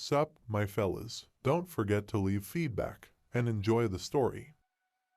Sup, my fellas. Don't forget to leave feedback and enjoy the story.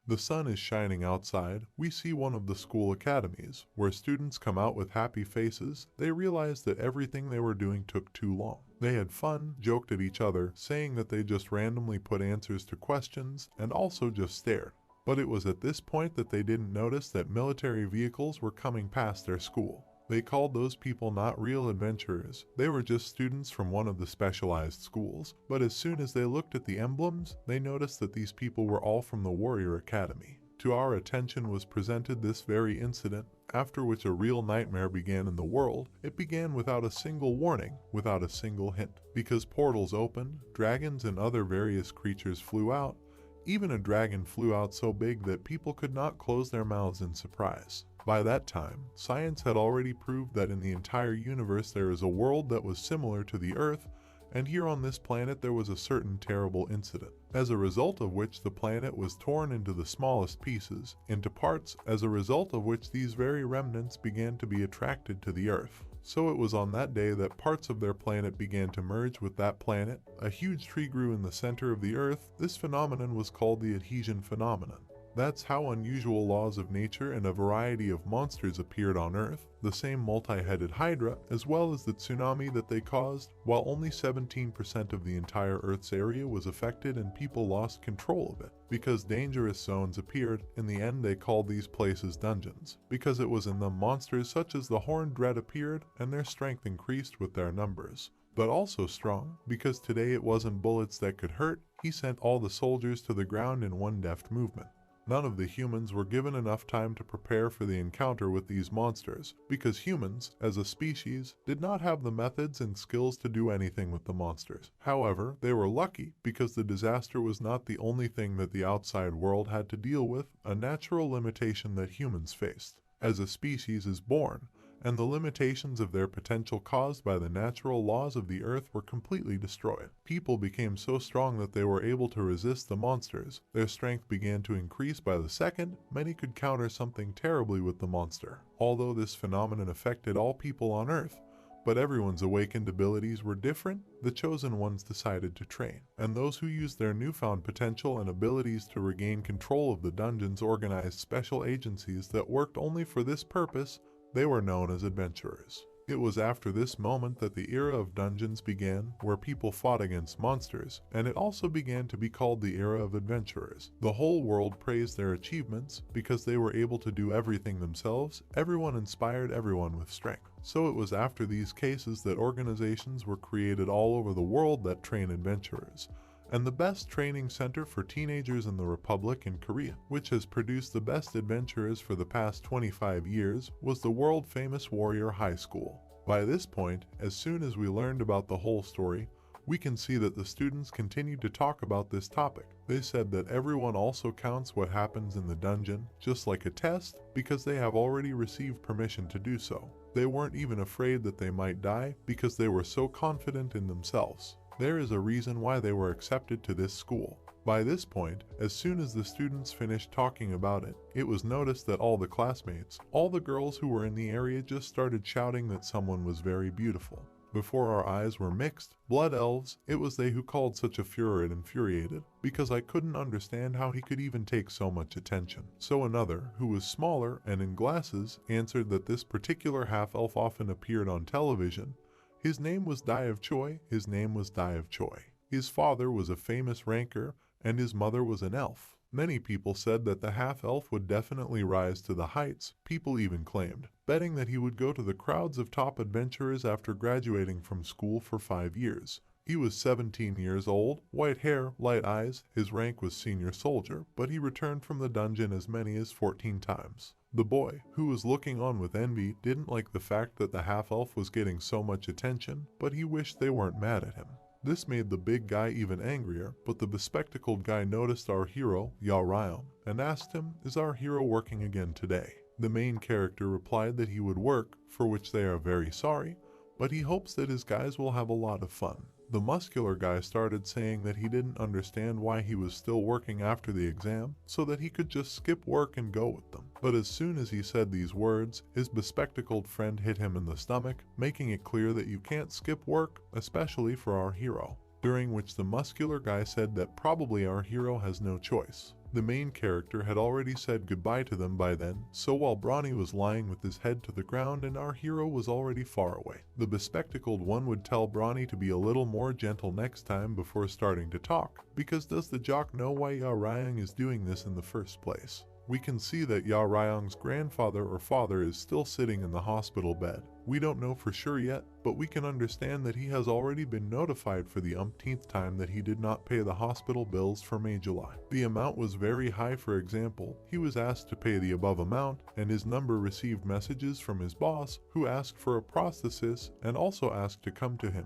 The sun is shining outside. We see one of the school academies, where students come out with happy faces. They realize that everything they were doing took too long. They had fun, joked at each other, saying that they just randomly put answers to questions, and also just stared. But it was at this point that they didn't notice that military vehicles were coming past their school. They called those people not real adventurers. They were just students from one of the specialized schools. But as soon as they looked at the emblems, they noticed that these people were all from the Warrior Academy. To our attention was presented this very incident, after which a real nightmare began in the world. It began without a single warning, without a single hint. Because portals opened, dragons and other various creatures flew out. Even a dragon flew out so big that people could not close their mouths in surprise. By that time, science had already proved that in the entire universe there is a world that was similar to the Earth, and here on this planet there was a certain terrible incident, as a result of which the planet was torn into the smallest pieces, into parts, as a result of which these very remnants began to be attracted to the Earth. So it was on that day that parts of their planet began to merge with that planet. A huge tree grew in the center of the Earth. This phenomenon was called the adhesion phenomenon. That's how unusual laws of nature and a variety of monsters appeared on Earth, the same multi-headed hydra, as well as the tsunami that they caused, while only 17% of the entire Earth's area was affected and people lost control of it. Because dangerous zones appeared, in the end they called these places dungeons. Because it was in them monsters such as the Horned Dread appeared, and their strength increased with their numbers. But also strong, because today it wasn't bullets that could hurt, he sent all the soldiers to the ground in one deft movement. None of the humans were given enough time to prepare for the encounter with these monsters, because humans, as a species, did not have the methods and skills to do anything with the monsters. However, they were lucky because the disaster was not the only thing that the outside world had to deal with, a natural limitation that humans faced. As a species is born, and the limitations of their potential caused by the natural laws of the Earth were completely destroyed. People became so strong that they were able to resist the monsters. Their strength began to increase by the second. Many could counter something terribly with the monster. Although this phenomenon affected all people on Earth, but everyone's awakened abilities were different, the chosen ones decided to train. And those who used their newfound potential and abilities to regain control of the dungeons organized special agencies that worked only for this purpose. They were known as adventurers. It was after this moment that the era of dungeons began, where people fought against monsters, and it also began to be called the era of adventurers. The whole world praised their achievements because they were able to do everything themselves. Everyone inspired everyone with strength. So it was after these cases that organizations were created all over the world that train adventurers. And the best training center for teenagers in the Republic in Korea, which has produced the best adventurers for the past 25 years, was the world-famous Warrior High School. By this point, as soon as we learned about the whole story, we can see that the students continued to talk about this topic. They said that everyone also counts what happens in the dungeon, just like a test, because they have already received permission to do so. They weren't even afraid that they might die because they were so confident in themselves. There is a reason why they were accepted to this school. By this point, as soon as the students finished talking about it, it was noticed that all the classmates, all the girls who were in the area just started shouting that someone was very beautiful. Before our eyes were mixed, blood elves, it was they who called such a furor it infuriated, because I couldn't understand how he could even take so much attention. So another, who was smaller and in glasses, answered that this particular half-elf often appeared on television. His name was Dai of Choi. His name was Dai of Choi. His father was a famous ranker, and his mother was an elf. Many people said that the half-elf would definitely rise to the heights. People even claimed, betting that he would go to the crowds of top adventurers after graduating from school for 5 years. He was 17 years old, white hair, light eyes. His rank was senior soldier, but he returned from the dungeon as many as 14 times. The boy, who was looking on with envy, didn't like the fact that the half-elf was getting so much attention, but he wished they weren't mad at him. This made the big guy even angrier, but the bespectacled guy noticed our hero, Yao Ryom, and asked him, "Is our hero working again today?" The main character replied that he would work, for which they are very sorry, but he hopes that his guys will have a lot of fun. The muscular guy started saying that he didn't understand why he was still working after the exam, so that he could just skip work and go with them. But as soon as he said these words, his bespectacled friend hit him in the stomach, making it clear that you can't skip work, especially for our hero. during which the muscular guy said that probably our hero has no choice. The main character had already said goodbye to them by then, so while Bronny was lying with his head to the ground and our hero was already far away, the bespectacled one would tell Bronny to be a little more gentle next time before starting to talk, because does the jock know why Ya Ryang is doing this in the first place? We can see that Ya Ryang's grandfather or father is still sitting in the hospital bed. We don't know for sure yet, but we can understand that he has already been notified for the umpteenth time that he did not pay the hospital bills for May-July. The amount was very high. For example, he was asked to pay the above amount, and his number received messages from his boss, who asked for a prosthesis and also asked to come to him,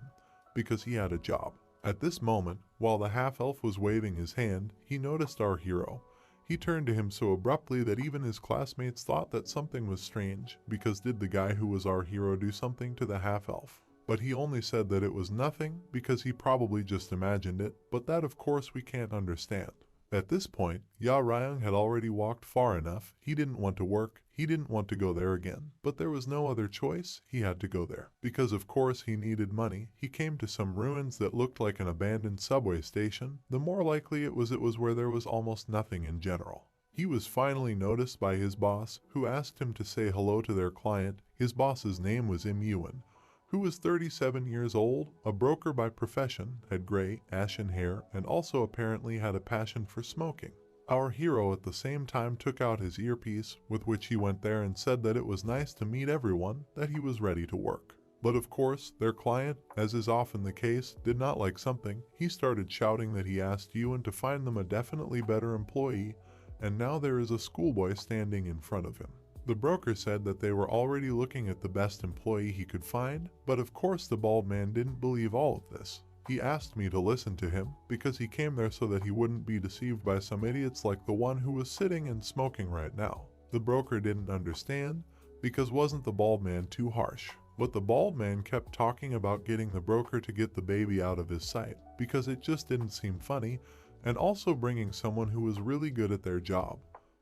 because he had a job. At this moment, while the half-elf was waving his hand, he noticed our hero. He turned to him so abruptly that even his classmates thought that something was strange, because did the guy who was our hero do something to the half-elf? But he only said that it was nothing because he probably just imagined it, but that of course we can't understand. At this point, Ya Ryang had already walked far enough. He didn't want to work, he didn't want to go there again, but there was no other choice. He had to go there. Because of course he needed money, he came to some ruins that looked like an abandoned subway station. The more likely it was where there was almost nothing in general. He was finally noticed by his boss, who asked him to say hello to their client. His boss's name was Im Ewan, who was 37 years old, a broker by profession, had gray, ashen hair, and also apparently had a passion for smoking. Our hero at the same time took out his earpiece, with which he went there and said that it was nice to meet everyone, that he was ready to work. But of course, their client, as is often the case, did not like something. He started shouting that he asked Ewan to find them a definitely better employee, and now there is a schoolboy standing in front of him. The broker said that they were already looking at the best employee he could find, but of course the bald man didn't believe all of this. He asked me to listen to him, because he came there so that he wouldn't be deceived by some idiots like the one who was sitting and smoking right now. The broker didn't understand, because wasn't the bald man too harsh? But the bald man kept talking about getting the broker to get the baby out of his sight, because it just didn't seem funny, and also bringing someone who was really good at their job,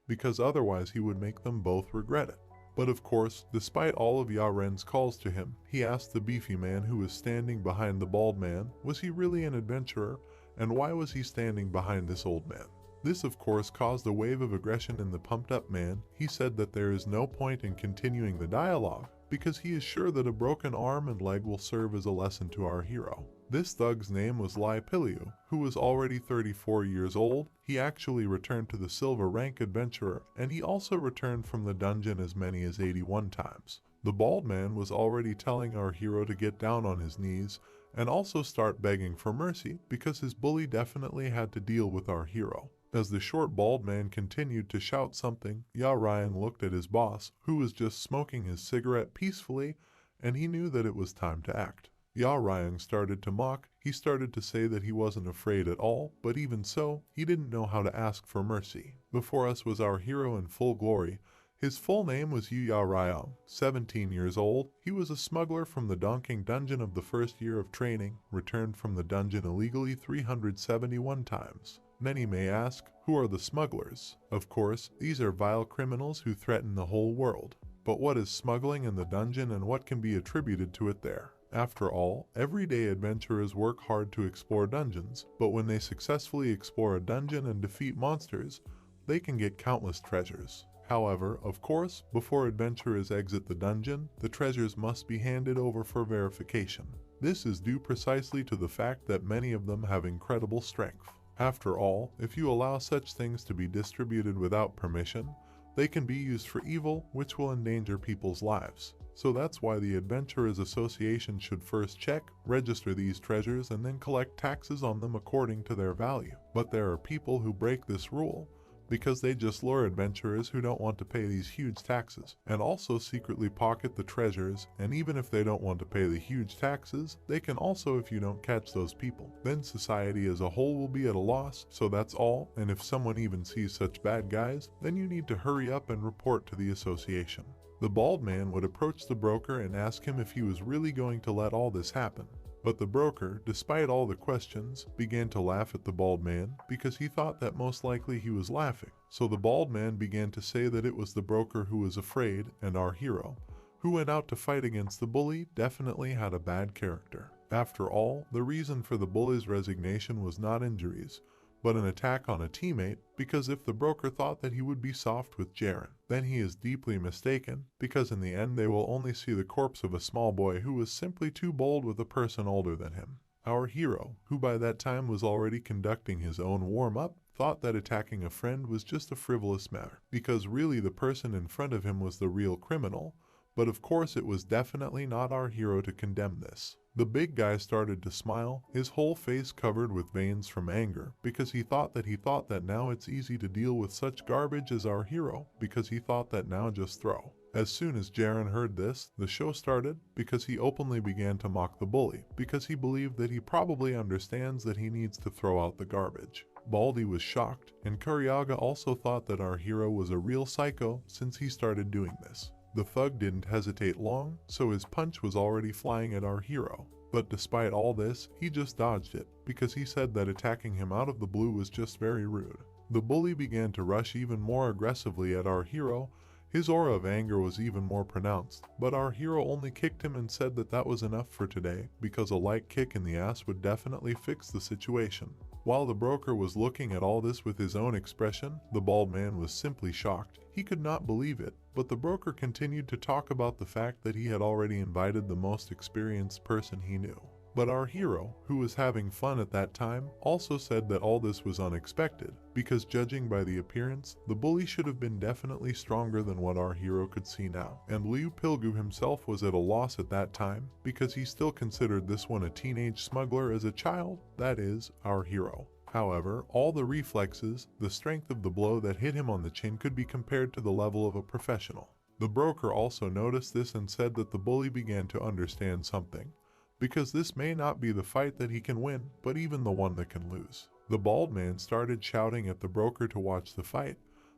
because otherwise he would make them both regret it. But of course, despite all of Ya Ren's calls to him, he asked the beefy man who was standing behind the bald man, was he really an adventurer, and why was he standing behind this old man? This of course caused a wave of aggression in the pumped up man. He said that there is no point in continuing the dialogue, because he is sure that a broken arm and leg will serve as a lesson to our hero. This thug's name was Lai Piliu, who was already 34 years old. He actually returned to the silver rank adventurer, and he also returned from the dungeon as many as 81 times. The bald man was already telling our hero to get down on his knees and also start begging for mercy, because his bully definitely had to deal with our hero. As the short bald man continued to shout something, Ya Ryang looked at his boss, who was just smoking his cigarette peacefully, and he knew that it was time to act. Ya Ryang started to mock. He started to say that he wasn't afraid at all, but even so, he didn't know how to ask for mercy. Before us was our hero in full glory. His full name was Ya Ryang, 17 years old. He was a smuggler from the Donking Dungeon of the first year of training, returned from the dungeon illegally 371 times. Many may ask, who are the smugglers? Of course, these are vile criminals who threaten the whole world. But what is smuggling in the dungeon and what can be attributed to it there? After all, everyday adventurers work hard to explore dungeons, but when they successfully explore a dungeon and defeat monsters, they can get countless treasures. However, of course, before adventurers exit the dungeon, the treasures must be handed over for verification. This is due precisely to the fact that many of them have incredible strength. After all, if you allow such things to be distributed without permission, they can be used for evil, which will endanger people's lives. So that's why the Adventurers Association should first check, register these treasures, and then collect taxes on them according to their value. But there are people who break this rule, because they just lure adventurers who don't want to pay these huge taxes, and also secretly pocket the treasures, and even if they don't want to pay the huge taxes, they can also if you don't catch those people. Then society as a whole will be at a loss, so that's all, and if someone even sees such bad guys, then you need to hurry up and report to the association. The bald man would approach the broker and ask him if he was really going to let all this happen. But the broker, despite all the questions, began to laugh at the bald man because he thought that most likely he was laughing. So the bald man began to say that it was the broker who was afraid, and our hero, who went out to fight against the bully, definitely had a bad character. After all, the reason for the bully's resignation was not injuries, but an attack on a teammate, because if the broker thought that he would be soft with Jaren, then he is deeply mistaken, because in the end they will only see the corpse of a small boy who was simply too bold with a person older than him. Our hero, who by that time was already conducting his own warm-up, thought that attacking a friend was just a frivolous matter, because really the person in front of him was the real criminal, but of course it was definitely not our hero to condemn this. The big guy started to smile, his whole face covered with veins from anger, because he thought that now it's easy to deal with such garbage as our hero, because he thought that now just throw. As soon as Jaren heard this, the show started, because he openly began to mock the bully, because he believed that he probably understands that he needs to throw out the garbage. Baldy was shocked, and Kuryaga also thought that our hero was a real psycho since he started doing this. The thug didn't hesitate long, so his punch was already flying at our hero. But despite all this, he just dodged it, because he said that attacking him out of the blue was just very rude. The bully began to rush even more aggressively at our hero. His aura of anger was even more pronounced, but our hero only kicked him and said that that was enough for today, because a light kick in the ass would definitely fix the situation. While the broker was looking at all this with his own expression, the bald man was simply shocked. He could not believe it, but the broker continued to talk about the fact that he had already invited the most experienced person he knew. But our hero, who was having fun at that time, also said that all this was unexpected, because judging by the appearance, the bully should have been definitely stronger than what our hero could see now. And Liu Pilgu himself was at a loss at that time, because he still considered this one a teenage smuggler as a child, that is, our hero. However, all the reflexes, the strength of the blow that hit him on the chin could be compared to the level of a professional. The broker also noticed this and said that the bully began to understand something, because this may not be the fight that he can win, but even the one that can lose. The bald man started shouting at the broker to watch the fight,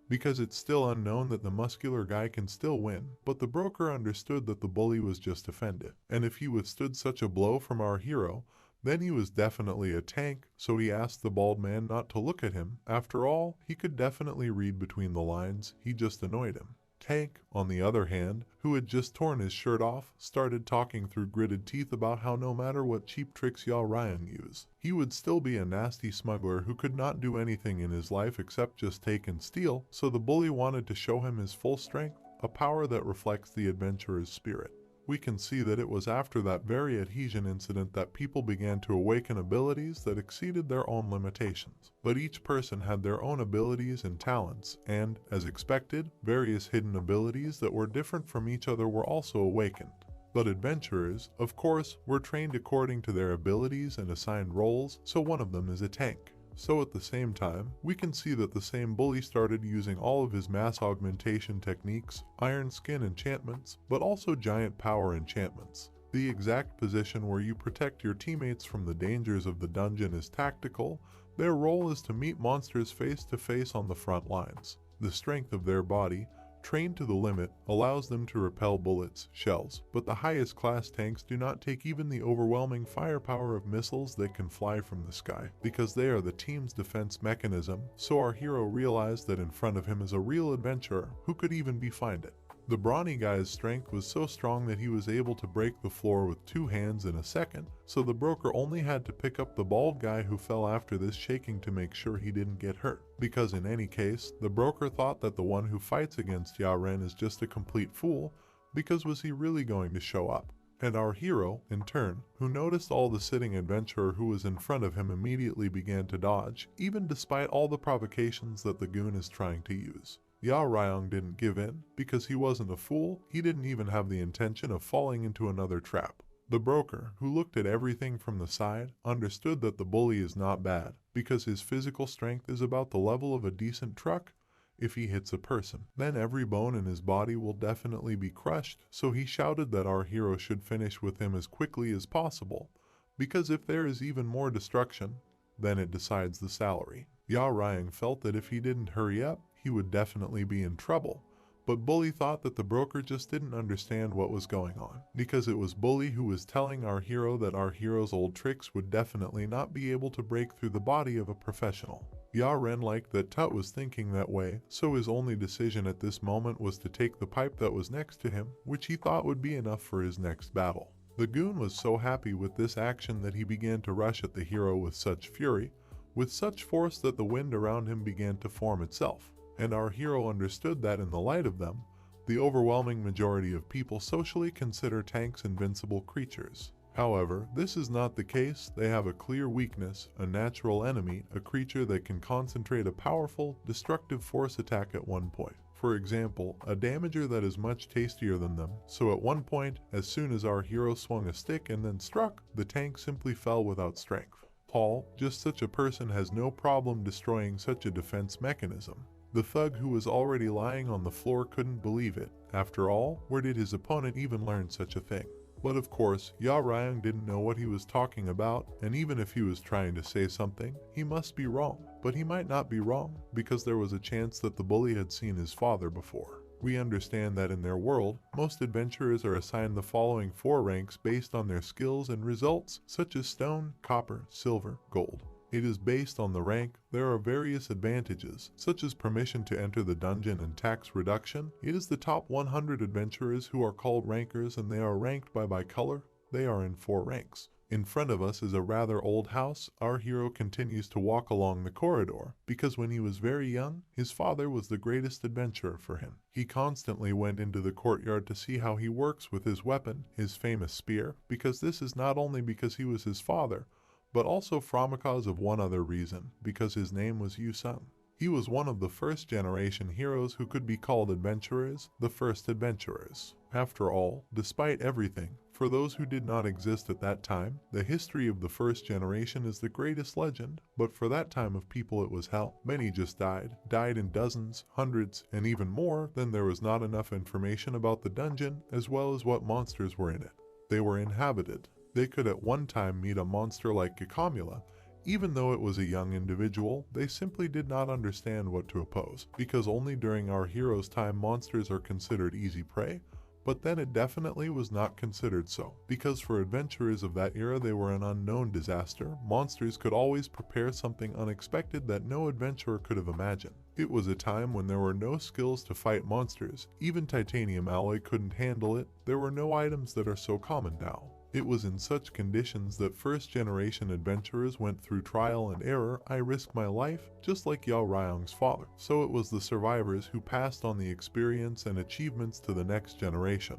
because it's still unknown that the muscular guy can still win, but the broker understood that the bully was just offended, and if he withstood such a blow from our hero, then he was definitely a tank, so he asked the bald man not to look at him. After all, he could definitely read between the lines, he just annoyed him. Tank, on the other hand, who had just torn his shirt off, started talking through gritted teeth about how no matter what cheap tricks Yao Ryang used, he would still be a nasty smuggler who could not do anything in his life except just take and steal, so the bully wanted to show him his full strength, a power that reflects the adventurer's spirit. We can see that it was after that very adhesion incident that people began to awaken abilities that exceeded their own limitations. But each person had their own abilities and talents, and, as expected, various hidden abilities that were different from each other were also awakened. But adventurers, of course, were trained according to their abilities and assigned roles, so one of them is a tank. So at the same time, we can see that the same bully started using all of his mass augmentation techniques, iron skin enchantments, but also giant power enchantments. The exact position where you protect your teammates from the dangers of the dungeon is tactical. Their role is to meet monsters face to face on the front lines. The strength of their body, trained to the limit, allows them to repel bullets, shells, but the highest class tanks do not take even the overwhelming firepower of missiles that can fly from the sky, because they are the team's defense mechanism, so our hero realized that in front of him is a real adventurer who could even befriend it. The brawny guy's strength was so strong that he was able to break the floor with 2 hands in a second, so the broker only had to pick up the bald guy who fell after this, shaking to make sure he didn't get hurt. Because in any case, the broker thought that the one who fights against Yaren is just a complete fool, because was he really going to show up? And our hero, in turn, who noticed all the sitting adventurer who was in front of him immediately began to dodge, even despite all the provocations that the goon is trying to use. Yao Ryong didn't give in, because he wasn't a fool, he didn't even have the intention of falling into another trap. The broker, who looked at everything from the side, understood that the bully is not bad, because his physical strength is about the level of a decent truck. If he hits a person, then every bone in his body will definitely be crushed, so he shouted that our hero should finish with him as quickly as possible, because if there is even more destruction, then it decides the salary. Yao Ryang felt that if he didn't hurry up, he would definitely be in trouble, but Bully thought that the broker just didn't understand what was going on, because it was Bully who was telling our hero that our hero's old tricks would definitely not be able to break through the body of a professional. Ya Ren liked that Tut was thinking that way, so his only decision at this moment was to take the pipe that was next to him, which he thought would be enough for his next battle. The goon was so happy with this action that he began to rush at the hero with such fury, with such force that the wind around him began to form itself. And our hero understood that in the light of them, the overwhelming majority of people socially consider tanks invincible creatures. However, this is not the case. They have a clear weakness, a natural enemy, a creature that can concentrate a powerful, destructive force attack at one point. For example, a damager that is much tastier than them, so at one point, as soon as our hero swung a stick and then struck, the tank simply fell without strength. Paul, just such a person, has no problem destroying such a defense mechanism. The thug who was already lying on the floor couldn't believe it. After all, where did his opponent even learn such a thing? But of course, Ya Ryung didn't know what he was talking about, and even if he was trying to say something, he must be wrong. But he might not be wrong, because there was a chance that the bully had seen his father before. We understand that in their world, most adventurers are assigned the following 4 ranks based on their skills and results, such as stone, copper, silver, gold. It is based on the rank. There are various advantages, such as permission to enter the dungeon and tax reduction. It is the top 100 adventurers who are called rankers, and they are ranked by color. They are in 4 ranks. In front of us is a rather old house. Our hero continues to walk along the corridor, because when he was very young, his father was the greatest adventurer for him. He constantly went into the courtyard to see how he works with his weapon, his famous spear, because this is not only because he was his father, but also from a cause of one other reason, because his name was Yu Sung. He was one of the first generation heroes who could be called adventurers, the first adventurers. After all, despite everything, for those who did not exist at that time, the history of the first generation is the greatest legend, but for that time of people it was hell. Many just died in dozens, hundreds, and even more. Then there was not enough information about the dungeon, as well as what monsters were in it. They were inhabited. They could at one time meet a monster like Kikamula. Even though it was a young individual, they simply did not understand what to oppose, because only during our hero's time monsters are considered easy prey, but then it definitely was not considered so, because for adventurers of that era they were an unknown disaster. Monsters could always prepare something unexpected that no adventurer could have imagined. It was a time when there were no skills to fight monsters. Even titanium alloy couldn't handle it. There were no items that are so common now. It was in such conditions that first-generation adventurers went through trial and error. I risked my life, just like Yao Ryong's father. So it was the survivors who passed on the experience and achievements to the next generation,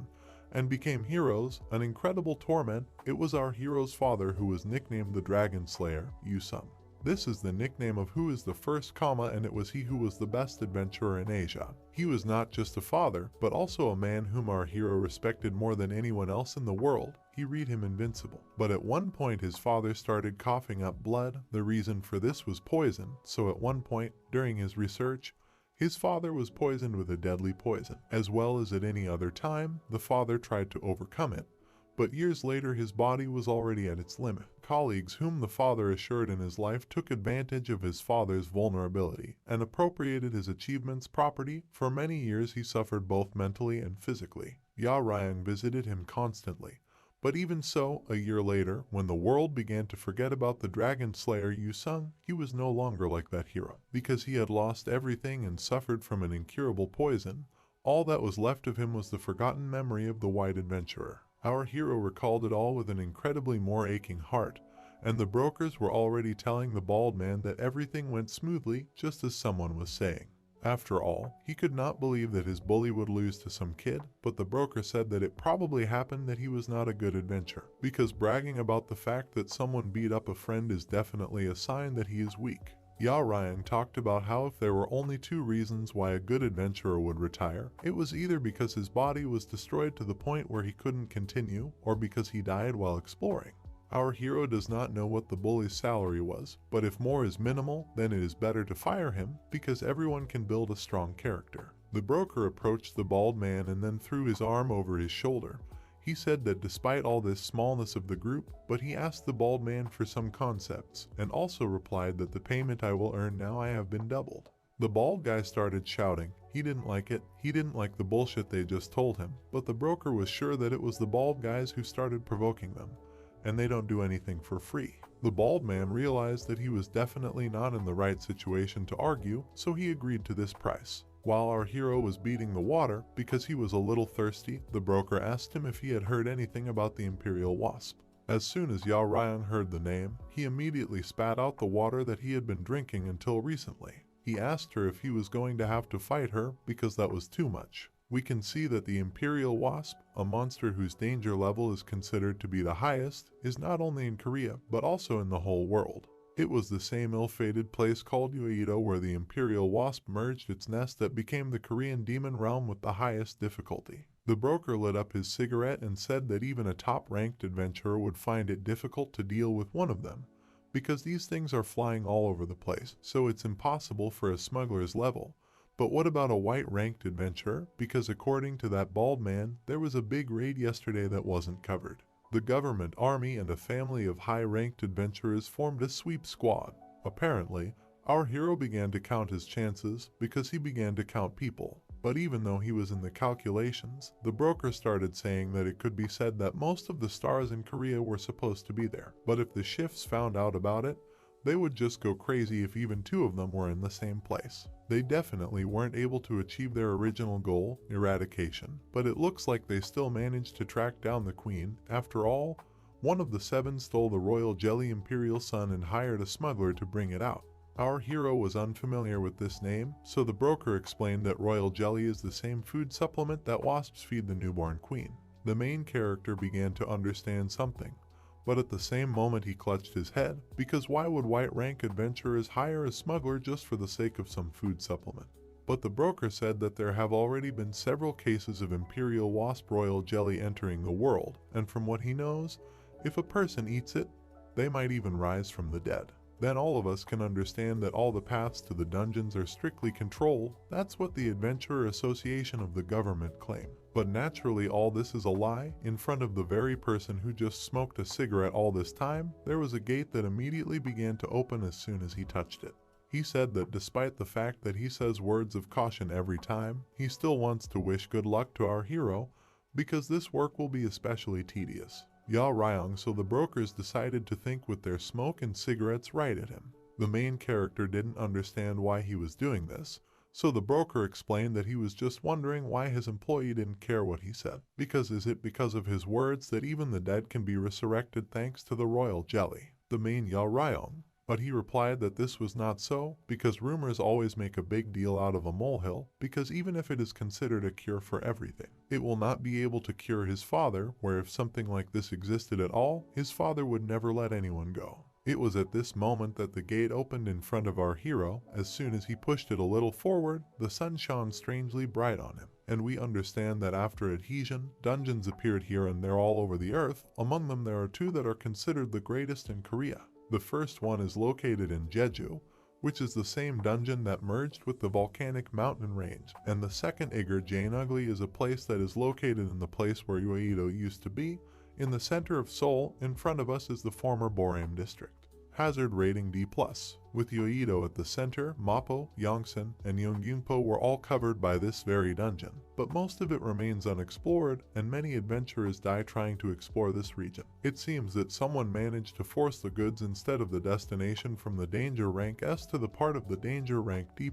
and became heroes, an incredible torment. It was our hero's father who was nicknamed the Dragon Slayer, Yu Sung. This is the nickname of who is the first, and it was he who was the best adventurer in Asia. He was not just a father, but also a man whom our hero respected more than anyone else in the world. He read him invincible. But at one point his father started coughing up blood. The reason for this was poison, so at one point, during his research, his father was poisoned with a deadly poison. As well as at any other time, the father tried to overcome it. But years later his body was already at its limit. Colleagues whom the father assured in his life took advantage of his father's vulnerability and appropriated his achievements property. For many years he suffered both mentally and physically. Ya Ryung visited him constantly. But even so, a year later, when the world began to forget about the Dragon Slayer Yu Sung, he was no longer like that hero. Because he had lost everything and suffered from an incurable poison, all that was left of him was the forgotten memory of the White Adventurer. Our hero recalled it all with an incredibly more aching heart, and the brokers were already telling the bald man that everything went smoothly, just as someone was saying. After all, he could not believe that his bully would lose to some kid, but the broker said that it probably happened that he was not a good adventurer, because bragging about the fact that someone beat up a friend is definitely a sign that he is weak. Ya Ryung talked about how if there were only 2 reasons why a good adventurer would retire, it was either because his body was destroyed to the point where he couldn't continue, or because he died while exploring. Our hero does not know what the bully's salary was, but if more is minimal, then it is better to fire him, because everyone can build a strong character. The broker approached the bald man and then threw his arm over his shoulder. He said that despite all this smallness of the group, but he asked the bald man for some concepts, and also replied that the payment I will earn now I have been doubled. The bald guy started shouting. He didn't like it. He didn't like the bullshit they just told him, but the broker was sure that it was the bald guys who started provoking them, and they don't do anything for free. The bald man realized that he was definitely not in the right situation to argue, so he agreed to this price. While our hero was beating the water because he was a little thirsty, the broker asked him if he had heard anything about the Imperial Wasp. As soon as Yao Ryong heard the name, he immediately spat out the water that he had been drinking until recently. He asked her if he was going to have to fight her because that was too much. We can see that the Imperial Wasp, a monster whose danger level is considered to be the highest, is not only in Korea but also in the whole world. It was the same ill-fated place called Yoido where the Imperial Wasp merged its nest that became the Korean demon realm with the highest difficulty. The broker lit up his cigarette and said that even a top-ranked adventurer would find it difficult to deal with one of them, because these things are flying all over the place, so it's impossible for a smuggler's level. But what about a white-ranked adventurer? Because according to that bald man, there was a big raid yesterday that wasn't covered. The government army and a family of high-ranked adventurers formed a sweep squad. Apparently, our hero began to count his chances because he began to count people. But even though he was in the calculations, the broker started saying that it could be said that most of the stars in Korea were supposed to be there. But if the shifts found out about it, they would just go crazy if even two of them were in the same place. They definitely weren't able to achieve their original goal, eradication, but it looks like they still managed to track down the queen. After all, one of the seven stole the royal jelly imperial sun and hired a smuggler to bring it out. Our hero was unfamiliar with this name, so the broker explained that royal jelly is the same food supplement that wasps feed the newborn queen. The main character began to understand something, but at the same moment he clutched his head, because why would white-rank adventurers hire a smuggler just for the sake of some food supplement? But the broker said that there have already been several cases of Imperial Wasp royal jelly entering the world, and from what he knows, if a person eats it, they might even rise from the dead. Then all of us can understand that all the paths to the dungeons are strictly controlled. That's what the Adventurer Association of the government claim. But naturally all this is a lie. In front of the very person who just smoked a cigarette all this time, there was a gate that immediately began to open as soon as he touched it. He said that despite the fact that he says words of caution every time, he still wants to wish good luck to our hero, because this work will be especially tedious. Yao Ryong, so the brokers decided to think with their smoke and cigarettes right at him. The main character didn't understand why he was doing this, so the broker explained that he was just wondering why his employee didn't care what he said. Because is it because of his words that even the dead can be resurrected thanks to the royal jelly? The main Yao Ryong. But he replied that this was not so, because rumors always make a big deal out of a molehill, because even if it is considered a cure for everything, it will not be able to cure his father, where if something like this existed at all, his father would never let anyone go. It was at this moment that the gate opened in front of our hero. As soon as he pushed it a little forward, the sun shone strangely bright on him. And we understand that after adhesion, dungeons appeared here and there all over the earth. Among them there are two that are considered the greatest in Korea. The first one is located in Jeju, which is the same dungeon that merged with the volcanic mountain range, and the second Igar Janugli is a place that is located in the place where Yoido used to be, in the center of Seoul. In front of us is the former Boram district. Hazard rating D+. With Yoido at the center, Mappo, Yongsan, and Yongyungpo were all covered by this very dungeon, but most of it remains unexplored, and many adventurers die trying to explore this region. It seems that someone managed to force the goods instead of the destination from the danger rank S to the part of the danger rank D+.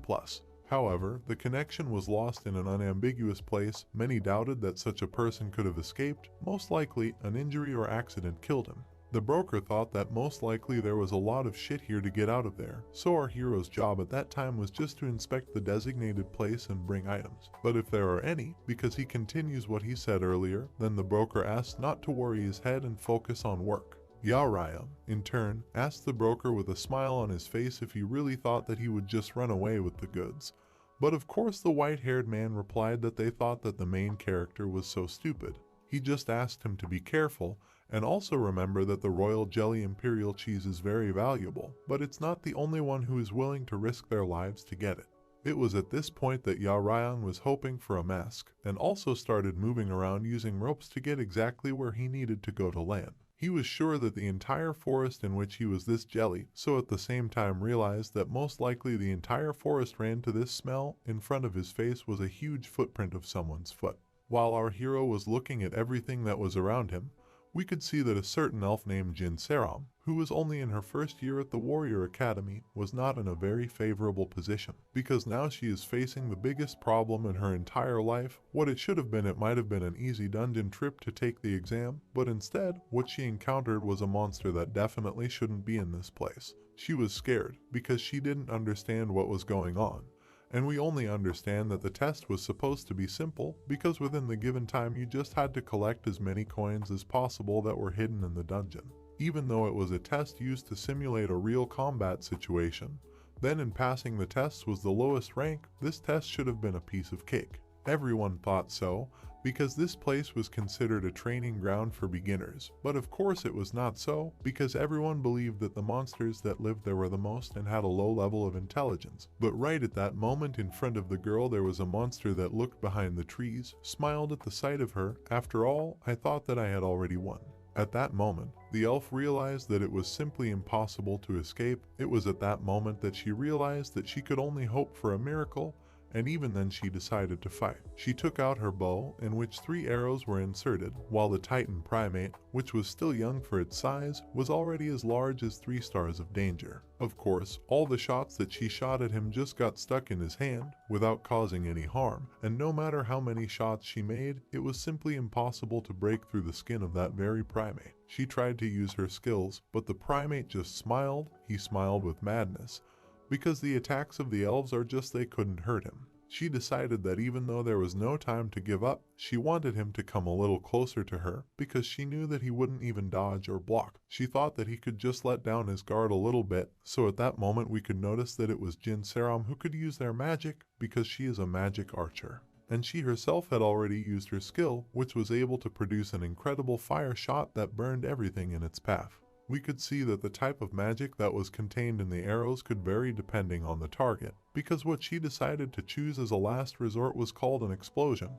However, the connection was lost in an unambiguous place. Many doubted that such a person could have escaped. Most likely, an injury or accident killed him. The broker thought that most likely there was a lot of shit here to get out of there, so our hero's job at that time was just to inspect the designated place and bring items. But if there are any, because he continues what he said earlier, then the broker asked not to worry his head and focus on work. Yao Ryong, in turn, asked the broker with a smile on his face if he really thought that he would just run away with the goods. But of course the white-haired man replied that they thought that the main character was so stupid. He just asked him to be careful, and also remember that the royal jelly imperial cheese is very valuable, but it's not the only one who is willing to risk their lives to get it. It was at this point that Yao Ryong was hoping for a mask, and also started moving around using ropes to get exactly where he needed to go to land. He was sure that the entire forest in which he was this jelly, so at the same time realized that most likely the entire forest ran to this smell. In front of his face was a huge footprint of someone's foot. While our hero was looking at everything that was around him, we could see that a certain elf named Jin Saram, who was only in her first year at the Warrior Academy, was not in a very favorable position, because now she is facing the biggest problem in her entire life. What it should have been, it might have been an easy dungeon trip to take the exam, but instead, what she encountered was a monster that definitely shouldn't be in this place. She was scared, because she didn't understand what was going on. And we only understand that the test was supposed to be simple, because within the given time you just had to collect as many coins as possible that were hidden in the dungeon. Even though it was a test used to simulate a real combat situation, then in passing the test was the lowest rank, this test should have been a piece of cake. Everyone thought so, because this place was considered a training ground for beginners, but of course it was not so, because everyone believed that the monsters that lived there were the most and had a low level of intelligence. But right at that moment in front of the girl there was a monster that looked behind the trees, smiled at the sight of her. After all, I thought that I had already won. At that moment, the elf realized that it was simply impossible to escape. It was at that moment that she realized that she could only hope for a miracle, and even then she decided to fight. She took out her bow, in which 3 arrows were inserted, while the Titan primate, which was still young for its size, was already as large as 3 stars of danger. Of course, all the shots that she shot at him just got stuck in his hand, without causing any harm, and no matter how many shots she made, it was simply impossible to break through the skin of that very primate. She tried to use her skills, but the primate just smiled. He smiled with madness, because the attacks of the elves are just they couldn't hurt him. She decided that even though there was no time to give up, she wanted him to come a little closer to her, because she knew that he wouldn't even dodge or block. She thought that he could just let down his guard a little bit, so at that moment we could notice that it was Jin Saram who could use their magic, because she is a magic archer. And she herself had already used her skill, which was able to produce an incredible fire shot that burned everything in its path. We could see that the type of magic that was contained in the arrows could vary depending on the target, because what she decided to choose as a last resort was called an explosion,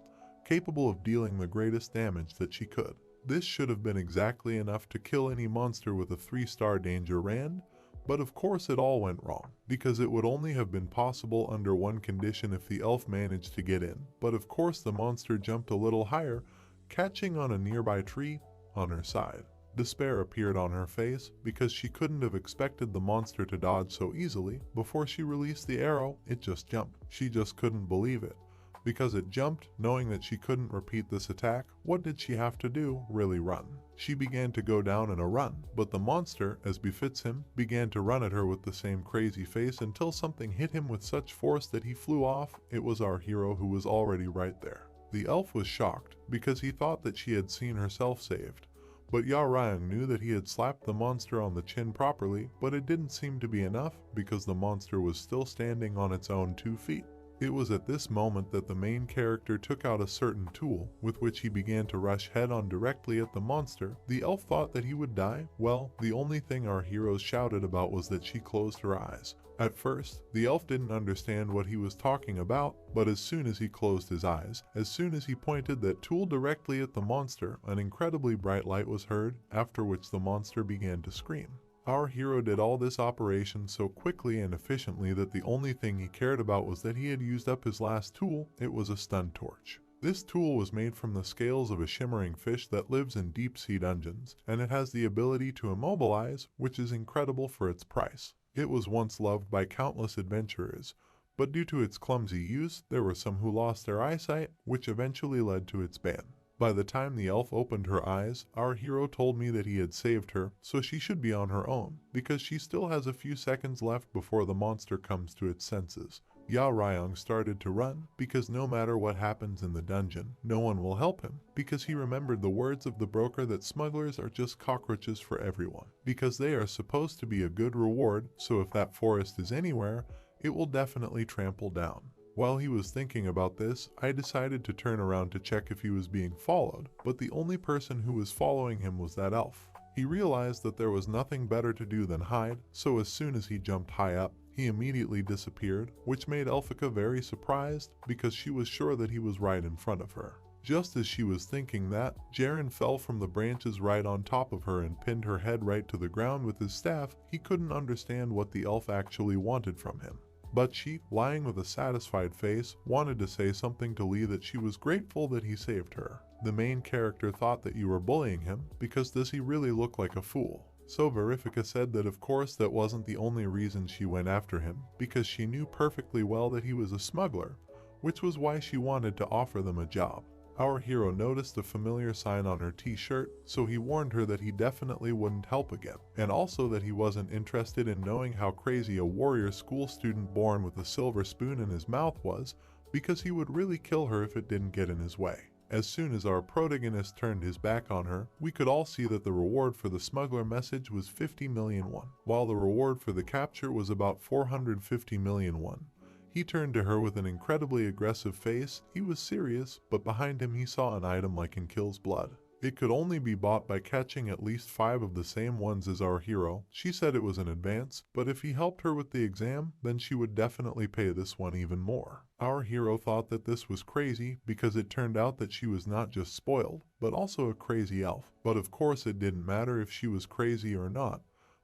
capable of dealing the greatest damage that she could. This should have been exactly enough to kill any monster with a 3-star danger rand, but of course it all went wrong, because it would only have been possible under one condition if the elf managed to get in, but of course the monster jumped a little higher, catching on a nearby tree on her side. Despair appeared on her face, because she couldn't have expected the monster to dodge so easily. Before she released the arrow, it just jumped. She just couldn't believe it. Because it jumped, knowing that she couldn't repeat this attack, what did she have to do? Really run. She began to go down in a run, but the monster, as befits him, began to run at her with the same crazy face until something hit him with such force that he flew off. It was our hero who was already right there. The elf was shocked, because he thought that she had seen herself saved. But Ya Ryung knew that he had slapped the monster on the chin properly, but it didn't seem to be enough, because the monster was still standing on its own 2 feet. It was at this moment that the main character took out a certain tool, with which he began to rush head-on directly at the monster. The elf thought that he would die. Well, the only thing our heroes shouted about was that she closed her eyes. At first, the elf didn't understand what he was talking about, but as soon as he closed his eyes, as soon as he pointed that tool directly at the monster, an incredibly bright light was heard, after which the monster began to scream. Our hero did all this operation so quickly and efficiently that the only thing he cared about was that he had used up his last tool. It was a stun torch. This tool was made from the scales of a shimmering fish that lives in deep-sea dungeons, and it has the ability to immobilize, which is incredible for its price. It was once loved by countless adventurers, but due to its clumsy use, there were some who lost their eyesight, which eventually led to its ban. By the time the elf opened her eyes, our hero told me that he had saved her, so she should be on her own, because she still has a few seconds left before the monster comes to its senses. Ya Ryung started to run, because no matter what happens in the dungeon, no one will help him, because he remembered the words of the broker that smugglers are just cockroaches for everyone, because they are supposed to be a good reward, so if that forest is anywhere, it will definitely trample down. While he was thinking about this, I decided to turn around to check if he was being followed, but the only person who was following him was that elf. He realized that there was nothing better to do than hide, so as soon as he jumped high up, he immediately disappeared, which made Elphika very surprised, because she was sure that he was right in front of her. Just as she was thinking that, Jaren fell from the branches right on top of her and pinned her head right to the ground with his staff. He couldn't understand what the elf actually wanted from him. But she, lying with a satisfied face, wanted to say something to Lee that she was grateful that he saved her. The main character thought that you were bullying him because does he really look like a fool? So Verifica said that of course that wasn't the only reason she went after him, because she knew perfectly well that he was a smuggler, which was why she wanted to offer them a job. Our hero noticed a familiar sign on her t-shirt, so he warned her that he definitely wouldn't help again, and also that he wasn't interested in knowing how crazy a warrior school student born with a silver spoon in his mouth was, because he would really kill her if it didn't get in his way. As soon as our protagonist turned his back on her, we could all see that the reward for the smuggler message was 50 million won, while the reward for the capture was about 450 million won. He turned to her with an incredibly aggressive face. He was serious, but behind him he saw an item like in Kill's blood. It could only be bought by catching at least 5 of the same ones as our hero. She said it was an advance, but if he helped her with the exam, then she would definitely pay this one even more. Our hero thought that this was crazy because it turned out that she was not just spoiled, but also a crazy elf. But of course it didn't matter if she was crazy or not,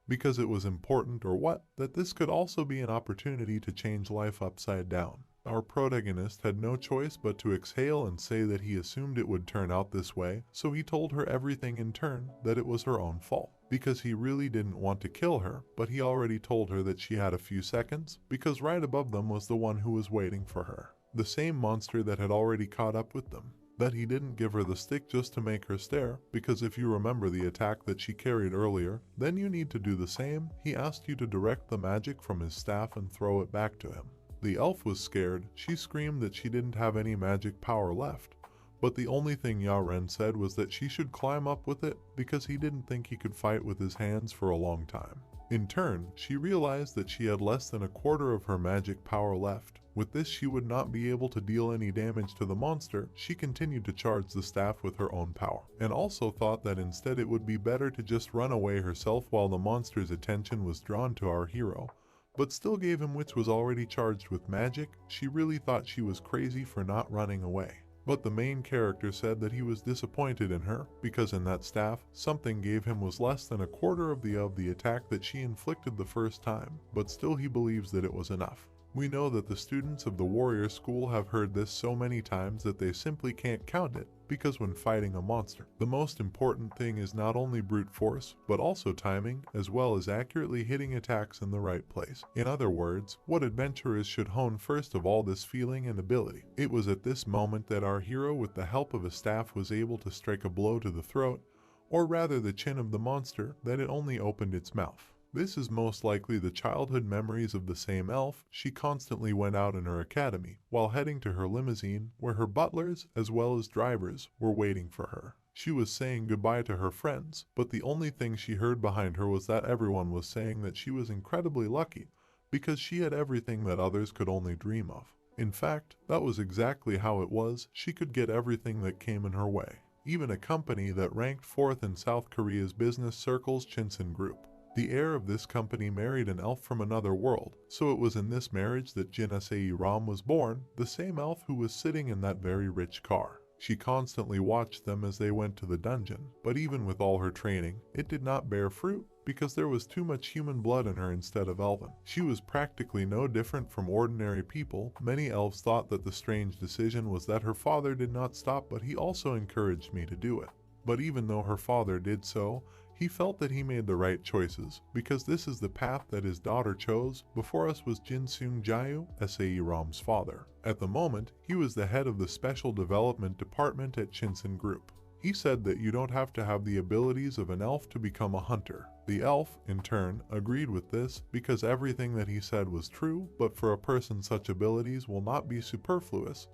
because it was important or what, that this could also be an opportunity to change life upside down. Our protagonist had no choice but to exhale and say that he assumed it would turn out this way, so he told her everything in turn, that it was her own fault. Because he really didn't want to kill her, but he already told her that she had a few seconds, because right above them was the one who was waiting for her. The same monster that had already caught up with them. That he didn't give her the stick just to make her stare, because if you remember the attack that she carried earlier, then you need to do the same. He asked you to direct the magic from his staff and throw it back to him. The elf was scared. She screamed that she didn't have any magic power left, but the only thing Yaren said was that she should climb up with it because he didn't think he could fight with his hands for a long time. In turn, she realized that she had less than a quarter of her magic power left. With this, she would not be able to deal any damage to the monster. She continued to charge the staff with her own power, and also thought that instead it would be better to just run away herself while the monster's attention was drawn to our hero, but still gave him, which was already charged with magic. She really thought she was crazy for not running away. But the main character said that he was disappointed in her, because in that staff, something gave him was less than a quarter of the attack that she inflicted the first time, but still he believes that it was enough. We know that the students of the warrior school have heard this so many times that they simply can't count it, because when fighting a monster, the most important thing is not only brute force, but also timing, as well as accurately hitting attacks in the right place. In other words, what adventurers should hone first of all this feeling and ability. It was at this moment that our hero, with the help of a staff, was able to strike a blow to the throat, or rather the chin of the monster, that it only opened its mouth. This is most likely the childhood memories of the same elf. She constantly went out in her academy, while heading to her limousine, where her butlers, as well as drivers, were waiting for her. She was saying goodbye to her friends, but the only thing she heard behind her was that everyone was saying that she was incredibly lucky, because she had everything that others could only dream of. In fact, that was exactly how it was. She could get everything that came in her way. Even a company that ranked 4th in South Korea's business circles, Shinsen Group. The heir of this company married an elf from another world, so it was in this marriage that Jin Se Ram was born, the same elf who was sitting in that very rich car. She constantly watched them as they went to the dungeon, but even with all her training, it did not bear fruit, because there was too much human blood in her instead of elven. She was practically no different from ordinary people. Many elves thought that the strange decision was that her father did not stop, but he also encouraged me to do it. But even though her father did so, he felt that he made the right choices, because this is the path that his daughter chose. Before us was Jin Seung Jayu, Se Ram's father. At the moment, he was the head of the Special Development Department at Shinsen Group. He said that you don't have to have the abilities of an elf to become a hunter. The elf, in turn, agreed with this, because everything that he said was true, but for a person such abilities will not be superfluous.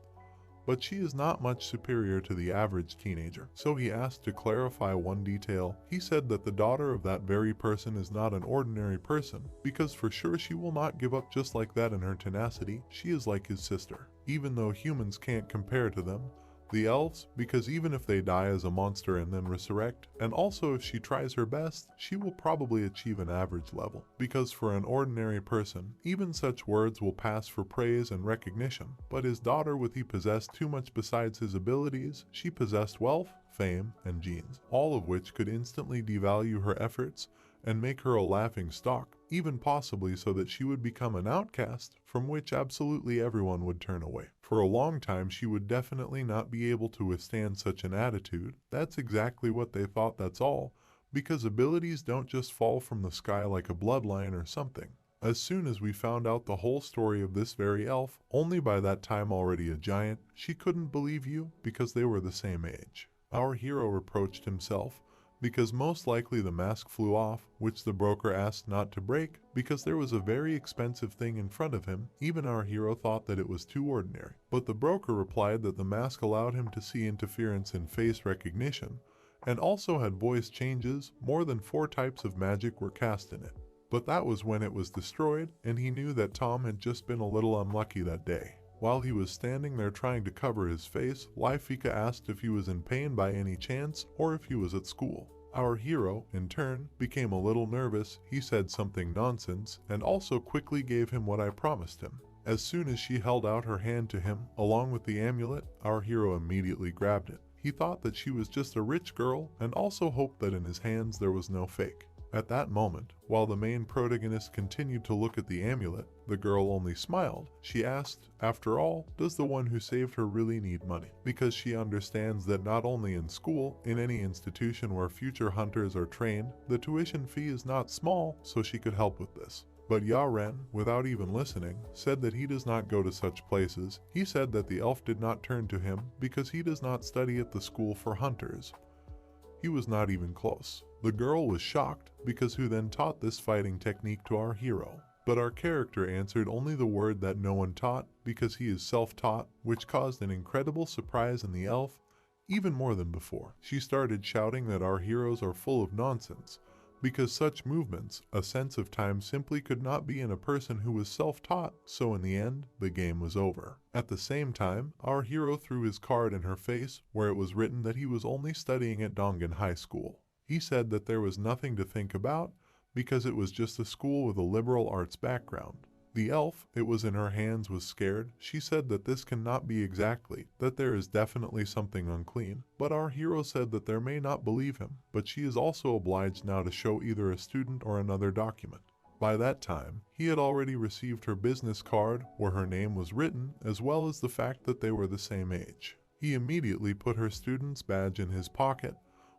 But she is not much superior to the average teenager. So he asked to clarify one detail. He said that the daughter of that very person is not an ordinary person, because for sure she will not give up just like that in her tenacity. She is like his sister, even though humans can't compare to them. The elves, because even if they die as a monster and then resurrect, and also if she tries her best, she will probably achieve an average level. Because for an ordinary person, even such words will pass for praise and recognition. But his daughter, with he possessed too much besides his abilities. She possessed wealth, fame, and genes, all of which could instantly devalue her efforts, and make her a laughing stock, even possibly so that she would become an outcast from which absolutely everyone would turn away. For a long time she would definitely not be able to withstand such an attitude. That's exactly what they thought, that's all, because abilities don't just fall from the sky like a bloodline or something. As soon as we found out the whole story of this very elf, only by that time already a giant, she couldn't believe you because they were the same age. Our hero reproached himself because most likely the mask flew off, which the broker asked not to break because there was a very expensive thing in front of him. Even our hero thought that it was too ordinary. But the broker replied that the mask allowed him to see interference in face recognition and also had voice changes. More than 4 types of magic were cast in it. But that was when it was destroyed, and he knew that Tom had just been a little unlucky that day. While he was standing there trying to cover his face, Lifika asked if he was in pain by any chance or if he was at school. Our hero, in turn, became a little nervous. He said something nonsense and also quickly gave him what I promised him. As soon as she held out her hand to him, along with the amulet, our hero immediately grabbed it. He thought that she was just a rich girl and also hoped that in his hands there was no fake. At that moment, while the main protagonist continued to look at the amulet, the girl only smiled. She asked, after all, does the one who saved her really need money? Because she understands that not only in school, in any institution where future hunters are trained, the tuition fee is not small, so she could help with this. But Yaren, without even listening, said that he does not go to such places. He said that the elf did not turn to him because he does not study at the school for hunters. He was not even close. The girl was shocked because who then taught this fighting technique to our hero? But our character answered only the word that no one taught because he is self-taught, which caused an incredible surprise in the elf, even more than before. She started shouting that our heroes are full of nonsense, because such movements, a sense of time simply could not be in a person who was self-taught, so in the end, the game was over. At the same time, our hero threw his card in her face, where it was written that he was only studying at Dongan High School. He said that there was nothing to think about, because it was just a school with a liberal arts background. The elf, it was in her hands, was scared. She said that this cannot be exactly, that there is definitely something unclean. But our hero said that there may not believe him, but she is also obliged now to show either a student or another document. By that time, he had already received her business card where her name was written, as well as the fact that they were the same age. He immediately put her student's badge in his pocket,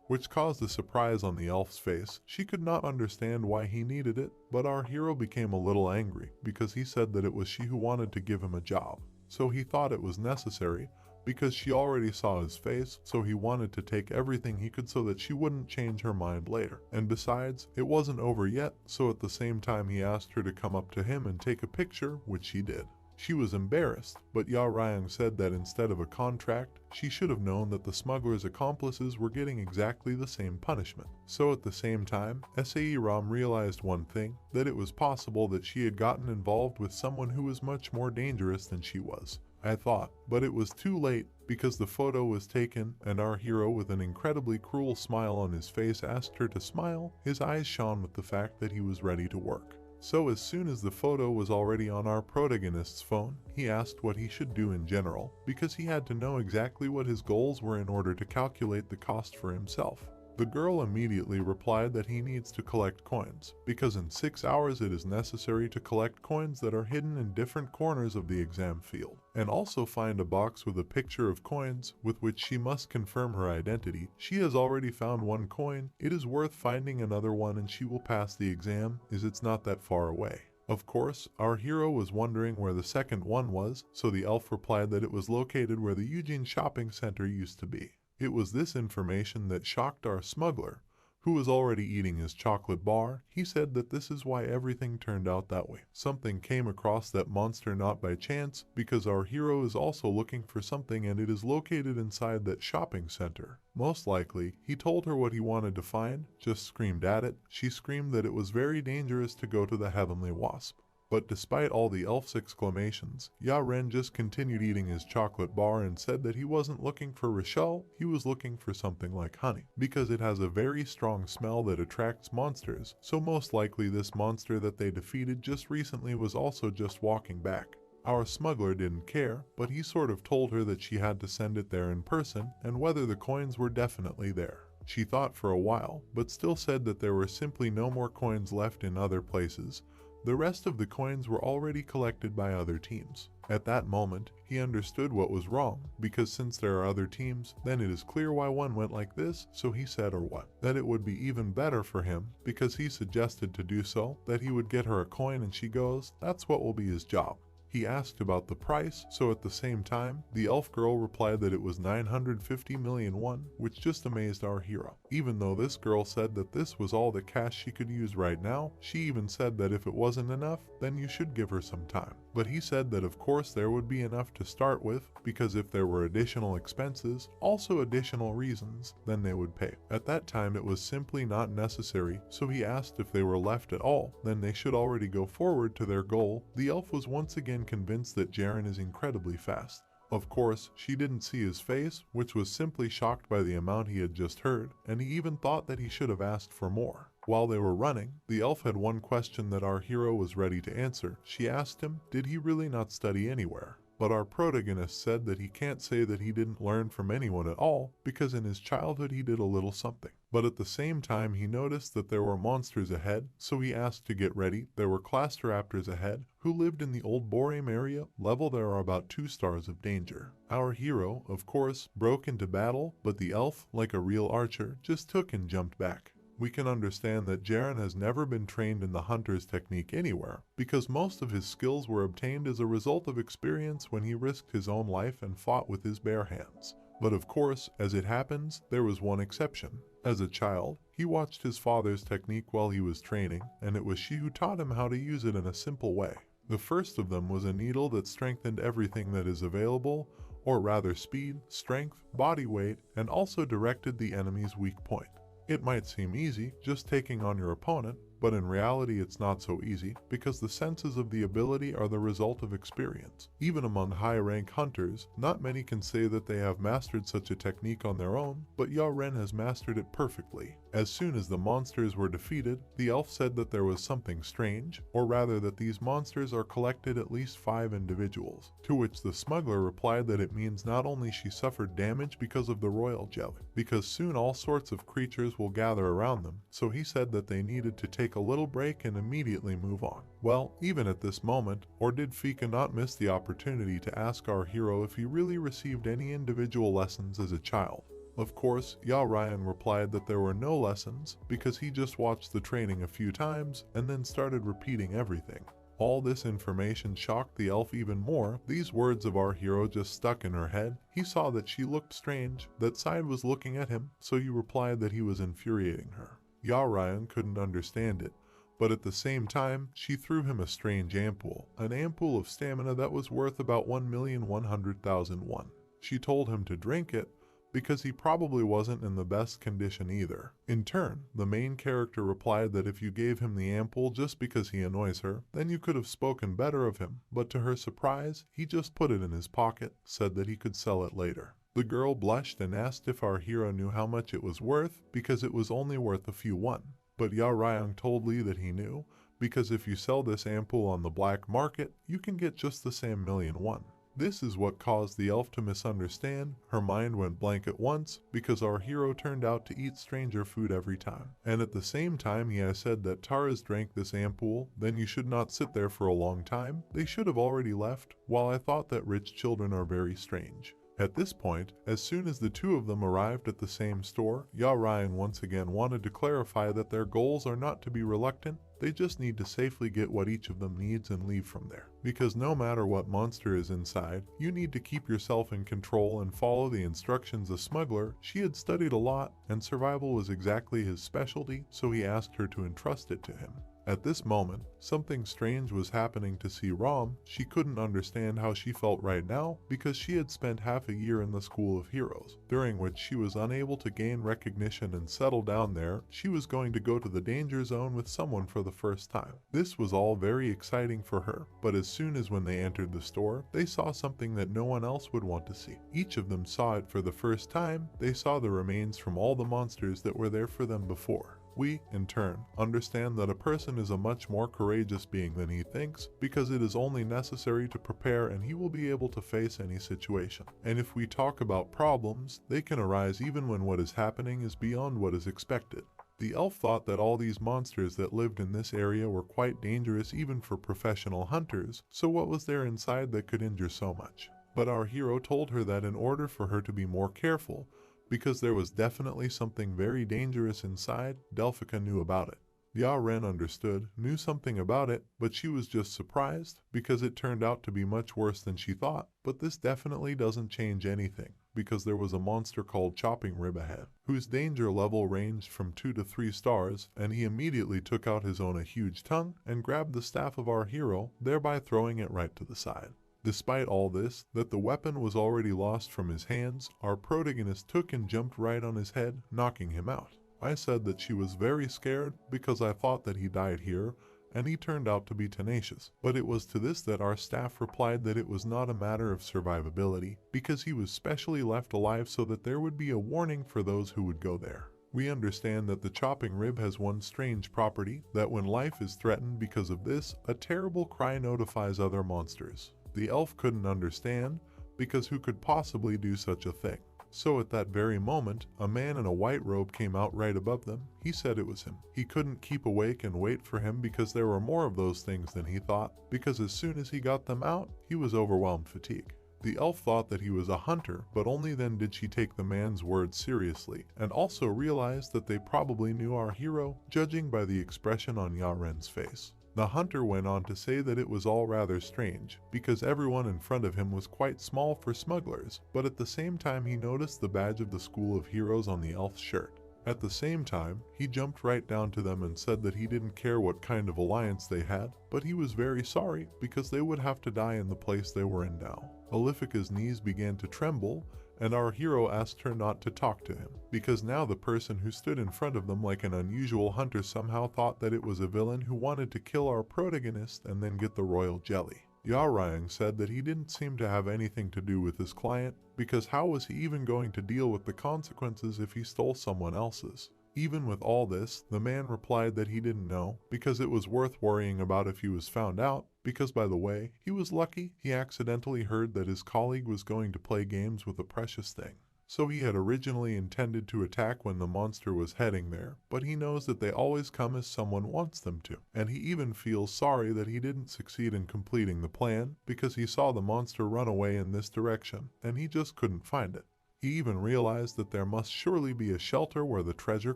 which caused a surprise on the elf's face. She could not understand why he needed it, but our hero became a little angry because he said that it was she who wanted to give him a job. So he thought it was necessary because she already saw his face, so he wanted to take everything he could so that she wouldn't change her mind later. And besides, it wasn't over yet, so at the same time he asked her to come up to him and take a picture, which she did. She was embarrassed, but Ya Ryang said that instead of a contract, she should have known that the smuggler's accomplices were getting exactly the same punishment. So at the same time, Sae Ram realized one thing, that it was possible that she had gotten involved with someone who was much more dangerous than she was. I thought, but it was too late because the photo was taken and our hero with an incredibly cruel smile on his face asked her to smile. His eyes shone with the fact that he was ready to work. So as soon as the photo was already on our protagonist's phone, he asked what he should do in general, because he had to know exactly what his goals were in order to calculate the cost for himself. The girl immediately replied that he needs to collect coins, because in 6 hours it is necessary to collect coins that are hidden in different corners of the exam field, and also find a box with a picture of coins with which she must confirm her identity. She has already found 1 coin, it is worth finding another one and she will pass the exam, as it's not that far away. Of course, our hero was wondering where the second one was, so the elf replied that it was located where the Eugene Shopping Center used to be. It was this information that shocked our smuggler, who was already eating his chocolate bar. He said that this is why everything turned out that way. Something came across that monster not by chance, because our hero is also looking for something and it is located inside that shopping center. Most likely, he told her what he wanted to find, just screamed at it. She screamed that it was very dangerous to go to the Heavenly Wasp. But despite all the elf's exclamations, Ya Ren just continued eating his chocolate bar and said that he wasn't looking for Rochelle, he was looking for something like honey, because it has a very strong smell that attracts monsters, so most likely this monster that they defeated just recently was also just walking back. Our smuggler didn't care, but he sort of told her that she had to send it there in person and whether the coins were definitely there. She thought for a while, but still said that there were simply no more coins left in other places. The rest of the coins were already collected by other teams. At that moment, he understood what was wrong, because since there are other teams, then it is clear why one went like this, so he said that it would be even better for him, because he suggested to do so, that he would get her a coin and she goes, that's what will be his job. He asked about the price, so at the same time, the elf girl replied that it was 950 million won, which just amazed our hero. Even though this girl said that this was all the cash she could use right now, she even said that if it wasn't enough, then you should give her some time. But he said that of course there would be enough to start with, because if there were additional expenses, also additional reasons, then they would pay. At that time it was simply not necessary, so he asked if they were left at all, then they should already go forward to their goal. The elf was once again convinced that Jaren is incredibly fast. Of course, she didn't see his face, which was simply shocked by the amount he had just heard, and he even thought that he should have asked for more. While they were running, the elf had one question that our hero was ready to answer. She asked him, did he really not study anywhere? But our protagonist said that he can't say that he didn't learn from anyone at all, because in his childhood he did a little something. But at the same time he noticed that there were monsters ahead, so he asked to get ready. There were cluster raptors ahead, who lived in the old Borame area. Level there are about 2 stars of danger. Our hero, of course, broke into battle, but the elf, like a real archer, just took and jumped back. We can understand that Jaren has never been trained in the hunter's technique anywhere, because most of his skills were obtained as a result of experience when he risked his own life and fought with his bare hands. But of course, as it happens, there was one exception. As a child, he watched his father's technique while he was training, and it was she who taught him how to use it in a simple way. The first of them was a needle that strengthened everything that is available, or rather speed, strength, body weight, and also directed the enemy's weak point. It might seem easy, just taking on your opponent, but in reality it's not so easy, because the senses of the ability are the result of experience. Even among high-rank hunters, not many can say that they have mastered such a technique on their own, but Yaren has mastered it perfectly. As soon as the monsters were defeated, the elf said that there was something strange, or rather that these monsters are collected at least 5 individuals, to which the smuggler replied that it means not only she suffered damage because of the royal jelly, because soon all sorts of creatures will gather around them, so he said that they needed to take a little break and immediately move on. Well, even at this moment, or did Fika not miss the opportunity to ask our hero if he really received any individual lessons as a child? Of course, Ryan replied that there were no lessons because he just watched the training a few times and then started repeating everything. All this information shocked the elf even more. These words of our hero just stuck in her head. He saw that she looked strange, that Side was looking at him, so he replied that he was infuriating her. Ryan couldn't understand it, but at the same time, she threw him a strange ampoule, an ampoule of stamina that was worth about 1,100,000 won. She told him to drink it, because he probably wasn't in the best condition either. In turn, the main character replied that if you gave him the ampoule just because he annoys her, then you could have spoken better of him, but to her surprise, he just put it in his pocket, said that he could sell it later. The girl blushed and asked if our hero knew how much it was worth, because it was only worth a few won. But Ryan told Lee that he knew, because if you sell this ampoule on the black market, you can get just the same million won. This is what caused the elf to misunderstand. Her mind went blank at once, because our hero turned out to eat stranger food every time. And at the same time he has said that Taras drank this ampoule, then you should not sit there for a long time. They should have already left, while I thought that rich children are very strange. At this point, as soon as the two of them arrived at the same store, Ryan once again wanted to clarify that their goals are not to be reluctant, they just need to safely get what each of them needs and leave from there. Because no matter what monster is inside, you need to keep yourself in control and follow the instructions. A smuggler, she had studied a lot, and survival was exactly his specialty, so he asked her to entrust it to him. At this moment, something strange was happening to C-Rom. She couldn't understand how she felt right now because she had spent half a year in the School of Heroes, during which she was unable to gain recognition and settle down there. She was going to go to the danger zone with someone for the first time. This was all very exciting for her, but as soon as when they entered the store, they saw something that no one else would want to see. Each of them saw it for the first time. They saw the remains from all the monsters that were there for them before. We, in turn, understand that a person is a much more courageous being than he thinks because it is only necessary to prepare and he will be able to face any situation. And if we talk about problems, they can arise even when what is happening is beyond what is expected. The elf thought that all these monsters that lived in this area were quite dangerous even for professional hunters, so what was there inside that could injure so much? But our hero told her that in order for her to be more careful, because there was definitely something very dangerous inside, Delphica knew about it. Ren understood, knew something about it, but she was just surprised because it turned out to be much worse than she thought. But this definitely doesn't change anything, because there was a monster called Chopping Rib ahead, whose danger level ranged from 2 to 3 stars, and he immediately took out his own huge tongue and grabbed the staff of our hero, thereby throwing it right to the side. Despite all this, that the weapon was already lost from his hands, our protagonist took and jumped right on his head, knocking him out. I said that she was very scared because I thought that he died here, and he turned out to be tenacious. But it was to this that our staff replied that it was not a matter of survivability, because he was specially left alive so that there would be a warning for those who would go there. We understand that the chopping rib has one strange property, that when life is threatened because of this, a terrible cry notifies other monsters. The elf couldn't understand, because who could possibly do such a thing? So at that very moment, a man in a white robe came out right above them. He said it was him. He couldn't keep awake and wait for him because there were more of those things than he thought, because as soon as he got them out, he was overwhelmed fatigue. The elf thought that he was a hunter, but only then did she take the man's words seriously, and also realized that they probably knew our hero, judging by the expression on Yaren's face. The hunter went on to say that it was all rather strange, because everyone in front of him was quite small for smugglers, but at the same time he noticed the badge of the School of Heroes on the elf's shirt. At the same time, he jumped right down to them and said that he didn't care what kind of alliance they had, but he was very sorry because they would have to die in the place they were in now. Olifika's knees began to tremble, and our hero asked her not to talk to him, because now the person who stood in front of them like an unusual hunter somehow thought that it was a villain who wanted to kill our protagonist and then get the royal jelly. Yarang said that he didn't seem to have anything to do with his client, because how was he even going to deal with the consequences if he stole someone else's? Even with all this, the man replied that he didn't know, because it was worth worrying about if he was found out, because by the way, he was lucky he accidentally heard that his colleague was going to play games with a precious thing. So he had originally intended to attack when the monster was heading there, but he knows that they always come as someone wants them to, and he even feels sorry that he didn't succeed in completing the plan, because he saw the monster run away in this direction, and he just couldn't find it. He even realized that there must surely be a shelter where the treasure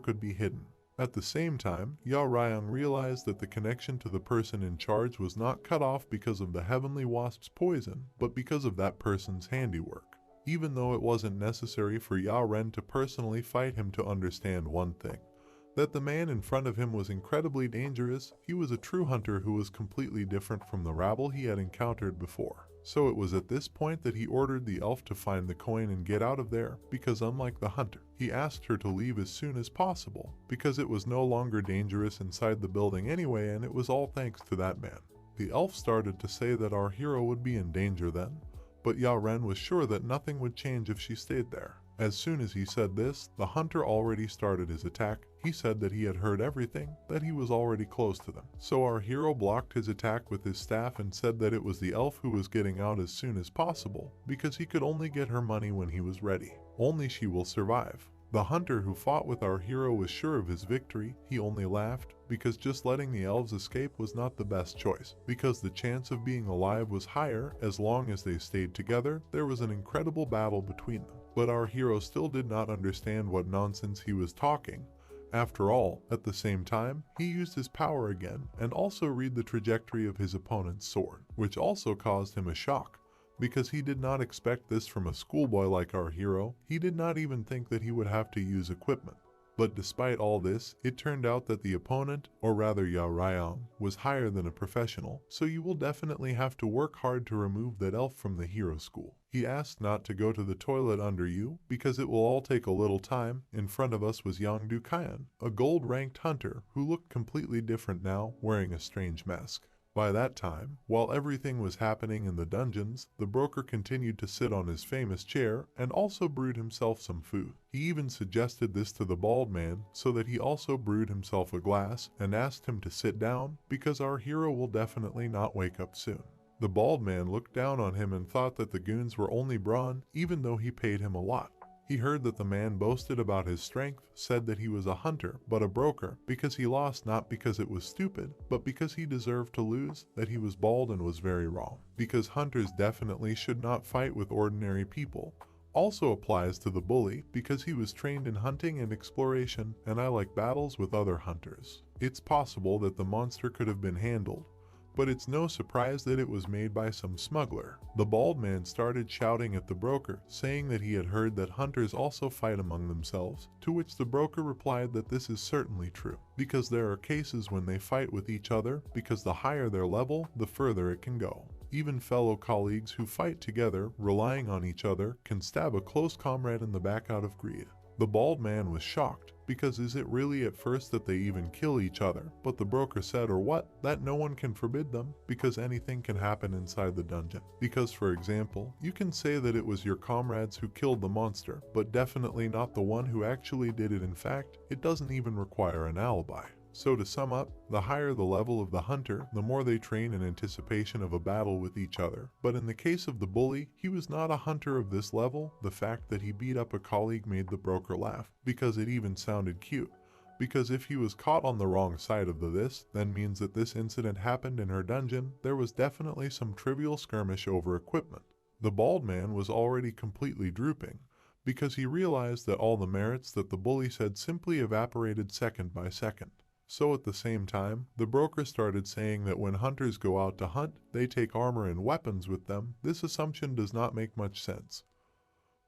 could be hidden. At the same time, Ryang realized that the connection to the person in charge was not cut off because of the heavenly wasp's poison, but because of that person's handiwork. Even though it wasn't necessary for Ren to personally fight him to understand one thing, that the man in front of him was incredibly dangerous. He was a true hunter who was completely different from the rabble he had encountered before. So it was at this point that he ordered the elf to find the coin and get out of there, because unlike the hunter, he asked her to leave as soon as possible, because it was no longer dangerous inside the building anyway, and it was all thanks to that man. The elf started to say that our hero would be in danger then, but Ren was sure that nothing would change if she stayed there. As soon as he said this, the hunter already started his attack. He said that he had heard everything, that he was already close to them. So our hero blocked his attack with his staff and said that it was the elf who was getting out as soon as possible, because he could only get her money when he was ready. Only she will survive. The hunter who fought with our hero was sure of his victory. He only laughed, because just letting the elves escape was not the best choice, because the chance of being alive was higher as long as they stayed together. There was an incredible battle between them. But our hero still did not understand what nonsense he was talking. After all, at the same time, he used his power again and also read the trajectory of his opponent's sword, which also caused him a shock, because he did not expect this from a schoolboy like our hero. He did not even think that he would have to use equipment. But despite all this, it turned out that the opponent, or rather Ryang, was higher than a professional, so you will definitely have to work hard to remove that elf from the hero school. He asked not to go to the toilet under you, because it will all take a little time. In front of us was Yangdu Kyan, a gold-ranked hunter who looked completely different now, wearing a strange mask. By that time, while everything was happening in the dungeons, the broker continued to sit on his famous chair and also brewed himself some food. He even suggested this to the bald man so that he also brewed himself a glass and asked him to sit down because our hero will definitely not wake up soon. The bald man looked down on him and thought that the goons were only brawn even though he paid him a lot. He heard that the man boasted about his strength, said that he was a hunter but a broker because he lost not because it was stupid, but because he deserved to lose, that he was bald and was very wrong. Because hunters definitely should not fight with ordinary people. Also applies to the bully because he was trained in hunting and exploration, and I like battles with other hunters. It's possible that the monster could have been handled, but it's no surprise that it was made by some smuggler. The bald man started shouting at the broker, saying that he had heard that hunters also fight among themselves, to which the broker replied that this is certainly true, because there are cases when they fight with each other, because the higher their level, the further it can go. Even fellow colleagues who fight together, relying on each other, can stab a close comrade in the back out of greed. The bald man was shocked, because is it really at first that they even kill each other? But the broker said, or what? That no one can forbid them, because anything can happen inside the dungeon. Because for example, you can say that it was your comrades who killed the monster, but definitely not the one who actually did it. In fact, it doesn't even require an alibi. So to sum up, the higher the level of the hunter, the more they train in anticipation of a battle with each other. But in the case of the bully, he was not a hunter of this level. The fact that he beat up a colleague made the broker laugh, because it even sounded cute. Because if he was caught on the wrong side of this, then means that this incident happened in her dungeon. There was definitely some trivial skirmish over equipment. The bald man was already completely drooping, because he realized that all the merits that the bully said simply evaporated second by second. So at the same time, the broker started saying that when hunters go out to hunt, they take armor and weapons with them. This assumption does not make much sense.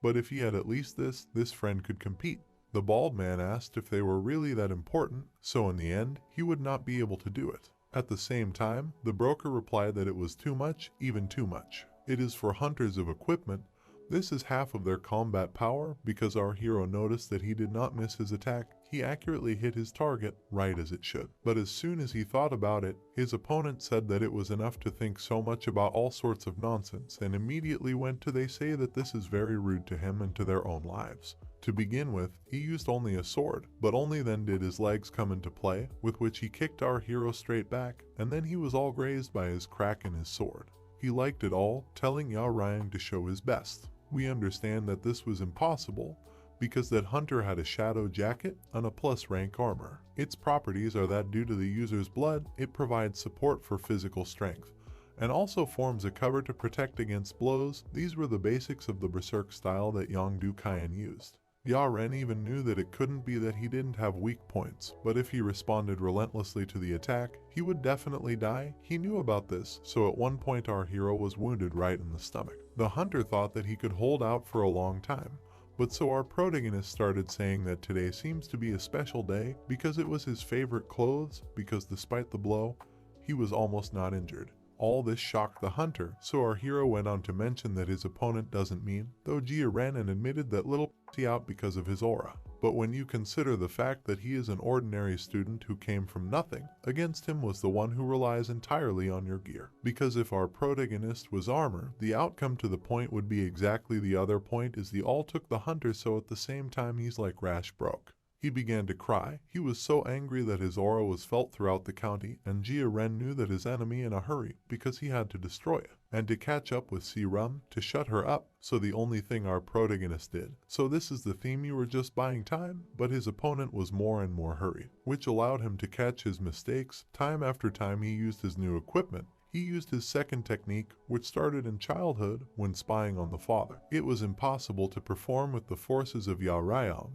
But if he had at least this friend could compete. The bald man asked if they were really that important, so in the end, he would not be able to do it. At the same time, the broker replied that it was too much, even too much. It is for hunters of equipment. This is half of their combat power, because our hero noticed that he did not miss his attack. He accurately hit his target, right as it should. But as soon as he thought about it, his opponent said that it was enough to think so much about all sorts of nonsense, and immediately went to they say that this is very rude to him and to their own lives. To begin with, he used only a sword, but only then did his legs come into play, with which he kicked our hero straight back, and then he was all grazed by his crack in his sword. He liked it all, telling Yao Rang to show his best. We understand that this was impossible, because that hunter had a shadow jacket and a plus rank armor. Its properties are that due to the user's blood, it provides support for physical strength, and also forms a cover to protect against blows. These were the basics of the berserk style that Yang Du Kaiyan used. Ya Ren even knew that it couldn't be that he didn't have weak points, but if he responded relentlessly to the attack, he would definitely die. He knew about this, so at one point our hero was wounded right in the stomach. The hunter thought that he could hold out for a long time, but so our protagonist started saying that today seems to be a special day because it was his favorite clothes, because despite the blow, he was almost not injured. All this shocked the hunter, so our hero went on to mention that his opponent doesn't mean, though Jia ran and admitted that little out because of his aura. But when you consider the fact that he is an ordinary student who came from nothing, against him was the one who relies entirely on your gear. Because if our protagonist was armor, the outcome to the point would be exactly the other point is the all took the hunter, so at the same time he's like Rash broke. He began to cry. He was so angry that his aura was felt throughout the county, and Jia Ren knew that his enemy in a hurry because he had to destroy it, and to catch up with Si Rum, to shut her up, so the only thing our protagonist did. So this is the theme, you were just buying time, but his opponent was more and more hurried, which allowed him to catch his mistakes. Time after time he used his new equipment. He used his second technique, which started in childhood when spying on the father. It was impossible to perform with the forces of Yao Rayang,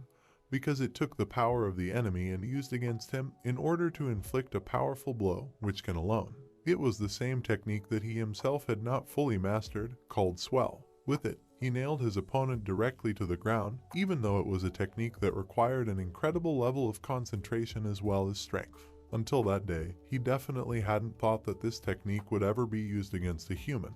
because it took the power of the enemy and used against him in order to inflict a powerful blow, which can alone. It was the same technique that he himself had not fully mastered, called swell. With it, he nailed his opponent directly to the ground, even though it was a technique that required an incredible level of concentration as well as strength. Until that day, he definitely hadn't thought that this technique would ever be used against a human,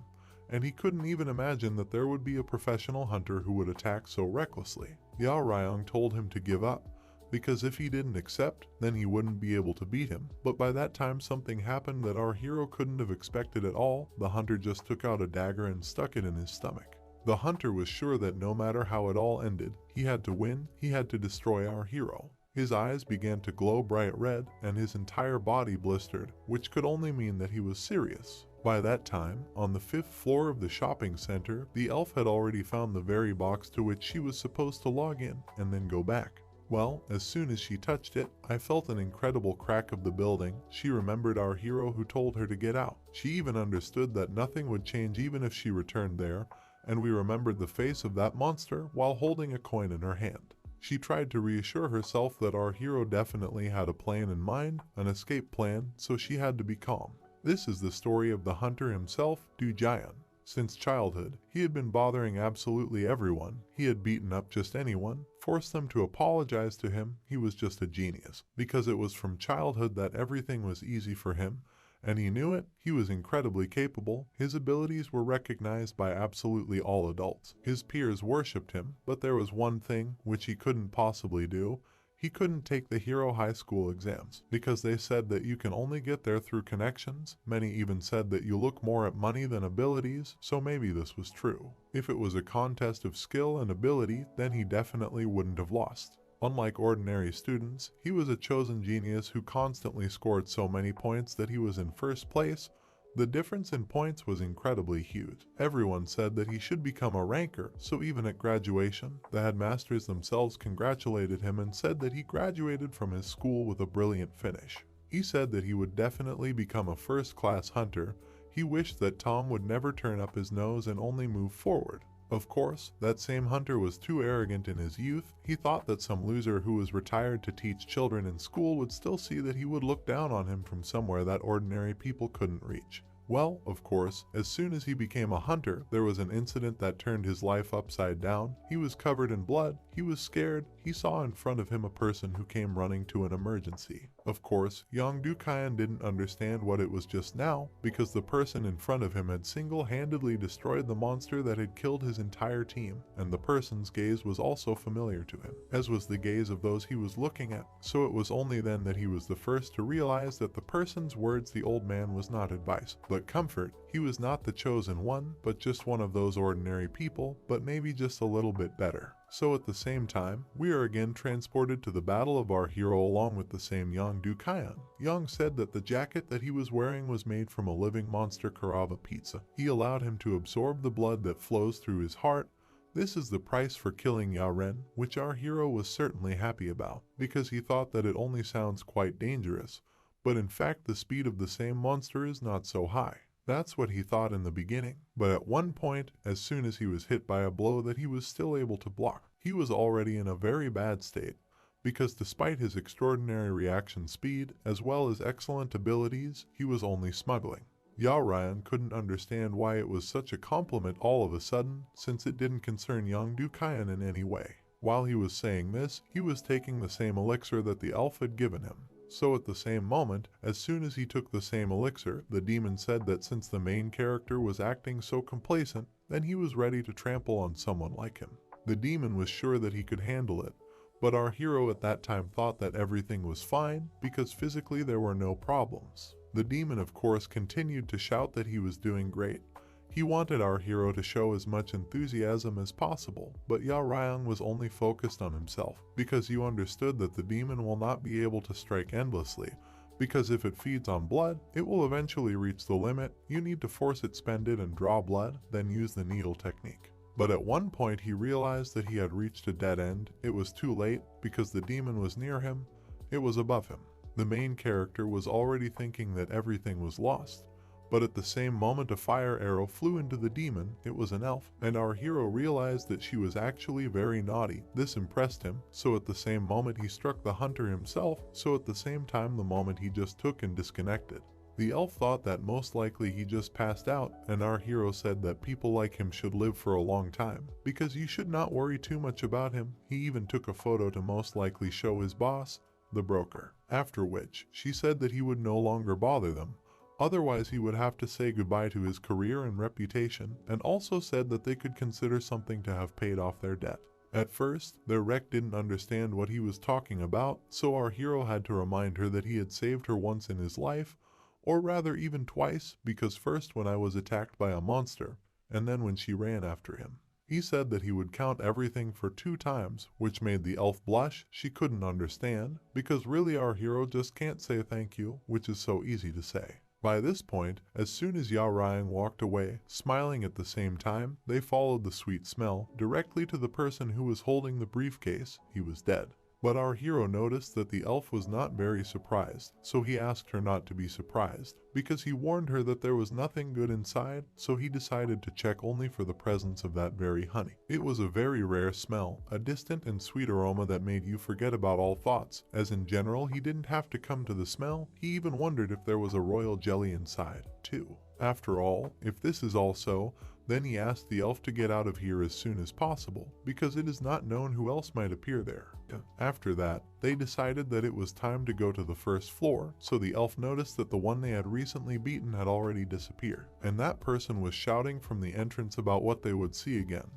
and he couldn't even imagine that there would be a professional hunter who would attack so recklessly. Yao Rayang told him to give up, because if he didn't accept, then he wouldn't be able to beat him. But by that time something happened that our hero couldn't have expected at all. The hunter just took out a dagger and stuck it in his stomach. The hunter was sure that no matter how it all ended, he had to win, he had to destroy our hero. His eyes began to glow bright red, and his entire body blistered, which could only mean that he was serious. By that time, on the 5th floor of the shopping center, the elf had already found the very box to which she was supposed to log in and then go back. Well, as soon as she touched it, I felt an incredible crack of the building. She remembered our hero who told her to get out. She even understood that nothing would change even if she returned there, and we remembered the face of that monster while holding a coin in her hand. She tried to reassure herself that our hero definitely had a plan in mind, an escape plan, so she had to be calm. This is the story of the hunter himself, Du Jian. Since childhood, he had been bothering absolutely everyone. He had beaten up just anyone, forced them to apologize to him. He was just a genius, because it was from childhood that everything was easy for him, and he knew it. He was incredibly capable. His abilities were recognized by absolutely all adults. His peers worshipped him, but there was one thing which he couldn't possibly do. He couldn't take the Hero High School exams, because they said that you can only get there through connections. Many even said that you look more at money than abilities, so maybe this was true. If it was a contest of skill and ability, then he definitely wouldn't have lost. Unlike ordinary students, he was a chosen genius who constantly scored so many points that he was in first place. The difference in points was incredibly huge. Everyone said that he should become a ranker, so even at graduation, the headmasters themselves congratulated him and said that he graduated from his school with a brilliant finish. He said that he would definitely become a first-class hunter. He wished that Tom would never turn up his nose and only move forward. Of course, that same hunter was too arrogant in his youth. He thought that some loser who was retired to teach children in school would still see that he would look down on him from somewhere that ordinary people couldn't reach. Well, of course, as soon as he became a hunter, there was an incident that turned his life upside down. He was covered in blood, he was scared, he saw in front of him a person who came running to an emergency. Of course, young Du Jian didn't understand what it was just now, because the person in front of him had single-handedly destroyed the monster that had killed his entire team, and the person's gaze was also familiar to him, as was the gaze of those he was looking at. So it was only then that he was the first to realize that the person's words the old man was not advice, but comfort. He was not the chosen one, but just one of those ordinary people, but maybe just a little bit better. So at the same time, we are again transported to the battle of our hero along with the same young Du Jian. Young said that the jacket that he was wearing was made from a living monster Carava pizza. He allowed him to absorb the blood that flows through his heart. This is the price for killing Yaren, which our hero was certainly happy about, because he thought that it only sounds quite dangerous, but in fact the speed of the same monster is not so high. That's what he thought in the beginning, but at one point, as soon as he was hit by a blow that he was still able to block, he was already in a very bad state, because despite his extraordinary reaction speed, as well as excellent abilities, he was only smuggling. Yao Ryan couldn't understand why it was such a compliment all of a sudden, since it didn't concern young Du Jian in any way. While he was saying this, he was taking the same elixir that the elf had given him. So at the same moment, as soon as he took the same elixir, the demon said that since the main character was acting so complacent, then he was ready to trample on someone like him. The demon was sure that he could handle it, but our hero at that time thought that everything was fine because physically there were no problems. The demon of course continued to shout that he was doing great. He wanted our hero to show as much enthusiasm as possible, but Yao Ryan was only focused on himself, because you understood that the demon will not be able to strike endlessly, because if it feeds on blood, it will eventually reach the limit. You need to force it, spend it and draw blood, then use the needle technique. But at one point he realized that he had reached a dead end. It was too late, because the demon was near him, it was above him. The main character was already thinking that everything was lost. But at the same moment a fire arrow flew into the demon. It was an elf, and our hero realized that she was actually very naughty. This impressed him, so at the same moment he struck the hunter himself, so at the same time the moment he just took and disconnected. The elf thought that most likely he just passed out, and our hero said that people like him should live for a long time, because you should not worry too much about him. He even took a photo to most likely show his boss, the broker, after which she said that he would no longer bother them. Otherwise he would have to say goodbye to his career and reputation, and also said that they could consider something to have paid off their debt. At first, the wreck didn't understand what he was talking about, so our hero had to remind her that he had saved her once in his life, or rather even twice, because first when I was attacked by a monster, and then when she ran after him. He said that he would count everything for 2 times, which made the elf blush. She couldn't understand, because really our hero just can't say thank you, which is so easy to say. By this point, as soon as Yao Ryang walked away, smiling at the same time, they followed the sweet smell directly to the person who was holding the briefcase. He was dead. But our hero noticed that the elf was not very surprised, so he asked her not to be surprised, because he warned her that there was nothing good inside, so he decided to check only for the presence of that very honey. It was a very rare smell, a distant and sweet aroma that made you forget about all thoughts, as in general he didn't have to come to the smell, he even wondered if there was a royal jelly inside, too. After all, if this is all so, then he asked the elf to get out of here as soon as possible, because it is not known who else might appear there. After that, they decided that it was time to go to the first floor, so the elf noticed that the one they had recently beaten had already disappeared, and that person was shouting from the entrance about what they would see again.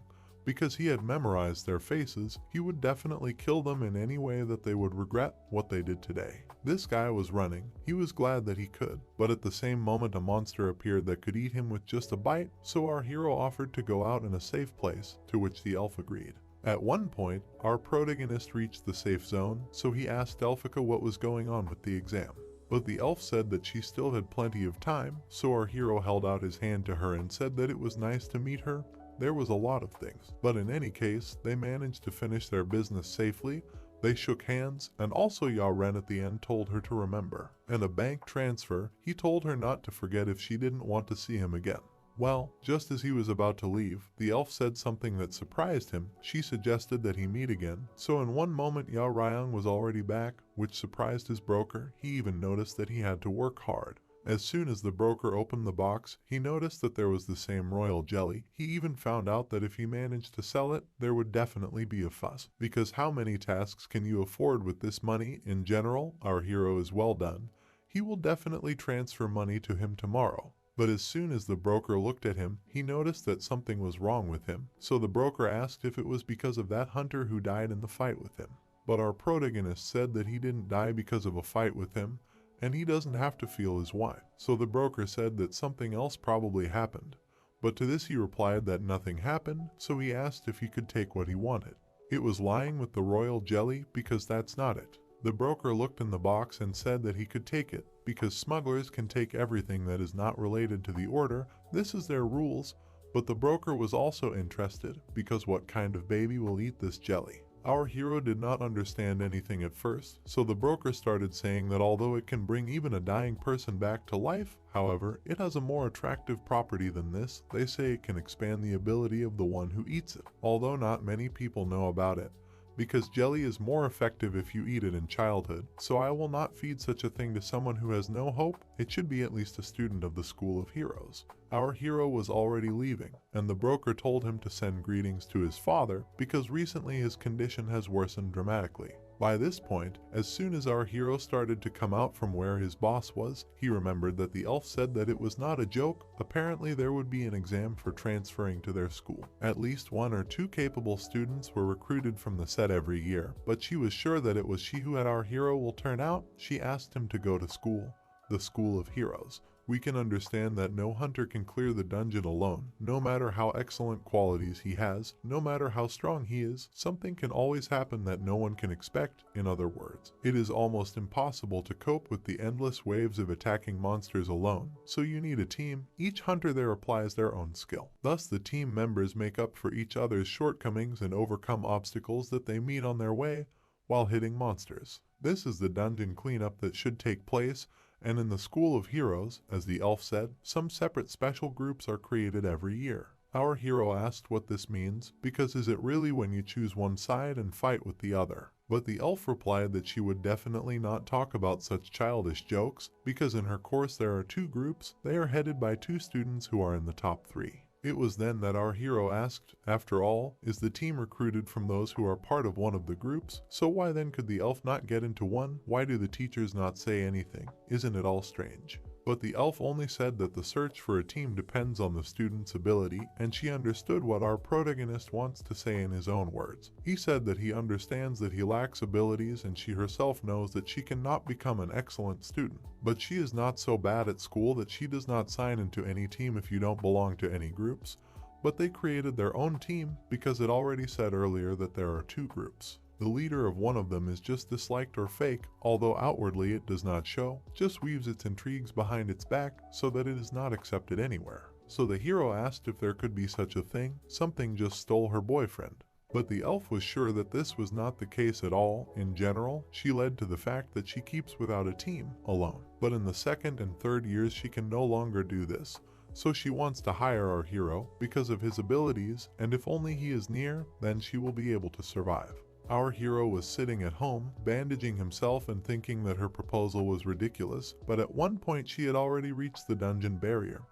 Because he had memorized their faces, he would definitely kill them in any way that they would regret what they did today. This guy was running. He was glad that he could, but at the same moment a monster appeared that could eat him with just a bite, so our hero offered to go out in a safe place, to which the elf agreed. At one point, our protagonist reached the safe zone, so he asked Elphica what was going on with the exam. But the elf said that she still had plenty of time, so our hero held out his hand to her and said that it was nice to meet her. There was a lot of things, but in any case, they managed to finish their business safely. They shook hands, and also Yao Ren at the end told her to remember. And a bank transfer, he told her not to forget if she didn't want to see him again. Well, just as he was about to leave, the elf said something that surprised him. She suggested that he meet again, so in one moment Yao Ryang was already back, which surprised his broker. He even noticed that he had to work hard. As soon as the broker opened the box, he noticed that there was the same royal jelly. He even found out that if he managed to sell it, there would definitely be a fuss. Because how many tasks can you afford with this money? In general, our hero is well done. He will definitely transfer money to him tomorrow. But as soon as the broker looked at him, he noticed that something was wrong with him. So the broker asked if it was because of that hunter who died in the fight with him. But our protagonist said that he didn't die because of a fight with him, and he doesn't have to feel his wife. So the broker said that something else probably happened. But to this he replied that nothing happened, so he asked if he could take what he wanted. It was lying with the royal jelly, because that's not it. The broker looked in the box and said that he could take it, because smugglers can take everything that is not related to the order. This is their rules. But the broker was also interested, because what kind of baby will eat this jelly? Our hero did not understand anything at first, so the broker started saying that although it can bring even a dying person back to life, however, it has a more attractive property than this. They say it can expand the ability of the one who eats it, although not many people know about it. Because jelly is more effective if you eat it in childhood, so I will not feed such a thing to someone who has no hope. It should be at least a student of the School of Heroes. Our hero was already leaving, and the broker told him to send greetings to his father because recently his condition has worsened dramatically. By this point, as soon as our hero started to come out from where his boss was, he remembered that the elf said that it was not a joke. Apparently there would be an exam for transferring to their school. At least 1 or 2 capable students were recruited from the set every year, but she was sure that it was she who had our hero will turn out. She asked him to go to school, the School of Heroes. We can understand that no hunter can clear the dungeon alone. No matter how excellent qualities he has, no matter how strong he is, something can always happen that no one can expect. In other words, it is almost impossible to cope with the endless waves of attacking monsters alone, so you need a team. Each hunter there applies their own skill. Thus the team members make up for each other's shortcomings and overcome obstacles that they meet on their way while hitting monsters. This is the dungeon cleanup that should take place. And in the School of Heroes, as the elf said, some separate special groups are created every year. Our hero asked what this means, because is it really when you choose one side and fight with the other? But the elf replied that she would definitely not talk about such childish jokes, because in her course there are 2 groups. They are headed by 2 students who are in the top 3. It was then that our hero asked, after all, is the team recruited from those who are part of one of the groups? So why then could the elf not get into one? Why do the teachers not say anything? Isn't it all strange? But the elf only said that the search for a team depends on the student's ability, and she understood what our protagonist wants to say in his own words. He said that he understands that he lacks abilities, and she herself knows that she cannot become an excellent student. But she is not so bad at school that she does not sign into any team if you don't belong to any groups. But they created their own team because it already said earlier that there are two groups. The leader of one of them is just disliked or fake, although outwardly it does not show, just weaves its intrigues behind its back so that it is not accepted anywhere. So the hero asked if there could be such a thing, something just stole her boyfriend. But the elf was sure that this was not the case at all. In general, she led to the fact that she keeps without a team, alone. But in the second and third years she can no longer do this. So she wants to hire our hero because of his abilities, and if only he is near, then she will be able to survive. Our hero was sitting at home, bandaging himself and thinking that her proposal was ridiculous, but at one point she had already reached the dungeon barrier.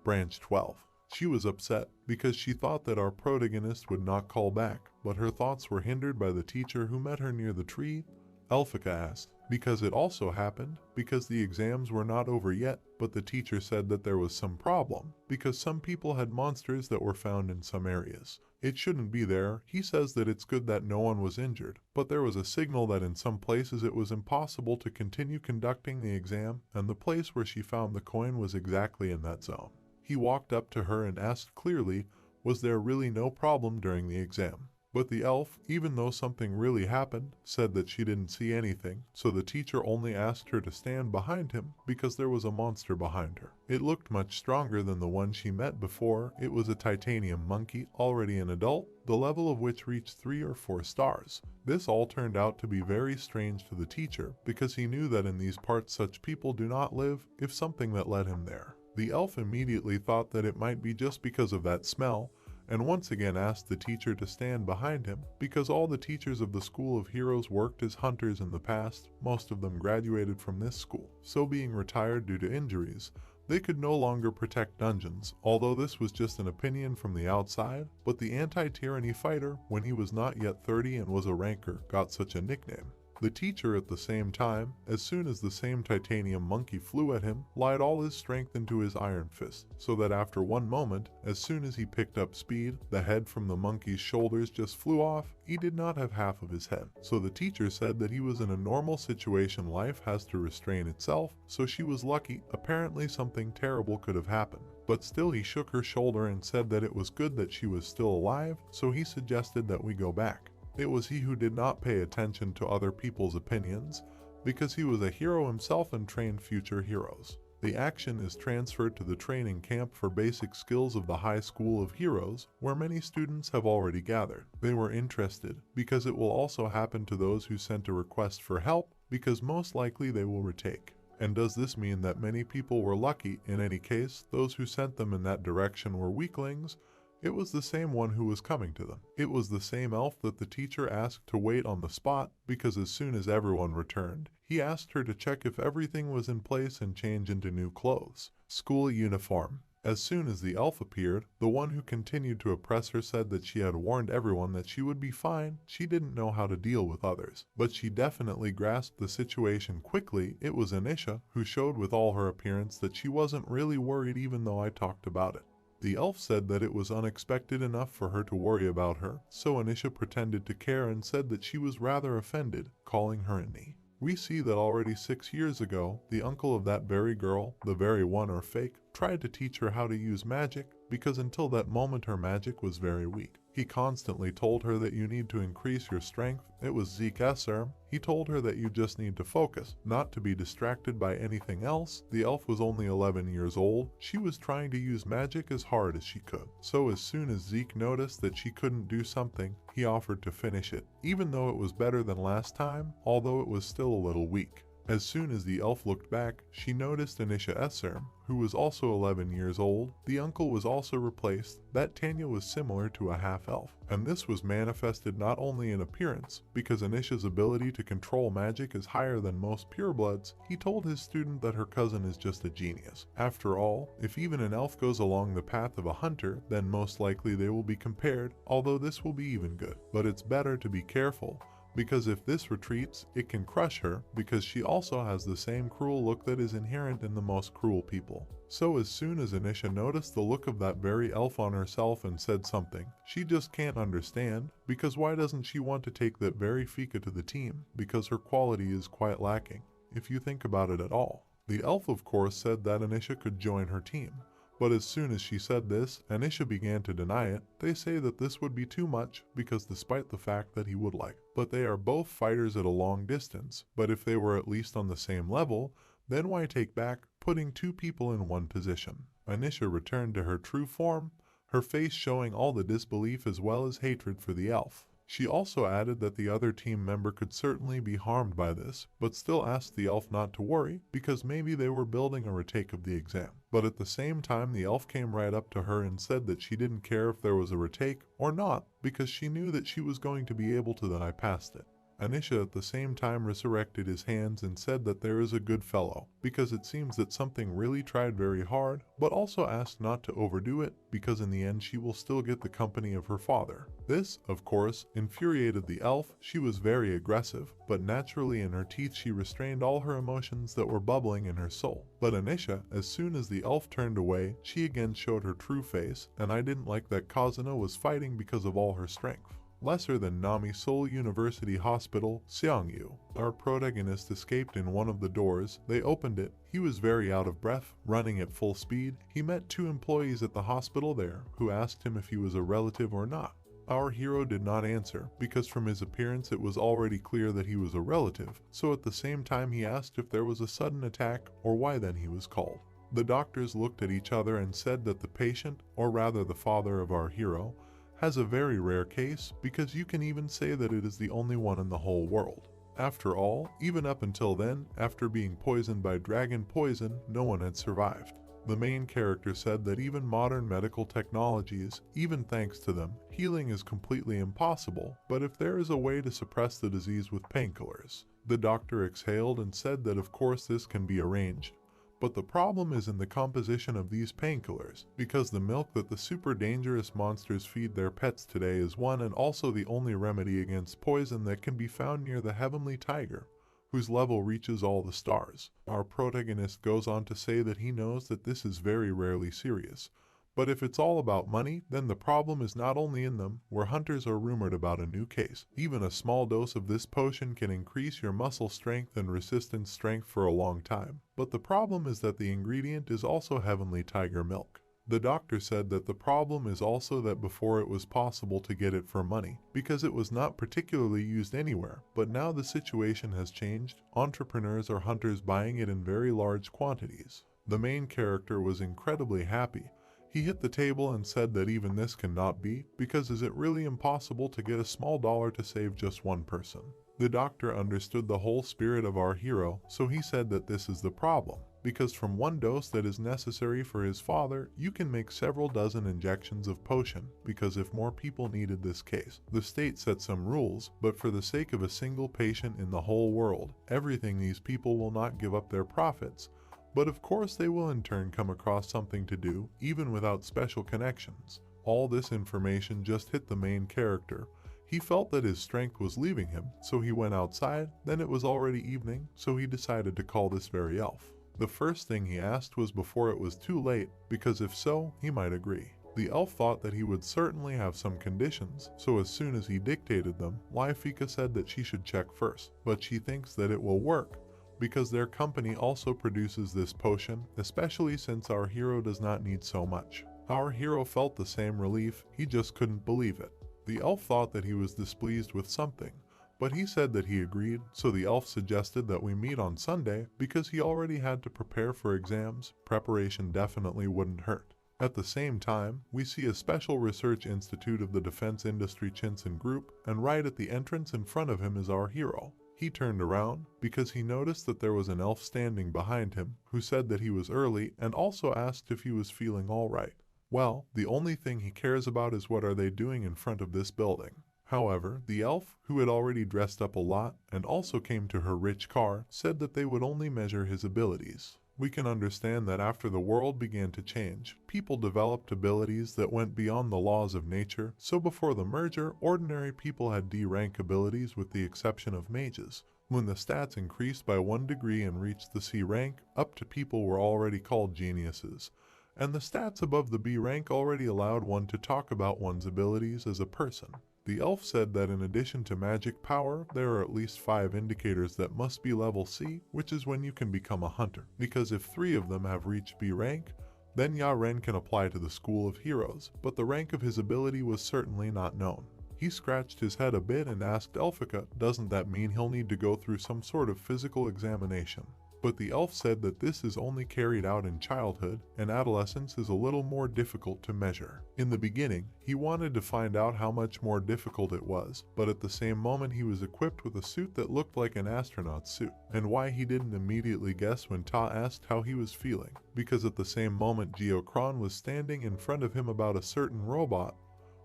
Branch 12. She was upset because she thought that our protagonist would not call back, but her thoughts were hindered by the teacher who met her near the tree. Elphica asked, because it also happened, because the exams were not over yet, but the teacher said that there was some problem, because some people had monsters that were found in some areas. It shouldn't be there. He says that it's good that no one was injured, but there was a signal that in some places it was impossible to continue conducting the exam, and the place where she found the coin was exactly in that zone. He walked up to her and asked clearly, was there really no problem during the exam? But the elf, even though something really happened, said that she didn't see anything, so the teacher only asked her to stand behind him because there was a monster behind her. It looked much stronger than the one she met before. It was a titanium monkey, already an adult, the level of which reached 3 or 4 stars. This all turned out to be very strange to the teacher because he knew that in these parts such people do not live, if something that led him there. The elf immediately thought that it might be just because of that smell, and once again asked the teacher to stand behind him, because all the teachers of the School of Heroes worked as hunters in the past. Most of them graduated from this school, so being retired due to injuries, they could no longer protect dungeons, although this was just an opinion from the outside. But the anti-tyranny fighter, when he was not yet 30 and was a ranker, got such a nickname. The teacher at the same time, as soon as the same titanium monkey flew at him, lied all his strength into his iron fist, so that after one moment, as soon as he picked up speed, the head from the monkey's shoulders just flew off. He did not have half of his head. So the teacher said that he was in a normal situation, life has to restrain itself, so she was lucky. Apparently something terrible could have happened. But still he shook her shoulder and said that it was good that she was still alive, so he suggested that we go back. It was he who did not pay attention to other people's opinions, because he was a hero himself and trained future heroes. The action is transferred to the training camp for basic skills of the High School of Heroes, where many students have already gathered. They were interested, because it will also happen to those who sent a request for help, because most likely they will retake. And does this mean that many people were lucky? In any case, those who sent them in that direction were weaklings. It was the same one who was coming to them. It was the same elf that the teacher asked to wait on the spot, because as soon as everyone returned, he asked her to check if everything was in place and change into new clothes. School uniform. As soon as the elf appeared, the one who continued to oppress her said that she had warned everyone that she would be fine. She didn't know how to deal with others, but she definitely grasped the situation quickly. It was Anisha who showed with all her appearance that she wasn't really worried, even though I talked about it. The elf said that it was unexpected enough for her to worry about her, so Anisha pretended to care and said that she was rather offended, calling her Annie. We see that already 6 years ago, the uncle of that very girl, the very one or fake, tried to teach her how to use magic, because until that moment her magic was very weak. He constantly told her that you need to increase your strength. It was Zeke Esser. He told her that you just need to focus, not to be distracted by anything else. The elf was only 11 years old. She was trying to use magic as hard as she could. So as soon as Zeke noticed that she couldn't do something, he offered to finish it, even though it was better than last time, although it was still a little weak. As soon as the elf looked back, she noticed Anisha Esser, who was also 11 years old. The uncle was also replaced. That Tanya was similar to a half-elf, and this was manifested not only in appearance, because Anisha's ability to control magic is higher than most purebloods. He told his student that her cousin is just a genius. After all, if even an elf goes along the path of a hunter, then most likely they will be compared, although this will be even good. But it's better to be careful, because if this retreats, it can crush her because she also has the same cruel look that is inherent in the most cruel people. So as soon as Anisha noticed the look of that very elf on herself and said something, she just can't understand, because why doesn't she want to take that very Fika to the team, because her quality is quite lacking, if you think about it at all. The elf of course said that Anisha could join her team, but as soon as she said this, Anisha began to deny it. They say that this would be too much, because despite the fact that he would like. But they are both fighters at a long distance, but if they were at least on the same level, then why take back putting two people in one position? Anisha returned to her true form, her face showing all the disbelief as well as hatred for the elf. She also added that the other team member could certainly be harmed by this, but still asked the elf not to worry because maybe they were building a retake of the exam. But at the same time, the elf came right up to her and said that she didn't care if there was a retake or not because she knew that she was going to be able to that I passed it. Anisha at the same time resurrected his hands and said that there is a good fellow, because it seems that something really tried very hard, but also asked not to overdo it, because in the end she will still get the company of her father. This, of course, infuriated the elf. She was very aggressive, but naturally in her teeth she restrained all her emotions that were bubbling in her soul. But Anisha, as soon as the elf turned away, she again showed her true face, and I didn't like that Kazuna was fighting because of all her strength. Lesser than Nami Seoul University Hospital, Seongyu. Our protagonist escaped in one of the doors. They opened it. He was very out of breath, running at full speed. He met two employees at the hospital there who asked him if he was a relative or not. Our hero did not answer because from his appearance it was already clear that he was a relative, so at the same time he asked if there was a sudden attack or why then he was called. The doctors looked at each other and said that the patient, or rather the father of our hero, has a very rare case because you can even say that it is the only one in the whole world. After all, even up until then, after being poisoned by dragon poison, no one had survived. The main character said that even modern medical technologies, even thanks to them, healing is completely impossible, but if there is a way to suppress the disease with painkillers. The doctor exhaled and said that of course this can be arranged. But the problem is in the composition of these painkillers, because the milk that the super dangerous monsters feed their pets today is one and also the only remedy against poison that can be found near the heavenly tiger, whose level reaches all the stars. Our protagonist goes on to say that he knows that this is very rarely serious, but if it's all about money, then the problem is not only in them, where hunters are rumored about a new case. Even a small dose of this potion can increase your muscle strength and resistance strength for a long time. But the problem is that the ingredient is also heavenly tiger milk. The doctor said that the problem is also that before it was possible to get it for money, because it was not particularly used anywhere, but now the situation has changed. Entrepreneurs or hunters buying it in very large quantities. The main character was incredibly happy. He hit the table and said that even this cannot be, because is it really impossible to get a small dollar to save just one person? The doctor understood the whole spirit of our hero, so he said that this is the problem, because from one dose that is necessary for his father, you can make several dozen injections of potion, because if more people needed this case, the state set some rules, but for the sake of a single patient in the whole world, everything these people will not give up their profits. But of course they will in turn come across something to do, even without special connections. All this information just hit the main character. He felt that his strength was leaving him, so he went outside. Then it was already evening, so he decided to call this very elf. The first thing he asked was before it was too late, because if so, he might agree. The elf thought that he would certainly have some conditions, so as soon as he dictated them, Laifika said that she should check first, but she thinks that it will work, because their company also produces this potion, especially since our hero does not need so much. Our hero felt the same relief, he just couldn't believe it. The elf thought that he was displeased with something, but he said that he agreed, so the elf suggested that we meet on Sunday because he already had to prepare for exams. Preparation definitely wouldn't hurt. At the same time, we see a special research institute of the defense industry Chinsen group, and right at the entrance in front of him is our hero. He turned around because he noticed that there was an elf standing behind him who said that he was early and also asked if he was feeling all right. Well, the only thing he cares about is what are they doing in front of this building. However, the elf, who had already dressed up a lot and also came to her rich car, said that they would only measure his abilities. we can understand that after the world began to change, people developed abilities that went beyond the laws of nature. So before the merger, ordinary people had D-rank abilities with the exception of mages. When the stats increased by 1 degree and reached the C rank, up to people were already called geniuses. And the stats above the B rank already allowed one to talk about one's abilities as a person. The elf said that in addition to magic power, there are at least 5 indicators that must be level C, which is when you can become a hunter. Because if 3 of them have reached B rank, then Ya-Ren can apply to the School of Heroes, but the rank of his ability was certainly not known. He scratched his head a bit and asked Elphica, doesn't that mean he'll need to go through some sort of physical examination? But the elf said that this is only carried out in childhood, and adolescence is a little more difficult to measure. In the beginning, he wanted to find out how much more difficult it was, but at the same moment he was equipped with a suit that looked like an astronaut's suit. And why he didn't immediately guess when Ta asked how he was feeling, because at the same moment Geokron was standing in front of him about a certain robot,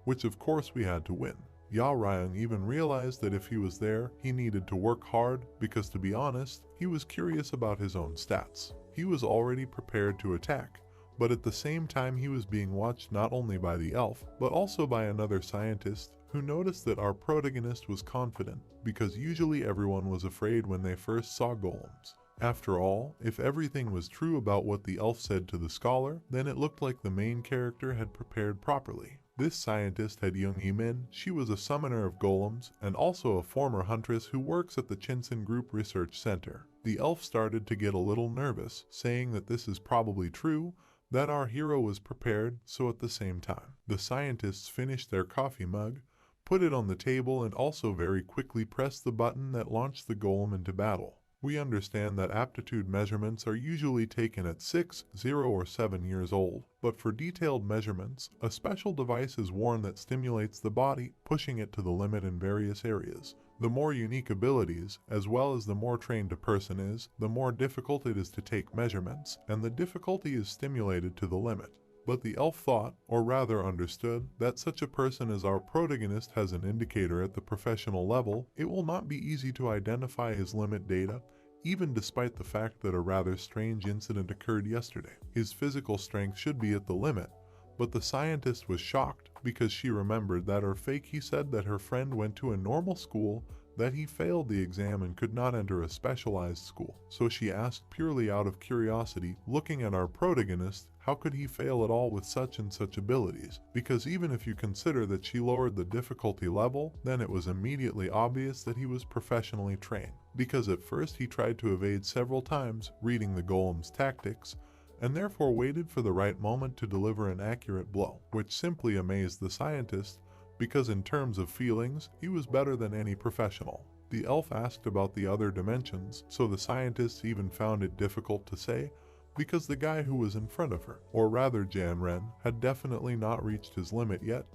which of course we had to win. Ya Ryung even realized that if he was there, he needed to work hard because, to be honest, he was curious about his own stats. He was already prepared to attack, but at the same time he was being watched not only by the elf, but also by another scientist who noticed that our protagonist was confident, because usually everyone was afraid when they first saw golems. After all, if everything was true about what the elf said to the scholar, then it looked like the main character had prepared properly. This scientist had Young Yimin. She was a summoner of golems and also a former huntress who works at the Chinsen Group Research Center. The elf started to get a little nervous, saying that this is probably true, that our hero was prepared, so at the same time. The scientists finished their coffee mug, put it on the table and also very quickly pressed the button that launched the golem into battle. We understand that aptitude measurements are usually taken at 6, 0 or 7 years old, but for detailed measurements, a special device is worn that stimulates the body, pushing it to the limit in various areas. The more unique abilities, as well as the more trained a person is, the more difficult it is to take measurements, and the difficulty is stimulated to the limit. But the elf thought, or rather understood, that such a person as our protagonist has an indicator at the professional level. It will not be easy to identify his limit data, even despite the fact that a rather strange incident occurred yesterday. His physical strength should be at the limit, but the scientist was shocked because she remembered that he said that her friend went to a normal school, that he failed the exam and could not enter a specialized school. So she asked purely out of curiosity, looking at our protagonist, how could he fail at all with such and such abilities? Because even if you consider that she lowered the difficulty level, then it was immediately obvious that he was professionally trained. Because at first he tried to evade several times, reading the golem's tactics, and therefore waited for the right moment to deliver an accurate blow, which simply amazed the scientist, because in terms of feelings, he was better than any professional. The elf asked about the other dimensions, so the scientists even found it difficult to say, because the guy who was in front of her, or rather Jan Ren, had definitely not reached his limit yet,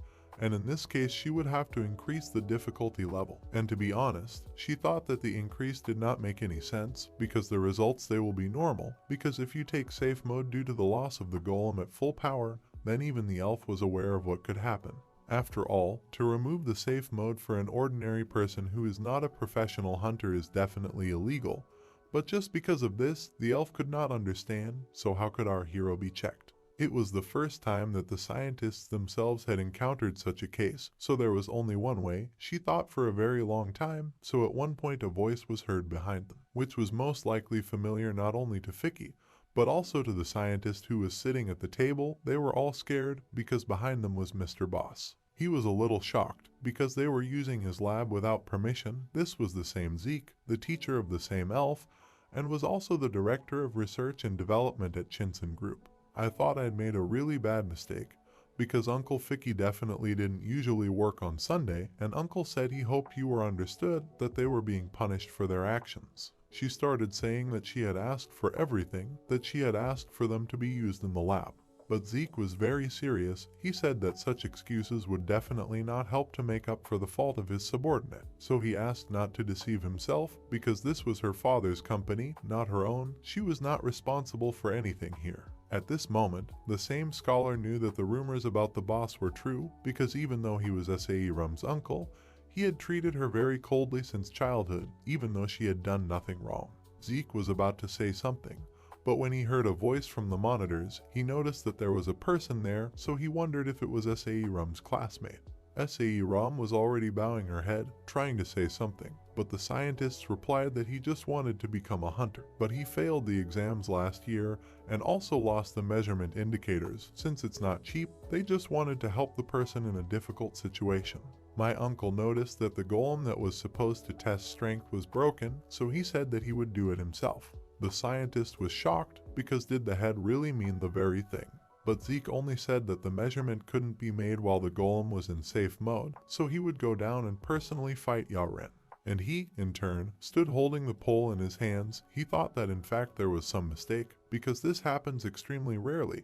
and in this case she would have to increase the difficulty level. And to be honest, she thought that the increase did not make any sense, because the results they will be normal, because if you take safe mode due to the loss of the golem at full power, then even the elf was aware of what could happen. After all, to remove the safe mode for an ordinary person who is not a professional hunter is definitely illegal, but just because of this, the elf could not understand, so how could our hero be checked? It was the first time that the scientists themselves had encountered such a case, so there was only one way. She thought for a very long time, so at one point a voice was heard behind them, which was most likely familiar not only to Fiki, but also to the scientist who was sitting at the table. They were all scared because behind them was Mr. Boss. He was a little shocked because they were using his lab without permission. This was the same Zeke, the teacher of the same elf, and was also the director of research and development at Chinsen Group. I thought I'd made a really bad mistake, because Uncle Fiki definitely didn't usually work on Sunday, and Uncle said he hoped you were understood that they were being punished for their actions. She started saying that she had asked for everything, that she had asked for them to be used in the lab. But Zeke was very serious. He said that such excuses would definitely not help to make up for the fault of his subordinate. So he asked not to deceive himself, because this was her father's company, not her own. She was not responsible for anything here. At this moment, the same scholar knew that the rumors about the boss were true, because even though he was S.A.E. Rum's uncle, he had treated her very coldly since childhood, even though she had done nothing wrong. Zeke was about to say something, But when he heard a voice from the monitors, he noticed that there was a person there, so he wondered if it was SAE Rum's classmate. SAE Rum was already bowing her head, trying to say something, but the scientists replied that he just wanted to become a hunter. But he failed the exams last year and also lost the measurement indicators. Since it's not cheap, they just wanted to help the person in a difficult situation. My uncle noticed that the golem that was supposed to test strength was broken, so he said that he would do it himself. The scientist was shocked because did the head really mean the very thing? But Zeke only said that the measurement couldn't be made while the golem was in safe mode, so he would go down and personally fight Yaren. And he, in turn, stood holding the pole in his hands. He thought that in fact there was some mistake, because this happens extremely rarely.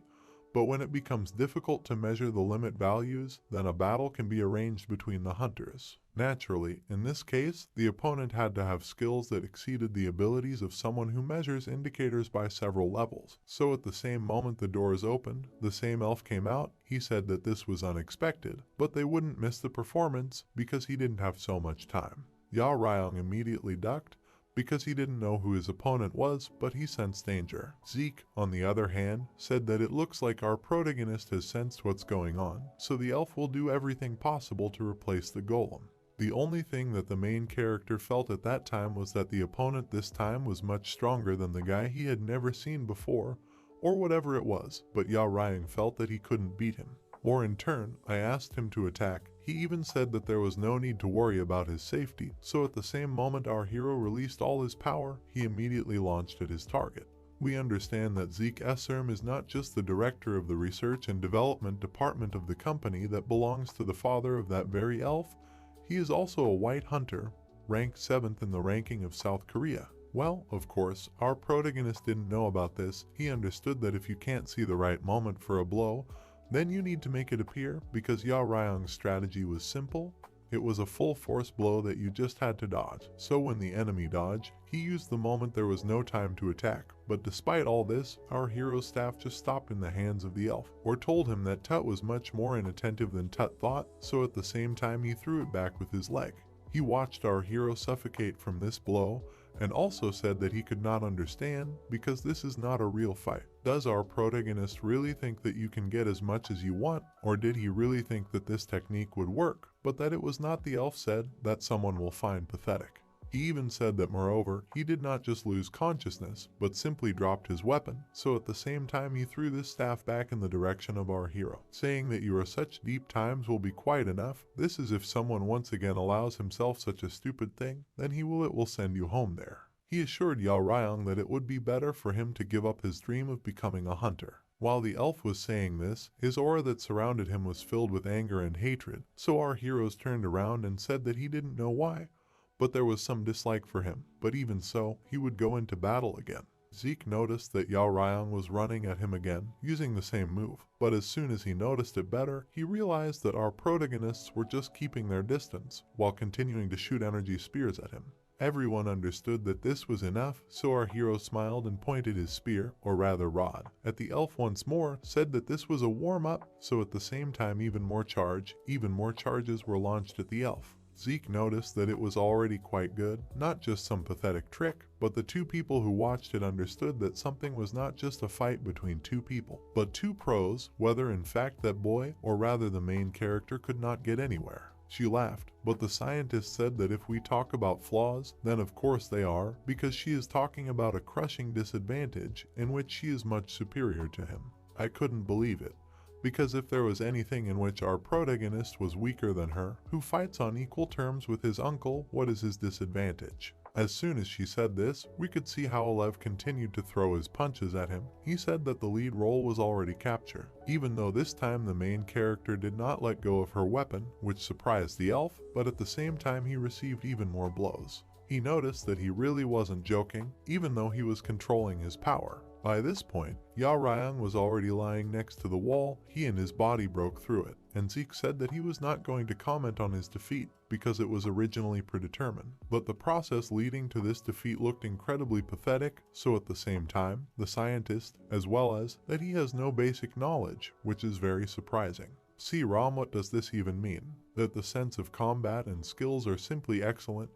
But when it becomes difficult to measure the limit values, then a battle can be arranged between the hunters. Naturally, in this case, the opponent had to have skills that exceeded the abilities of someone who measures indicators by several levels. So at the same moment the doors opened, the same elf came out. He said that this was unexpected, but they wouldn't miss the performance because he didn't have so much time. Ya Ryong immediately ducked, because he didn't know who his opponent was, but he sensed danger. Zeke, on the other hand, said that it looks like our protagonist has sensed what's going on, so the elf will do everything possible to replace the golem. The only thing that the main character felt at that time was that the opponent this time was much stronger than the guy he had never seen before, or whatever it was, but Ya Ryong felt that he couldn't beat him. Or in turn, I asked him to attack. He even said that there was no need to worry about his safety, so at the same moment our hero released all his power, he immediately launched at his target. We understand that Zeke Esserm is not just the director of the research and development department of the company that belongs to the father of that very elf, he is also a white hunter, ranked 7th in the ranking of South Korea. Well, of course, our protagonist didn't know about this. He understood that if you can't see the right moment for a blow, then you need to make it appear, because Ya Ryong's strategy was simple. It was a full force blow that you just had to dodge. So when the enemy dodged, he used the moment there was no time to attack. But despite all this, our hero's staff just stopped in the hands of the elf, or told him that Tut was much more inattentive than Tut thought, so at the same time he threw it back with his leg. He watched our hero suffocate from this blow, and also said that he could not understand because this is not a real fight. Does our protagonist really think that you can get as much as you want, or did he really think that this technique would work, but that it was not? The elf said that someone will find pathetic. He even said that moreover, he did not just lose consciousness, but simply dropped his weapon, so at the same time he threw this staff back in the direction of our hero, saying that you are such deep times will be quite enough. This is if someone once again allows himself such a stupid thing, then it will send you home there. He assured Ya Ryong that it would be better for him to give up his dream of becoming a hunter. While the elf was saying this, his aura that surrounded him was filled with anger and hatred, so our heroes turned around and said that he didn't know why, but there was some dislike for him, but even so, he would go into battle again. Zeke noticed that Ya Ryong was running at him again, using the same move, but as soon as he noticed it better, he realized that our protagonists were just keeping their distance, while continuing to shoot energy spears at him. Everyone understood that this was enough, so our hero smiled and pointed his spear, or rather rod, at the elf once more, said that this was a warm-up, so at the same time even more charges were launched at the elf. Zeke noticed that it was already quite good, not just some pathetic trick, but the two people who watched it understood that something was not just a fight between two people, but two pros, whether in fact that boy, or rather the main character, could not get anywhere. She laughed, but the scientist said that if we talk about flaws, then of course they are, because she is talking about a crushing disadvantage in which she is much superior to him. I couldn't believe it, because if there was anything in which our protagonist was weaker than her, who fights on equal terms with his uncle, what is his disadvantage? As soon as she said this, we could see how Alev continued to throw his punches at him. He said that the lead role was already captured, even though this time the main character did not let go of her weapon, which surprised the elf, but at the same time he received even more blows. He noticed that he really wasn't joking, even though he was controlling his power. By this point, Ya Ryong was already lying next to the wall. He and his body broke through it, and Zeke said that he was not going to comment on his defeat because it was originally predetermined. But the process leading to this defeat looked incredibly pathetic, so at the same time, the scientist, as well as that he has no basic knowledge, which is very surprising. See Ram, what does this even mean? That the sense of combat and skills are simply excellent,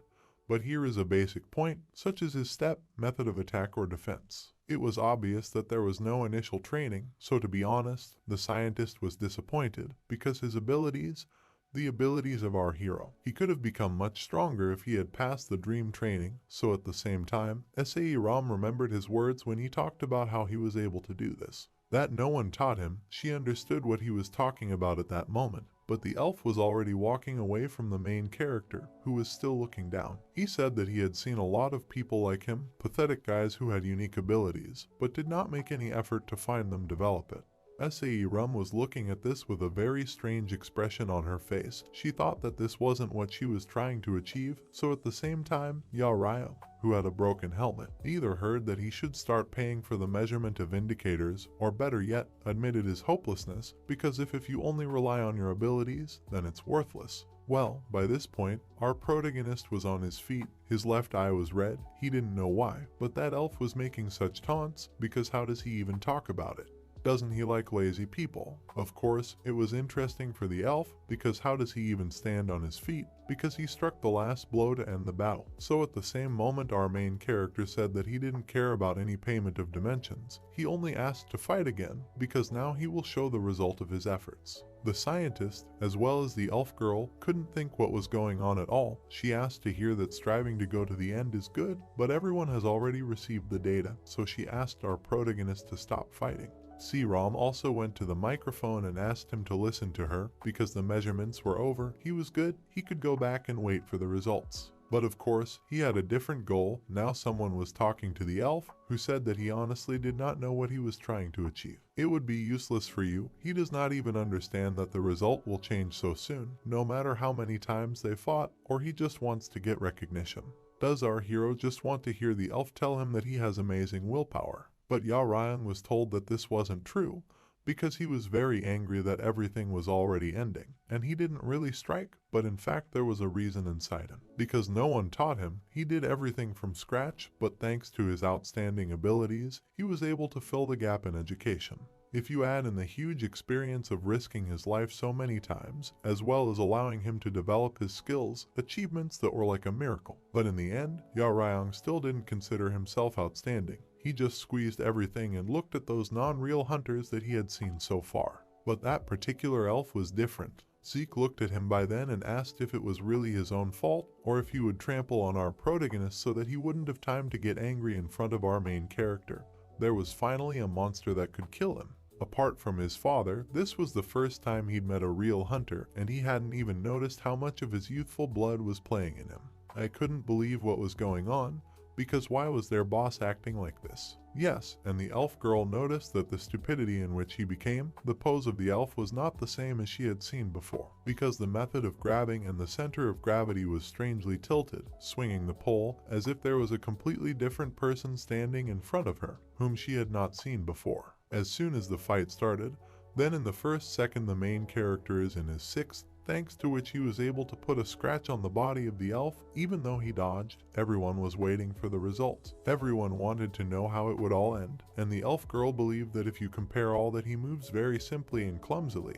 But here is a basic point, such as his step, method of attack or defense. It was obvious that there was no initial training, so to be honest, the scientist was disappointed because his abilities, the abilities of our hero. He could have become much stronger if he had passed the dream training, so at the same time, Ram remembered his words when he talked about how he was able to do this. That no one taught him, she understood what he was talking about at that moment. But the elf was already walking away from the main character, who was still looking down. He said that he had seen a lot of people like him, pathetic guys who had unique abilities, but did not make any effort to find them develop it. Rum was looking at this with a very strange expression on her face. She thought that this wasn't what she was trying to achieve, so at the same time, Ryo, who had a broken helmet, either heard that he should start paying for the measurement of indicators, or better yet, admitted his hopelessness, because if you only rely on your abilities, then it's worthless. Well, by this point, our protagonist was on his feet, his left eye was red, he didn't know why, but that elf was making such taunts, because how does he even talk about it? Doesn't he like lazy people? Of course, it was interesting for the elf, because how does he even stand on his feet? Because he struck the last blow to end the battle. So at the same moment our main character said that he didn't care about any payment of dimensions. He only asked to fight again, because now he will show the result of his efforts. The scientist, as well as the elf girl, couldn't think what was going on at all. She asked to hear that striving to go to the end is good, but everyone has already received the data, so she asked our protagonist to stop fighting. Ram also went to the microphone and asked him to listen to her, because the measurements were over, he was good, he could go back and wait for the results. But of course, he had a different goal. Now someone was talking to the elf, who said that he honestly did not know what he was trying to achieve. It would be useless for you, he does not even understand that the result will change so soon, no matter how many times they fought, or he just wants to get recognition. Does our hero just want to hear the elf tell him that he has amazing willpower? But Ryan was told that this wasn't true, because he was very angry that everything was already ending, and he didn't really strike, but in fact there was a reason inside him. Because no one taught him, he did everything from scratch, but thanks to his outstanding abilities, he was able to fill the gap in education. If you add in the huge experience of risking his life so many times, as well as allowing him to develop his skills, achievements that were like a miracle. But in the end, Ryan still didn't consider himself outstanding. He just squeezed everything and looked at those non-real hunters that he had seen so far. But that particular elf was different. Zeke looked at him by then and asked if it was really his own fault, or if he would trample on our protagonist so that he wouldn't have time to get angry in front of our main character. There was finally a monster that could kill him. Apart from his father, this was the first time he'd met a real hunter, and he hadn't even noticed how much of his youthful blood was playing in him. I couldn't believe what was going on, because why was their boss acting like this? Yes, and the elf girl noticed that the stupidity in which he became, the pose of the elf was not the same as she had seen before, because the method of grabbing and the center of gravity was strangely tilted, swinging the pole as if there was a completely different person standing in front of her, whom she had not seen before. As soon as the fight started, then in the first second the main character is in his sixth, thanks to which he was able to put a scratch on the body of the elf. Even though he dodged, everyone was waiting for the results. Everyone wanted to know how it would all end, and the elf girl believed that if you compare all that he moves very simply and clumsily,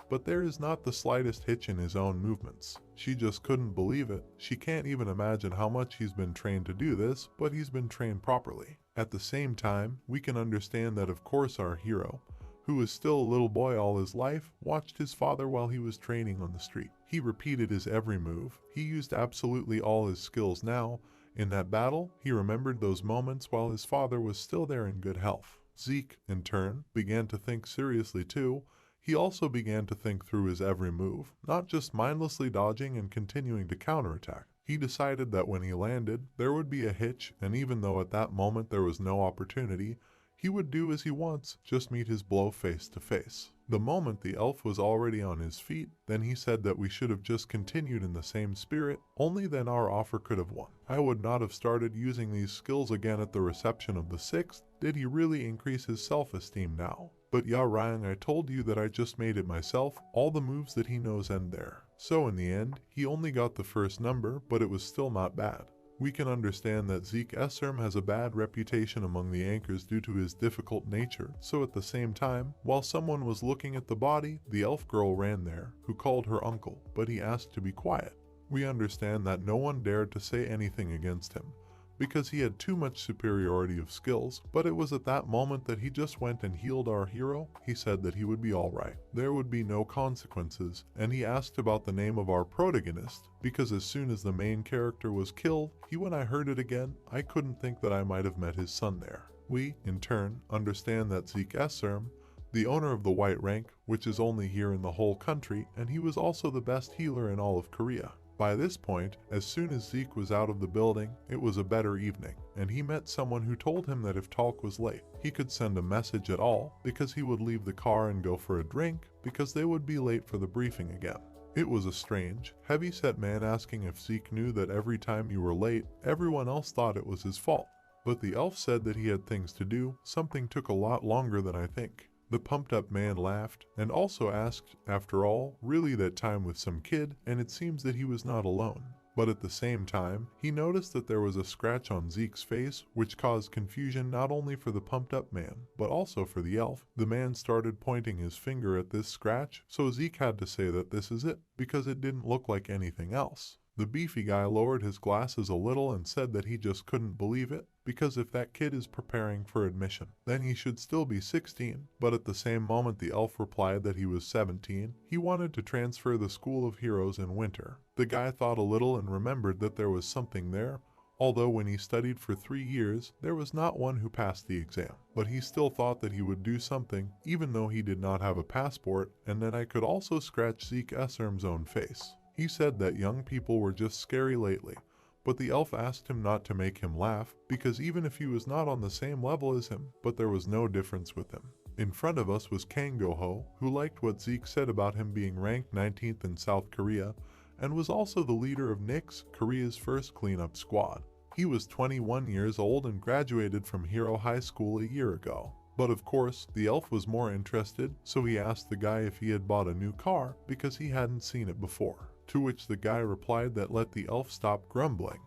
but there is not the slightest hitch in his own movements. She just couldn't believe it. She can't even imagine how much he's been trained to do this, but he's been trained properly. At the same time, we can understand that of course our hero, who was still a little boy all his life, watched his father while he was training on the street. He repeated his every move. He used absolutely all his skills now. In that battle, he remembered those moments while his father was still there in good health. Zeke, in turn, began to think seriously too. He also began to think through his every move, not just mindlessly dodging and continuing to counterattack. He decided that when he landed, there would be a hitch, and even though at that moment there was no opportunity, he would do as he wants, just meet his blow face to face. The moment the elf was already on his feet, then he said that we should have just continued in the same spirit, only then our offer could have won. I would not have started using these skills again at the reception of the 6th. Did he really increase his self-esteem now? But Ryan, I told you that I just made it myself. All the moves that he knows end there. So in the end, he only got the first number, but it was still not bad. We can understand that Zeke has a bad reputation among the anchors due to his difficult nature, so at the same time, while someone was looking at the body, the elf girl ran there, who called her uncle, but he asked to be quiet. We understand that no one dared to say anything against him, because he had too much superiority of skills, but it was at that moment that he just went and healed our hero. He said that he would be alright. There would be no consequences, and he asked about the name of our protagonist, because as soon as the main character was killed, when I heard it again, I couldn't think that I might have met his son there. We, in turn, understand that Zeke Esserm, the owner of the white rank, which is only here in the whole country, and he was also the best healer in all of Korea. By this point, as soon as Zeke was out of the building, it was a better evening, and he met someone who told him that if Talk was late, he could send a message at all, because he would leave the car and go for a drink, because they would be late for the briefing again. It was a strange, heavy-set man asking if Zeke knew that every time you were late, everyone else thought it was his fault. But the elf said that he had things to do. Something took a lot longer than I think. The pumped-up man laughed, and also asked, after all, really that time with some kid, and it seems that he was not alone. But at the same time, he noticed that there was a scratch on Zeke's face, which caused confusion not only for the pumped-up man, but also for the elf. The man started pointing his finger at this scratch, so Zeke had to say that this is it, because it didn't look like anything else. The beefy guy lowered his glasses a little and said that he just couldn't believe it, because if that kid is preparing for admission, then he should still be 16. But at the same moment the elf replied that he was 17. He wanted to transfer the School of Heroes in winter. The guy thought a little and remembered that there was something there, although when he studied for 3 years, there was not one who passed the exam. But he still thought that he would do something, even though he did not have a passport, and that I could also scratch Zeke Esserm's own face. He said that young people were just scary lately, but the elf asked him not to make him laugh, because even if he was not on the same level as him, but there was no difference with him. In front of us was Kang Go-ho, who liked what Zeke said about him being ranked 19th in South Korea, and was also the leader of NICS, Korea's first cleanup squad. He was 21 years old and graduated from Hero High School a year ago. But of course, the elf was more interested, so he asked the guy if he had bought a new car, because he hadn't seen it before. To which the guy replied that let the elf stop grumbling,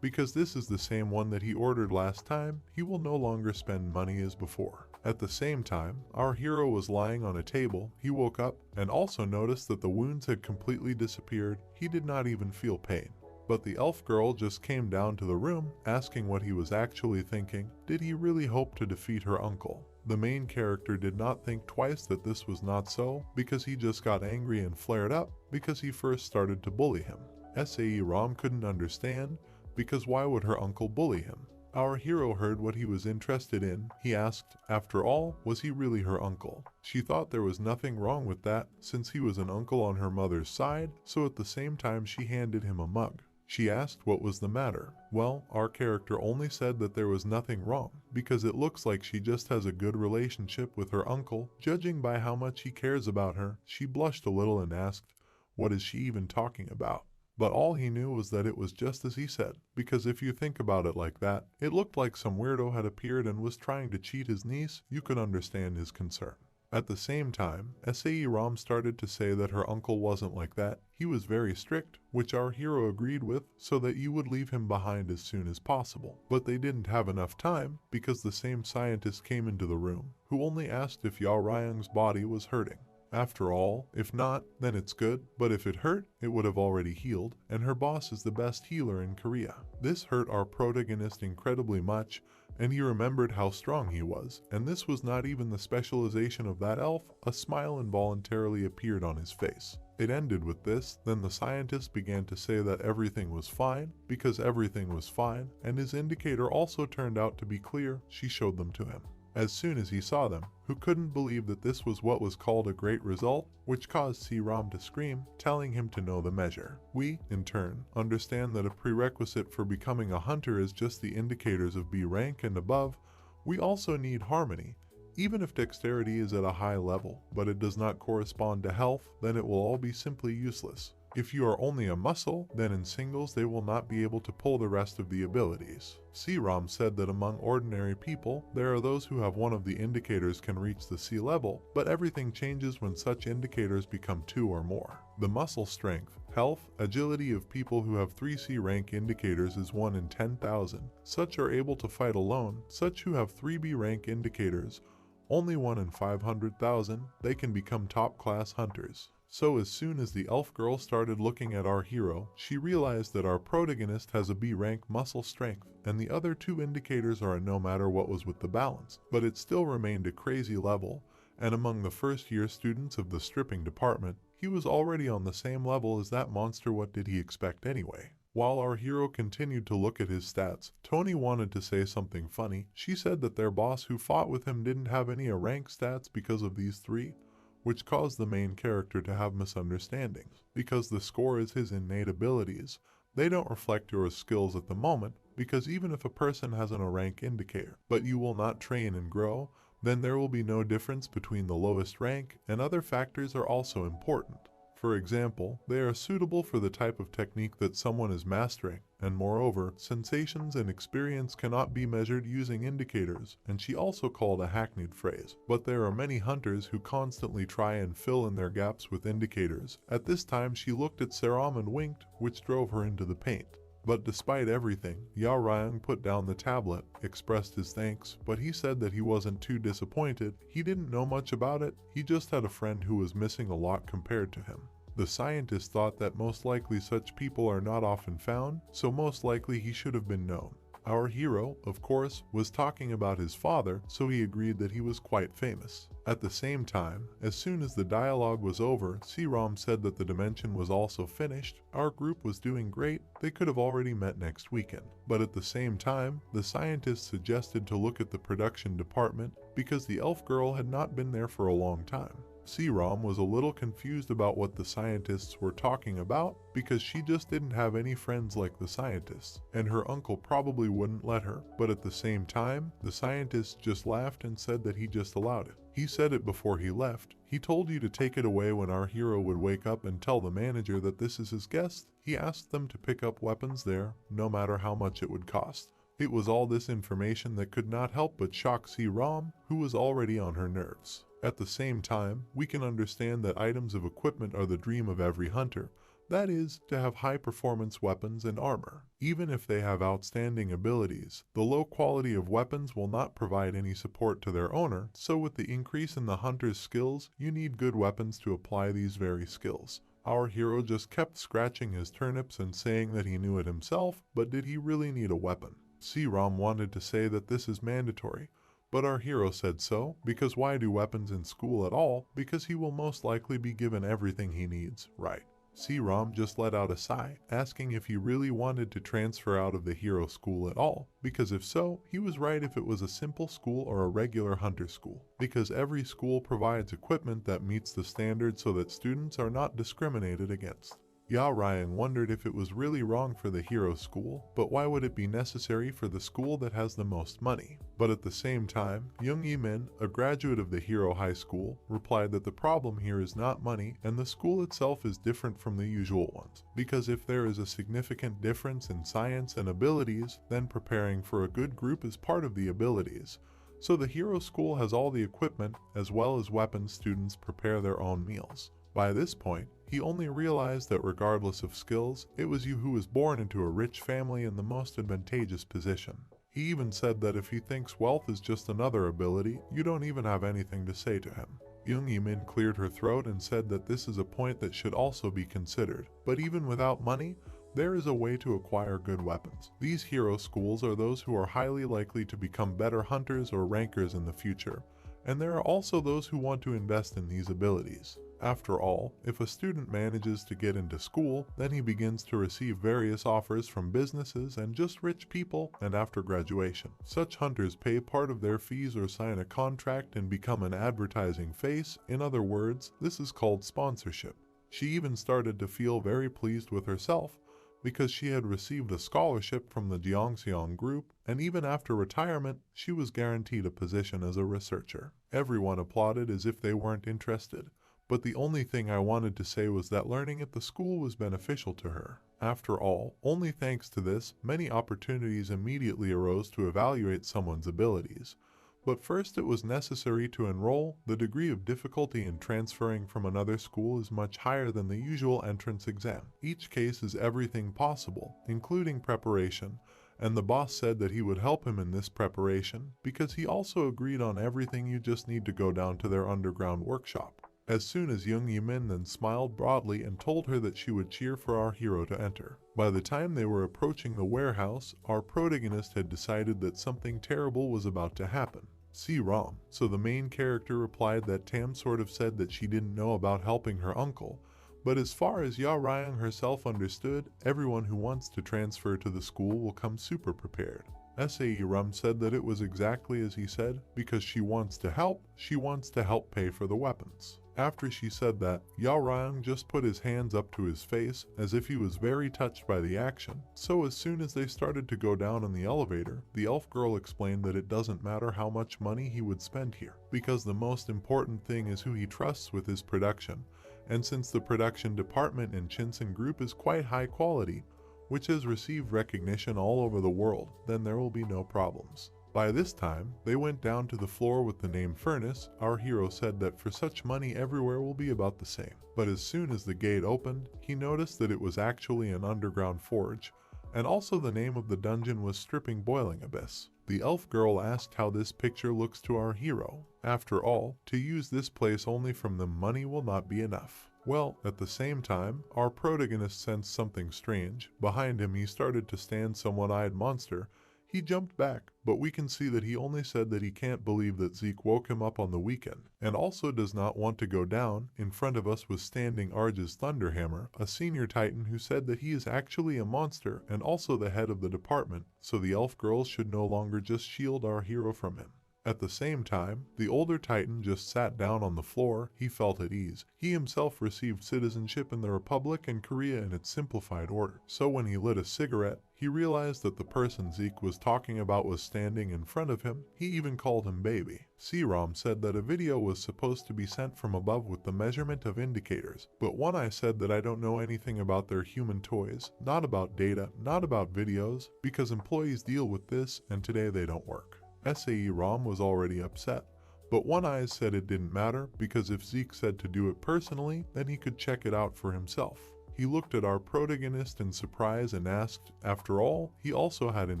because this is the same one that he ordered last time. He will no longer spend money as before. At the same time, our hero was lying on a table. He woke up and also noticed that the wounds had completely disappeared. He did not even feel pain. But the elf girl just came down to the room, asking what he was actually thinking. Did he really hope to defeat her uncle? The main character did not think twice that this was not so, because he just got angry and flared up because he first started to bully him. Sae Ram couldn't understand, because why would her uncle bully him? Our hero heard what he was interested in. He asked, after all, was he really her uncle? She thought there was nothing wrong with that, since he was an uncle on her mother's side, so at the same time she handed him a mug. She asked what was the matter. Well, our character only said that there was nothing wrong, because it looks like she just has a good relationship with her uncle. Judging by how much he cares about her, she blushed a little and asked, what is she even talking about? But all he knew was that it was just as he said, because if you think about it like that, it looked like some weirdo had appeared and was trying to cheat his niece. You could understand his concern. At the same time, Sae Ram started to say that her uncle wasn't like that. He was very strict, which our hero agreed with, so that you would leave him behind as soon as possible. But they didn't have enough time, because the same scientist came into the room, who only asked if Yao Ryung's body was hurting. After all, if not, then it's good, but if it hurt, it would have already healed, and her boss is the best healer in Korea. This hurt our protagonist incredibly much, and he remembered how strong he was, and this was not even the specialization of that elf. A smile involuntarily appeared on his face. It ended with this. Then the scientist began to say that everything was fine, because everything was fine, and his indicator also turned out to be clear. She showed them to him. As soon as he saw them, who couldn't believe that this was what was called a great result, which caused Sae Ram to scream, telling him to know the measure. We, in turn, understand that a prerequisite for becoming a hunter is just the indicators of B rank and above. We also need harmony. Even if dexterity is at a high level, but it does not correspond to health, then it will all be simply useless. If you are only a muscle, then in singles they will not be able to pull the rest of the abilities. Sae Ram said that among ordinary people, there are those who have one of the indicators can reach the C level, but everything changes when such indicators become 2 or more. The muscle strength, health, agility of people who have 3 C rank indicators is 1 in 10,000. Such are able to fight alone. Such who have 3 B rank indicators, only 1 in 500,000, they can become top-class hunters. So as soon as the elf girl started looking at our hero, she realized that our protagonist has a B rank muscle strength, and the other two indicators are a no matter what was with the balance, but it still remained a crazy level, and among the first year students of the stripping department, he was already on the same level as that monster. What did he expect anyway? While our hero continued to look at his stats, Tony wanted to say something funny. She said that their boss who fought with him didn't have any rank stats because of these three, which caused the main character to have misunderstandings. Because the score is his innate abilities, they don't reflect your skills at the moment, because even if a person has a rank indicator, but you will not train and grow, then there will be no difference between the lowest rank, and other factors are also important. For example, they are suitable for the type of technique that someone is mastering, and moreover, sensations and experience cannot be measured using indicators, and she also called a hackneyed phrase. But there are many hunters who constantly try and fill in their gaps with indicators. At this time she looked at Saram and winked, which drove her into the paint. But despite everything, Yao Ryung put down the tablet, expressed his thanks, but he said that he wasn't too disappointed. He didn't know much about it, he just had a friend who was missing a lot compared to him. The scientist thought that most likely such people are not often found, so most likely he should have been known. Our hero, of course, was talking about his father, so he agreed that he was quite famous. At the same time, as soon as the dialogue was over, C-Rom said that the dimension was also finished. Our group was doing great, they could have already met next weekend. But at the same time, the scientist suggested to look at the production department because the elf girl had not been there for a long time. C-Rom was a little confused about what the scientists were talking about because she just didn't have any friends like the scientists, and her uncle probably wouldn't let her. But at the same time, the scientist just laughed and said that he just allowed it. He said it before he left. He told you to take it away when our hero would wake up and tell the manager that this is his guest. He asked them to pick up weapons there, no matter how much it would cost. It was all this information that could not help but shock C-Rom, who was already on her nerves. At the same time, we can understand that items of equipment are the dream of every hunter. That is, to have high-performance weapons and armor. Even if they have outstanding abilities, the low quality of weapons will not provide any support to their owner, so with the increase in the hunter's skills, you need good weapons to apply these very skills. Our hero just kept scratching his turnips and saying that he knew it himself, but did he really need a weapon? C-Rom wanted to say that this is mandatory, but our hero said so, because why do weapons in school at all? Because he will most likely be given everything he needs, right? C-Rom just let out a sigh, asking if he really wanted to transfer out of the hero school at all, because if so, he was right if it was a simple school or a regular hunter school, because every school provides equipment that meets the standard so that students are not discriminated against. Yao Ryung wondered if it was really wrong for the hero school, but why would it be necessary for the school that has the most money? But at the same time, Young Yi-min, a graduate of the hero high school, replied that the problem here is not money and the school itself is different from the usual ones. Because if there is a significant difference in science and abilities, then preparing for a good group is part of the abilities. So the hero school has all the equipment as well as weapons. Students prepare their own meals. By this point, he only realized that regardless of skills, it was you who was born into a rich family in the most advantageous position. He even said that if he thinks wealth is just another ability, you don't even have anything to say to him. Young Yi-min cleared her throat and said that this is a point that should also be considered. But even without money, there is a way to acquire good weapons. These hero schools are those who are highly likely to become better hunters or rankers in the future, and there are also those who want to invest in these abilities. After all, if a student manages to get into school, then he begins to receive various offers from businesses and just rich people, and after graduation, such hunters pay part of their fees or sign a contract and become an advertising face. In other words, this is called sponsorship. She even started to feel very pleased with herself because she had received a scholarship from the Jeongseong group, and even after retirement, she was guaranteed a position as a researcher. Everyone applauded as if they weren't interested. But the only thing I wanted to say was that learning at the school was beneficial to her. After all, only thanks to this, many opportunities immediately arose to evaluate someone's abilities. But first it was necessary to enroll. The degree of difficulty in transferring from another school is much higher than the usual entrance exam. Each case is everything possible, including preparation, and the boss said that he would help him in this preparation because he also agreed on everything. You just need to go down to their underground workshop. As soon as Young Yimin then smiled broadly and told her that she would cheer for our hero to enter. By the time they were approaching the warehouse, our protagonist had decided that something terrible was about to happen. See Rom. So the main character replied that Tam sort of said that she didn't know about helping her uncle, but as far as Ya Ryung herself understood, everyone who wants to transfer to the school will come super prepared. Sae Rum said that it was exactly as he said, because she wants to help pay for the weapons. After she said that, Ya Ryung just put his hands up to his face as if he was very touched by the action. So as soon as they started to go down in the elevator, the elf girl explained that it doesn't matter how much money he would spend here, because the most important thing is who he trusts with his production. And since the production department in Chinsen Group is quite high quality, which has received recognition all over the world, then there will be no problems. By this time, they went down to the floor with the name Furnace. Our hero said that for such money everywhere will be about the same. But as soon as the gate opened, he noticed that it was actually an underground forge, and also the name of the dungeon was Stripping Boiling Abyss. The elf girl asked how this picture looks to our hero. After all, to use this place only from them money will not be enough. Well, at the same time, our protagonist sensed something strange. Behind him he started to stand some one-eyed monster. He jumped back, but we can see that he only said that he can't believe that Zeke woke him up on the weekend, and also does not want to go down. In front of us was standing Arj's Thunderhammer, a senior titan who said that he is actually a monster and also the head of the department, so the elf girls should no longer just shield our hero from him. At the same time, the older titan just sat down on the floor. He felt at ease. He himself received citizenship in the Republic and Korea in its simplified order. So when he lit a cigarette, he realized that the person Zeke was talking about was standing in front of him. He even called him baby. C-ROM said that a video was supposed to be sent from above with the measurement of indicators, but One Eye said that I don't know anything about their human toys, not about data, not about videos, because employees deal with this and today they don't work. SAE Rom was already upset, but One Eye said it didn't matter because if Zeke said to do it personally, then he could check it out for himself. He looked at our protagonist in surprise and asked, after all, he also had in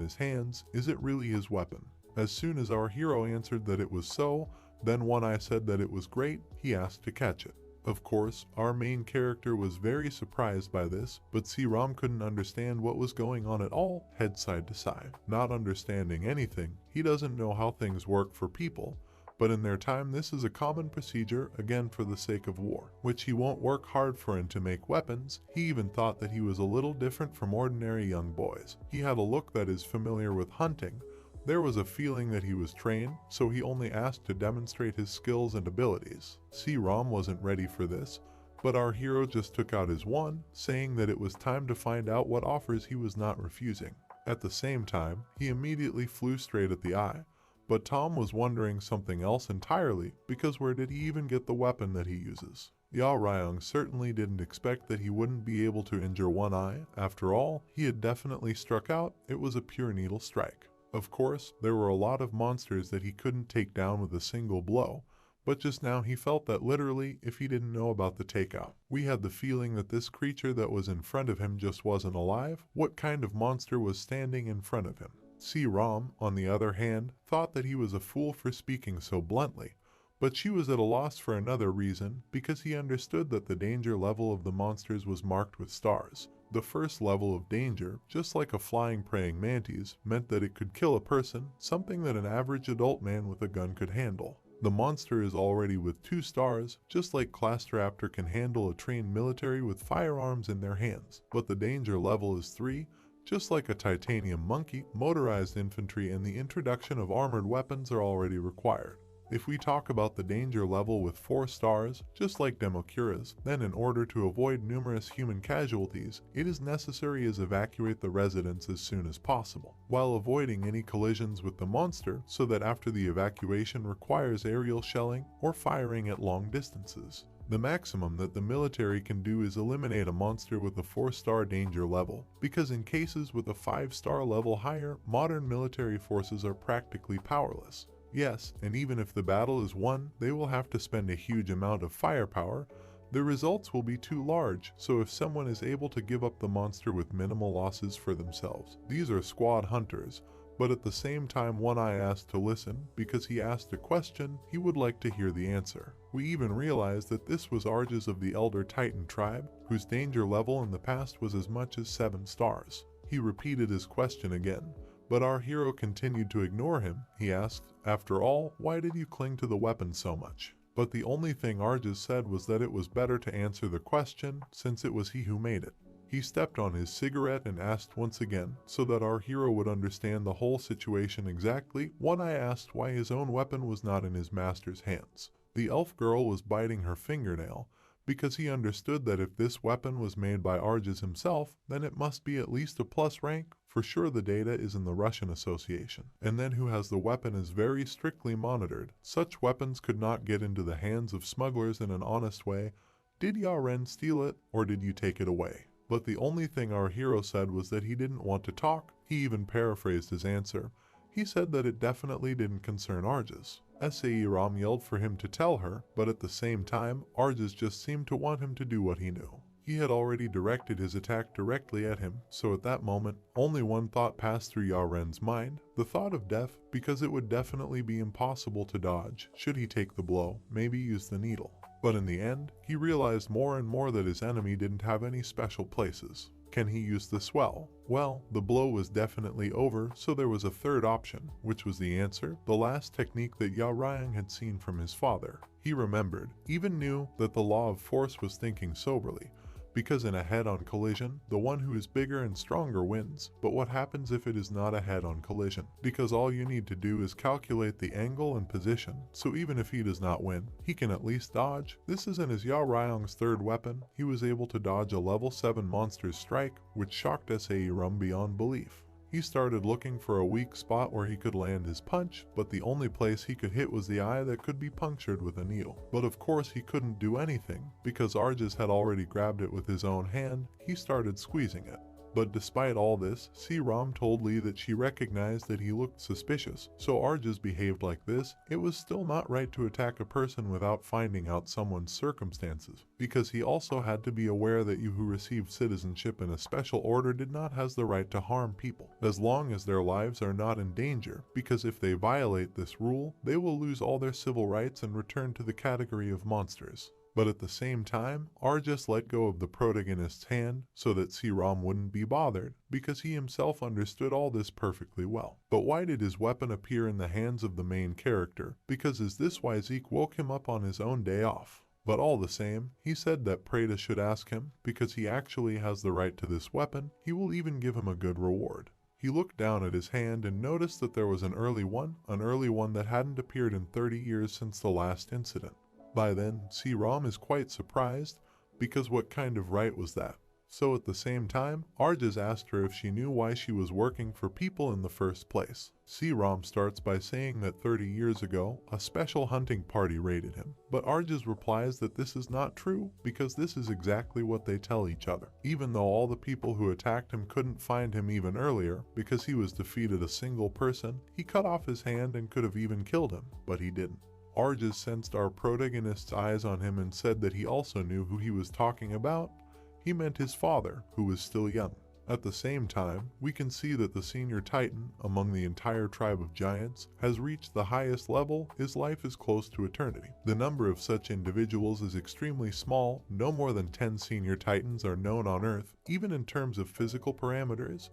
his hands, is it really his weapon? As soon as our hero answered that it was so, then One Eye said that it was great. He asked to catch it. Of course, our main character was very surprised by this, but C-Rom couldn't understand what was going on at all, head side to side. Not understanding anything, he doesn't know how things work for people, but in their time this is a common procedure, again for the sake of war, which he won't work hard for and to make weapons. He even thought that he was a little different from ordinary young boys. He had a look that is familiar with hunting. There was a feeling that he was trained, so he only asked to demonstrate his skills and abilities. C-Rom wasn't ready for this, but our hero just took out his wand, saying that it was time to find out what offers he was not refusing. At the same time, he immediately flew straight at the eye, but Tom was wondering something else entirely, because where did he even get the weapon that he uses? Ya Ryung certainly didn't expect that he wouldn't be able to injure One Eye. After all, he had definitely struck out. It was a pure needle strike. Of course, there were a lot of monsters that he couldn't take down with a single blow, but just now he felt that literally, if he didn't know about the takeout, we had the feeling that this creature that was in front of him just wasn't alive. What kind of monster was standing in front of him? C-Rom, on the other hand, thought that he was a fool for speaking so bluntly, but she was at a loss for another reason, because he understood that the danger level of the monsters was marked with stars. The first level of danger, just like a flying praying mantis, meant that it could kill a person, something that an average adult man with a gun could handle. The monster is already with 2 stars, just like Clastraptor can handle a trained military with firearms in their hands, but the danger level is 3, just like a titanium monkey. Motorized infantry and the introduction of armored weapons are already required. If we talk about the danger level with 4 stars, just like Democuras, then in order to avoid numerous human casualties, it is necessary to evacuate the residents as soon as possible, while avoiding any collisions with the monster, so that after the evacuation requires aerial shelling or firing at long distances. The maximum that the military can do is eliminate a monster with a 4-star danger level, because in cases with a 5-star level higher, modern military forces are practically powerless. Yes, and even if the battle is won, they will have to spend a huge amount of firepower. The results will be too large, so if someone is able to give up the monster with minimal losses for themselves, these are squad hunters. But at the same time, One Eye asked to listen because he asked a question he would like to hear the answer. We even realized that this was Arges of the Elder Titan tribe, whose danger level in the past was as much as 7 stars. He repeated his question again, but our hero continued to ignore him. He asked, "After all, why did you cling to the weapon so much?" But the only thing Arges said was that it was better to answer the question since it was he who made it. He stepped on his cigarette and asked once again, so that our hero would understand the whole situation exactly. One Eye asked why his own weapon was not in his master's hands. The elf girl was biting her fingernail, because he understood that if this weapon was made by Arges himself, then it must be at least a plus rank. For sure the data is in the Russian Association, and then who has the weapon is very strictly monitored. Such weapons could not get into the hands of smugglers in an honest way. Did Yaren steal it, or did you take it away? But the only thing our hero said was that he didn't want to talk. He even paraphrased his answer. He said that it definitely didn't concern Arges. Ram yelled for him to tell her, but at the same time, Arges just seemed to want him to do what he knew. He had already directed his attack directly at him, so at that moment, only one thought passed through Yaren's mind, the thought of death, because it would definitely be impossible to dodge should he take the blow, maybe use the needle. But in the end, he realized more and more that his enemy didn't have any special places. Can he use the swell? Well, the blow was definitely over, so there was a third option, which was the answer, the last technique that Yaoryang had seen from his father. He remembered, even knew that the law of force was thinking soberly, because in a head-on collision, the one who is bigger and stronger wins. But what happens if it is not a head-on collision? Because all you need to do is calculate the angle and position, so even if he does not win, he can at least dodge. This isn't his Yaoryang's third weapon. He was able to dodge a level 7 monster's strike, which shocked Ram beyond belief. He started looking for a weak spot where he could land his punch, but the only place he could hit was the eye that could be punctured with a needle. But of course he couldn't do anything, because Arges had already grabbed it with his own hand. He started squeezing it. But despite all this, Ram told Lee that she recognized that he looked suspicious, so Arges behaved like this. It was still not right to attack a person without finding out someone's circumstances, because he also had to be aware that you who received citizenship in a special order did not have the right to harm people, as long as their lives are not in danger, because if they violate this rule, they will lose all their civil rights and return to the category of monsters. But at the same time, Arges let go of the protagonist's hand so that Ram wouldn't be bothered, because he himself understood all this perfectly well. But why did his weapon appear in the hands of the main character? Because this why Zeke woke him up on his own day off. But all the same, he said that Preda should ask him, because he actually has the right to this weapon. He will even give him a good reward. He looked down at his hand and noticed that there was an early one that hadn't appeared in 30 years since the last incident. By then, Ram is quite surprised, because what kind of right was that? So at the same time, Arges asked her if she knew why she was working for people in the first place. Ram starts by saying that 30 years ago, a special hunting party raided him. But Arges replies that this is not true, because this is exactly what they tell each other. Even though all the people who attacked him couldn't find him even earlier, because he was defeated a single person, he cut off his hand and could have even killed him, but he didn't. Arges sensed our protagonist's eyes on him and said that he also knew who he was talking about. He meant his father, who was still young. At the same time, we can see that the senior titan, among the entire tribe of giants, has reached the highest level. His life is close to eternity. The number of such individuals is extremely small. No more than 10 senior titans are known on Earth. Even in terms of physical parameters,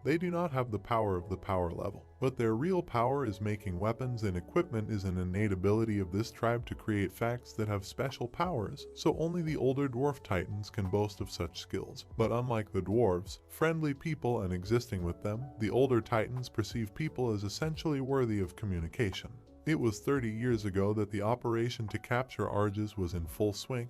they do not have the power of the power level, but their real power is making weapons, and equipment is an innate ability of this tribe to create facts that have special powers, so only the older dwarf titans can boast of such skills. But unlike the dwarves, friendly people and existing with them, the older titans perceive people as essentially worthy of communication. It was 30 years ago that the operation to capture Arges was in full swing,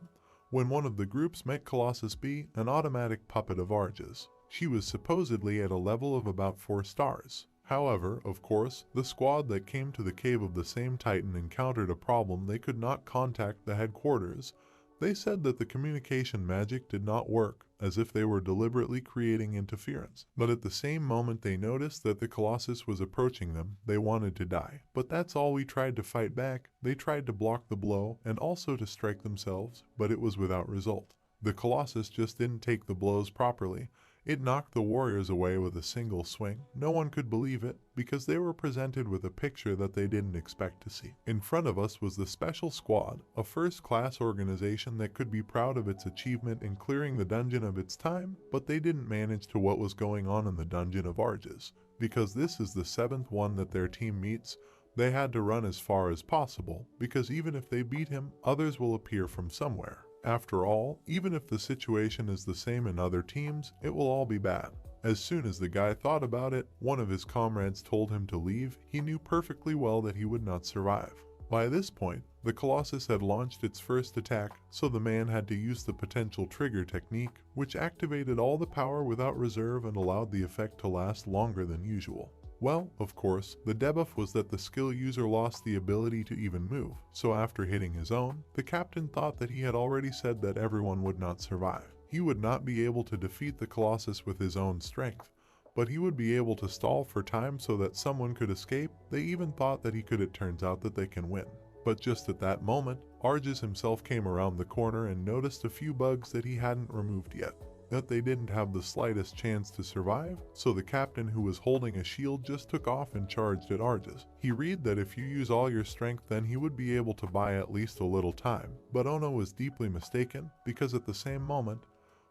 when one of the groups met Colossus B, an automatic puppet of Arges. She was supposedly at a level of about 4 stars. However, of course, the squad that came to the cave of the same Titan encountered a problem. They could not contact the headquarters. They said that the communication magic did not work, as if they were deliberately creating interference. But at the same moment they noticed that the Colossus was approaching them, they wanted to die. But that's all. We tried to fight back. They tried to block the blow and also to strike themselves, but it was without result. The Colossus just didn't take the blows properly. It knocked the warriors away with a single swing. No one could believe it because they were presented with a picture that they didn't expect to see. In front of us was the Special Squad, a first-class organization that could be proud of its achievement in clearing the dungeon of its time, but they didn't manage to what was going on in the dungeon of Arges. Because this is the 7th one that their team meets, they had to run as far as possible, because even if they beat him, others will appear from somewhere. After all, even if the situation is the same in other teams, it will all be bad. As soon as the guy thought about it, one of his comrades told him to leave. He knew perfectly well that he would not survive. By this point, the Colossus had launched its first attack, so the man had to use the potential trigger technique, which activated all the power without reserve and allowed the effect to last longer than usual. Well, of course, the debuff was that the skill user lost the ability to even move, so after hitting his own, the captain thought that he had already said that everyone would not survive. He would not be able to defeat the Colossus with his own strength, but he would be able to stall for time so that someone could escape. They even thought that he could. It turns out that they can win. But just at that moment, Arges himself came around the corner and noticed a few bugs that he hadn't removed yet. That they didn't have the slightest chance to survive, so the captain, who was holding a shield, just took off and charged at Arges. He read that if you use all your strength, then he would be able to buy at least a little time. But Ono was deeply mistaken, because at the same moment,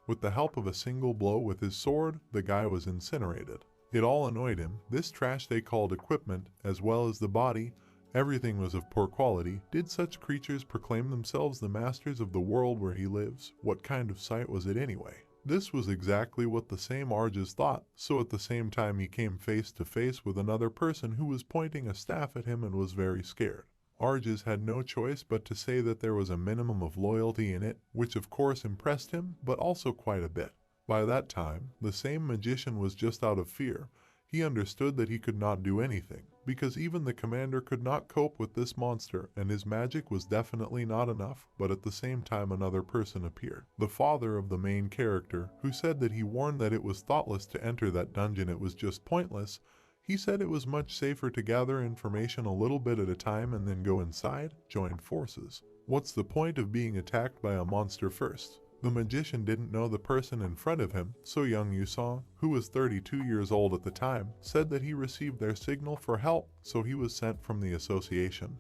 with the help of a single blow with his sword, the guy was incinerated. It all annoyed him. This trash they called equipment, as well as the body, everything was of poor quality. Did such creatures proclaim themselves the masters of the world where he lives? What kind of sight was it anyway? This was exactly what the same Arges thought, so at the same time he came face to face with another person who was pointing a staff at him and was very scared. Arges had no choice but to say that there was a minimum of loyalty in it, which of course impressed him, but also quite a bit. By that time, the same magician was just out of fear. He understood that he could not do anything, because even the commander could not cope with this monster, and his magic was definitely not enough. But at the same time, another person appeared. The father of the main character, who said that he warned that it was thoughtless to enter that dungeon, it was just pointless. He said it was much safer to gather information a little bit at a time and then go inside, join forces. What's the point of being attacked by a monster first? The magician didn't know the person in front of him, so young Yusong, who was 32 years old at the time, said that he received their signal for help, so he was sent from the association.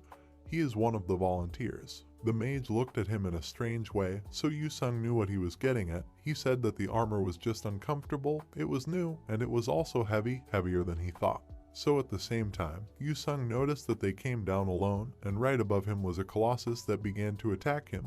He is one of the volunteers. The mage looked at him in a strange way, so Yusong knew what he was getting at. He said that the armor was just uncomfortable, it was new, and it was also heavy, heavier than he thought. So at the same time, Yusong noticed that they came down alone, and right above him was a colossus that began to attack him.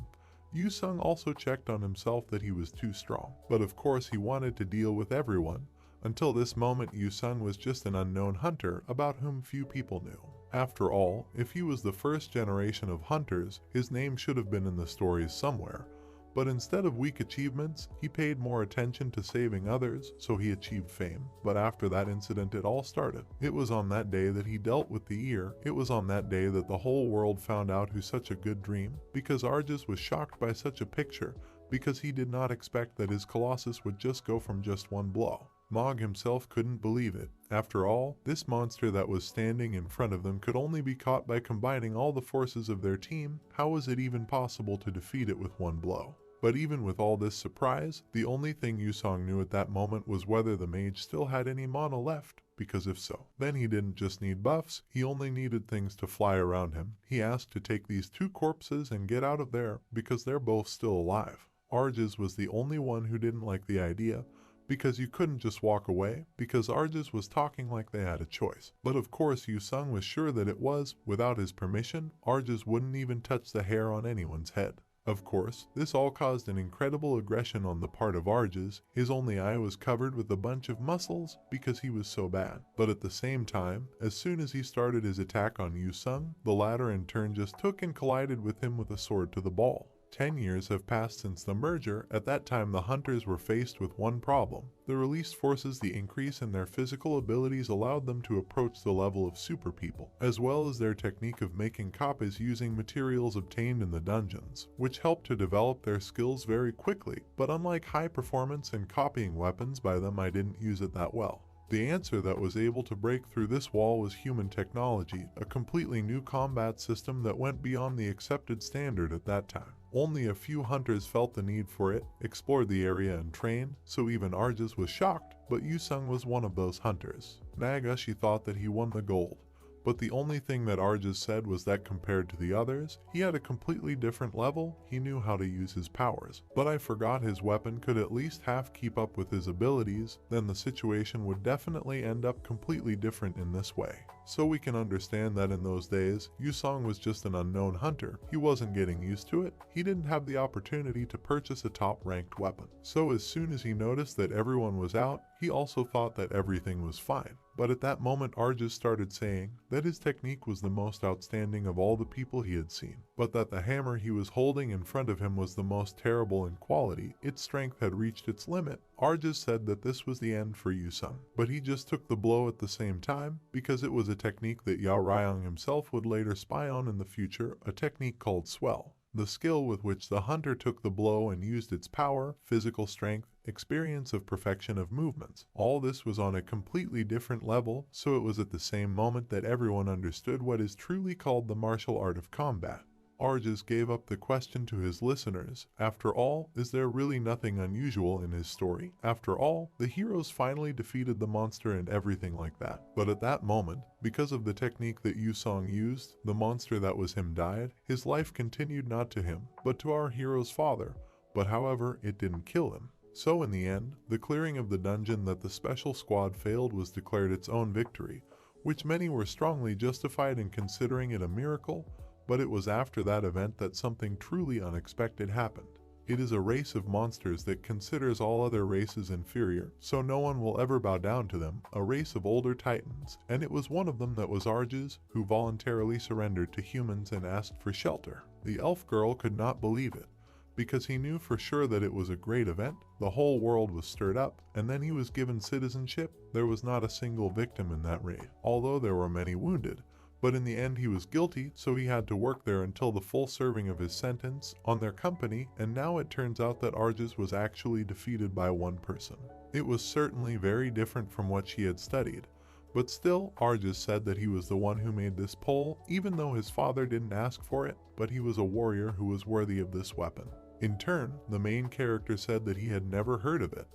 Yusong also checked on himself that he was too strong, but of course he wanted to deal with everyone. Until this moment, Yusong was just an unknown hunter about whom few people knew. After all, if he was the first generation of hunters, his name should have been in the stories somewhere. But instead of weak achievements, he paid more attention to saving others, so he achieved fame. But after that incident, it all started. It was on that day that he dealt with the ear. It was on that day that the whole world found out who such a good dream, because Arges was shocked by such a picture, because he did not expect that his colossus would just go from just one blow. Mog himself couldn't believe it. After all, this monster that was standing in front of them could only be caught by combining all the forces of their team. How was it even possible to defeat it with one blow? But even with all this surprise, the only thing Yusong knew at that moment was whether the mage still had any mana left, because if so, then he didn't just need buffs, he only needed things to fly around him. He asked to take these two corpses and get out of there, because they're both still alive. Arges was the only one who didn't like the idea, because you couldn't just walk away, because Arges was talking like they had a choice. But of course Yusong was sure that it was. Without his permission, Arges wouldn't even touch the hair on anyone's head. Of course, this all caused an incredible aggression on the part of Arges. His only eye was covered with a bunch of muscles because he was so bad. But at the same time, as soon as he started his attack on Yusong, the latter in turn just took and collided with him with a sword to the ball. 10 years have passed since the merger. At that time, the hunters were faced with one problem. The released forces, the increase in their physical abilities allowed them to approach the level of super people, as well as their technique of making copies using materials obtained in the dungeons, which helped to develop their skills very quickly. But unlike high performance and copying weapons by them, I didn't use it that well. The answer that was able to break through this wall was human technology, a completely new combat system that went beyond the accepted standard at that time. Only a few hunters felt the need for it, explored the area and trained, so even Arjus was shocked, but Yusung was one of those hunters. Nagashi thought that he won the gold, but the only thing that Arjus said was that compared to the others, he had a completely different level. He knew how to use his powers, but I forgot his weapon could at least half keep up with his abilities. Then the situation would definitely end up completely different in this way. So we can understand that in those days, Yusong was just an unknown hunter. He wasn't getting used to it. He didn't have the opportunity to purchase a top-ranked weapon. So as soon as he noticed that everyone was out, he also thought that everything was fine. But at that moment, Arjus started saying that his technique was the most outstanding of all the people he had seen, but that the hammer he was holding in front of him was the most terrible in quality. Its strength had reached its limit. Arjus said that this was the end for Yusung, but he just took the blow at the same time because it was a technique that Yao Ryang himself would later spy on in the future, a technique called swell. The skill with which the hunter took the blow and used its power, physical strength, experience of perfection of movements. All this was on a completely different level, so it was at the same moment that everyone understood what is truly called the martial art of combat. Arjus gave up the question to his listeners. After all, is there really nothing unusual in his story? After all, the heroes finally defeated the monster and everything like that. But at that moment, because of the technique that Yusong used, the monster that was him died. His life continued not to him, but to our hero's father. But however, it didn't kill him. So in the end, the clearing of the dungeon that the special squad failed was declared its own victory, which many were strongly justified in considering it a miracle. But it was after that event that something truly unexpected happened. It is a race of monsters that considers all other races inferior, so no one will ever bow down to them, a race of older titans, and it was one of them that was Arjus, who voluntarily surrendered to humans and asked for shelter. The elf girl could not believe it, because he knew for sure that it was a great event. The whole world was stirred up, and then he was given citizenship. There was not a single victim in that raid, although there were many wounded. But in the end he was guilty, so he had to work there until the full serving of his sentence on their company, and now it turns out that Arjus was actually defeated by one person. It was certainly very different from what she had studied, but still Arjus said that he was the one who made this pole, even though his father didn't ask for it, but he was a warrior who was worthy of this weapon. In turn, the main character said that he had never heard of it,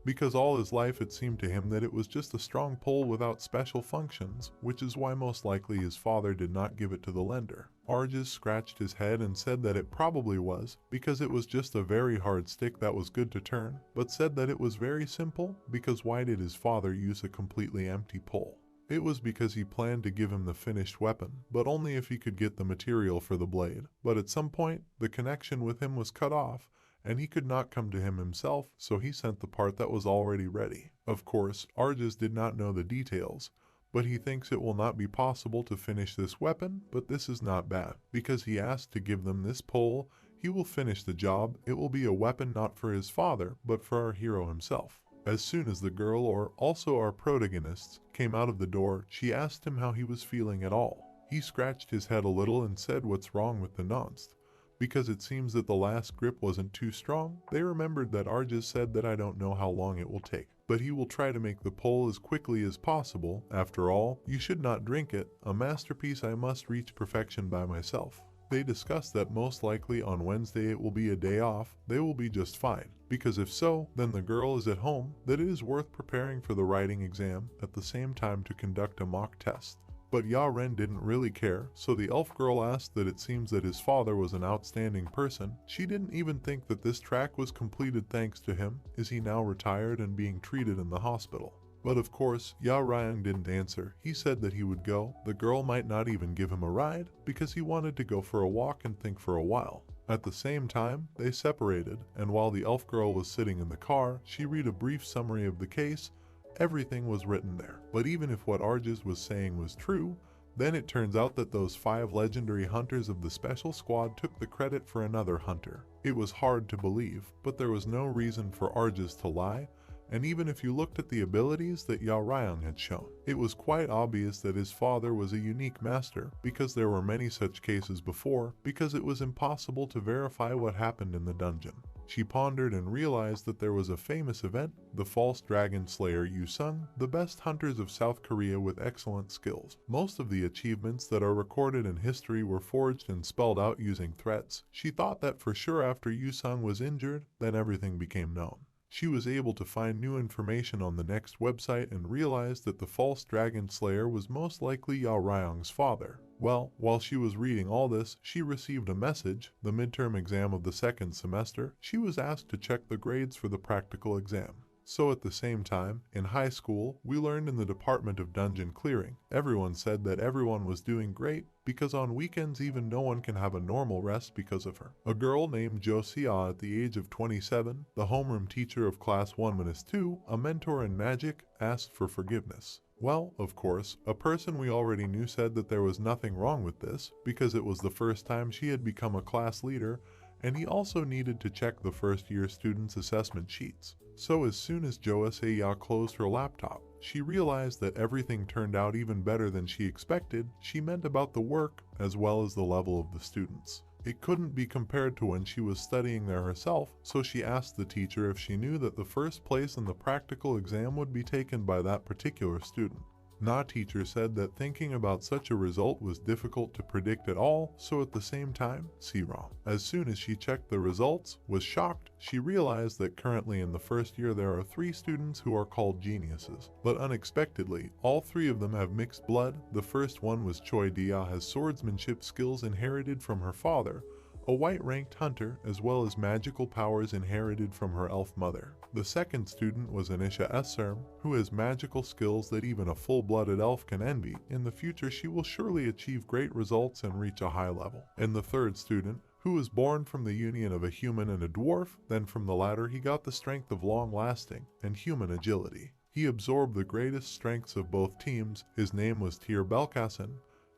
because all his life it seemed to him that it was just a strong pole without special functions, which is why most likely his father did not give it to the lender. Arjus scratched his head and said that it probably was, because it was just a very hard stick that was good to turn, but said that it was very simple, because why did his father use a completely empty pole? It was because he planned to give him the finished weapon, but only if he could get the material for the blade. But at some point, the connection with him was cut off, and he could not come to him himself, so he sent the part that was already ready. Of course, Arjus did not know the details, but he thinks it will not be possible to finish this weapon, but this is not bad, because he asked to give them this pole. He will finish the job. It will be a weapon not for his father, but for our hero himself. As soon as the girl, or also our protagonists, came out of the door, she asked him how he was feeling at all. He scratched his head a little and said what's wrong with the nonst. Because it seems that the last grip wasn't too strong. They remembered that Arjus said that I don't know how long it will take, but he will try to make the pole as quickly as possible. After all, you should not drink it, a masterpiece I must reach perfection by myself. They discussed that most likely on Wednesday it will be a day off. They will be just fine, because if so, then the girl is at home, that it is worth preparing for the writing exam at the same time to conduct a mock test. But Ya Ren didn't really care, so the elf girl asked that it seems that his father was an outstanding person. She didn't even think that this track was completed thanks to him. Is he now retired and being treated in the hospital? But of course, Ya Ryang didn't answer. He said that he would go. The girl might not even give him a ride, because he wanted to go for a walk and think for a while. At the same time, they separated, and while the elf girl was sitting in the car, she read a brief summary of the case. Everything was written there. But even if what Arjus was saying was true, then it turns out that those 5 legendary hunters of the special squad took the credit for another hunter. It was hard to believe, but there was no reason for Arjus to lie, and even if you looked at the abilities that Yao Ryang had shown, it was quite obvious that his father was a unique master, because there were many such cases before, because it was impossible to verify what happened in the dungeon. She pondered and realized that there was a famous event, the false dragon slayer Yusung, the best hunters of South Korea with excellent skills. Most of the achievements that are recorded in history were forged and spelled out using threats. She thought that for sure after Yusung was injured, then everything became known. She was able to find new information on the next website and realized that the false dragon slayer was most likely Yao Ryong's father. Well, while she was reading all this, she received a message, the midterm exam of the second semester. She was asked to check the grades for the practical exam. So at the same time, in high school, we learned in the department of dungeon clearing. Everyone said that everyone was doing great because on weekends even no one can have a normal rest because of her. A girl named Jo Sia at the age of 27, the homeroom teacher of class 1-2, a mentor in magic, asked for forgiveness. Well, of course, a person we already knew said that there was nothing wrong with this because it was the first time she had become a class leader, and he also needed to check the first-year students' assessment sheets. So as soon as Jo Sia closed her laptop, she realized that everything turned out even better than she expected. She meant about the work as well as the level of the students. It couldn't be compared to when she was studying there herself, so she asked the teacher if she knew that the first place in the practical exam would be taken by that particular student. Na teacher said that thinking about such a result was difficult to predict at all, so at the same time, Siram, as soon as she checked the results, was shocked. She realized that currently in the first year there are 3 students who are called geniuses. But unexpectedly, all 3 of them have mixed blood. The first one was Choi Dia, has swordsmanship skills inherited from her father, a white-ranked hunter, as well as magical powers inherited from her elf mother. The second student was Anisha Esserm, who has magical skills that even a full-blooded elf can envy. In the future, she will surely achieve great results and reach a high level. And the third student, who was born from the union of a human and a dwarf, then from the latter he got the strength of long-lasting and human agility. He absorbed the greatest strengths of both teams. His name was Tir Belkacen.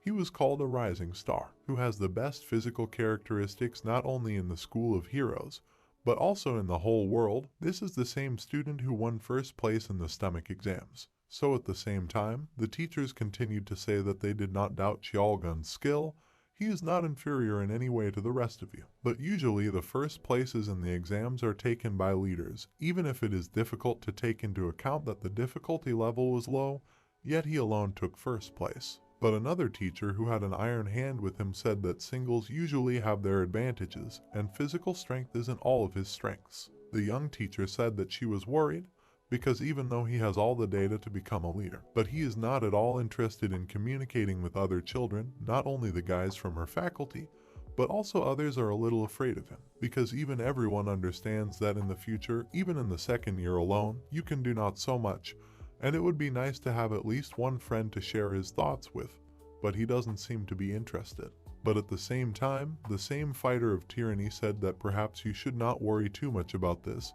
He was called a rising star, who has the best physical characteristics not only in the School of Heroes, but also in the whole world. This is the same student who won first place in the stomach exams. So at the same time, the teachers continued to say that they did not doubt Cheolgun's skill. He is not inferior in any way to the rest of you. But usually the first places in the exams are taken by leaders, even if it is difficult to take into account that the difficulty level was low, yet he alone took first place. But another teacher who had an iron hand with him said that singles usually have their advantages, and physical strength isn't all of his strengths. The young teacher said that she was worried, because even though he has all the data to become a leader, but he is not at all interested in communicating with other children, not only the guys from her faculty, but also others are a little afraid of him, because even everyone understands that in the future, even in the second year alone, you can do not so much, and it would be nice to have at least one friend to share his thoughts with, but he doesn't seem to be interested. But at the same time, the same fighter of tyranny said that perhaps you should not worry too much about this,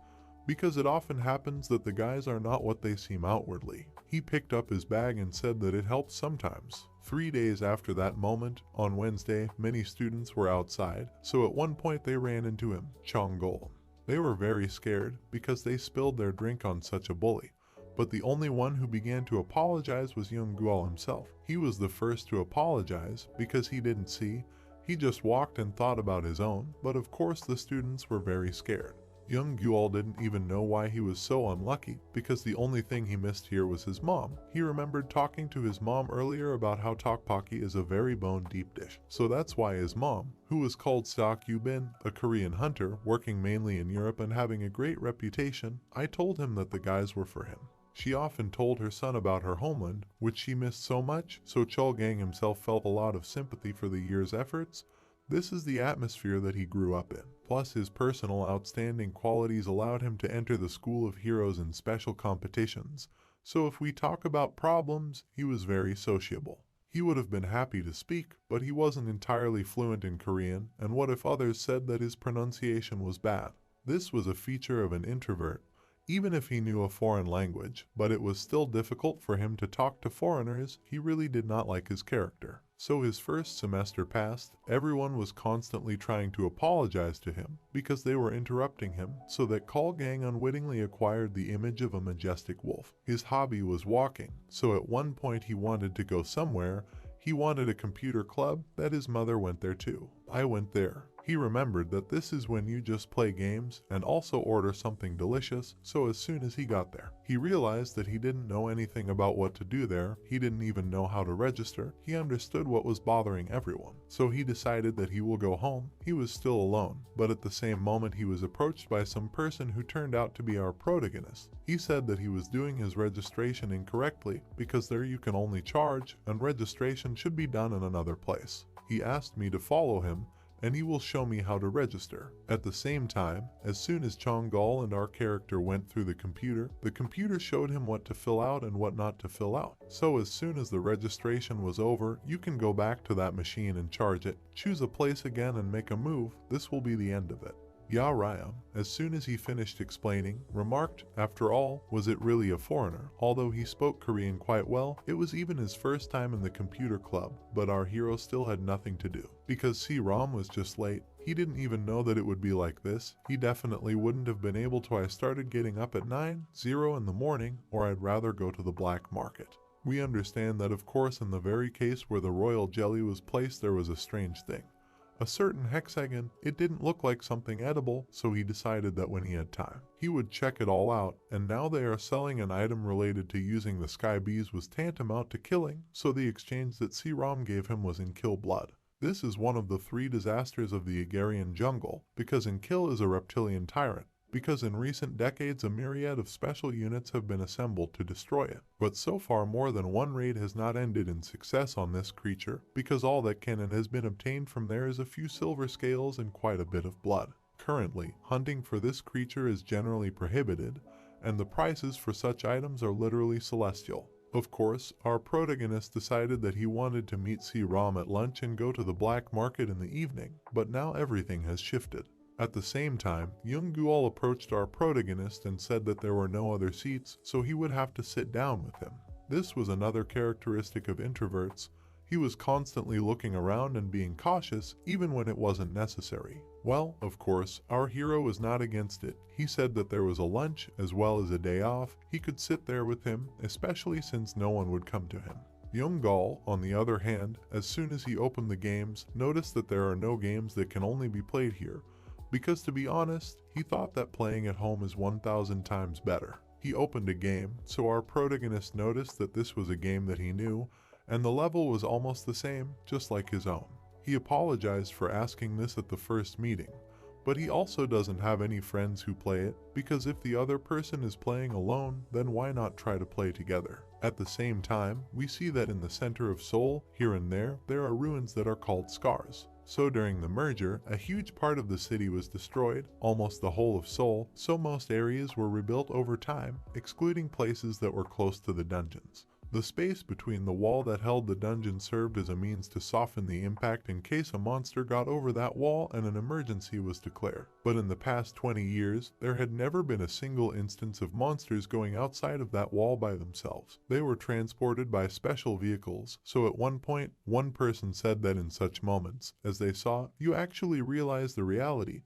because it often happens that the guys are not what they seem outwardly. He picked up his bag and said that it helps sometimes. 3 days after that moment, on Wednesday, many students were outside, so at one point they ran into him, Chonggol. They were very scared because they spilled their drink on such a bully. But the only one who began to apologize was Young Guol himself. He was the first to apologize because he didn't see. He just walked and thought about his own, but of course the students were very scared. Young Guol didn't even know why he was so unlucky, because the only thing he missed here was his mom. He remembered talking to his mom earlier about how tteokbokki is a very bone-deep dish. So that's why his mom, who was called Seok Yubin, a Korean hunter working mainly in Europe and having a great reputation, I told him that the guys were for him. She often told her son about her homeland, which she missed so much, so Cholgang himself felt a lot of sympathy for the year's efforts. This is the atmosphere that he grew up in. Plus, his personal outstanding qualities allowed him to enter the School of Heroes in special competitions. So if we talk about problems, he was very sociable. He would have been happy to speak, but he wasn't entirely fluent in Korean, and what if others said that his pronunciation was bad? This was a feature of an introvert. Even if he knew a foreign language, but it was still difficult for him to talk to foreigners. He really did not like his character. So his first semester passed, everyone was constantly trying to apologize to him because they were interrupting him, so that Cholgang unwittingly acquired the image of a majestic wolf. His hobby was walking, so at one point he wanted to go somewhere. He wanted a computer club that his mother went there too. I went there. He remembered that this is when you just play games and also order something delicious, so as soon as he got there, he realized that he didn't know anything about what to do there, he didn't even know how to register, he understood what was bothering everyone. So he decided that he will go home. He was still alone, but at the same moment he was approached by some person who turned out to be our protagonist. He said that he was doing his registration incorrectly because there you can only charge and registration should be done in another place. He asked me to follow him and he will show me how to register. At the same time, as soon as Chongal and our character went through the computer showed him what to fill out and what not to fill out. So as soon as the registration was over, you can go back to that machine and charge it, choose a place again and make a move. This will be the end of it. Ya Rayam, as soon as he finished explaining, remarked, after all, was it really a foreigner? Although he spoke Korean quite well, it was even his first time in the computer club, but our hero still had nothing to do. Because C-Rom was just late, he didn't even know that it would be like this. He definitely wouldn't have been able to. I started getting up at 9:00 in the morning, or I'd rather go to the black market. We understand that of course in the very case where the royal jelly was placed there was a strange thing. A certain hexagon, it didn't look like something edible, so he decided that when he had time, he would check it all out, and now they are selling an item related to using the sky bees was tantamount to killing, so the exchange that C-Rom gave him was in kill blood. This is one of the 3 disasters of the Igarian jungle, because in kill is a reptilian tyrant. Because in recent decades a myriad of special units have been assembled to destroy it. But so far more than one raid has not ended in success on this creature, because all that can and has been obtained from there is a few silver scales and quite a bit of blood. Currently, hunting for this creature is generally prohibited, and the prices for such items are literally celestial. Of course, our protagonist decided that he wanted to meet C-Rom at lunch and go to the black market in the evening, but now everything has shifted. At the same time, Young Guol approached our protagonist and said that there were no other seats, so he would have to sit down with him. This was another characteristic of introverts. He was constantly looking around and being cautious, even when it wasn't necessary. Well, of course, our hero was not against it. He said that there was a lunch, as well as a day off. He could sit there with him, especially since no one would come to him. Young Gal, on the other hand, as soon as he opened the games, noticed that there are no games that can only be played here. Because to be honest, he thought that playing at home is 1,000 times better. He opened a game, so our protagonist noticed that this was a game that he knew, and the level was almost the same, just like his own. He apologized for asking this at the first meeting, but he also doesn't have any friends who play it, because if the other person is playing alone, then why not try to play together? At the same time, we see that in the center of Seoul, here and there are ruins that are called scars. So during the merger, a huge part of the city was destroyed, almost the whole of Seoul, so most areas were rebuilt over time, excluding places that were close to the dungeons. The space between the wall that held the dungeon served as a means to soften the impact in case a monster got over that wall and an emergency was declared. But in the past 20 years, there had never been a single instance of monsters going outside of that wall by themselves. They were transported by special vehicles, so at one point, one person said that in such moments, as they saw, you actually realize the reality,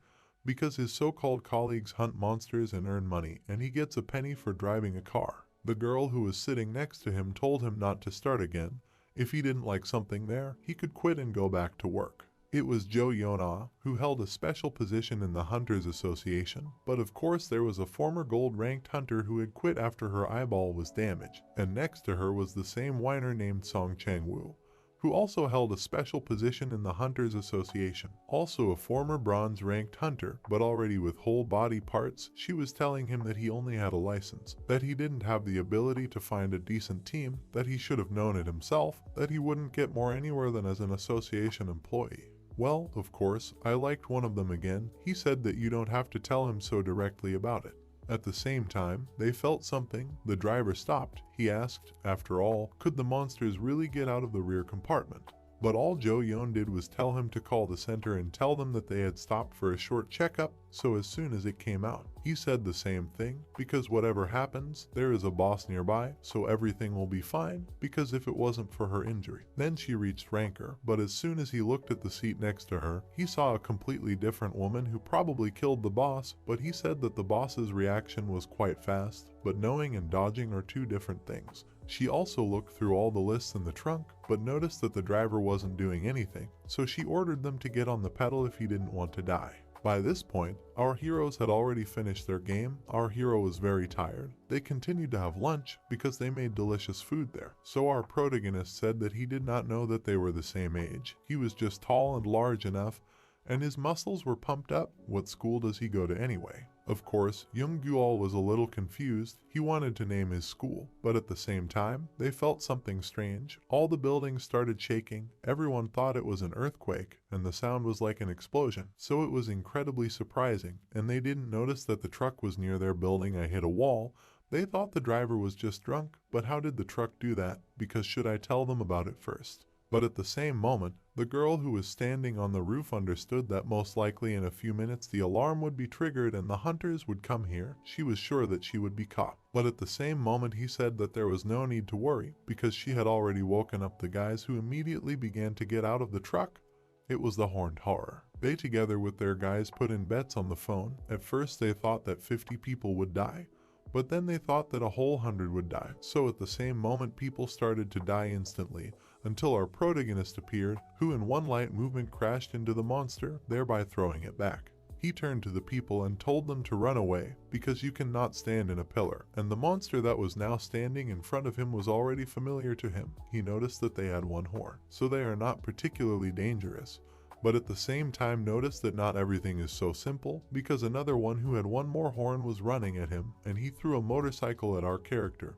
because his so-called colleagues hunt monsters and earn money, and he gets a penny for driving a car. The girl who was sitting next to him told him not to start again. If he didn't like something there, he could quit and go back to work. It was Jo Yona, who held a special position in the Hunters Association, but of course there was a former gold-ranked hunter who had quit after her eyeball was damaged, and next to her was the same whiner named Song Chang-woo, who also held a special position in the Hunters Association. Also a former bronze-ranked hunter, but already with whole body parts. She was telling him that he only had a license, that he didn't have the ability to find a decent team, that he should have known it himself, that he wouldn't get more anywhere than as an association employee. Well, of course, I liked one of them again. He said that you don't have to tell him so directly about it. At the same time, they felt something. The driver stopped. He asked, after all, could the monsters really get out of the rear compartment? But all Jo Yeon did was tell him to call the center and tell them that they had stopped for a short checkup, so as soon as it came out, he said the same thing, because whatever happens, there is a boss nearby, so everything will be fine, because if it wasn't for her injury. Then she reached Rancor, but as soon as he looked at the seat next to her, he saw a completely different woman who probably killed the boss, but he said that the boss's reaction was quite fast, but knowing and dodging are two different things. She also looked through all the lists in the trunk, but noticed that the driver wasn't doing anything, so she ordered them to get on the pedal if he didn't want to die. By this point, our heroes had already finished their game. Our hero was very tired. They continued to have lunch because they made delicious food there. So our protagonist said that he did not know that they were the same age. He was just tall and large enough, and his muscles were pumped up. What school does he go to anyway? Of course, Young Guol was a little confused. He wanted to name his school, but at the same time, they felt something strange. All the buildings started shaking. Everyone thought it was an earthquake, and the sound was like an explosion. So it was incredibly surprising, and they didn't notice that the truck was near their building. I hit a wall. They thought the driver was just drunk, but how did the truck do that? Because should I tell them about it first? But at the same moment, the girl who was standing on the roof understood that most likely in a few minutes the alarm would be triggered and the hunters would come here. She was sure that she would be caught. But at the same moment he said that there was no need to worry, because she had already woken up the guys, who immediately began to get out of the truck. It was the Horned Horror. They, together with their guys, put in bets on the phone. At first they thought that 50 people would die, but then they thought that a whole 100 would die. So at the same moment people started to die instantly, until our protagonist appeared, who in one light movement crashed into the monster, thereby throwing it back. He turned to the people and told them to run away, because you cannot stand in a pillar, and the monster that was now standing in front of him was already familiar to him. He noticed that they had one horn, so they are not particularly dangerous, but at the same time noticed that not everything is so simple, because another one who had one more horn was running at him, and he threw a motorcycle at our character,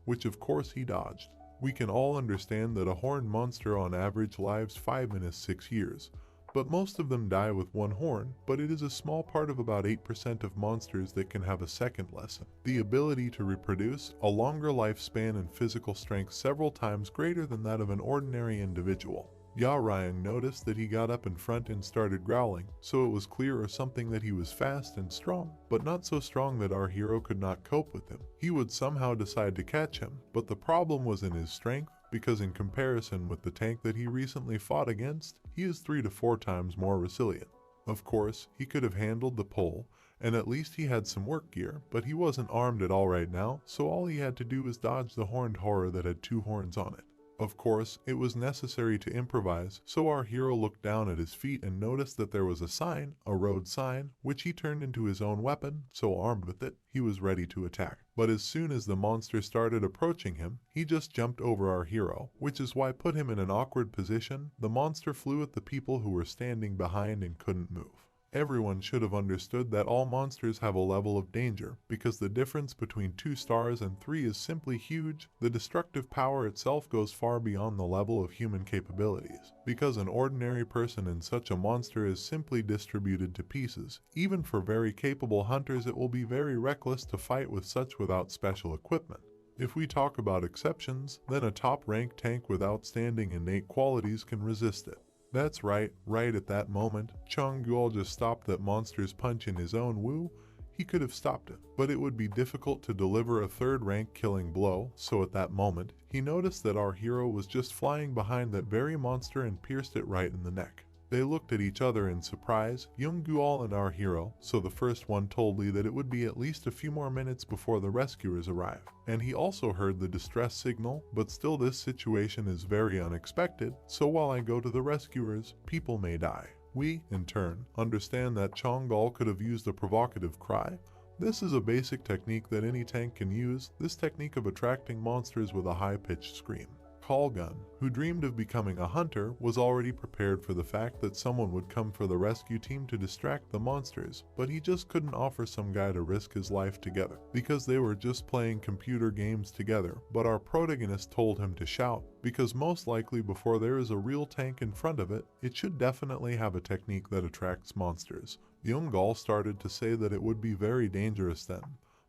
which of course he dodged. We can all understand that a horned monster on average lives 5 minutes 6 years, but most of them die with one horn, but it is a small part of about 8% of monsters that can have a second lesson. The ability to reproduce, a longer lifespan, and physical strength several times greater than that of an ordinary individual. Ya Ryang noticed that he got up in front and started growling, so it was clear or something that he was fast and strong, but not so strong that our hero could not cope with him. He would somehow decide to catch him, but the problem was in his strength, because in comparison with the tank that he recently fought against, he is 3 to 4 times more resilient. Of course, he could have handled the pole, and at least he had some work gear, but he wasn't armed at all right now, so all he had to do was dodge the Horned Horror that had 2 horns on it. Of course, it was necessary to improvise, so our hero looked down at his feet and noticed that there was a sign, a road sign, which he turned into his own weapon, so armed with it, he was ready to attack. But as soon as the monster started approaching him, he just jumped over our hero, which is why put him in an awkward position. The monster flew at the people who were standing behind and couldn't move. Everyone should have understood that all monsters have a level of danger, because the difference between 2 stars and 3 is simply huge. The destructive power itself goes far beyond the level of human capabilities, because an ordinary person in such a monster is simply distributed to pieces. Even for very capable hunters, it will be very reckless to fight with such without special equipment. If we talk about exceptions, then a top-ranked tank with outstanding innate qualities can resist it. That's right at that moment, Chong Guol just stopped that monster's punch in his own woo. He could have stopped it, but it would be difficult to deliver a 3rd-rank killing blow, so at that moment, he noticed that our hero was just flying behind that very monster and pierced it right in the neck. They looked at each other in surprise, Young Guol and our hero, so the first one told Lee that it would be at least a few more minutes before the rescuers arrive. And he also heard the distress signal, but still this situation is very unexpected, so while I go to the rescuers, people may die. We, in turn, understand that Chong Guol could have used a provocative cry. This is a basic technique that any tank can use, this technique of attracting monsters with a high-pitched scream. Gun, who dreamed of becoming a hunter, was already prepared for the fact that someone would come for the rescue team to distract the monsters, but he just couldn't offer some guy to risk his life together, because they were just playing computer games together. But our protagonist told him to shout, because most likely before there is a real tank in front of it, it should definitely have a technique that attracts monsters. Young Guol started to say that it would be very dangerous then,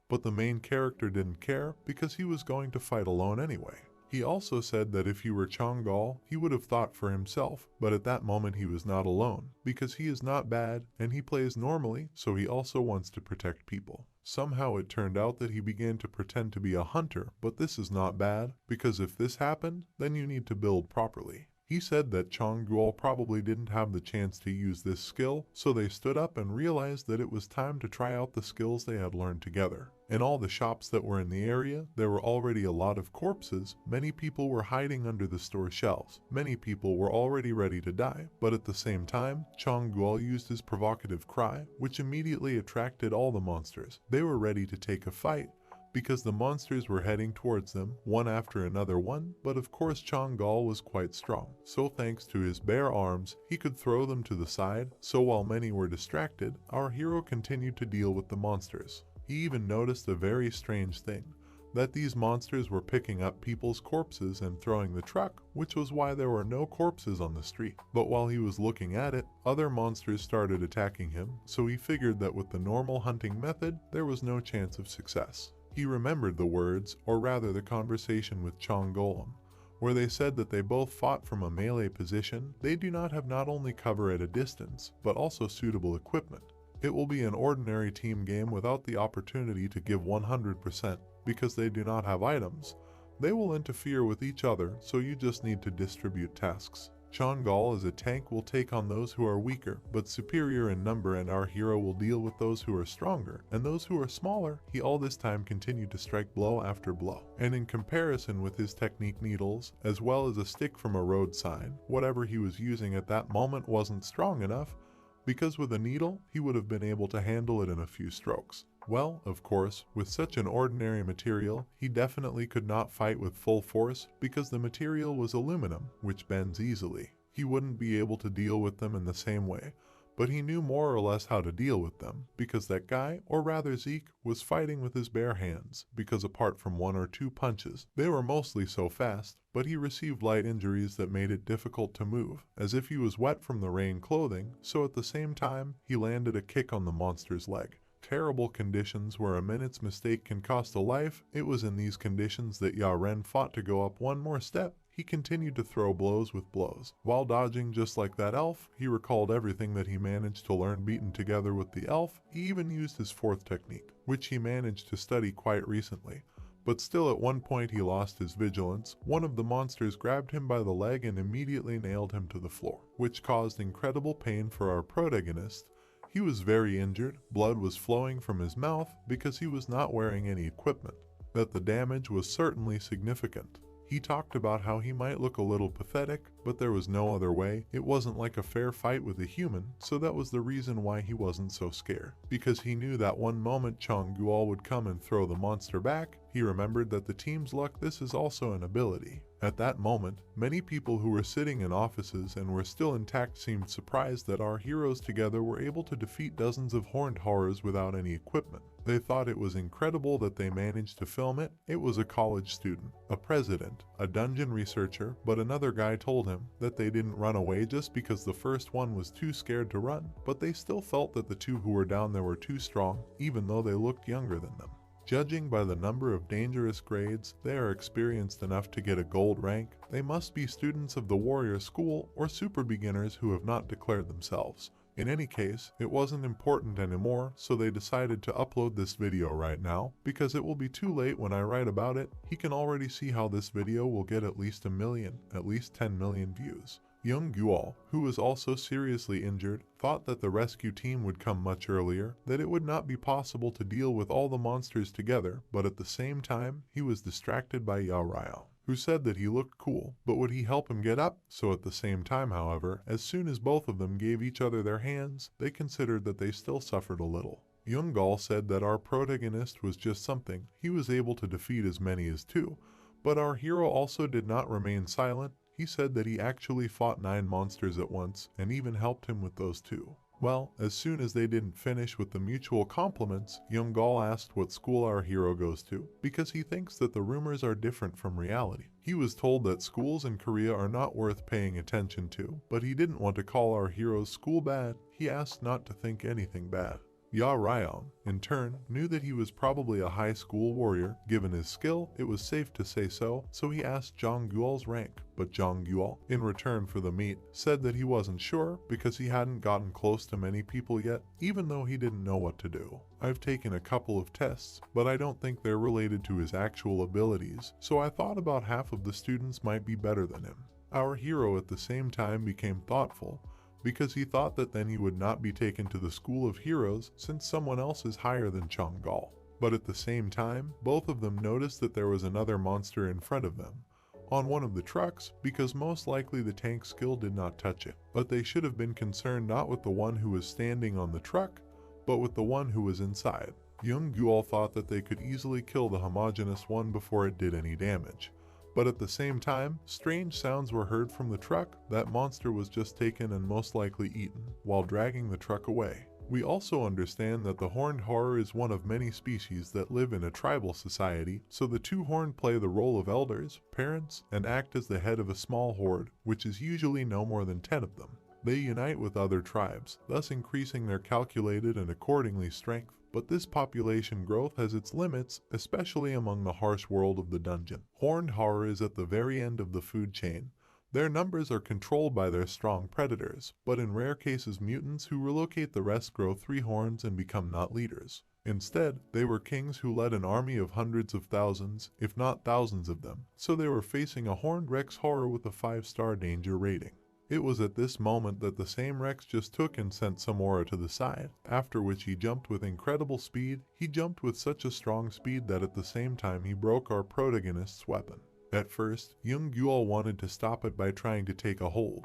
but the main character didn't care because he was going to fight alone anyway. He also said that if he were Changgal, he would have thought for himself, but at that moment he was not alone, because he is not bad and he plays normally, so he also wants to protect people. Somehow it turned out that he began to pretend to be a hunter, but this is not bad, because if this happened, then you need to build properly. He said that Changguol probably didn't have the chance to use this skill, so they stood up and realized that it was time to try out the skills they had learned together. In all the shops that were in the area, there were already a lot of corpses. Many people were hiding under the store shelves. Many people were already ready to die, but at the same time, Changguol used his provocative cry, which immediately attracted all the monsters. They were ready to take a fight, because the monsters were heading towards them, one after another one, but of course Changgal was quite strong, so thanks to his bare arms, he could throw them to the side, so while many were distracted, our hero continued to deal with the monsters. He even noticed a very strange thing, that these monsters were picking up people's corpses and throwing the truck, which was why there were no corpses on the street. But while he was looking at it, other monsters started attacking him, so he figured that with the normal hunting method, there was no chance of success. He remembered the words, or rather the conversation with Chong Golem, where they said that they both fought from a melee position. They do not have not only cover at a distance, but also suitable equipment. It will be an ordinary team game without the opportunity to give 100% because they do not have items. They will interfere with each other, so you just need to distribute tasks. Changgal as a tank will take on those who are weaker but superior in number, and our hero will deal with those who are stronger, and those who are smaller. He all this time continued to strike blow after blow, and in comparison with his technique needles, as well as a stick from a road sign, whatever he was using at that moment wasn't strong enough, because with a needle he would have been able to handle it in a few strokes. Well, of course, with such an ordinary material, he definitely could not fight with full force because the material was aluminum, which bends easily. He wouldn't be able to deal with them in the same way, but he knew more or less how to deal with them, because that guy, or rather Zeke, was fighting with his bare hands, because apart from 1 or 2 punches, they were mostly so fast, but he received light injuries that made it difficult to move, as if he was wet from the rain clothing, so at the same time, he landed a kick on the monster's leg. Terrible conditions where a minute's mistake can cost a life. It was in these conditions that Yaren fought to go up one more step. He continued to throw blows with blows. While dodging just like that elf, he recalled everything that he managed to learn beaten together with the elf. He even used his 4th technique, which he managed to study quite recently. But still at one point he lost his vigilance. One of the monsters grabbed him by the leg and immediately nailed him to the floor, which caused incredible pain for our protagonist. He was very injured, blood was flowing from his mouth because he was not wearing any equipment. That the damage was certainly significant. He talked about how he might look a little pathetic, but there was no other way. It wasn't like a fair fight with a human, so that was the reason why he wasn't so scared. Because he knew that one moment Chong Guol would come and throw the monster back, he remembered that the team's luck, this is also an ability. At that moment, many people who were sitting in offices and were still intact seemed surprised that our heroes together were able to defeat dozens of horned horrors without any equipment. They thought it was incredible that they managed to film it. It was a college student, a president, a dungeon researcher, but another guy told him that they didn't run away just because the first one was too scared to run, but they still felt that the 2 who were down there were too strong, even though they looked younger than them. Judging by the number of dangerous grades, they are experienced enough to get a gold rank. They must be students of the warrior school or super beginners who have not declared themselves. In any case, it wasn't important anymore, so they decided to upload this video right now, because it will be too late when I write about it. He can already see how this video will get at least 1 million, at least 10 million views. Young Guol, who was also seriously injured, thought that the rescue team would come much earlier, that it would not be possible to deal with all the monsters together, but at the same time, he was distracted by Yao Rao, who said that he looked cool, but would he help him get up? So at the same time, however, as soon as both of them gave each other their hands, they considered that they still suffered a little. Young Gal said that our protagonist was just something. He was able to defeat as many as 2, but our hero also did not remain silent. He said that he actually fought 9 monsters at once and even helped him with those 2. Well, as soon as they didn't finish with the mutual compliments, Young Gal asked what school our hero goes to, because he thinks that the rumors are different from reality. He was told that schools in Korea are not worth paying attention to, but he didn't want to call our hero's school bad. He asked not to think anything bad. Ya Ryong, in turn, knew that he was probably a high school warrior. Given his skill, it was safe to say so he asked Jong Gyul's rank. But Jong Gyul, in return for the meat, said that he wasn't sure because he hadn't gotten close to many people yet, even though he didn't know what to do. I've taken a couple of tests, but I don't think they're related to his actual abilities, so I thought about half of the students might be better than him. Our hero at the same time became thoughtful, because he thought that then he would not be taken to the School of Heroes since someone else is higher than Changgal. But at the same time, both of them noticed that there was another monster in front of them, on one of the trucks, because most likely the tank skill did not touch it. But they should have been concerned not with the one who was standing on the truck, but with the one who was inside. Young Gyul thought that they could easily kill the homogeneous one before it did any damage. But at the same time, strange sounds were heard from the truck. That monster was just taken and most likely eaten, while dragging the truck away. We also understand that the horned horror is one of many species that live in a tribal society, so the two horned play the role of elders, parents, and act as the head of a small horde, which is usually no more than 10 of them. They unite with other tribes, thus increasing their calculated and accordingly strength. But this population growth has its limits, especially among the harsh world of the dungeon. Horned horror is at the very end of the food chain. Their numbers are controlled by their strong predators, but in rare cases mutants who relocate the rest grow 3 horns and become not leaders. Instead, they were kings who led an army of hundreds of thousands, if not thousands of them, so they were facing a horned Rex horror with a 5-star danger rating. It was at this moment that the same Rex just took and sent some aura to the side, after which he jumped with incredible speed. He jumped with such a strong speed that at the same time he broke our protagonist's weapon. At first, Young Gyul wanted to stop it by trying to take a hold,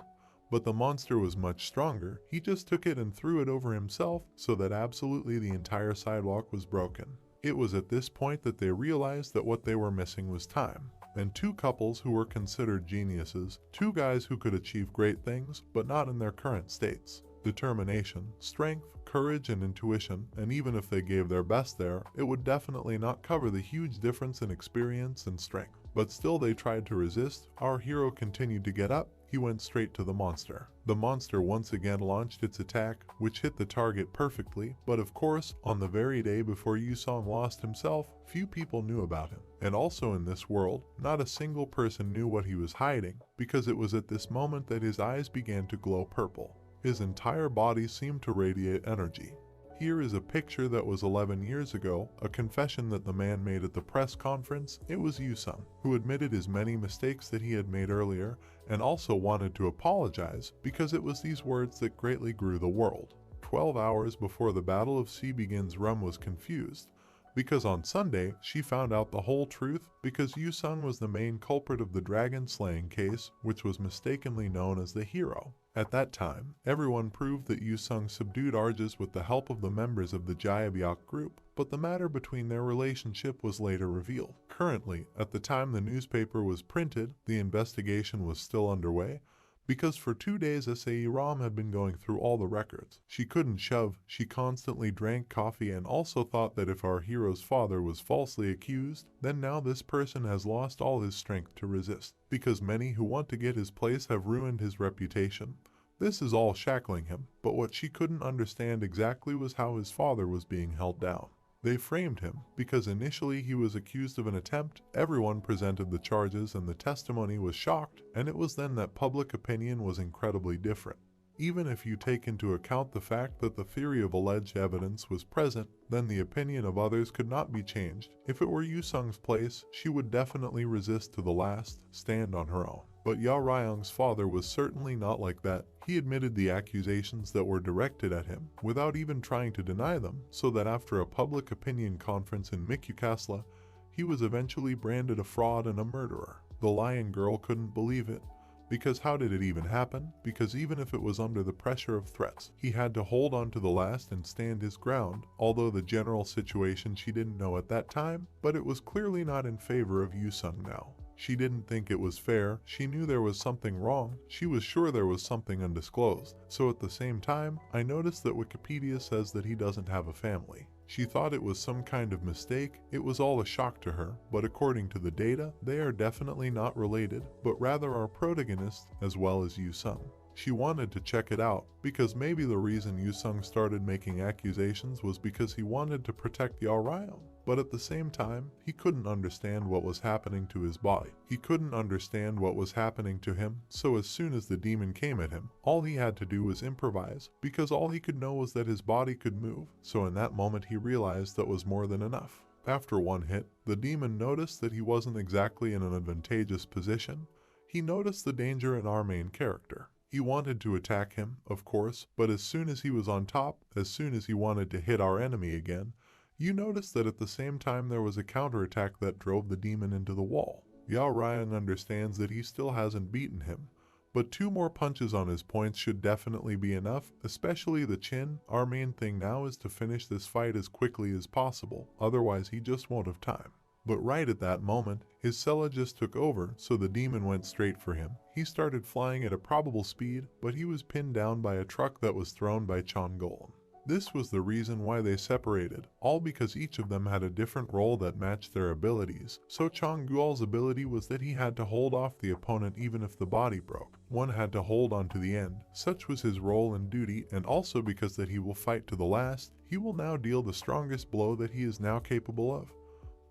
but the monster was much stronger. He just took it and threw it over himself so that absolutely the entire sidewalk was broken. It was at this point that they realized that what they were missing was time. And 2 couples who were considered geniuses, 2 guys who could achieve great things, but not in their current states. Determination, strength, courage, and intuition, and even if they gave their best there, it would definitely not cover the huge difference in experience and strength. But still they tried to resist. Our hero continued to get up. He went straight to the monster. The monster once again launched its attack, which hit the target perfectly, but of course, on the very day before Yusong lost himself, few people knew about him. And also in this world, not a single person knew what he was hiding, because it was at this moment that his eyes began to glow purple. His entire body seemed to radiate energy. Here is a picture that was 11 years ago, a confession that the man made at the press conference. It was Yusung, who admitted his many mistakes that he had made earlier, and also wanted to apologize, because it was these words that greatly grew the world. 12 hours before the Battle of Sea begins, Rum was confused, because on Sunday, she found out the whole truth because Yusung was the main culprit of the dragon slaying case, which was mistakenly known as the hero. At that time, everyone proved that Yusung subdued Arges with the help of the members of the Jayabyak group, but the matter between their relationship was later revealed. Currently, at the time the newspaper was printed, the investigation was still underway, because for 2 days SAE Ram had been going through all the records. She couldn't shove, she constantly drank coffee and also thought that if our hero's father was falsely accused, then now this person has lost all his strength to resist, because many who want to get his place have ruined his reputation. This is all shackling him, but what she couldn't understand exactly was how his father was being held down. They framed him, because initially he was accused of an attempt, everyone presented the charges and the testimony was shocked, and it was then that public opinion was incredibly different. Even if you take into account the fact that the theory of alleged evidence was present, then the opinion of others could not be changed. If it were Yusung's place, she would definitely resist to the last, stand on her own. But Ya Ryong's father was certainly not like that. He admitted the accusations that were directed at him, without even trying to deny them, so that after a public opinion conference in Mikukasla, he was eventually branded a fraud and a murderer. The Lion Girl couldn't believe it, because how did it even happen? Because even if it was under the pressure of threats, he had to hold on to the last and stand his ground, although the general situation she didn't know at that time, but it was clearly not in favor of Yusung now. She didn't think it was fair, she knew there was something wrong, she was sure there was something undisclosed. So at the same time, I noticed that Wikipedia says that he doesn't have a family. She thought it was some kind of mistake, it was all a shock to her, but according to the data, they are definitely not related, but rather our protagonist as well as Yusung. She wanted to check it out, because maybe the reason Yusung started making accusations was because he wanted to protect Yao Ryan. But at the same time, he couldn't understand what was happening to his body. He couldn't understand what was happening to him, so as soon as the demon came at him, all he had to do was improvise, because all he could know was that his body could move, so in that moment he realized that was more than enough. After one hit, the demon noticed that he wasn't exactly in an advantageous position. He noticed the danger in our main character. He wanted to attack him, of course, but as soon as he was on top, as soon as he wanted to hit our enemy again, you noticed that at the same time there was a counterattack that drove the demon into the wall. Yao Ryan understands that he still hasn't beaten him, but 2 more punches on his points should definitely be enough, especially the chin. Our main thing now is to finish this fight as quickly as possible, otherwise he just won't have time. But right at that moment, his Sela just took over, so the demon went straight for him. He started flying at a probable speed, but he was pinned down by a truck that was thrown by Chongol. This was the reason why they separated, all because each of them had a different role that matched their abilities. So Chongol's ability was that he had to hold off the opponent even if the body broke. One had to hold on to the end. Such was his role and duty, and also because that he will fight to the last, he will now deal the strongest blow that he is now capable of.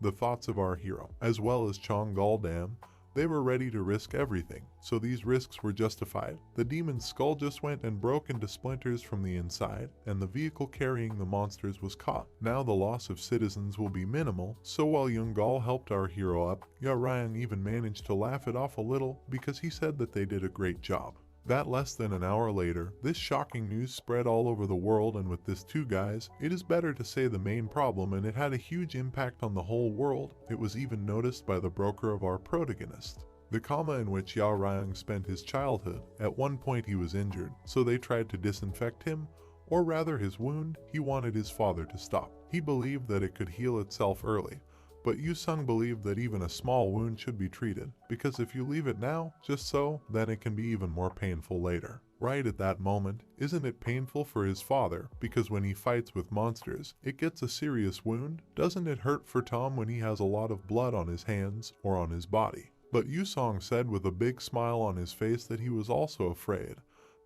The thoughts of our hero, as well as Chongol Dam, they were ready to risk everything, so these risks were justified. The demon's skull just went and broke into splinters from the inside, and the vehicle carrying the monsters was caught. Now the loss of citizens will be minimal, so while Yungal helped our hero up, Yarang even managed to laugh it off a little because he said that they did a great job. That less than an hour later, this shocking news spread all over the world, and with this 2 guys, it is better to say the main problem, and it had a huge impact on the whole world. It was even noticed by the broker of our protagonist. The coma in which Yao Ryan spent his childhood, at one point he was injured, so they tried to disinfect him, or rather his wound. He wanted his father to stop. He believed that it could heal itself early. But Yusung believed that even a small wound should be treated, because if you leave it now, just so, then it can be even more painful later. Right at that moment, isn't it painful for his father, because when he fights with monsters, it gets a serious wound? Doesn't it hurt for Tom when he has a lot of blood on his hands or on his body? But Yusung said with a big smile on his face that he was also afraid,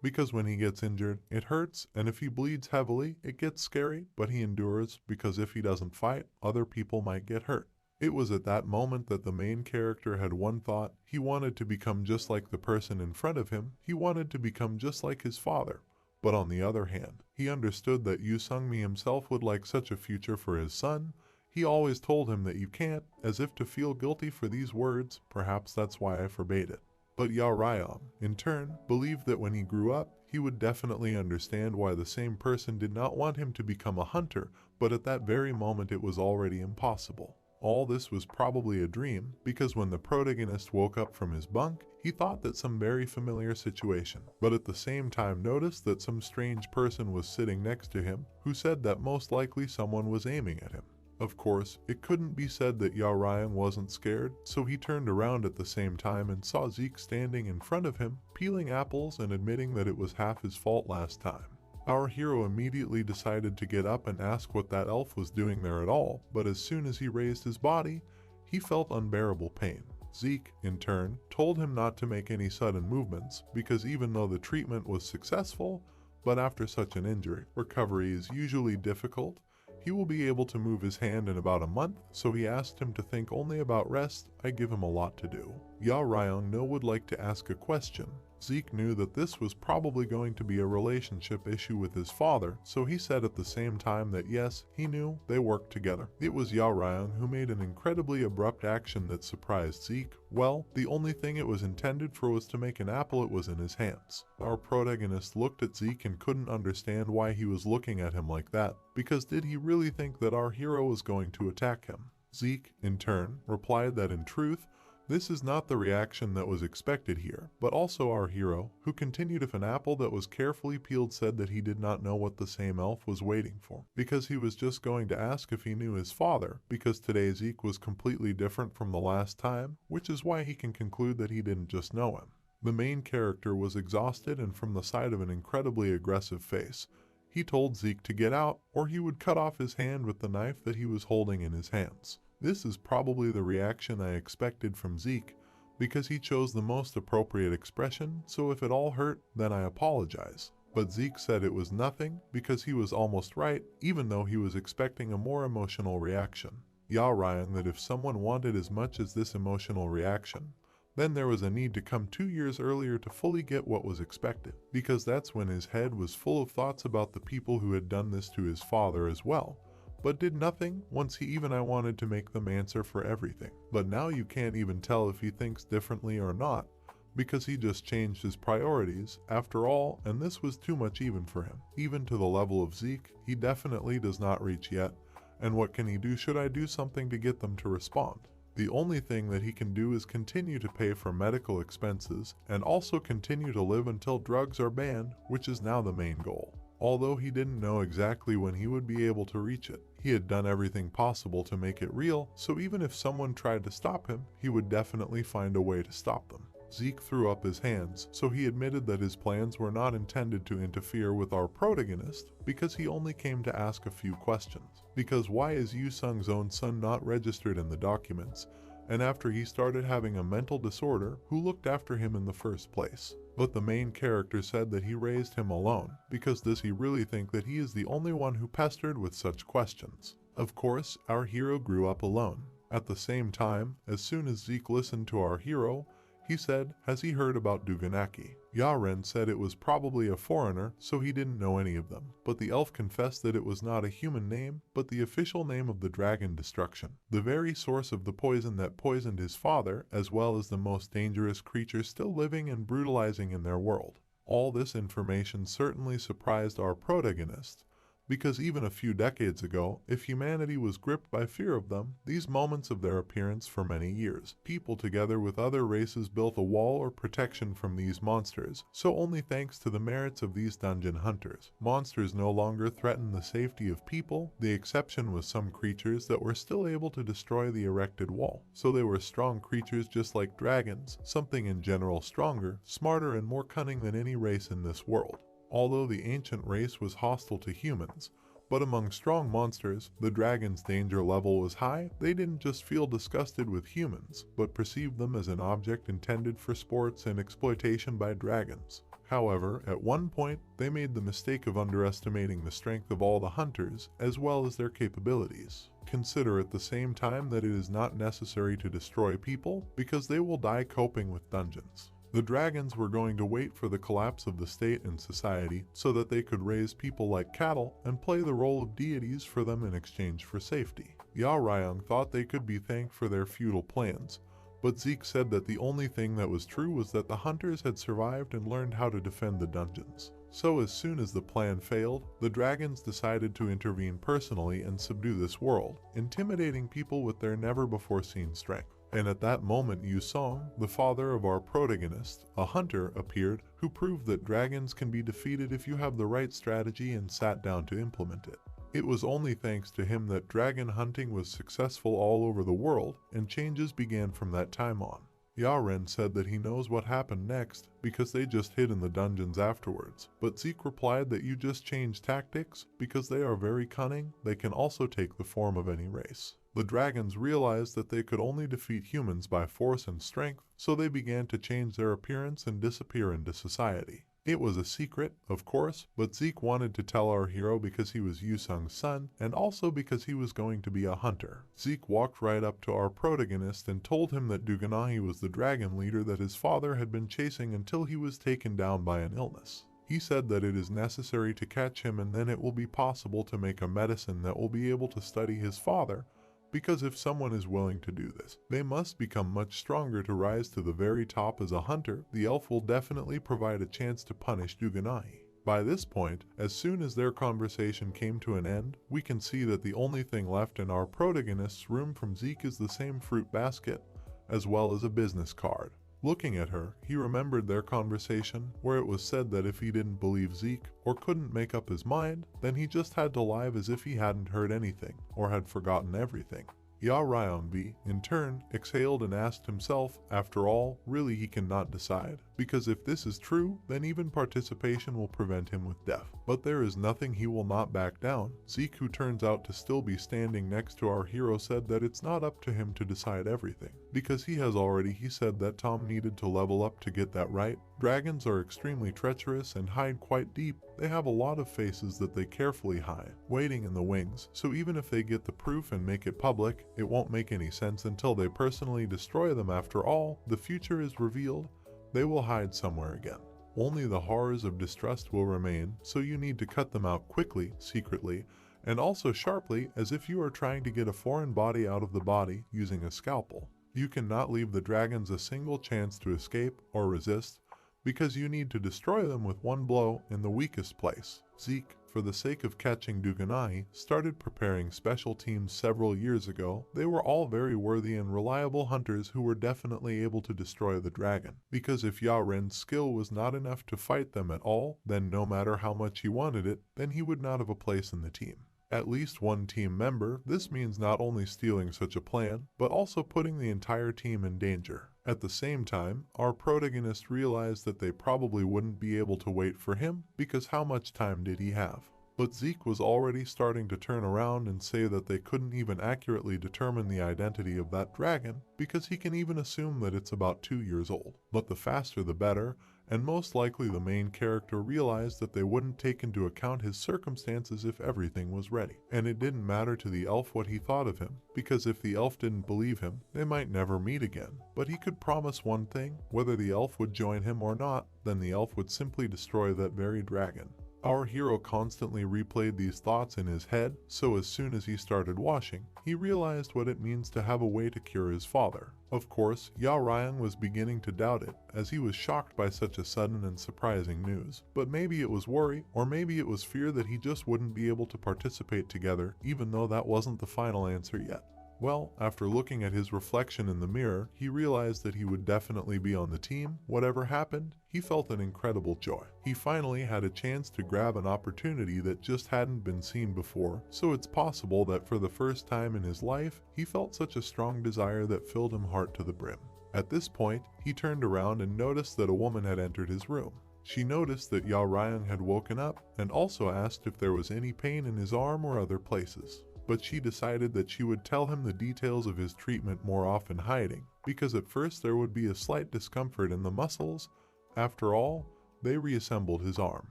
because when he gets injured, it hurts, and if he bleeds heavily, it gets scary, but he endures, because if he doesn't fight, other people might get hurt. It was at that moment that the main character had one thought. He wanted to become just like the person in front of him. He wanted to become just like his father. But on the other hand, he understood that Yu Sung-mi himself would like such a future for his son. He always told him that you can't, as if to feel guilty for these words. Perhaps that's why I forbade it. But Yao Ryan, in turn, believed that when he grew up, he would definitely understand why the same person did not want him to become a hunter, but at that very moment it was already impossible. All this was probably a dream, because when the protagonist woke up from his bunk, he thought that some very familiar situation, but at the same time noticed that some strange person was sitting next to him, who said that most likely someone was aiming at him. Of course, it couldn't be said that Yao Ryan wasn't scared, so he turned around at the same time and saw Zeke standing in front of him, peeling apples and admitting that it was half his fault last time. Our hero immediately decided to get up and ask what that elf was doing there at all, but as soon as he raised his body, he felt unbearable pain. Zeke, in turn, told him not to make any sudden movements, because even though the treatment was successful, but after such an injury, recovery is usually difficult. He will be able to move his hand in about a month, so he asked him to think only about rest. I give him a lot to do. Yao Ryan would like to ask a question. Zeke knew that this was probably going to be a relationship issue with his father, so he said at the same time that yes, he knew they worked together. It was Yao Ryan who made an incredibly abrupt action that surprised Zeke. Well, the only thing it was intended for was to make an apple. It was in his hands. Our protagonist looked at Zeke and couldn't understand why he was looking at him like that, because did he really think that our hero was going to attack him? Zeke, in turn, replied that in truth, this is not the reaction that was expected here, but also our hero, who continued if an apple that was carefully peeled said that he did not know what the same elf was waiting for, because he was just going to ask if he knew his father, because today Zeke was completely different from the last time, which is why he can conclude that he didn't just know him. The main character was exhausted and from the side of an incredibly aggressive face. He told Zeke to get out, or he would cut off his hand with the knife that he was holding in his hands. This is probably the reaction I expected from Zeke, because he chose the most appropriate expression, so if it all hurt, then I apologize. But Zeke said it was nothing because he was almost right, even though he was expecting a more emotional reaction. Ya Ryan that if someone wanted as much as this emotional reaction, then there was a need to come 2 years earlier to fully get what was expected, because that's when his head was full of thoughts about the people who had done this to his father as well, but did nothing once I wanted to make them answer for everything. But now you can't even tell if he thinks differently or not, because he just changed his priorities after all, and this was too much even for him. Even to the level of Zeke, he definitely does not reach yet, and what can he do? Should I do something to get them to respond? The only thing that he can do is continue to pay for medical expenses and also continue to live until drugs are banned, which is now the main goal. Although he didn't know exactly when he would be able to reach it, he had done everything possible to make it real, so even if someone tried to stop him, he would definitely find a way to stop them. Zeke threw up his hands, so he admitted that his plans were not intended to interfere with our protagonist because he only came to ask a few questions. Because why is Yu Sung's own son not registered in the documents? And after he started having a mental disorder, who looked after him in the first place? But the main character said that he raised him alone. Because does he really think that he is the only one who pestered with such questions? Of course, our hero grew up alone. At the same time, as soon as Zeke listened to our hero, he said, has he heard about Duganaki? Yaren said it was probably a foreigner, so he didn't know any of them. But the elf confessed that it was not a human name, but the official name of the dragon destruction, the very source of the poison that poisoned his father, as well as the most dangerous creature still living and brutalizing in their world. All this information certainly surprised our protagonist, because even a few decades ago, if humanity was gripped by fear of them, these moments of their appearance for many years, people together with other races built a wall or protection from these monsters, so only thanks to the merits of these dungeon hunters, monsters no longer threatened the safety of people. The exception was some creatures that were still able to destroy the erected wall, so they were strong creatures just like dragons, something in general stronger, smarter and more cunning than any race in this world. Although the ancient race was hostile to humans, but among strong monsters, the dragon's danger level was high. They didn't just feel disgusted with humans, but perceived them as an object intended for sports and exploitation by dragons. However, at one point, they made the mistake of underestimating the strength of all the hunters, as well as their capabilities. Consider at the same time that it is not necessary to destroy people, because they will die coping with dungeons. The dragons were going to wait for the collapse of the state and society so that they could raise people like cattle and play the role of deities for them in exchange for safety. Ya Ryong thought they could be thanked for their feudal plans, but Zeke said that the only thing that was true was that the hunters had survived and learned how to defend the dungeons. So as soon as the plan failed, the dragons decided to intervene personally and subdue this world, intimidating people with their never-before-seen strength. And at that moment Yu Song, the father of our protagonist, a hunter, appeared who proved that dragons can be defeated if you have the right strategy and sat down to implement it. It was only thanks to him that dragon hunting was successful all over the world, and changes began from that time on. Yaren said that he knows what happened next because they just hid in the dungeons afterwards, but Zeke replied that you just change tactics because they are very cunning. They can also take the form of any race. The dragons realized that they could only defeat humans by force and strength, so they began to change their appearance and disappear into society. It was a secret, of course, but Zeke wanted to tell our hero because he was Yu Sung's son, and also because he was going to be a hunter. Zeke walked right up to our protagonist and told him that Duganahi was the dragon leader that his father had been chasing until he was taken down by an illness. He said that it is necessary to catch him and then it will be possible to make a medicine that will be able to study his father, because if someone is willing to do this, they must become much stronger to rise to the very top as a hunter. The elf will definitely provide a chance to punish Duganahi. By this point, as soon as their conversation came to an end, we can see that the only thing left in our protagonist's room from Zeke is the same fruit basket, as well as a business card. Looking at her, he remembered their conversation where it was said that if he didn't believe Zeke or couldn't make up his mind, then he just had to lie as if he hadn't heard anything or had forgotten everything. Ya Ryongbi, in turn, exhaled and asked himself, after all, really he cannot decide, because if this is true, then even participation will prevent him with death. But there is nothing he will not back down. Zeke, who turns out to still be standing next to our hero, said that it's not up to him to decide everything, because he said that Tom needed to level up to get that right. Dragons are extremely treacherous and hide quite deep. They have a lot of faces that they carefully hide, waiting in the wings, so even if they get the proof and make it public, it won't make any sense until they personally destroy them. After all, the future is revealed. They will hide somewhere again. Only the horrors of distrust will remain, so you need to cut them out quickly, secretly, and also sharply, as if you are trying to get a foreign body out of the body using a scalpel. You cannot leave the dragons a single chance to escape or resist, because you need to destroy them with one blow in the weakest place. Zeke, for the sake of catching Duganai, started preparing special teams several years ago. They were all very worthy and reliable hunters who were definitely able to destroy the dragon, because if Yaren's skill was not enough to fight them at all, then no matter how much he wanted it, then he would not have a place in the team. At least one team member. This means not only stealing such a plan, but also putting the entire team in danger. At the same time, our protagonist realized that they probably wouldn't be able to wait for him, because how much time did he have? But Zeke was already starting to turn around and say that they couldn't even accurately determine the identity of that dragon, because he can even assume that it's about 2 years old. But the faster the better, and most likely the main character realized that they wouldn't take into account his circumstances if everything was ready. And it didn't matter to the elf what he thought of him, because if the elf didn't believe him, they might never meet again. But he could promise one thing: whether the elf would join him or not, then the elf would simply destroy that very dragon. Our hero constantly replayed these thoughts in his head, so as soon as he started washing, he realized what it means to have a way to cure his father. Of course, Yao Ryan was beginning to doubt it, as he was shocked by such a sudden and surprising news. But maybe it was worry, or maybe it was fear that he just wouldn't be able to participate together, even though that wasn't the final answer yet. Well, after looking at his reflection in the mirror, he realized that he would definitely be on the team. Whatever happened, he felt an incredible joy. He finally had a chance to grab an opportunity that just hadn't been seen before, so it's possible that for the first time in his life, he felt such a strong desire that filled him heart to the brim. At this point, he turned around and noticed that a woman had entered his room. She noticed that Yao Ryan had woken up and also asked if there was any pain in his arm or other places. But she decided that she would tell him the details of his treatment more often hiding, because at first there would be a slight discomfort in the muscles. After all, they reassembled his arm.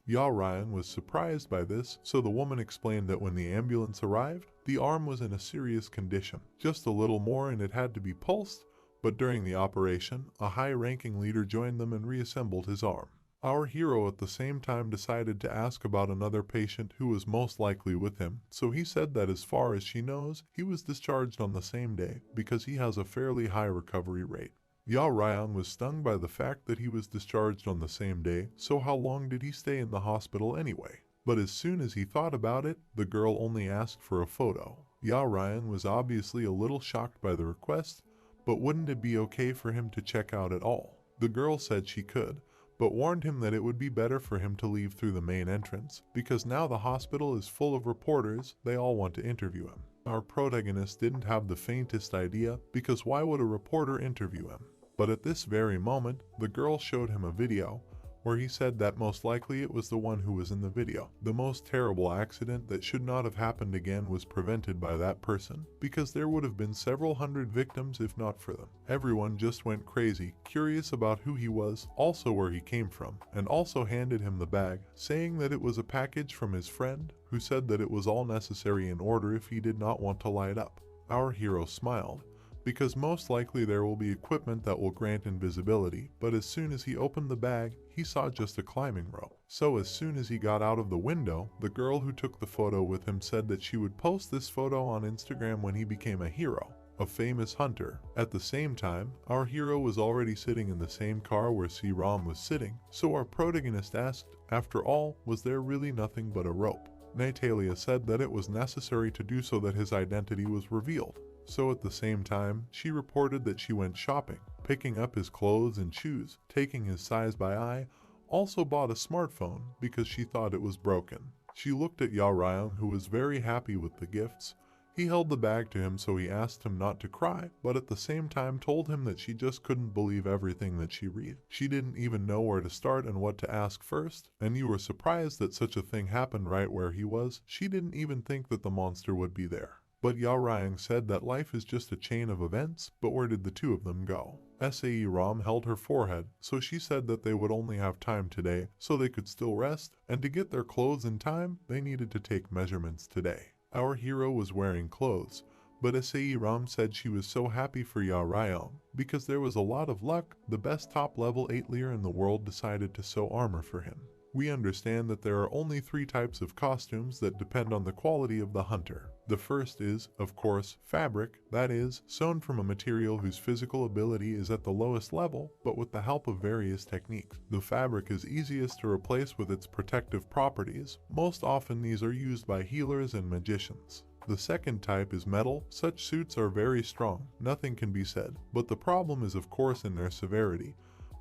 Yao Ryan was surprised by this, so the woman explained that when the ambulance arrived, the arm was in a serious condition. Just a little more and it had to be pulsed, but during the operation, a high-ranking leader joined them and reassembled his arm. Our hero at the same time decided to ask about another patient who was most likely with him, so he said that as far as she knows, he was discharged on the same day because he has a fairly high recovery rate. Yao Ryan was stung by the fact that he was discharged on the same day, so how long did he stay in the hospital anyway? But as soon as he thought about it, the girl only asked for a photo. Yao Ryan was obviously a little shocked by the request, but wouldn't it be okay for him to check out at all? The girl said she could, but warned him that it would be better for him to leave through the main entrance, because now the hospital is full of reporters. They all want to interview him. Our protagonist didn't have the faintest idea, because why would a reporter interview him? But at this very moment, the girl showed him a video, where he said that most likely it was the one who was in the video. The most terrible accident that should not have happened again was prevented by that person, because there would have been several hundred victims if not for them. Everyone just went crazy, curious about who he was, also where he came from, and also handed him the bag, saying that it was a package from his friend, who said that it was all necessary in order if he did not want to light up. Our hero smiled, because most likely there will be equipment that will grant invisibility, but as soon as he opened the bag, he saw just a climbing rope. So as soon as he got out of the window, the girl who took the photo with him said that she would post this photo on Instagram when he became a hero, a famous hunter. At the same time, our hero was already sitting in the same car where C-Rom was sitting, so our protagonist asked, after all, was there really nothing but a rope? Natalia said that it was necessary to do so that his identity was revealed. So at the same time, she reported that she went shopping, picking up his clothes and shoes, taking his size by eye, also bought a smartphone because she thought it was broken. She looked at Yao Ryan, who was very happy with the gifts, He held the bag to him, so he asked him not to cry, but at the same time told him that she just couldn't believe everything that she read. She didn't even know where to start and what to ask first, and you were surprised that such a thing happened right where he was. She didn't even think that the monster would be there. But Yao Ryang said that life is just a chain of events, but where did the two of them go? Sae Ram held her forehead, so she said that they would only have time today, so they could still rest, and to get their clothes in time, they needed to take measurements today. Our hero was wearing clothes, but Sae Ram said she was so happy for Yao Ryang, because there was a lot of luck. The best top-level 8-leer in the world decided to sew armor for him. We understand that there are only 3 types of costumes that depend on the quality of the hunter. The first is, of course, fabric, that is, sewn from a material whose physical ability is at the lowest level, but with the help of various techniques. The fabric is easiest to replace with its protective properties. Most often these are used by healers and magicians. The second type is metal. Such suits are very strong, nothing can be said, but the problem is of course in their severity,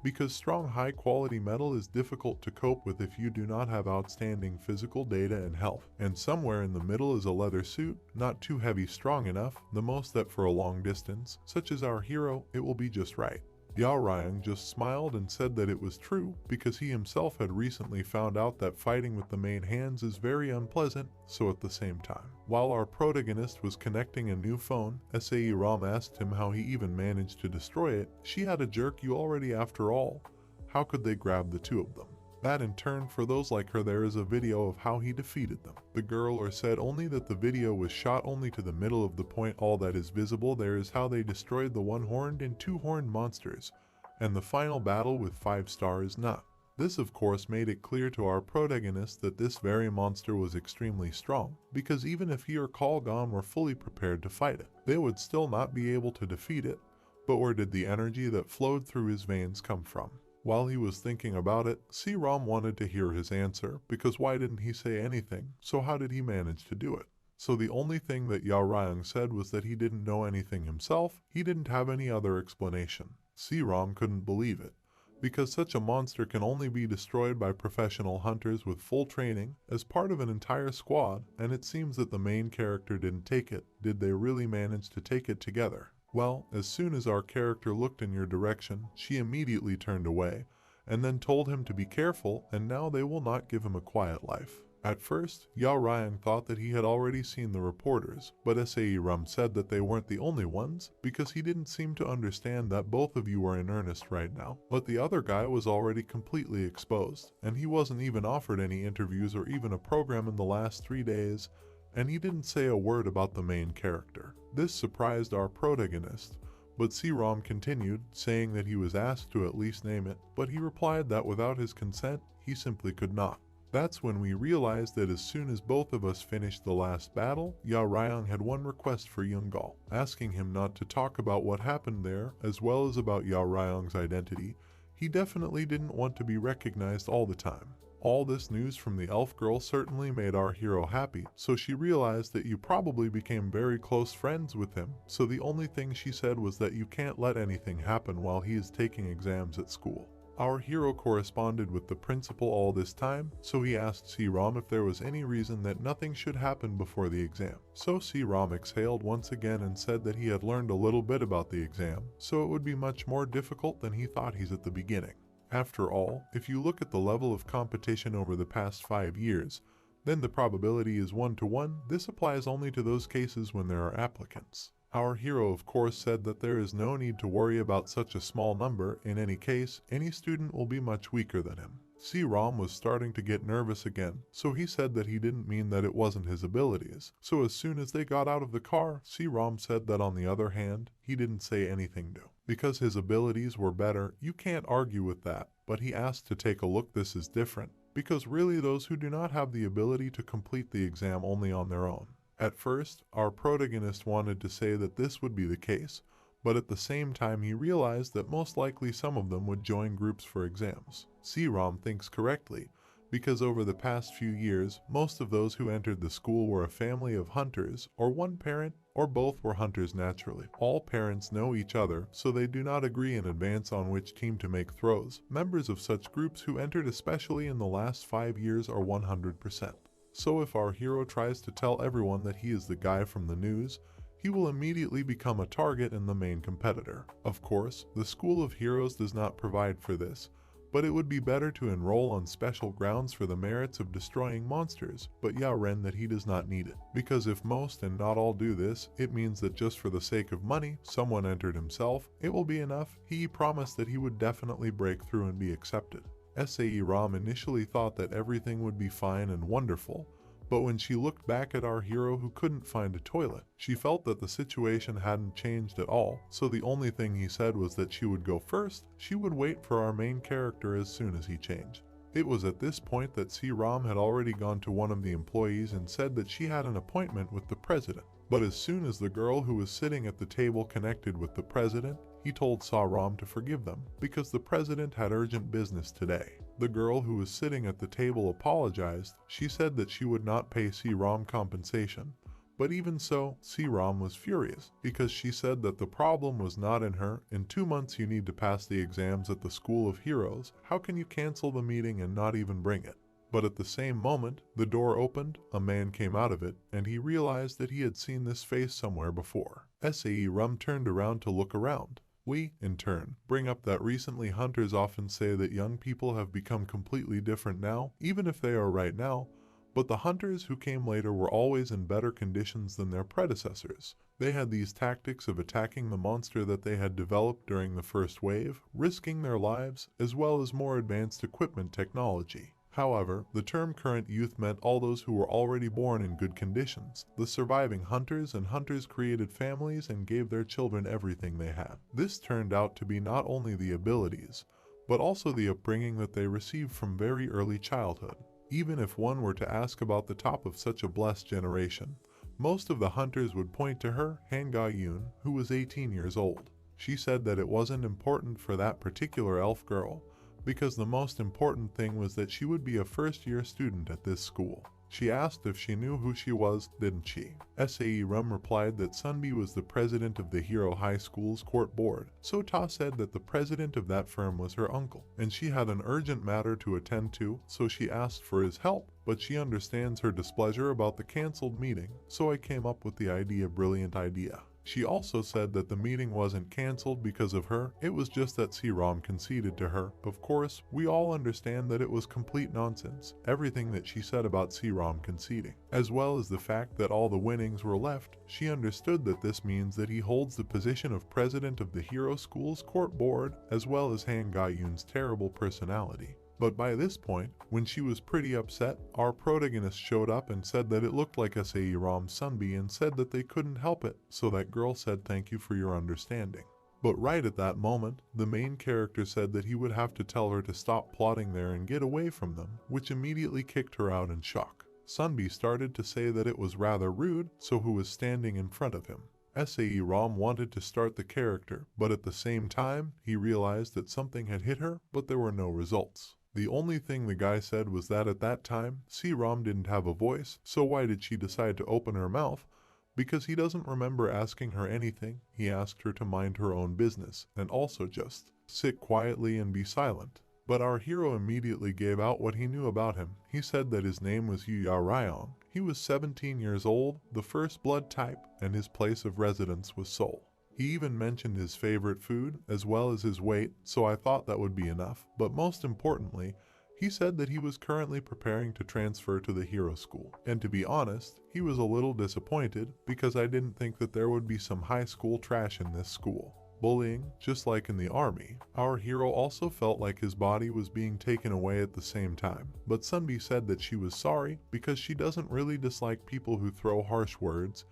because strong high-quality metal is difficult to cope with if you do not have outstanding physical data and health. And somewhere in the middle is a leather suit, not too heavy, strong enough, the most that for a long distance, such as our hero, it will be just right. Yao Ryang just smiled and said that it was true, because he himself had recently found out that fighting with the main hands is very unpleasant. So at the same time, while our protagonist was connecting a new phone, Sae Ram asked him how he even managed to destroy it. She had a jerk you already after all. How could they grab the two of them? That in turn, for those like her, there is a video of how he defeated them. The girl said only that the video was shot only to the middle of the point. All that is visible there is how they destroyed the one-horned and two-horned monsters, and the final battle with 5 stars not. This of course made it clear to our protagonist that this very monster was extremely strong, because even if he or Kalgan were fully prepared to fight it, they would still not be able to defeat it. But where did the energy that flowed through his veins come from? While he was thinking about it, Si Ram wanted to hear his answer, because why didn't he say anything? So how did he manage to do it? So the only thing that Yao Ryang said was that he didn't know anything himself. He didn't have any other explanation. Si Ram couldn't believe it, because such a monster can only be destroyed by professional hunters with full training as part of an entire squad, and it seems that the main character didn't take it. Did they really manage to take it together? Well, as soon as our character looked in your direction, she immediately turned away, and then told him to be careful, and now they will not give him a quiet life. At first, Yao Ryang thought that he had already seen the reporters, but Sae Ram said that they weren't the only ones, because he didn't seem to understand that both of you were in earnest right now. But the other guy was already completely exposed, and he wasn't even offered any interviews or even a program in the last 3 days, and he didn't say a word about the main character. This surprised our protagonist, but Si Ram continued, saying that he was asked to at least name it, but he replied that without his consent, he simply could not. That's when we realized that as soon as both of us finished the last battle, Yao Ryang had one request for Yungal, asking him not to talk about what happened there, as well as about Yao Ryang's identity. He definitely didn't want to be recognized all the time. All this news from the elf girl certainly made our hero happy, so she realized that you probably became very close friends with him, so the only thing she said was that you can't let anything happen while he is taking exams at school. Our hero corresponded with the principal all this time, so he asked Si Ram if there was any reason that nothing should happen before the exam. So Si Ram exhaled once again and said that he had learned a little bit about the exam, so it would be much more difficult than he thought he's at the beginning. After all, if you look at the level of competition over the past 5 years, then the probability is 1-to-1. This applies only to those cases when there are applicants. Our hero of course said that there is no need to worry about such a small number. In any case, any student will be much weaker than him. Si Ram was starting to get nervous again, so he said that he didn't mean that it wasn't his abilities. So as soon as they got out of the car, Si Ram said that on the other hand, he didn't say anything new, because his abilities were better. You can't argue with that, but he asked to take a look. This is different, because really those who do not have the ability to complete the exam only on their own. At first, our protagonist wanted to say that this would be the case, but at the same time he realized that most likely some of them would join groups for exams. Si Ram thinks correctly, because over the past few years, most of those who entered the school were a family of hunters, or one parent, or both were hunters naturally. All parents know each other, so they do not agree in advance on which team to make throws. Members of such groups who entered especially in the last 5 years are 100%. So if our hero tries to tell everyone that he is the guy from the news, he will immediately become a target and the main competitor. Of course, the School of Heroes does not provide for this, but it would be better to enroll on special grounds for the merits of destroying monsters, but Yaren that he does not need it. Because if most and not all do this, it means that just for the sake of money, someone entered himself, it will be enough. He promised that he would definitely break through and be accepted. Sae Ram initially thought that everything would be fine and wonderful, but when she looked back at our hero who couldn't find a toilet, she felt that the situation hadn't changed at all, so the only thing he said was that she would go first. She would wait for our main character as soon as he changed. It was at this point that Si Ram had already gone to one of the employees and said that she had an appointment with the president. But as soon as the girl who was sitting at the table connected with the president, he told Sa Ram to forgive them, because the president had urgent business today. The girl who was sitting at the table apologized. She said that she would not pay Si Ram compensation. But even so, Si Ram was furious, because she said that the problem was not in her. In 2 months you need to pass the exams at the School of Heroes. How can you cancel the meeting and not even bring it? But at the same moment, the door opened, a man came out of it, and he realized that he had seen this face somewhere before. Sae Ram turned around to look around. We, in turn, bring up that recently hunters often say that young people have become completely different now, even if they are right now, but the hunters who came later were always in better conditions than their predecessors. They had these tactics of attacking the monster that they had developed during the first wave, risking their lives, as well as more advanced equipment technology. However, the term current youth meant all those who were already born in good conditions. The surviving hunters and hunters created families and gave their children everything they had. This turned out to be not only the abilities, but also the upbringing that they received from very early childhood. Even if one were to ask about the top of such a blessed generation, most of the hunters would point to her, Hanga Yun, who was 18 years old. She said that it wasn't important for that particular elf girl, because the most important thing was that she would be a first-year student at this school. She asked if she knew who she was, didn't she? Sae Ram replied that Sunbi was the president of the Hero High School's court board, so Ta said that the president of that firm was her uncle, and she had an urgent matter to attend to, so she asked for his help, but she understands her displeasure about the cancelled meeting, so I came up with the brilliant idea. She also said that the meeting wasn't cancelled because of her, it was just that Si Ram conceded to her. Of course, we all understand that it was complete nonsense, everything that she said about Si Ram conceding. As well as the fact that all the winnings were left, she understood that this means that he holds the position of president of the Hero School's court board, as well as Han Ga-yoon's terrible personality. But by this point, when she was pretty upset, our protagonist showed up and said that it looked like Sae Ram's Sunbi and said that they couldn't help it, so that girl said thank you for your understanding. But right at that moment, the main character said that he would have to tell her to stop plotting there and get away from them, which immediately kicked her out in shock. Sunbi started to say that it was rather rude, so who was standing in front of him? Sae Ram wanted to start the character, but at the same time, he realized that something had hit her, but there were no results. The only thing the guy said was that at that time, Si Ram didn't have a voice, so why did she decide to open her mouth? Because he doesn't remember asking her anything. He asked her to mind her own business, and also just sit quietly and be silent. But our hero immediately gave out what he knew about him. He said that his name was Yu Ryong. He was 17 years old, the first blood type, and his place of residence was Seoul. He even mentioned his favorite food, as well as his weight, so I thought that would be enough. But most importantly, he said that he was currently preparing to transfer to the Hero School. And to be honest, he was a little disappointed, because I didn't think that there would be some high school trash in this school. Bullying, just like in the army. Our hero also felt like his body was being taken away at the same time. But Sunbi said that she was sorry, because she doesn't really dislike people who throw harsh words,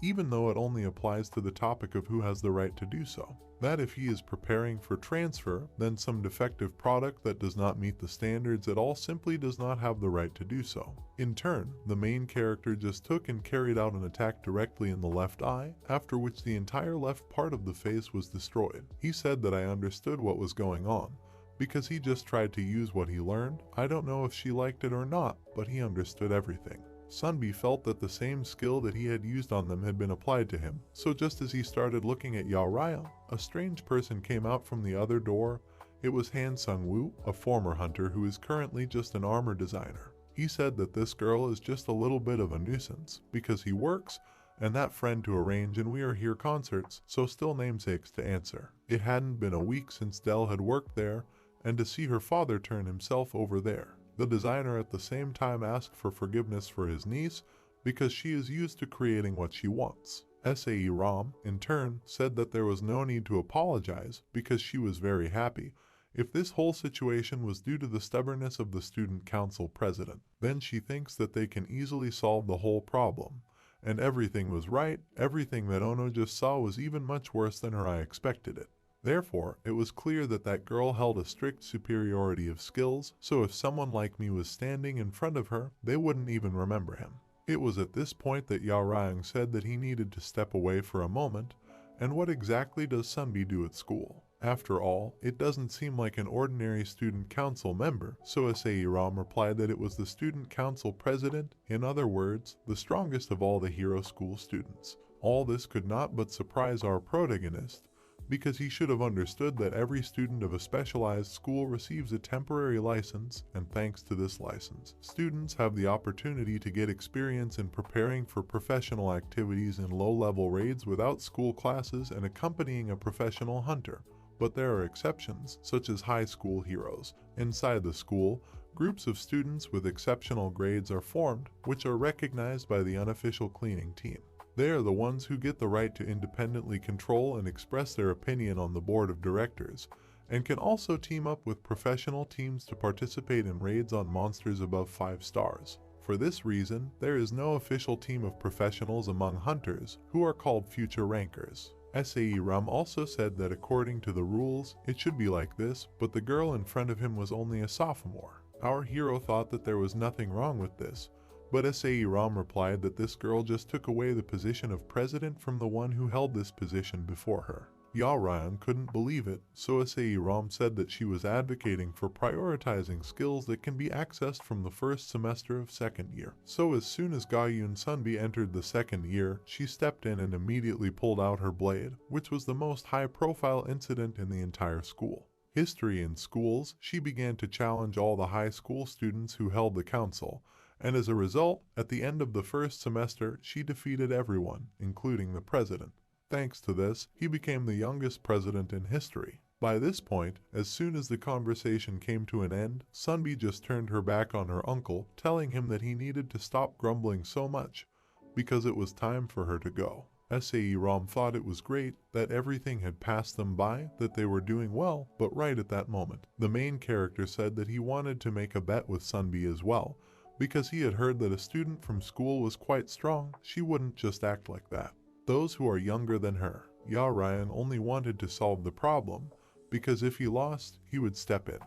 even though it only applies to the topic of who has the right to do so. That if he is preparing for transfer, then some defective product that does not meet the standards at all simply does not have the right to do so. In turn, the main character just took and carried out an attack directly in the left eye, after which the entire left part of the face was destroyed. He said that I understood what was going on, because he just tried to use what he learned. I don't know if she liked it or not, but he understood everything. Sunbi felt that the same skill that he had used on them had been applied to him, so just as he started looking at Yao Raya, a strange person came out from the other door. It was Han Sung-woo, a former hunter who is currently just an armor designer. He said that this girl is just a little bit of a nuisance because he works and that friend to arrange and we are here concerts, so still namesakes to answer. It hadn't been a week since Dell had worked there, and to see her father turn himself over there. The designer at the same time asked for forgiveness for his niece because she is used to creating what she wants. SAE Rom, in turn, said that there was no need to apologize because she was very happy. If this whole situation was due to the stubbornness of the student council president, then she thinks that they can easily solve the whole problem. And everything was right, everything that Ono just saw was even much worse than her I expected it. Therefore, it was clear that that girl held a strict superiority of skills, so if someone like me was standing in front of her, they wouldn't even remember him. It was at this point that Yao Ryang said that he needed to step away for a moment, and what exactly does Sunbi do at school? After all, it doesn't seem like an ordinary student council member, so SAE Ram replied that it was the student council president, in other words, the strongest of all the hero school students. All this could not but surprise our protagonist, because he should have understood that every student of a specialized school receives a temporary license, and thanks to this license, students have the opportunity to get experience in preparing for professional activities in low-level raids without school classes and accompanying a professional hunter. But there are exceptions, such as high school heroes. Inside the school, groups of students with exceptional grades are formed, which are recognized by the unofficial cleaning team. They are the ones who get the right to independently control and express their opinion on the board of directors, and can also team up with professional teams to participate in raids on monsters above 5 stars. For this reason, there is no official team of professionals among hunters, who are called future rankers. SAE Rum also said that according to the rules, it should be like this, but the girl in front of him was only a sophomore. Our hero thought that there was nothing wrong with this, but SAE Ram replied that this girl just took away the position of president from the one who held this position before her. Yao Ryan couldn't believe it, so SAE Ram said that she was advocating for prioritizing skills that can be accessed from the first semester of second year. So as soon as Ga-Yun Sunbi entered the second year, she stepped in and immediately pulled out her blade, which was the most high-profile incident in the entire school. History in schools, she began to challenge all the high school students who held the council, and as a result, at the end of the first semester, she defeated everyone, including the president. Thanks to this, he became the youngest president in history. By this point, as soon as the conversation came to an end, Sunbi just turned her back on her uncle, telling him that he needed to stop grumbling so much, because it was time for her to go. SAE Ram thought it was great that everything had passed them by, that they were doing well, but right at that moment, the main character said that he wanted to make a bet with Sunbi as well, because he had heard that a student from school was quite strong. She wouldn't just act like that. Those who are younger than her, Yao Ryan only wanted to solve the problem, because if he lost, he would step in.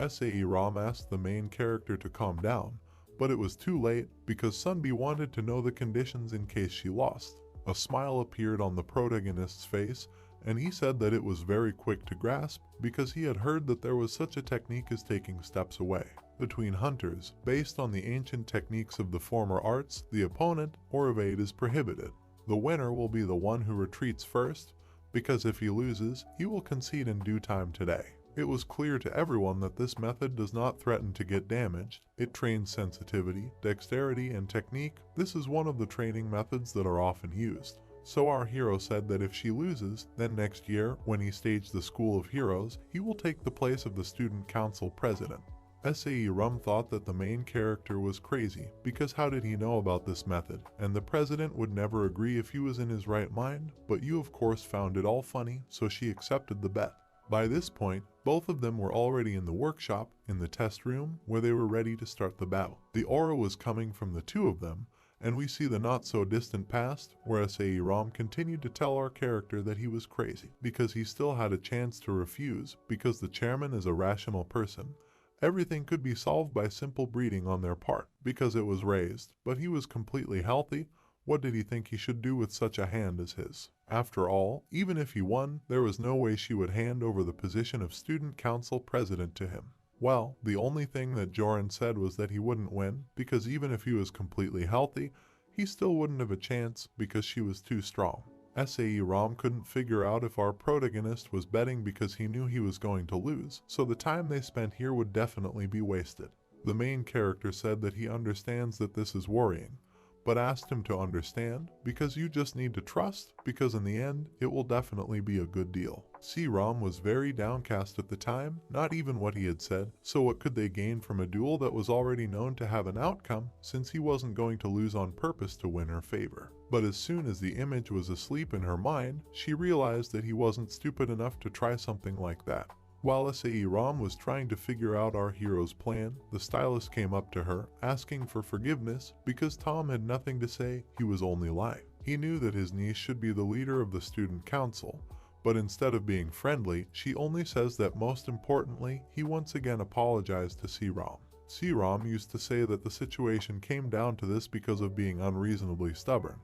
SAE Ram asked the main character to calm down, but it was too late because Sunbi wanted to know the conditions in case she lost. A smile appeared on the protagonist's face, and he said that it was very quick to grasp because he had heard that there was such a technique as taking steps away. Between hunters, based on the ancient techniques of the former arts, the opponent or evade is prohibited. The winner will be the one who retreats first, because if he loses, he will concede in due time today. It was clear to everyone that this method does not threaten to get damaged. It trains sensitivity, dexterity, and technique. This is one of the training methods that are often used. So our hero said that if she loses, then next year, when he staged the School of Heroes, he will take the place of the student council president. SAE Rum thought that the main character was crazy, because how did he know about this method? And the president would never agree if he was in his right mind, but you of course found it all funny, so she accepted the bet. By this point, both of them were already in the workshop, in the test room, where they were ready to start the battle. The aura was coming from the two of them, and we see the not-so-distant past, where SAE Ram continued to tell our character that he was crazy, because he still had a chance to refuse, because the chairman is a rational person. Everything could be solved by simple breeding on their part, because it was raised, but he was completely healthy. What did he think he should do with such a hand as his? After all, even if he won, there was no way she would hand over the position of student council president to him. Well, the only thing that Joran said was that he wouldn't win, because even if he was completely healthy, he still wouldn't have a chance because she was too strong. SAE Ram couldn't figure out if our protagonist was betting because he knew he was going to lose, so the time they spent here would definitely be wasted. The main character said that he understands that this is worrying, but asked him to understand because you just need to trust, because in the end it will definitely be a good deal. C-Rom was very downcast at the time, not even what he had said, so what could they gain from a duel that was already known to have an outcome, since he wasn't going to lose on purpose to win her favor. But as soon as the image was asleep in her mind, she realized that he wasn't stupid enough to try something like that. While Rom was trying to figure out our hero's plan, the stylist came up to her, asking for forgiveness because Tom had nothing to say, he was only lying. He knew that his niece should be the leader of the student council, but instead of being friendly, she only says that most importantly, he once again apologized to C-Rom. C-Rom used to say that the situation came down to this because of being unreasonably stubborn,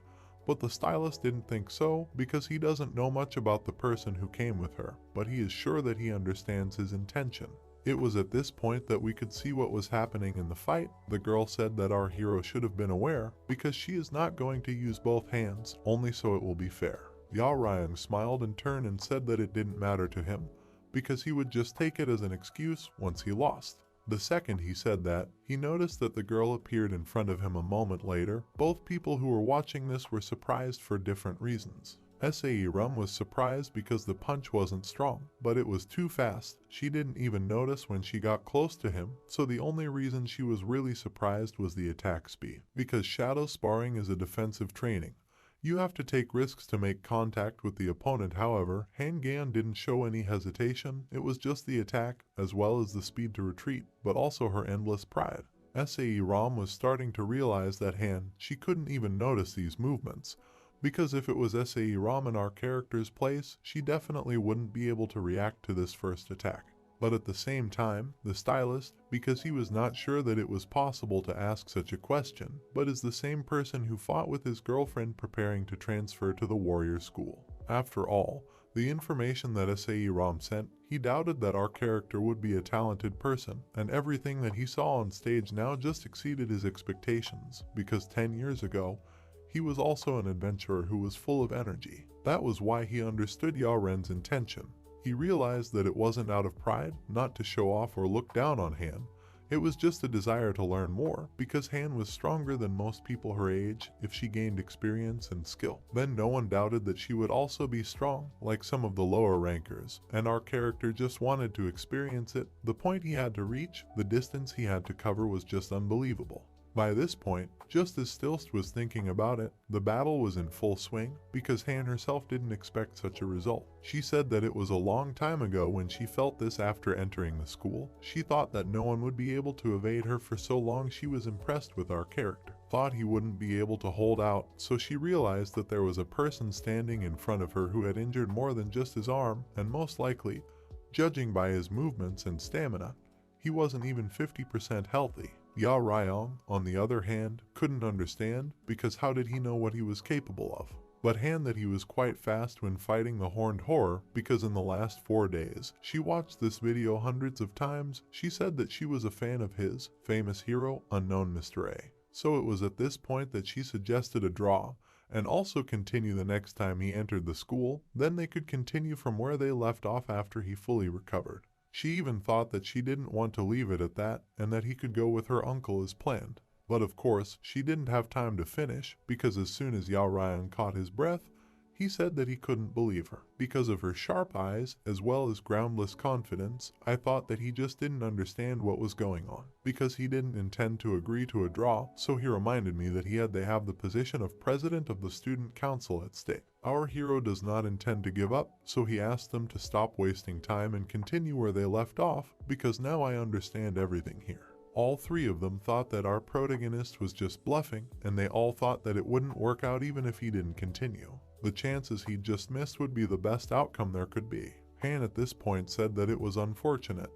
but the stylist didn't think so because he doesn't know much about the person who came with her, but he is sure that he understands his intention. It was at this point that we could see what was happening in the fight. The girl said that our hero should have been aware because she is not going to use both hands, only so it will be fair. Yao Ryan smiled and turned and said that it didn't matter to him because he would just take it as an excuse once he lost. The second he said that, he noticed that the girl appeared in front of him a moment later. Both people who were watching this were surprised for different reasons. Rum was surprised because the punch wasn't strong, but it was too fast. She didn't even notice when she got close to him, so the only reason she was really surprised was the attack speed. Because shadow sparring is a defensive training, you have to take risks to make contact with the opponent. However, Han Gan didn't show any hesitation. It was just the attack, as well as the speed to retreat, but also her endless pride. Rom was starting to realize that she couldn't even notice these movements, because if it was Rom in our character's place, she definitely wouldn't be able to react to this first attack. But at the same time, the stylist, because he was not sure that it was possible to ask such a question, but is the same person who fought with his girlfriend preparing to transfer to the warrior school. After all, the information that Rom sent, he doubted that our character would be a talented person, and everything that he saw on stage now just exceeded his expectations, because 10 years ago, he was also an adventurer who was full of energy. That was why he understood Yao Ren's intention. He realized that it wasn't out of pride, not to show off or look down on Han. It was just a desire to learn more, because Han was stronger than most people her age if she gained experience and skill. Then no one doubted that she would also be strong, like some of the lower rankers, and our character just wanted to experience it. The point he had to reach, the distance he had to cover was just unbelievable. By this point, just as Stilst was thinking about it, the battle was in full swing, because Han herself didn't expect such a result. She said that it was a long time ago when she felt this after entering the school. She thought that no one would be able to evade her for so long. She was impressed with our character, thought he wouldn't be able to hold out, so she realized that there was a person standing in front of her who had injured more than just his arm, and most likely, judging by his movements and stamina, he wasn't even 50% healthy. Yao Ryong, on the other hand, couldn't understand, because how did he know what he was capable of? But Han that he was quite fast when fighting the horned horror, because in the last 4 days, she watched this video hundreds of times. She said that she was a fan of his, famous hero, Unknown Mr. A. So it was at this point that she suggested a draw, and also continue the next time he entered the school, then they could continue from where they left off after he fully recovered. She even thought that she didn't want to leave it at that, and that he could go with her uncle as planned. But of course, she didn't have time to finish, because as soon as Yao Ryan caught his breath, he said that he couldn't believe her. Because of her sharp eyes, as well as groundless confidence, I thought that he just didn't understand what was going on. Because he didn't intend to agree to a draw, so he reminded me that they have the position of president of the student council at stake. Our hero does not intend to give up, so he asked them to stop wasting time and continue where they left off, because now I understand everything here. All 3 of them thought that our protagonist was just bluffing, and they all thought that it wouldn't work out even if he didn't continue. The chances he'd just missed would be the best outcome there could be. Han at this point said that it was unfortunate,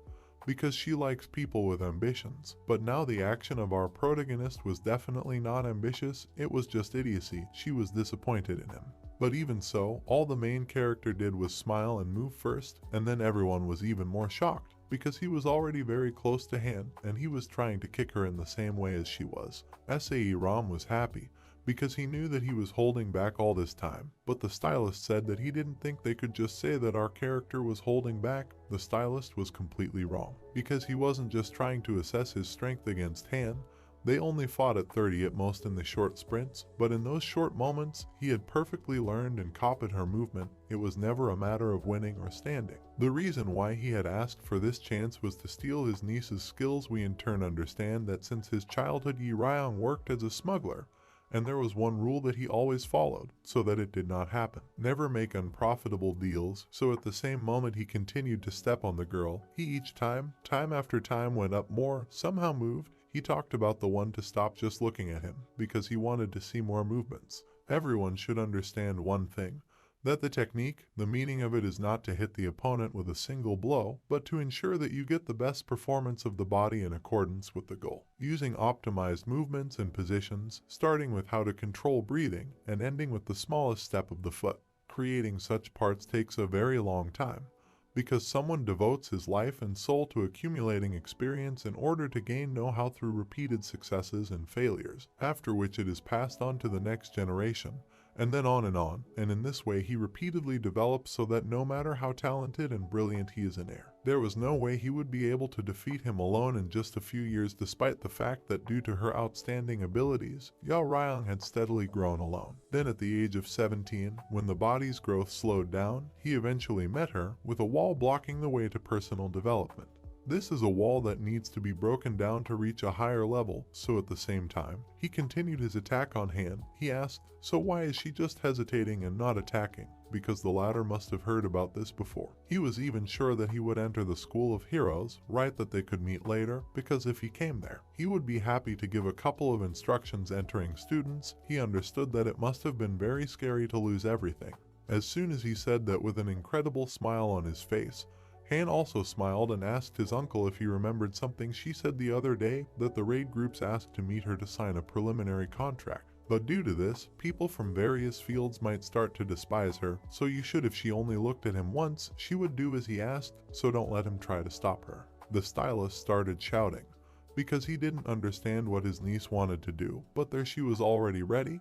because she likes people with ambitions. But now the action of our protagonist was definitely not ambitious, it was just idiocy. She was disappointed in him. But even so, all the main character did was smile and move first, and then everyone was even more shocked, because he was already very close to Han, and he was trying to kick her in the same way as she was. Rom was happy, because he knew that he was holding back all this time. But the stylist said that he didn't think they could just say that our character was holding back. The stylist was completely wrong, because he wasn't just trying to assess his strength against Han. They only fought at 30 at most in the short sprints, but in those short moments, he had perfectly learned and copied her movement. It was never a matter of winning or standing. The reason why he had asked for this chance was to steal his niece's skills. We in turn understand that since his childhood, Yi Ryong worked as a smuggler, and there was one rule that he always followed, so that it did not happen. Never make unprofitable deals, so at the same moment he continued to step on the girl, he each time after time went up more, somehow moved. He talked about the one to stop just looking at him, because he wanted to see more movements. Everyone should understand one thing, that the technique, the meaning of it is not to hit the opponent with a single blow, but to ensure that you get the best performance of the body in accordance with the goal. Using optimized movements and positions, starting with how to control breathing, and ending with the smallest step of the foot. Creating such parts takes a very long time, because someone devotes his life and soul to accumulating experience in order to gain know-how through repeated successes and failures, after which it is passed on to the next generation, and then on, and in this way he repeatedly develops so that no matter how talented and brilliant he is in air, there was no way he would be able to defeat him alone in just a few years, despite the fact that due to her outstanding abilities, Yao Ryong had steadily grown alone. Then at the age of 17, when the body's growth slowed down, he eventually met her, with a wall blocking the way to personal development. This is a wall that needs to be broken down to reach a higher level, so at the same time, he continued his attack on Han. He asked, so why is she just hesitating and not attacking? Because the latter must have heard about this before. He was even sure that he would enter the School of Heroes, right, that they could meet later, because if he came there, he would be happy to give a couple of instructions entering students. He understood that it must have been very scary to lose everything. As soon as he said that with an incredible smile on his face, Han also smiled and asked his uncle if he remembered something she said the other day, that the raid groups asked to meet her to sign a preliminary contract. But due to this, people from various fields might start to despise her, so you should. If she only looked at him once, she would do as he asked, so don't let him try to stop her. The stylist started shouting, because he didn't understand what his niece wanted to do, but there she was already ready.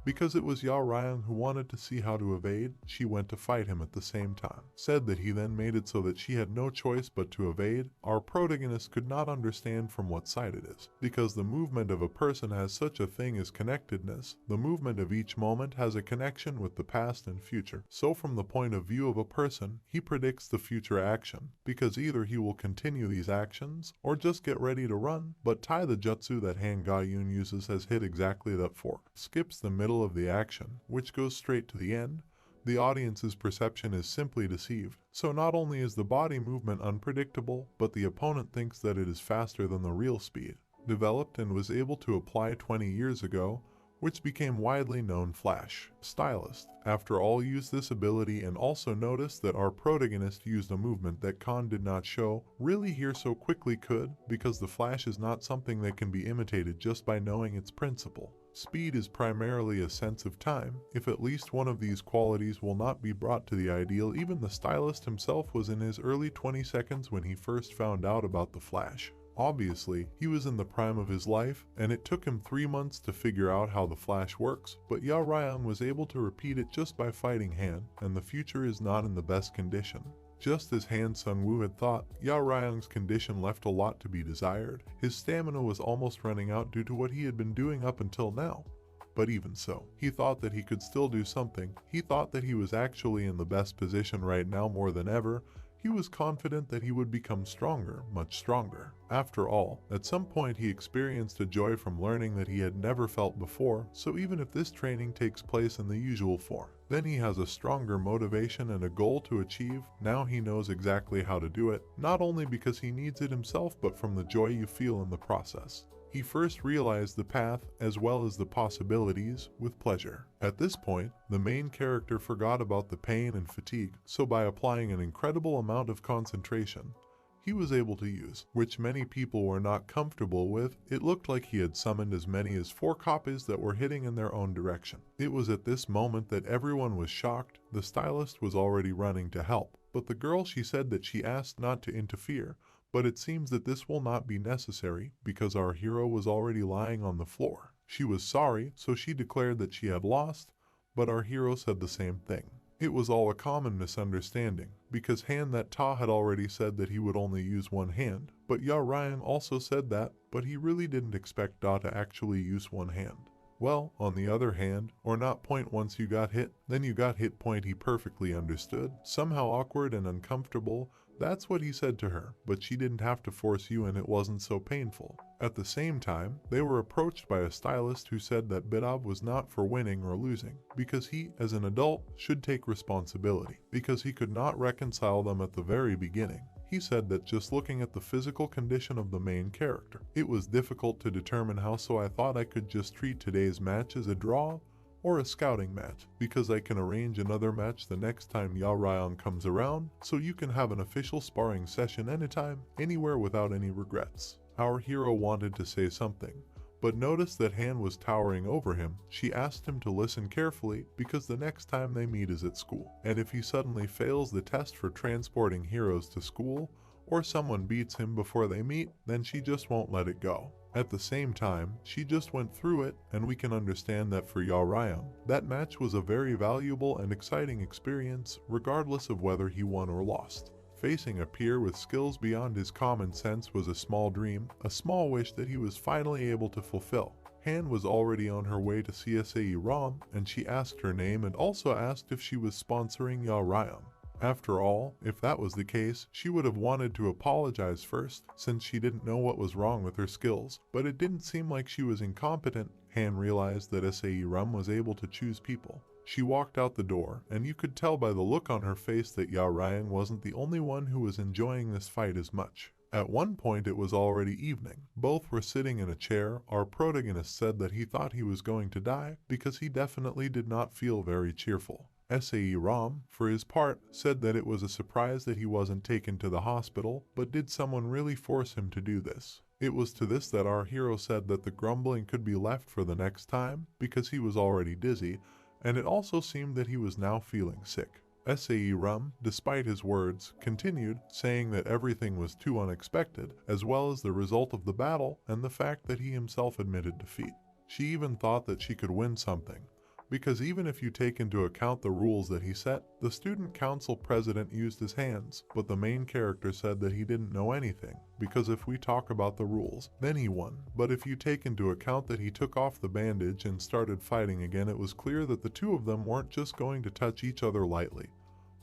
Because it was Yao Ryong who wanted to see how to evade, she went to fight him at the same time. Said that he then made it so that she had no choice but to evade. Our protagonist could not understand from what side it is, because the movement of a person has such a thing as connectedness. The movement of each moment has a connection with the past and future. So from the point of view of a person, he predicts the future action, because either he will continue these actions, or just get ready to run. But Tai, the jutsu that Han Ga-yun uses, has hit exactly that fork. Skips the middle of the action, which goes straight to the end. The audience's perception is simply deceived. So not only is the body movement unpredictable, but the opponent thinks that it is faster than the real speed. Developed and was able to apply 20 years ago, which became widely known Flash. Stylist, after all, used this ability and also noticed that our protagonist used a movement that Khan did not show really here so quickly could, because the Flash is not something that can be imitated just by knowing its principle. Speed is primarily a sense of time. If at least one of these qualities will not be brought to the ideal, even the stylist himself was in his early 20 seconds when he first found out about the Flash. Obviously, he was in the prime of his life, and it took him 3 months to figure out how the Flash works, but Yao Ryong was able to repeat it just by fighting Han, and the future is not in the best condition. Just as Han Sung-woo had thought, Yao Ryong's condition left a lot to be desired. His stamina was almost running out due to what he had been doing up until now. But even so, he thought that he could still do something. He thought that he was actually in the best position right now more than ever. He was confident that he would become stronger, much stronger. After all, at some point he experienced a joy from learning that he had never felt before, so even if this training takes place in the usual form, then he has a stronger motivation and a goal to achieve. Now he knows exactly how to do it, not only because he needs it himself, but from the joy you feel in the process. He first realized the path, as well as the possibilities, with pleasure. At this point, the main character forgot about the pain and fatigue, so by applying an incredible amount of concentration, he was able to use, which many people were not comfortable with. It looked like he had summoned as many as 4 copies that were hitting in their own direction. It was at this moment that everyone was shocked. The stylist was already running to help, but the girl, she said that she asked not to interfere, but it seems that this will not be necessary because our hero was already lying on the floor. She was sorry, so she declared that she had lost, but our hero said the same thing. It was all a common misunderstanding, because Han that Ta had already said that he would only use one hand, but Ya Ryang also said that, but he really didn't expect Da to actually use one hand. Well, on the other hand, or not point once you got hit, then you got hit point he perfectly understood. Somehow awkward and uncomfortable, that's what he said to her, but she didn't have to force you and it wasn't so painful. At the same time, they were approached by a stylist who said that Bidab was not for winning or losing, because he, as an adult, should take responsibility, because he could not reconcile them at the very beginning. He said that just looking at the physical condition of the main character, it was difficult to determine how, so I thought I could just treat today's match as a draw or a scouting match, because I can arrange another match the next time Ya Ryang comes around, so you can have an official sparring session anytime, anywhere without any regrets. Our hero wanted to say something, but noticed that Han was towering over him. She asked him to listen carefully because the next time they meet is at school, and if he suddenly fails the test for transporting heroes to school, or someone beats him before they meet, then she just won't let it go. At the same time, she just went through it, and we can understand that for Ya Ryang, that match was a very valuable and exciting experience, regardless of whether he won or lost. Facing a peer with skills beyond his common sense was a small dream, a small wish that he was finally able to fulfill. Han was already on her way to CSAE ROM, and she asked her name and also asked if she was sponsoring Ya Ryang. After all, if that was the case, she would have wanted to apologize first, since she didn't know what was wrong with her skills, but it didn't seem like she was incompetent. Han realized that SAE ROM was able to choose people. She walked out the door, and you could tell by the look on her face that Ya Ryang wasn't the only one who was enjoying this fight as much. At one point it was already evening. Both were sitting in a chair. Our protagonist said that he thought he was going to die because he definitely did not feel very cheerful. SAE ROM, for his part, said that it was a surprise that he wasn't taken to the hospital, but did someone really force him to do this? It was to this that our hero said that the grumbling could be left for the next time because he was already dizzy, and it also seemed that he was now feeling sick. SAE ROM, despite his words, continued, saying that everything was too unexpected, as well as the result of the battle and the fact that he himself admitted defeat. She even thought that she could win something, because even if you take into account the rules that he set, the student council president used his hands, but the main character said that he didn't know anything, because if we talk about the rules, then he won. But if you take into account that he took off the bandage and started fighting again, it was clear that the two of them weren't just going to touch each other lightly.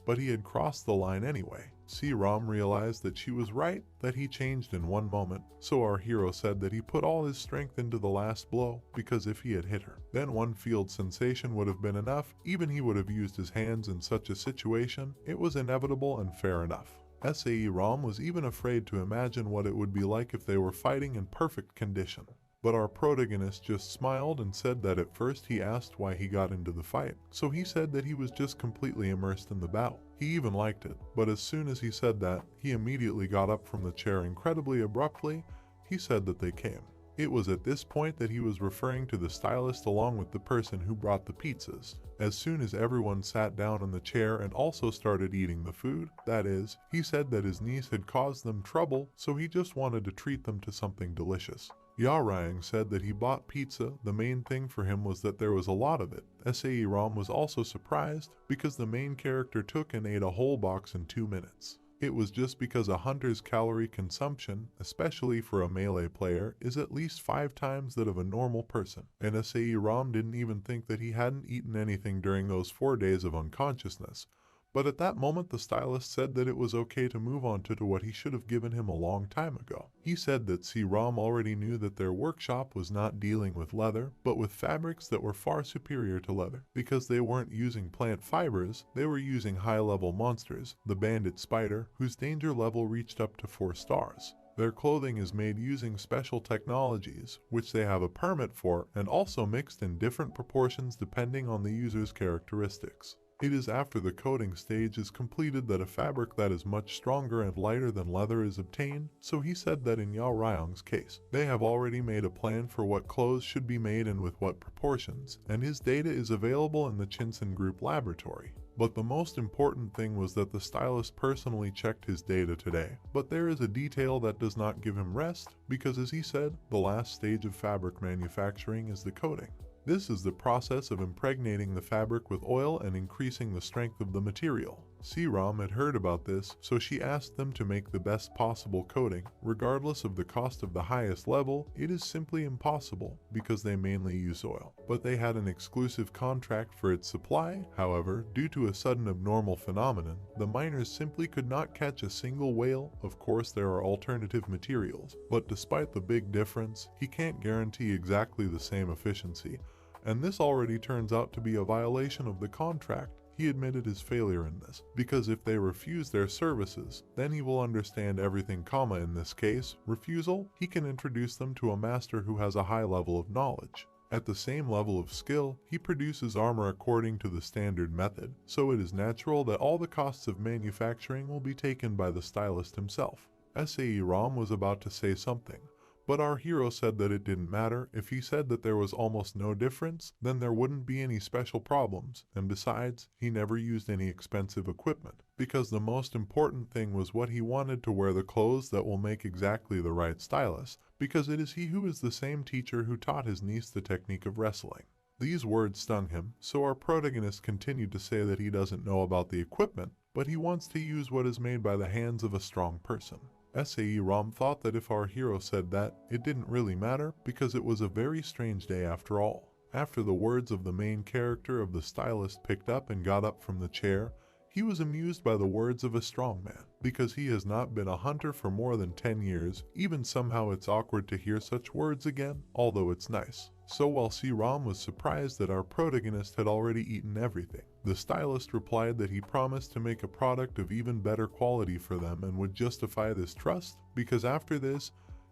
But he had crossed the line anyway. Rom realized that she was right, that he changed in one moment, so our hero said that he put all his strength into the last blow, because if he had hit her, then one field sensation would have been enough. Even he would have used his hands in such a situation. It was inevitable and fair enough. SAE ROM was even afraid to imagine what it would be like if they were fighting in perfect condition. But our protagonist just smiled and said that at first he asked why he got into the fight, so he said that he was just completely immersed in the battle. He even liked it, but as soon as he said that, he immediately got up from the chair incredibly abruptly. He said that they came. It was at this point that he was referring to the stylist along with the person who brought the pizzas. As soon as everyone sat down in the chair and also started eating the food, that is, he said that his niece had caused them trouble, so he just wanted to treat them to something delicious. Ya Ryang said that he bought pizza. The main thing for him was that there was a lot of it. SAE ROM was also surprised because the main character took and ate a whole box in 2 minutes. It was just because a hunter's calorie consumption, especially for a melee player, is at least 5 times that of a normal person. And SAE ROM didn't even think that he hadn't eaten anything during those 4 days of unconsciousness. But at that moment the stylist said that it was okay to move on to what he should have given him a long time ago. He said that Rom already knew that their workshop was not dealing with leather, but with fabrics that were far superior to leather. Because they weren't using plant fibers, they were using high-level monsters, the bandit spider, whose danger level reached up to 4 stars. Their clothing is made using special technologies, which they have a permit for, and also mixed in different proportions depending on the user's characteristics. It is after the coating stage is completed that a fabric that is much stronger and lighter than leather is obtained, so he said that in Ya Ryang's case, they have already made a plan for what clothes should be made and with what proportions, and his data is available in the Chinsen Group laboratory. But the most important thing was that the stylist personally checked his data today. But there is a detail that does not give him rest, because as he said, the last stage of fabric manufacturing is the coating. This is the process of impregnating the fabric with oil and increasing the strength of the material. C-Rom had heard about this, so she asked them to make the best possible coating. Regardless of the cost of the highest level, it is simply impossible because they mainly use oil. But they had an exclusive contract for its supply. However, due to a sudden abnormal phenomenon, the miners simply could not catch a single whale. Of course, there are alternative materials, but despite the big difference, he can't guarantee exactly the same efficiency. And this already turns out to be a violation of the contract. He admitted his failure in this, because if they refuse their services, then he will understand everything, in this case, refusal, he can introduce them to a master who has a high level of knowledge. At the same level of skill, he produces armor according to the standard method, so it is natural that all the costs of manufacturing will be taken by the stylist himself. Rom was about to say something, but our hero said that it didn't matter. If he said that there was almost no difference, then there wouldn't be any special problems, and besides, he never used any expensive equipment, because the most important thing was what he wanted to wear the clothes that will make exactly the right stylist, because it is he who is the same teacher who taught his niece the technique of wrestling. These words stung him, so our protagonist continued to say that he doesn't know about the equipment, but he wants to use what is made by the hands of a strong person. Rom thought that if our hero said that, it didn't really matter because it was a very strange day after all. After the words of the main character of the stylist picked up and got up from the chair, he was amused by the words of a strong man, because he has not been a hunter for more than 10 years, even somehow it's awkward to hear such words again, although it's nice. So while C-Rom was surprised that our protagonist had already eaten everything, the stylist replied that he promised to make a product of even better quality for them and would justify this trust, because after this,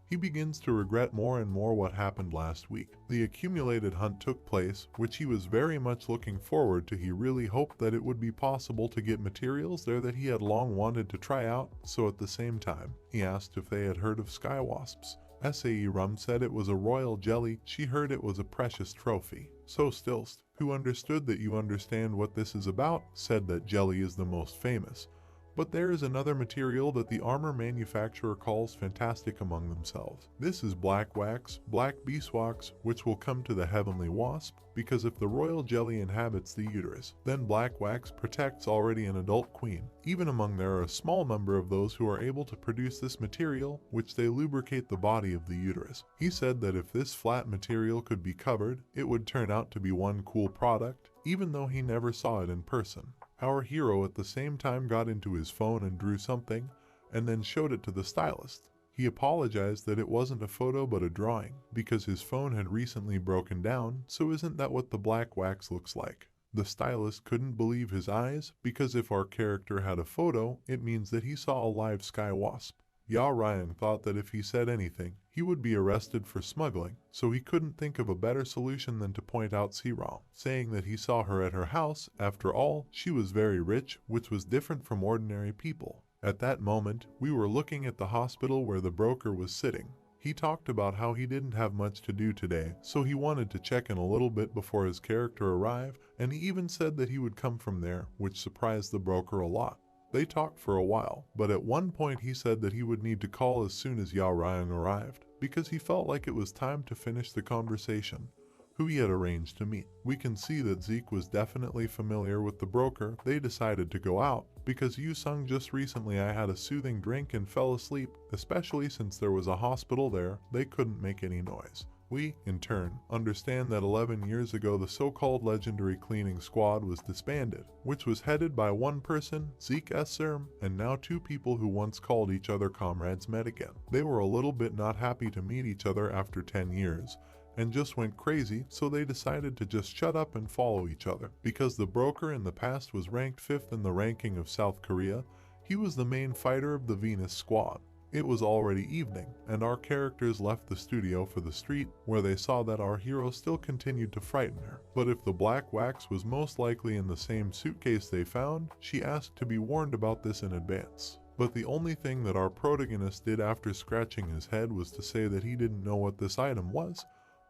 he begins to regret more and more what happened last week. The accumulated hunt took place, which he was very much looking forward to. He really hoped that it would be possible to get materials there that he had long wanted to try out, so at the same time, he asked if they had heard of sky wasps. Rum said it was a royal jelly. She heard it was a precious trophy. So Stilst, who understood that you understand what this is about, said that jelly is the most famous. But there is another material that the armor manufacturer calls fantastic among themselves. This is black wax, black beeswax, which will come to the heavenly wasp, because if the royal jelly inhabits the uterus, then black wax protects already an adult queen. Even among there are a small number of those who are able to produce this material, which they lubricate the body of the uterus. He said that if this flat material could be covered, it would turn out to be one cool product, even though he never saw it in person. Our hero at the same time got into his phone and drew something, and then showed it to the stylist. He apologized that it wasn't a photo but a drawing, because his phone had recently broken down, so isn't that what the black wax looks like? The stylist couldn't believe his eyes, because if our character had a photo, it means that he saw a live sky wasp. Ryan thought that if he said anything, he would be arrested for smuggling, so he couldn't think of a better solution than to point out C-Rom, saying that he saw her at her house. After all, she was very rich, which was different from ordinary people. At that moment, we were looking at the hospital where the broker was sitting. He talked about how he didn't have much to do today, so he wanted to check in a little bit before his character arrived, and he even said that he would come from there, which surprised the broker a lot. They talked for a while, but at one point he said that he would need to call as soon as Ryan arrived, because he felt like it was time to finish the conversation, who he had arranged to meet. We can see that Zeke was definitely familiar with the broker. They decided to go out, because Yu-Sung just recently I had a soothing drink and fell asleep, especially since there was a hospital there, they couldn't make any noise. We, in turn, understand that 11 years ago the so-called legendary cleaning squad was disbanded, which was headed by one person, Zeke Esserm, and now two people who once called each other comrades met again. They were a little bit not happy to meet each other after 10 years, and just went crazy, so they decided to just shut up and follow each other. Because the broker in the past was ranked 5th in the ranking of South Korea, he was the main fighter of the Venus squad. It was already evening, and our characters left the studio for the street, where they saw that our hero still continued to frighten her. But if the black wax was most likely in the same suitcase they found, she asked to be warned about this in advance. But the only thing that our protagonist did after scratching his head was to say that he didn't know what this item was,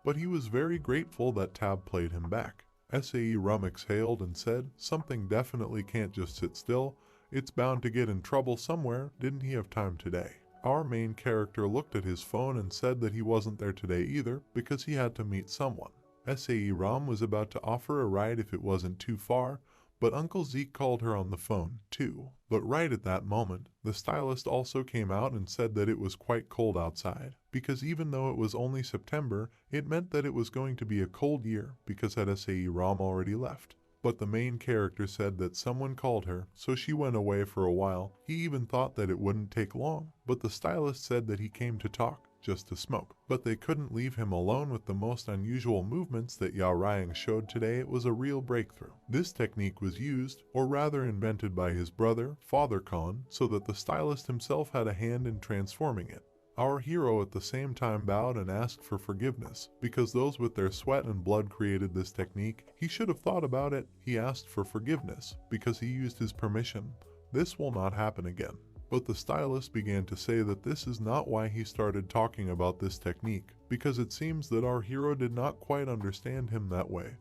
but he was very grateful that Tab played him back. SAE Rum exhaled and said, "Something definitely can't just sit still. It's bound to get in trouble somewhere. Didn't he have time today?" Our main character looked at his phone and said that he wasn't there today either because he had to meet someone. SAE Rum was about to offer a ride if it wasn't too far, but Uncle Zeke called her on the phone, too. But right at that moment, the stylist also came out and said that it was quite cold outside, because even though it was only September, it meant that it was going to be a cold year because had SAE Ram already left. But the main character said that someone called her, so she went away for a while. He even thought that it wouldn't take long, but the stylist said that he came to talk, just to smoke. But they couldn't leave him alone with the most unusual movements that Yao Ryang showed today. It was a real breakthrough. This technique was used, or rather invented by his brother, Father Khan, so that the stylist himself had a hand in transforming it. Our hero at the same time bowed and asked for forgiveness, because those with their sweat and blood created this technique. He should have thought about it. He asked for forgiveness, because he used his permission. This will not happen again. But the stylist began to say that this is not why he started talking about this technique, because it seems that our hero did not quite understand him that way,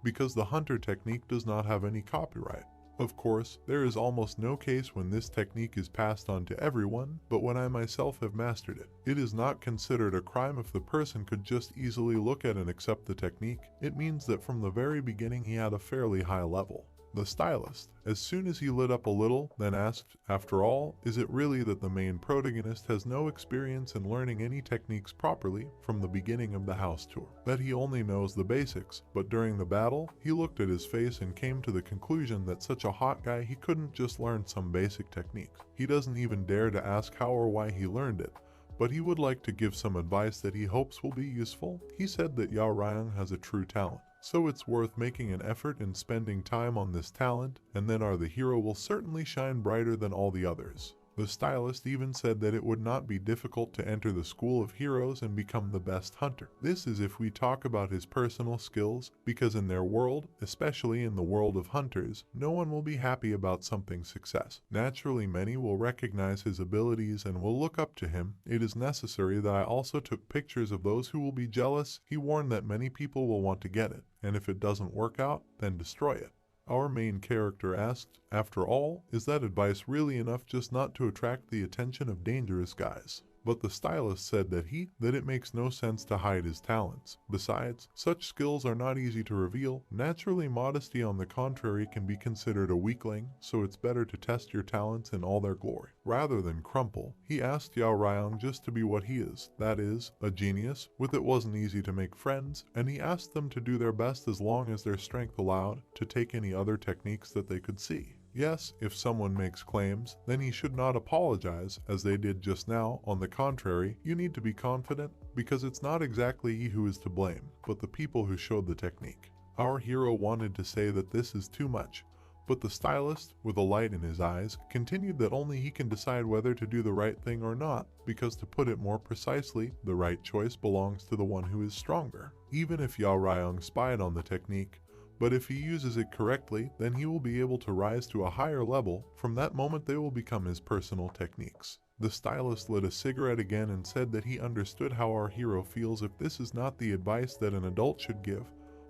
because the hunter technique does not have any copyright. Of course, there is almost no case when this technique is passed on to everyone, but when I myself have mastered it, it is not considered a crime if the person could just easily look at and accept the technique. It means that from the very beginning he had a fairly high level. The stylist, as soon as he lit up a little, then asked, "After all, is it really that the main protagonist has no experience in learning any techniques properly from the beginning of the house tour? That he only knows the basics, but during the battle, he looked at his face and came to the conclusion that such a hot guy he couldn't just learn some basic techniques. He doesn't even dare to ask how or why he learned it, but he would like to give some advice that he hopes will be useful. He said that Yao Ryang has a true talent, so it's worth making an effort and spending time on this talent, and then the hero will certainly shine brighter than all the others." The stylist even said that it would not be difficult to enter the school of heroes and become the best hunter. This is if we talk about his personal skills, because in their world, especially in the world of hunters, no one will be happy about something's success. Naturally, many will recognize his abilities and will look up to him. It is necessary that I also took pictures of those who will be jealous. He warned that many people will want to get it, and if it doesn't work out, then destroy it. Our main character asked, "After all, is that advice really enough just not to attract the attention of dangerous guys?" But the stylist said that it makes no sense to hide his talents. Besides, such skills are not easy to reveal. Naturally, modesty on the contrary can be considered a weakling, so it's better to test your talents in all their glory. Rather than crumple, he asked Yao Ryang just to be what he is, that is, a genius. With it wasn't easy to make friends, and he asked them to do their best as long as their strength allowed, to take any other techniques that they could see. Yes, if someone makes claims, then he should not apologize, as they did just now. On the contrary, you need to be confident, because it's not exactly he who is to blame, but the people who showed the technique. Our hero wanted to say that this is too much, but the stylist, with a light in his eyes, continued that only he can decide whether to do the right thing or not, because to put it more precisely, the right choice belongs to the one who is stronger. Even if Yao Ryang spied on the technique, but if he uses it correctly, then he will be able to rise to a higher level. From that moment they will become his personal techniques. The stylist lit a cigarette again and said that he understood how our hero feels if this is not the advice that an adult should give,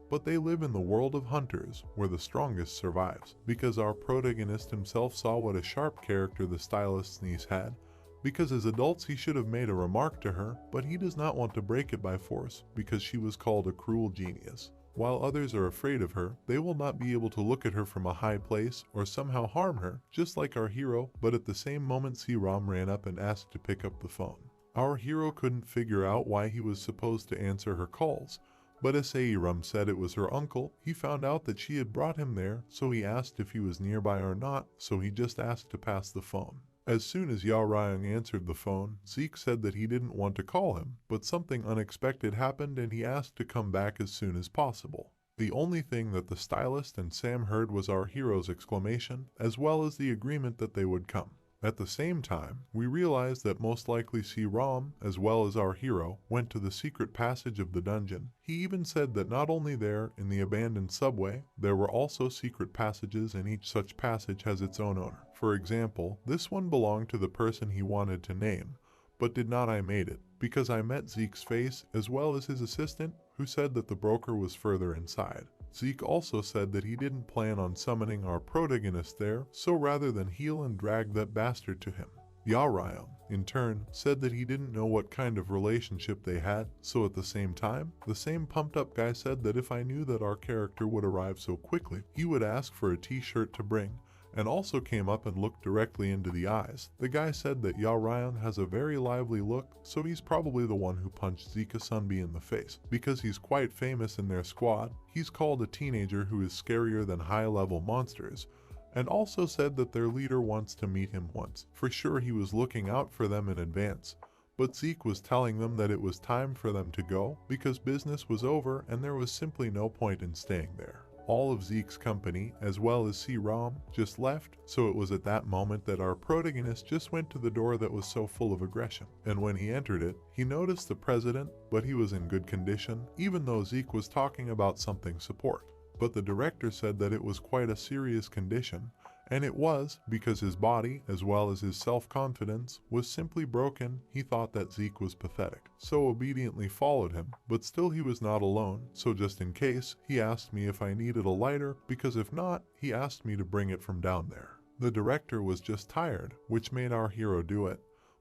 but they live in the world of hunters, where the strongest survives. Because our protagonist himself saw what a sharp character the stylist's niece had, because as adults he should have made a remark to her, but he does not want to break it by force, because she was called a cruel genius. While others are afraid of her, they will not be able to look at her from a high place or somehow harm her, just like our hero. But at the same moment, Ram ran up and asked to pick up the phone. Our hero couldn't figure out why he was supposed to answer her calls, but as Ram said it was her uncle, he found out that she had brought him there, so he asked if he was nearby or not, so he just asked to pass the phone. As soon as Yao Ryang answered the phone, Zeke said that he didn't want to call him, but something unexpected happened and he asked to come back as soon as possible. The only thing that the stylist and Sam heard was our hero's exclamation, as well as the agreement that they would come. At the same time, we realized that most likely Ram, as well as our hero, went to the secret passage of the dungeon. He even said that not only there, in the abandoned subway, there were also secret passages, and each such passage has its own owner. For example, this one belonged to the person he wanted to name, but did not. I made it, because I met Zeke's face, as well as his assistant, who said that the broker was further inside. Zeke also said that he didn't plan on summoning our protagonist there, so rather than heal and drag that bastard to him. Yaoryang, in turn, said that he didn't know what kind of relationship they had, so at the same time, the same pumped up guy said that if I knew that our character would arrive so quickly, he would ask for a t-shirt to bring, and also came up and looked directly into the eyes. The guy said that Yaoryang has a very lively look, so he's probably the one who punched Zika Sunbi in the face, because he's quite famous in their squad. He's called a teenager who is scarier than high-level monsters, and also said that their leader wants to meet him once. For sure he was looking out for them in advance, but Zeke was telling them that it was time for them to go because business was over and there was simply no point in staying there. All of Zeke's company, as well as C-Rom, just left, so it was at that moment that our protagonist just went to the door that was so full of aggression. And when he entered it, he noticed the president, but he was in good condition, even though Zeke was talking about something support. But the director said that it was quite a serious condition, and it was because his body, as well as his self-confidence, was simply broken. He thought that Zeke was pathetic, so obediently followed him, but still he was not alone, so just in case, he asked me if I needed a lighter, because if not, he asked me to bring it from down there. The director was just tired, which made our hero do it.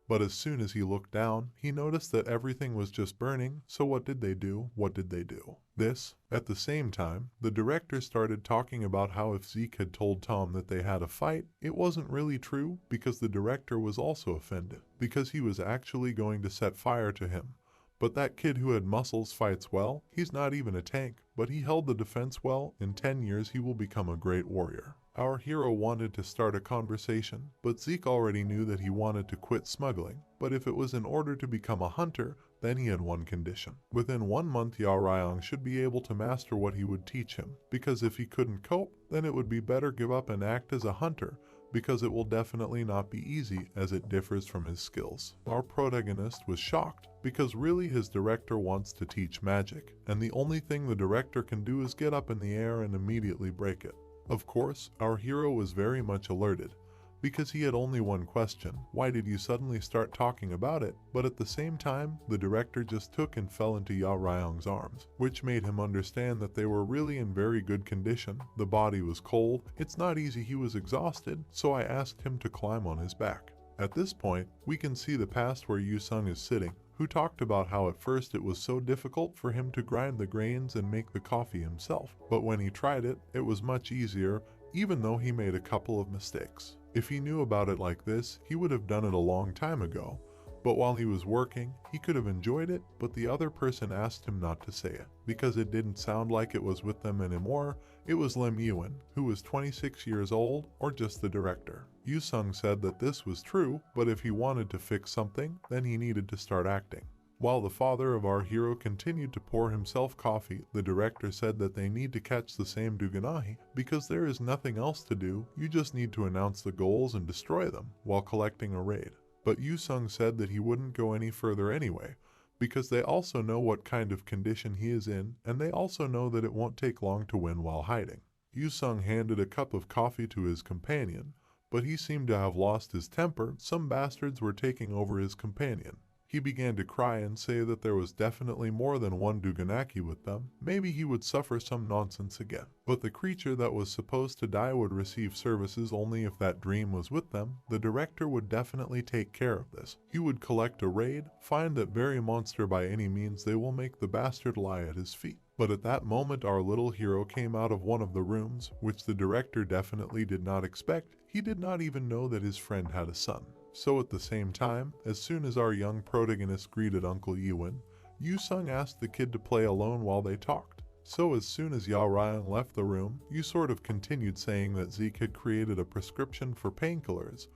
But as soon as he looked down, he noticed that everything was just burning, so what did they do? What did they do? This. At the same time, the director started talking about how if Zeke had told Tom that they had a fight, it wasn't really true because the director was also offended, because he was actually going to set fire to him. But that kid who had muscles fights well. He's not even a tank, but he held the defense well. In 10 years he will become a great warrior. Our hero wanted to start a conversation, but Zeke already knew that he wanted to quit smuggling. But if it was in order to become a hunter, then he had one condition. Within 1 month Yaoryang should be able to master what he would teach him, because if he couldn't cope, then it would be better give up and act as a hunter, because it will definitely not be easy as it differs from his skills. Our protagonist was shocked, because really his director wants to teach magic, and the only thing the director can do is get up in the air and immediately break it. Of course, our hero was very much alerted, because he had only one question: why did you suddenly start talking about it? But at the same time, the director just took and fell into Yaoryang's arms, which made him understand that they were really in very good condition. The body was cold, it's not easy, he was exhausted, so I asked him to climb on his back. At this point, we can see the past where Yu-sung is sitting, who talked about how at first it was so difficult for him to grind the grains and make the coffee himself, but when he tried it, it was much easier, even though he made a couple of mistakes. If he knew about it like this, he would have done it a long time ago, but while he was working, he could have enjoyed it, but the other person asked him not to say it, because it didn't sound like it was with them anymore. It was Lim Ewan, who was 26 years old, or just the director. Yu-sung said that this was true, but if he wanted to fix something, then he needed to start acting. While the father of our hero continued to pour himself coffee, the director said that they need to catch the same Duganahi, because there is nothing else to do, you just need to announce the goals and destroy them, while collecting a raid. But Yu-sung said that he wouldn't go any further anyway, because they also know what kind of condition he is in, and they also know that it won't take long to win while hiding. Yu-sung handed a cup of coffee to his companion, but he seemed to have lost his temper. Some bastards were taking over his companion. He began to cry and say that there was definitely more than one Duganaki with them. Maybe he would suffer some nonsense again. But the creature that was supposed to die would receive services only if that dream was with them. The director would definitely take care of this. He would collect a raid, find that very monster by any means, they will make the bastard lie at his feet. But at that moment our little hero came out of one of the rooms, which the director definitely did not expect. He did not even know that his friend had a son. So at the same time, as soon as our young protagonist greeted Uncle Ewan, Yu-sung asked the kid to play alone while they talked. So as soon as Yaoryang left the room, Yu sort of continued saying that Zeke had created a prescription for painkillers,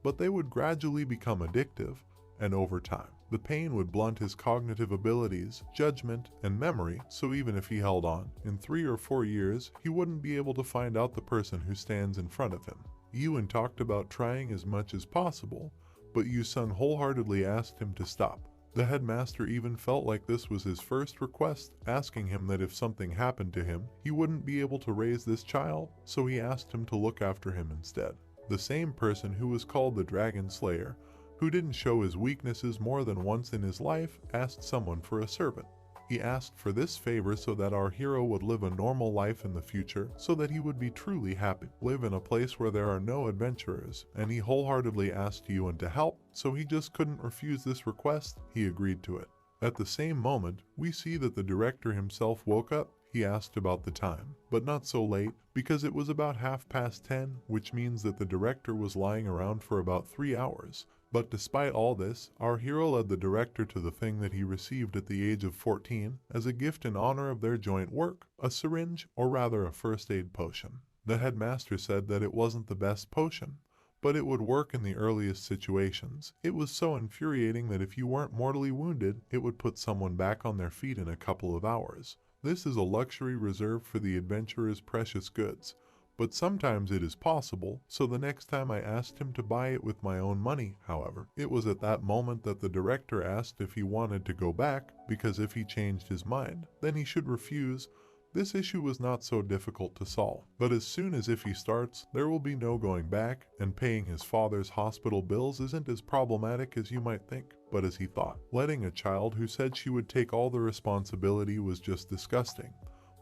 but they would gradually become addictive, and over time, the pain would blunt his cognitive abilities, judgment, and memory, so even if he held on, in 3 or 4 years, he wouldn't be able to find out the person who stands in front of him. Ewan talked about trying as much as possible, but Yu-sung wholeheartedly asked him to stop. The headmaster even felt like this was his first request, asking him that if something happened to him, he wouldn't be able to raise this child, so he asked him to look after him instead. The same person who was called the Dragon Slayer, who didn't show his weaknesses more than once in his life, asked someone for a servant. He asked for this favor so that our hero would live a normal life in the future, so that he would be truly happy, live in a place where there are no adventurers, and he wholeheartedly asked Yuan to help, so he just couldn't refuse this request. He agreed to it. At the same moment, we see that the director himself woke up. He asked about the time, but not so late, because it was about 10:30, which means that the director was lying around for about 3 hours. But despite all this, our hero led the director to the thing that he received at the age of 14 as a gift in honor of their joint work, a syringe, or rather a first aid potion. The headmaster said that it wasn't the best potion, but it would work in the earliest situations. It was so infuriating that if you weren't mortally wounded, it would put someone back on their feet in a couple of hours. This is a luxury reserved for the adventurer's precious goods, but sometimes it is possible, so the next time I asked him to buy it with my own money, however. It was at that moment that the director asked if he wanted to go back, because if he changed his mind, then he should refuse. This issue was not so difficult to solve, but as soon as if he starts, there will be no going back, and paying his father's hospital bills isn't as problematic as you might think, but as he thought. Letting a child who said she would take all the responsibility was just disgusting.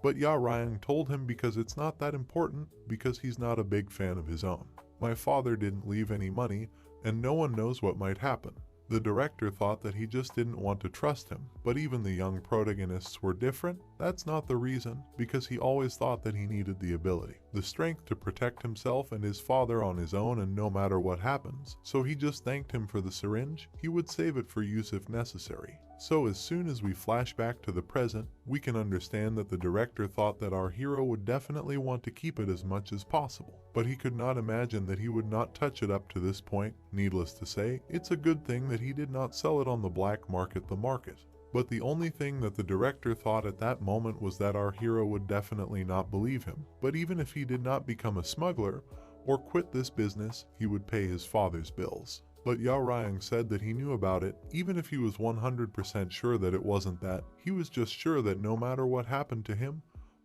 But Ya Ryang told him because it's not that important, because he's not a big fan of his own. My father didn't leave any money, and no one knows what might happen. The director thought that he just didn't want to trust him, but even the young protagonists were different. That's not the reason, because he always thought that he needed the ability, the strength to protect himself and his father on his own and no matter what happens. So he just thanked him for the syringe. He would save it for use if necessary. So as soon as we flash back to the present, we can understand that the director thought that our hero would definitely want to keep it as much as possible. But he could not imagine that he would not touch it up to this point. Needless to say, it's a good thing that he did not sell it on the black market, But the only thing that the director thought at that moment was that our hero would definitely not believe him. But even if he did not become a smuggler or quit this business, he would pay his father's bills. But Ya Ryang said that he knew about it, even if he was 100% sure that it wasn't that. He was just sure that no matter what happened to him,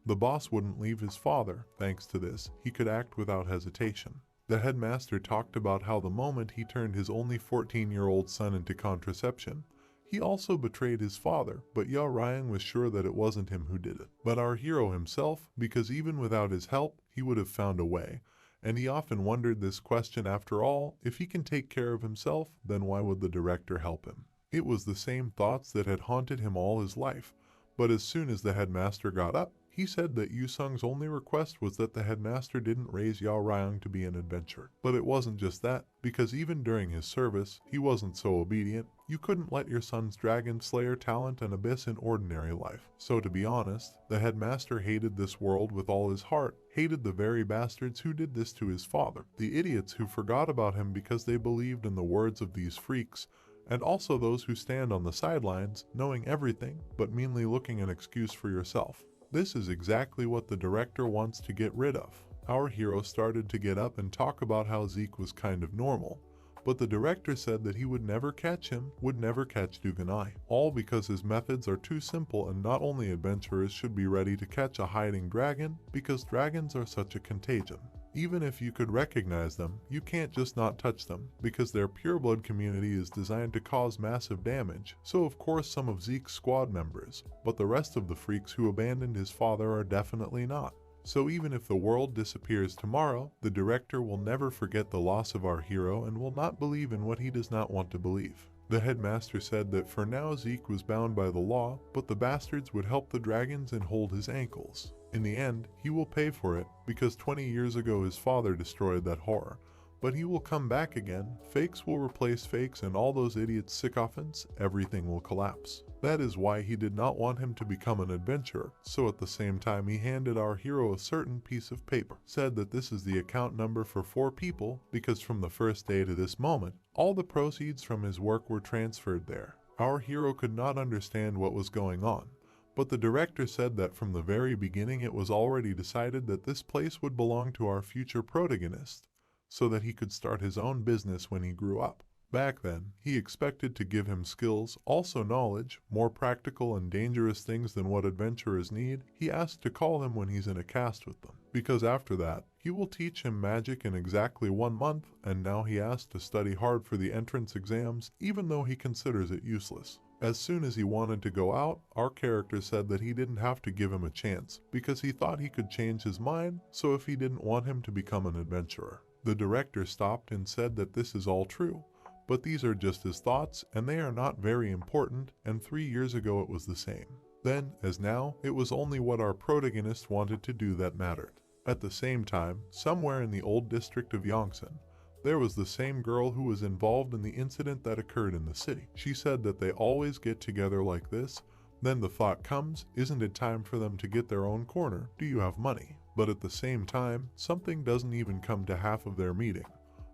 the boss wouldn't leave his father. Thanks to this, he could act without hesitation. The headmaster talked about how the moment he turned his only 14-year-old son into contraception, he also betrayed his father, but Ya Ryang was sure that it wasn't him who did it, but our hero himself, because even without his help, he would have found a way. And he often wondered this question: after all, if he can take care of himself, then why would the director help him? It was the same thoughts that had haunted him all his life. But as soon as the headmaster got up, he said that Yu Sung's only request was that the headmaster didn't raise Ya Ryang to be an adventurer. But it wasn't just that, because even during his service, he wasn't so obedient. You couldn't let your son's dragon slayer talent and abyss in ordinary life. So to be honest, the headmaster hated this world with all his heart, hated the very bastards who did this to his father, the idiots who forgot about him because they believed in the words of these freaks, and also those who stand on the sidelines, knowing everything, but meanly looking an excuse for yourself. This is exactly what the director wants to get rid of. Our hero started to get up and talk about how Zeke was kind of normal, but the director said that he would never catch him, would never catch Duganai, all because his methods are too simple, and not only adventurers should be ready to catch a hiding dragon, because dragons are such a contagion. Even if you could recognize them, you can't just not touch them, because their pureblood community is designed to cause massive damage. So of course some of Zeke's squad members, but the rest of the freaks who abandoned his father are definitely not. So even if the world disappears tomorrow, the director will never forget the loss of our hero and will not believe in what he does not want to believe. The headmaster said that for now Zeke was bound by the law, but the bastards would help the dragons and hold his ankles. In the end, he will pay for it, because 20 years ago his father destroyed that horror. But he will come back again, fakes will replace fakes, and all those idiots sycophants, everything will collapse. That is why he did not want him to become an adventurer, so at the same time he handed our hero a certain piece of paper, said that this is the account number for 4 people, because from the first day to this moment, all the proceeds from his work were transferred there. Our hero could not understand what was going on, but the director said that from the very beginning it was already decided that this place would belong to our future protagonist, so that he could start his own business when he grew up. Back then, he expected to give him skills, also knowledge, more practical and dangerous things than what adventurers need. He asked to call him when he's in a cast with them, because after that, He will teach him magic in exactly 1 month, and now he asks to study hard for the entrance exams even though he considers it useless. As soon as he wanted to go out, our character said that he didn't have to give him a chance because he thought he could change his mind, so if he didn't want him to become an adventurer. The director stopped and said that this is all true, but these are just his thoughts and they are not very important, and 3 years ago it was the same. Then, as now, it was only what our protagonist wanted to do that mattered. At the same time, somewhere in the old district of Yongsan, there was the same girl who was involved in the incident that occurred in the city. She said that they always get together like this. Then the thought comes, isn't it time for them to get their own corner? Do you have money? But at the same time, something doesn't even come to half of their meeting.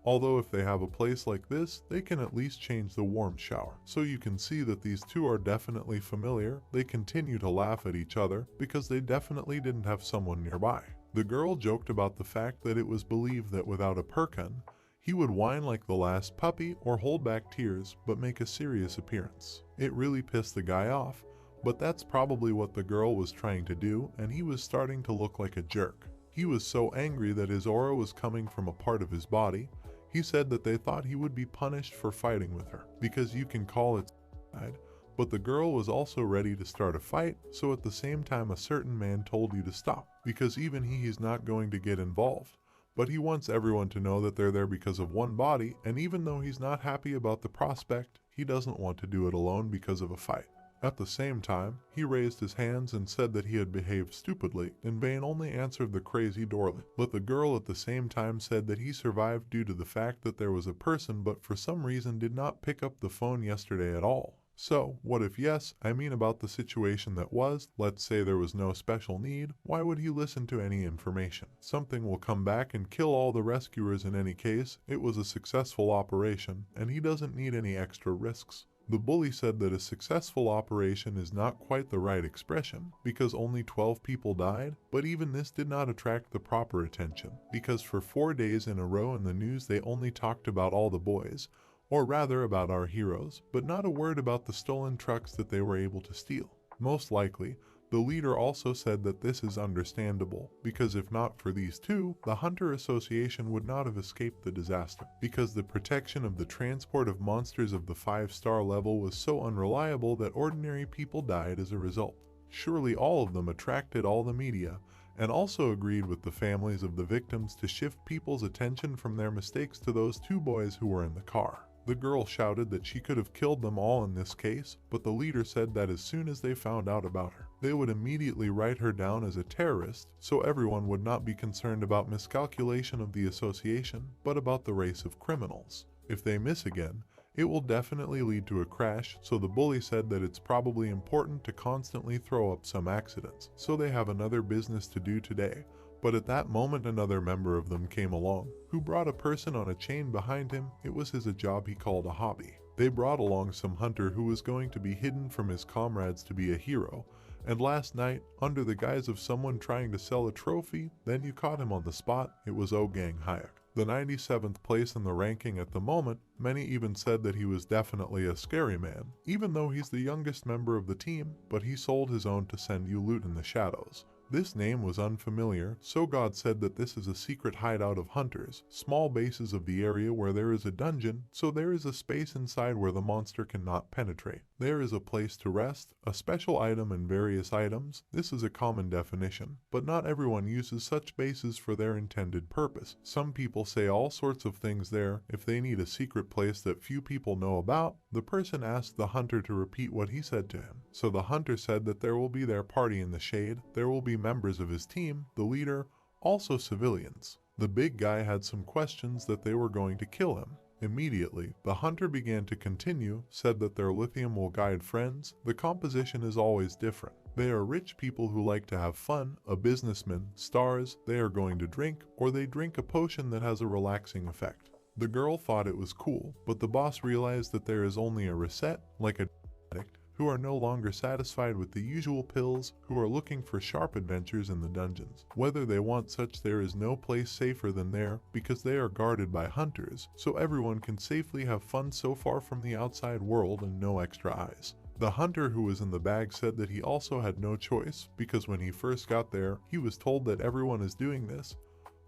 Although if they have a place like this, they can at least change the warm shower. So you can see that these two are definitely familiar. They continue to laugh at each other because they definitely didn't have someone nearby. The girl joked about the fact that it was believed that without a perkin, he would whine like the last puppy or hold back tears but make a serious appearance. It really pissed the guy off, but that's probably what the girl was trying to do, and he was starting to look like a jerk. He was so angry that his aura was coming from a part of his body. He said that they thought he would be punished for fighting with her, because you can call it suicide, but the girl was also ready to start a fight, so at the same time a certain man told you to stop, because even he's not going to get involved. But he wants everyone to know that they're there because of one body, and even though he's not happy about the prospect, he doesn't want to do it alone because of a fight. At the same time, he raised his hands and said that he had behaved stupidly, and Bane only answered the crazy Dorlin. But the girl at the same time said that he survived due to the fact that there was a person but for some reason did not pick up the phone yesterday at all. So, what if yes, I mean about the situation that was, let's say there was no special need, why would he listen to any information? Something will come back and kill all the rescuers in any case. It was a successful operation, and he doesn't need any extra risks. The bully said that a successful operation is not quite the right expression, because only 12 people died, but even this did not attract the proper attention, because for 4 days in a row in the news they only talked about all the boys, or rather about our heroes, but not a word about the stolen trucks that they were able to steal. Most likely, the leader also said that this is understandable, because if not for these two, the Hunter Association would not have escaped the disaster, because the protection of the transport of monsters of the 5-star level was so unreliable that ordinary people died as a result. Surely all of them attracted all the media, and also agreed with the families of the victims to shift people's attention from their mistakes to those 2 boys who were in the car. The girl shouted that she could have killed them all in this case, but the leader said that as soon as they found out about her, they would immediately write her down as a terrorist, so everyone would not be concerned about miscalculation of the association, but about the race of criminals. If they miss again, it will definitely lead to a crash, so the bully said that it's probably important to constantly throw up some accidents, so they have another business to do today. But at that moment another member of them came along, who brought a person on a chain behind him. It was a job he called a hobby. They brought along some hunter who was going to be hidden from his comrades to be a hero, and last night, under the guise of someone trying to sell a trophy, then you caught him on the spot. It was Gang Hayek. The 97th place in the ranking at the moment. Many even said that he was definitely a scary man, even though he's the youngest member of the team, but he sold his own to send you loot in the shadows. This name was unfamiliar, so God said that this is a secret hideout of hunters, small bases of the area where there is a dungeon, so there is a space inside where the monster cannot penetrate. There is a place to rest, a special item and various items. This is a common definition, but not everyone uses such bases for their intended purpose. Some people say all sorts of things there. If they need a secret place that few people know about, the person asked the hunter to repeat what he said to him. So the hunter said that there will be their party in the shade, there will be members of his team, the leader, also civilians. The big guy had some questions that they were going to kill him. Immediately, the hunter began to continue, said that their lithium will guide friends. The composition is always different. They are rich people who like to have fun, a businessman, stars, they are going to drink, or they drink a potion that has a relaxing effect. The girl thought it was cool, but the boss realized that there is only a reset, like a addict, who are no longer satisfied with the usual pills, who are looking for sharp adventures in the dungeons. Whether they want such, there is no place safer than there, because they are guarded by hunters, so everyone can safely have fun so far from the outside world and no extra eyes. The hunter who was in the bag said that he also had no choice, because when he first got there, he was told that everyone is doing this,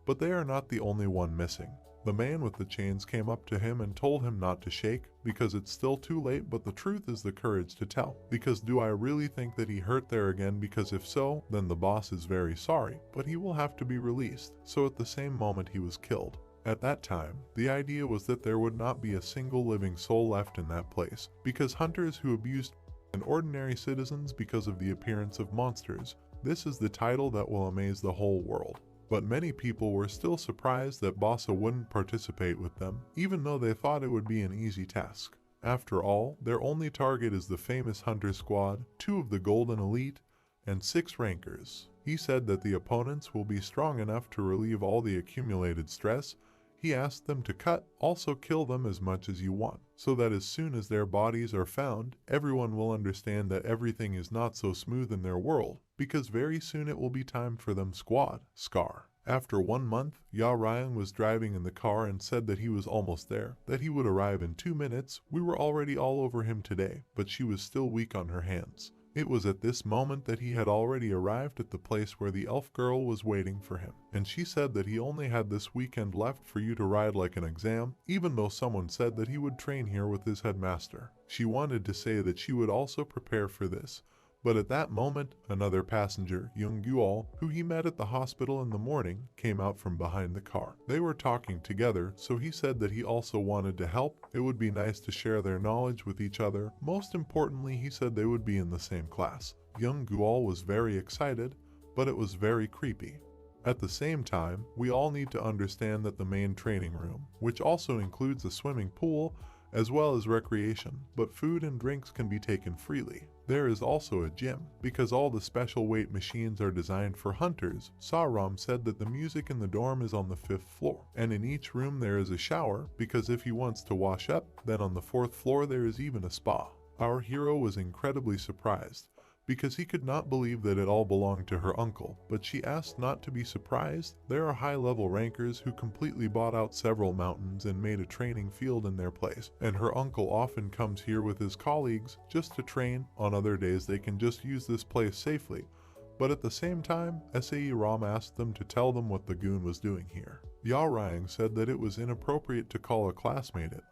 But they are not the only one missing. The man with the chains came up to him and told him not to shake, because it's still too late, but the truth is the courage to tell. Because do I really think that he hurt there again? Because if so, then the boss is very sorry, but he will have to be released. So at the same moment he was killed. At that time, the idea was that there would not be a single living soul left in that place, because hunters who abused and ordinary citizens because of the appearance of monsters. This is the title that will amaze the whole world. But many people were still surprised that Bossa wouldn't participate with them, even though they thought it would be an easy task. After all, their only target is the famous Hunter Squad, 2 of the Golden Elite, and 6 Rankers. He said that the opponents will be strong enough to relieve all the accumulated stress. He asked them to also kill them as much as you want, so that as soon as their bodies are found, everyone will understand that everything is not so smooth in their world, because very soon it will be time for them Scar. After 1 month, Ya Ryan was driving in the car and said that he was almost there, that he would arrive in 2 minutes. We were already all over him today, but she was still weak on her hands. It was at this moment that he had already arrived at the place where the elf girl was waiting for him, and she said that he only had this weekend left for you to ride like an exam, even though someone said that he would train here with his headmaster. She wanted to say that she would also prepare for this, but at that moment, another passenger, Young Guol, who he met at the hospital in the morning, came out from behind the car. They were talking together, so he said that he also wanted to help. It would be nice to share their knowledge with each other. Most importantly, he said they would be in the same class. Young Guol was very excited, but it was very creepy. At the same time, we all need to understand that the main training room, which also includes a swimming pool, as well as recreation, but food and drinks can be taken freely. There is also a gym, because all the special weight machines are designed for hunters. Saram said that the music in the dorm is on the 5th floor, and in each room there is a shower, because if he wants to wash up, then on the 4th floor there is even a spa. Our hero was incredibly surprised, because he could not believe that it all belonged to her uncle, but she asked not to be surprised. There are high-level rankers who completely bought out several mountains and made a training field in their place, and her uncle often comes here with his colleagues just to train. On other days they can just use this place safely, but at the same time, Sae Ram asked them to tell them what the goon was doing here. Ya Rang said that it was inappropriate to call a classmate it,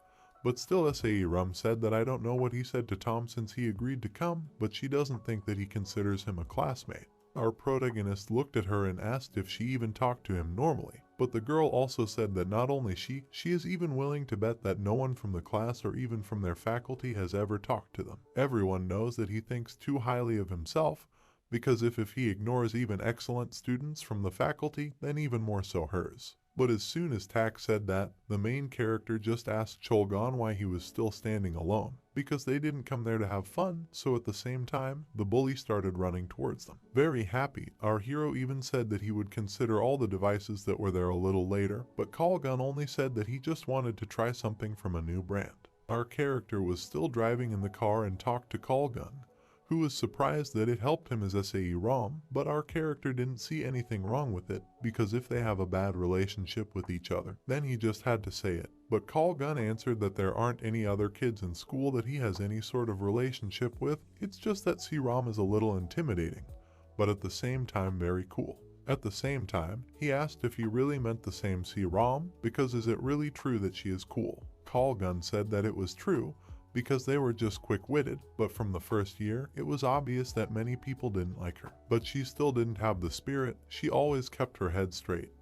but still Sae Ram said that I don't know what he said to Tom since he agreed to come, but she doesn't think that he considers him a classmate. Our protagonist looked at her and asked if she even talked to him normally, but the girl also said that not only she is even willing to bet that no one from the class or even from their faculty has ever talked to them. Everyone knows that he thinks too highly of himself, because if he ignores even excellent students from the faculty, then even more so hers. But as soon as Tak said that, the main character just asked Cholgon why he was still standing alone, because they didn't come there to have fun, so at the same time, the bully started running towards them. Very happy, our hero even said that he would consider all the devices that were there a little later, but Cholgon only said that he just wanted to try something from a new brand. Our character was still driving in the car and talked to Cholgon, who was surprised that it helped him as Sae Ram, but our character didn't see anything wrong with it, because if they have a bad relationship with each other, then he just had to say it. But Cholgon answered that there aren't any other kids in school that he has any sort of relationship with. It's just that Si Ram is a little intimidating, but at the same time very cool. At the same time, he asked if he really meant the same Si Ram, because is it really true that she is cool? Cholgon said that it was true, because they were just quick-witted, but from the first year, it was obvious that many people didn't like her. But she still didn't have the spirit. She always kept her head straight,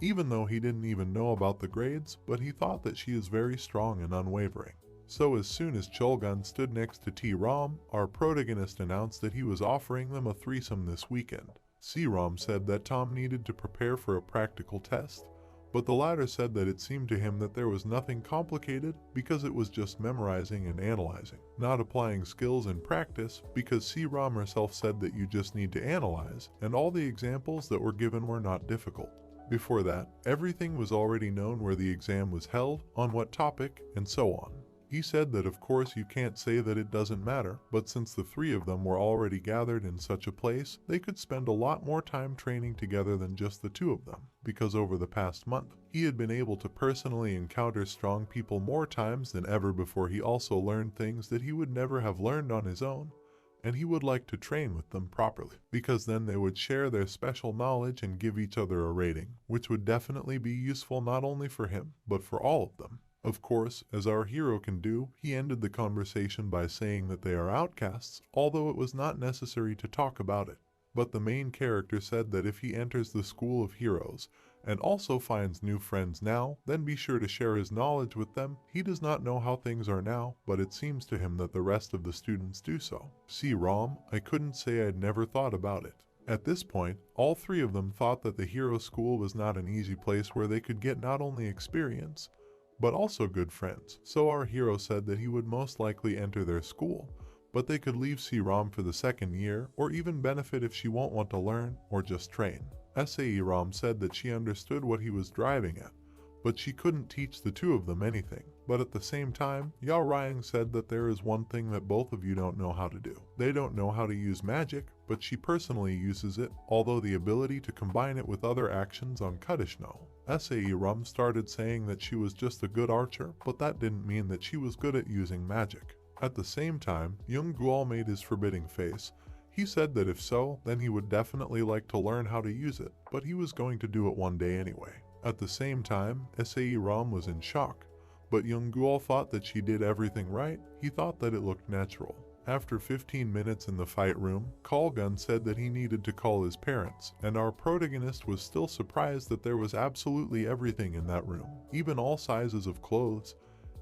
even though he didn't even know about the grades, but he thought that she is very strong and unwavering. So as soon as Cholgon stood next to T-Ram, our protagonist announced that he was offering them a threesome this weekend. C-Ram said that Tom needed to prepare for a practical test, but the latter said that it seemed to him that there was nothing complicated because it was just memorizing and analyzing, not applying skills in practice, because C-Ram herself said that you just need to analyze, and all the examples that were given were not difficult. Before that, everything was already known where the exam was held, on what topic, and so on. He said that of course you can't say that it doesn't matter, but since the 3 of them were already gathered in such a place, they could spend a lot more time training together than just the 2 of them, because over the past month, he had been able to personally encounter strong people more times than ever before. He also learned things that he would never have learned on his own, and he would like to train with them properly, because then they would share their special knowledge and give each other a rating, which would definitely be useful not only for him, but for all of them. Of course, as our hero can do, he ended the conversation by saying that they are outcasts, although it was not necessary to talk about it. But the main character said that if he enters the school of heroes, and also finds new friends now, then be sure to share his knowledge with them. He does not know how things are now, but it seems to him that the rest of the students do so. See Rom, I couldn't say I'd never thought about it. At this point, all three of them thought that the hero school was not an easy place where they could get not only experience, but also good friends. So our hero said that he would most likely enter their school, but they could leave C-Rom for the second year, or even benefit if she won't want to learn, or just train. SAE-Rom said that she understood what he was driving at, but she couldn't teach the two of them anything. But at the same time, Yao Ryang said that there is one thing that both of you don't know how to do. They don't know how to use magic, but she personally uses it, although the ability to combine it with other actions on Kudishno. SAE-Rom started saying that she was just a good archer, but that didn't mean that she was good at using magic. At the same time, Young Guol made his forbidding face. He said that if so, then he would definitely like to learn how to use it, but he was going to do it one day anyway. At the same time, SAE-Rom was in shock, but Young Guol thought that she did everything right. He thought that it looked natural. After 15 minutes in the fight room, Kalgun said that he needed to call his parents, and our protagonist was still surprised that there was absolutely everything in that room, even all sizes of clothes.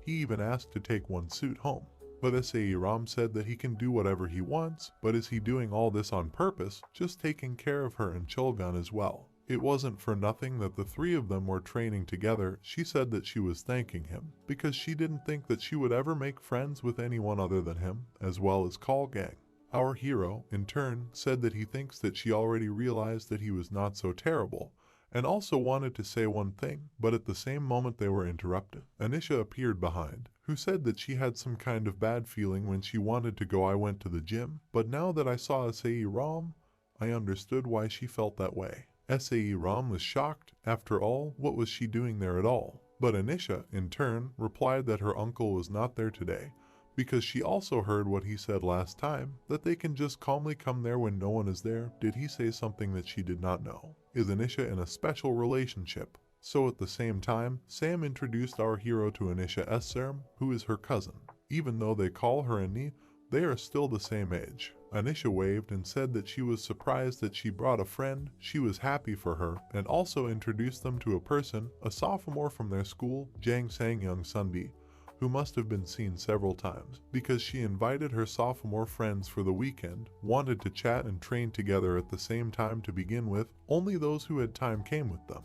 He even asked to take one suit home. But SAE-Rom said that he can do whatever he wants, but is he doing all this on purpose, just taking care of her and Chulgun as well? It wasn't for nothing that the three of them were training together. She said that she was thanking him, because she didn't think that she would ever make friends with anyone other than him, as well as Kalgang. Our hero, in turn, said that he thinks that she already realized that he was not so terrible, and also wanted to say one thing, but at the same moment they were interrupted. Anisha appeared behind, who said that she had some kind of bad feeling when she wanted to go. I went to the gym, but now that I saw SAE-Rom, I understood why she felt that way. SAE-Rom was shocked. After all, what was she doing there at all? But Anisha, in turn, replied that her uncle was not there today, because she also heard what he said last time, that they can just calmly come there when no one is there. Did he say something that she did not know? Is Anisha in a special relationship? So at the same time, Sam introduced our hero to Anisha Esserm, who is her cousin. Even though they call her Ani, they are still the same age. Anisha waved and said that she was surprised that she brought a friend. She was happy for her, and also introduced them to a person, a sophomore from their school, Jang Sang-young Sunbi, who must have been seen several times, because she invited her sophomore friends for the weekend, wanted to chat and train together at the same time to begin with. Only those who had time came with them.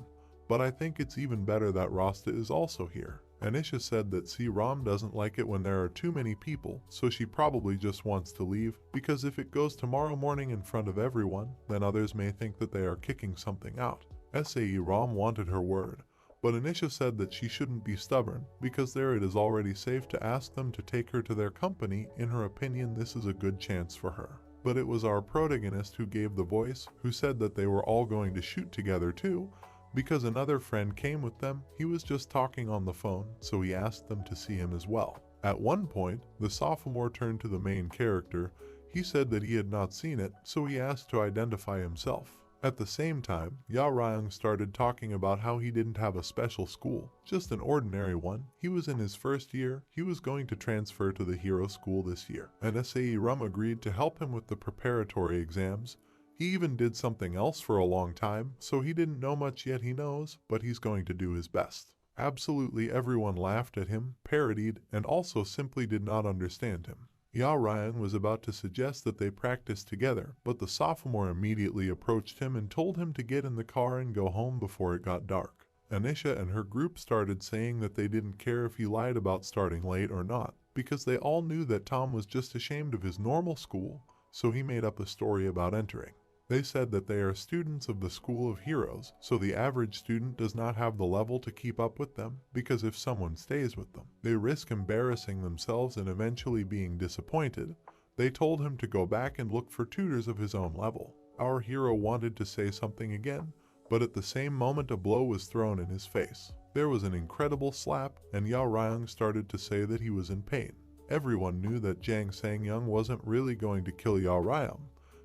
But I think it's even better that Rasta is also here. Anisha said that C-Rom doesn't like it when there are too many people, so she probably just wants to leave, because if it goes tomorrow morning in front of everyone, then others may think that they are kicking something out. SAE-Rom wanted her word, but Anisha said that she shouldn't be stubborn, because there it is already safe to ask them to take her to their company. In her opinion, this is a good chance for her. But it was our protagonist who gave the voice, who said that they were all going to shoot together too, because another friend came with them. He was just talking on the phone, so he asked them to see him as well. At one point, the sophomore turned to the main character. He said that he had not seen it, so he asked to identify himself. At the same time, Yao Ryang started talking about how he didn't have a special school, just an ordinary one. He was in his first year. He was going to transfer to the hero school this year, and SAE-Rum agreed to help him with the preparatory exams. He even did something else for a long time, so he didn't know much yet. He knows, but he's going to do his best. Absolutely everyone laughed at him, parodied, and also simply did not understand him. Yao Ryan was about to suggest that they practice together, but the sophomore immediately approached him and told him to get in the car and go home before it got dark. Anisha and her group started saying that they didn't care if he lied about starting late or not, because they all knew that Tom was just ashamed of his normal school, so he made up a story about entering. They said that they are students of the School of Heroes, so the average student does not have the level to keep up with them, because if someone stays with them, they risk embarrassing themselves and eventually being disappointed. They told him to go back and look for tutors of his own level. Our hero wanted to say something again, but at the same moment a blow was thrown in his face. There was an incredible slap, and Yao Ryang started to say that he was in pain. Everyone knew that Jang Sang-young wasn't really going to kill Yao Ryang,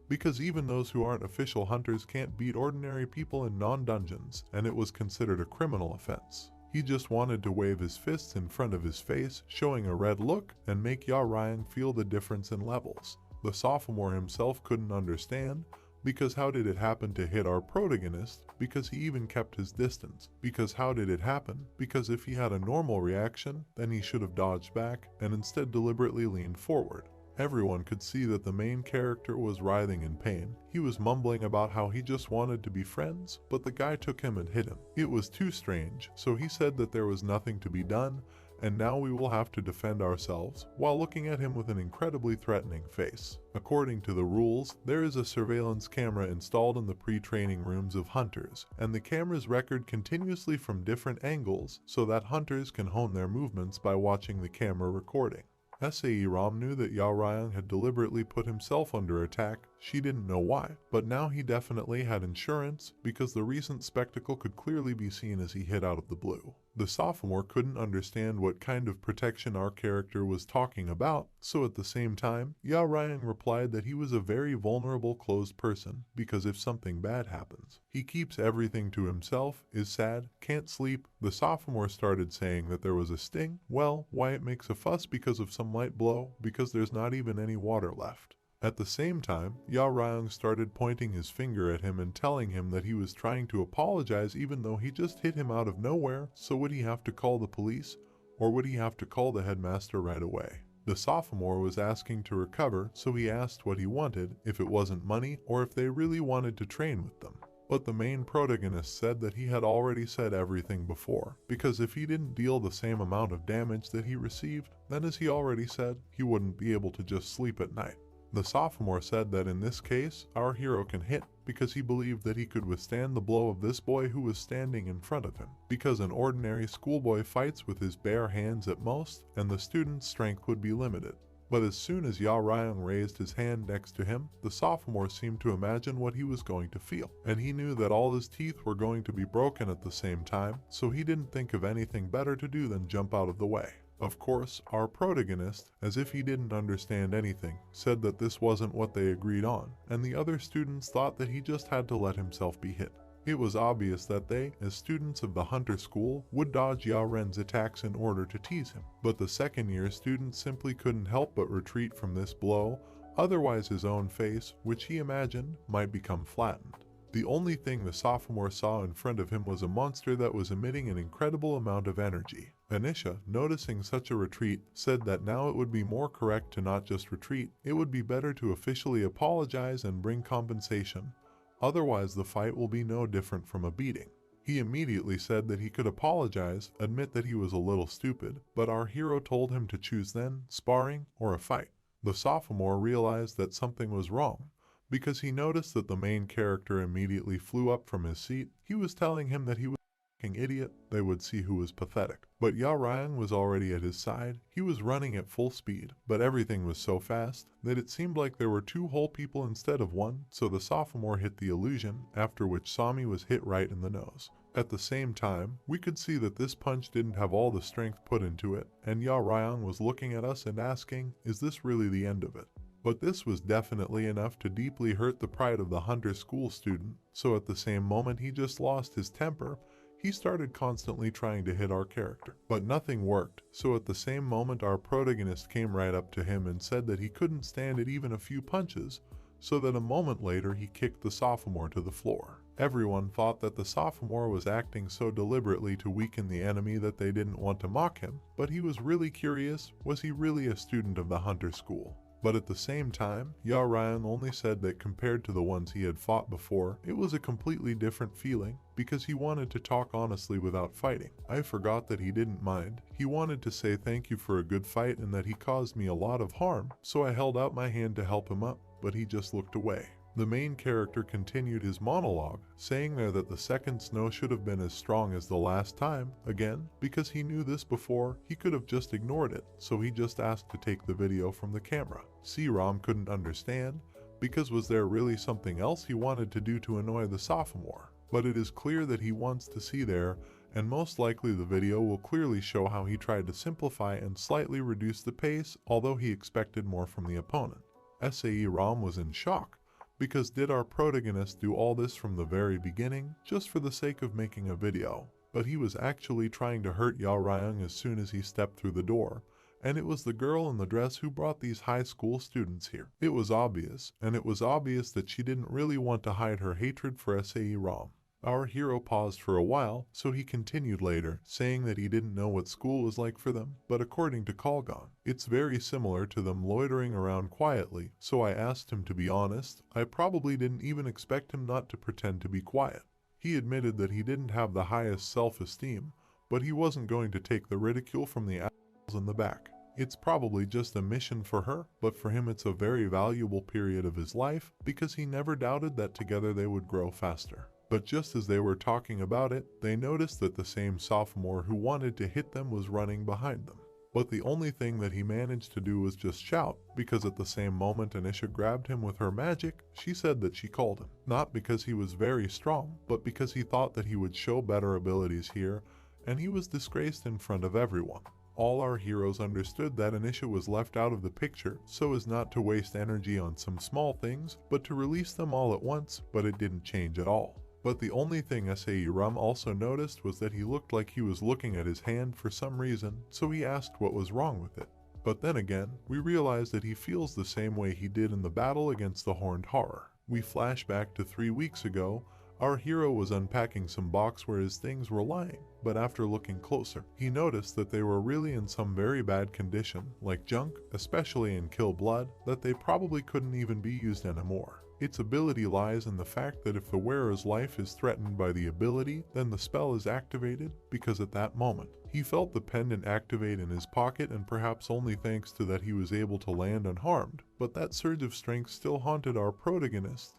because even those who aren't official hunters can't beat ordinary people in non-dungeons, and it was considered a criminal offense. He just wanted to wave his fists in front of his face, showing a red look, and make Yao Ryang feel the difference in levels. The sophomore himself couldn't understand, because how did it happen to hit our protagonist? Because he even kept his distance. Because how did it happen? Because if he had a normal reaction, then he should have dodged back and instead deliberately leaned forward. Everyone could see that the main character was writhing in pain. He was mumbling about how he just wanted to be friends, but the guy took him and hit him. It was too strange, so he said that there was nothing to be done, and now we will have to defend ourselves, while looking at him with an incredibly threatening face. According to the rules, there is a surveillance camera installed in the pre-training rooms of hunters, and the cameras record continuously from different angles so that hunters can hone their movements by watching the camera recording. Sae Ram knew that Yao Ryang had deliberately put himself under attack. She didn't know why, but now he definitely had insurance because the recent spectacle could clearly be seen as he hit out of the blue. The sophomore couldn't understand what kind of protection our character was talking about, so at the same time, Yao Ryang replied that he was a very vulnerable closed person because if something bad happens, he keeps everything to himself, is sad, can't sleep. The sophomore started saying that there was a sting. Well, why it makes a fuss because of some light blow? Because there's not even any water left. At the same time, Yao Ryang started pointing his finger at him and telling him that he was trying to apologize even though he just hit him out of nowhere, so would he have to call the police, or would he have to call the headmaster right away? The sophomore was asking to recover, so he asked what he wanted, if it wasn't money, or if they really wanted to train with them. But the main protagonist said that he had already said everything before, because if he didn't deal the same amount of damage that he received, then as he already said, he wouldn't be able to just sleep at night. The sophomore said that in this case, our hero can hit because he believed that he could withstand the blow of this boy who was standing in front of him, because an ordinary schoolboy fights with his bare hands at most, and the student's strength would be limited. But as soon as Yao Ryang raised his hand next to him, the sophomore seemed to imagine what he was going to feel, and he knew that all his teeth were going to be broken at the same time, so he didn't think of anything better to do than jump out of the way. Of course, our protagonist, as if he didn't understand anything, said that this wasn't what they agreed on, and the other students thought that he just had to let himself be hit. It was obvious that they, as students of the Hunter School, would dodge Yao Ren's attacks in order to tease him, but the second-year students simply couldn't help but retreat from this blow, otherwise his own face, which he imagined, might become flattened. The only thing the sophomore saw in front of him was a monster that was emitting an incredible amount of energy. Anisha, noticing such a retreat, said that now it would be more correct to not just retreat, it would be better to officially apologize and bring compensation. Otherwise the fight will be no different from a beating. He immediately said that he could apologize, admit that he was a little stupid, but our hero told him to choose then, sparring or a fight. The sophomore realized that something was wrong, because he noticed that the main character immediately flew up from his seat. He was telling him that he was an idiot, they would see who was pathetic. But Yao Ryang was already at his side. He was running at full speed, but everything was so fast that it seemed like there were two whole people instead of one, so the sophomore hit the illusion, after which Sami was hit right in the nose. At the same time, we could see that this punch didn't have all the strength put into it, and Yao Ryang was looking at us and asking, is this really the end of it? But this was definitely enough to deeply hurt the pride of the Hunter School student, so at the same moment he just lost his temper. He started constantly trying to hit our character, but nothing worked, so at the same moment our protagonist came right up to him and said that he couldn't stand it even a few punches, so that a moment later he kicked the sophomore to the floor. Everyone thought that the sophomore was acting so deliberately to weaken the enemy that they didn't want to mock him, but he was really curious, was he really a student of the Hunter School? But at the same time, Yao Ryang only said that compared to the ones he had fought before, it was a completely different feeling, because he wanted to talk honestly without fighting. I forgot that he didn't mind. He wanted to say thank you for a good fight and that he caused me a lot of harm, so I held out my hand to help him up, but he just looked away. The main character continued his monologue, saying there that the second snow should have been as strong as the last time. Again, because he knew this before, he could have just ignored it, so he just asked to take the video from the camera. C-Rom couldn't understand, because was there really something else he wanted to do to annoy the sophomore? But it is clear that he wants to see there, and most likely the video will clearly show how he tried to simplify and slightly reduce the pace, although he expected more from the opponent. SAE Ram was in shock, because did our protagonist do all this from the very beginning, just for the sake of making a video? But he was actually trying to hurt Yao Ryung as soon as he stepped through the door, and it was the girl in the dress who brought these high school students here. It was obvious, and it was obvious that she didn't really want to hide her hatred for SAE Ram. Our hero paused for a while, so he continued later, saying that he didn't know what school was like for them, but according to Kalgan, it's very similar to them loitering around quietly, so I asked him to be honest. I probably didn't even expect him not to pretend to be quiet. He admitted that he didn't have the highest self-esteem, but he wasn't going to take the ridicule from the assholes in the back. It's probably just a mission for her, but for him it's a very valuable period of his life, because he never doubted that together they would grow faster. But just as they were talking about it, they noticed that the same sophomore who wanted to hit them was running behind them. But the only thing that he managed to do was just shout, because at the same moment Anisha grabbed him with her magic, she said that she called him. Not because he was very strong, but because he thought that he would show better abilities here, and he was disgraced in front of everyone. All our heroes understood that Anisha was left out of the picture so as not to waste energy on some small things, but to release them all at once, but it didn't change at all. But the only thing SAE Ram also noticed was that he looked like he was looking at his hand for some reason, so he asked what was wrong with it. But then again, we realized that he feels the same way he did in the battle against the Horned Horror. We flash back to 3 weeks ago. Our hero was unpacking some box where his things were lying, but after looking closer, he noticed that they were really in some very bad condition, like junk, especially in Kill Blood, that they probably couldn't even be used anymore. Its ability lies in the fact that if the wearer's life is threatened by the ability, then the spell is activated, because at that moment, he felt the pendant activate in his pocket, and perhaps only thanks to that he was able to land unharmed, but that surge of strength still haunted our protagonist.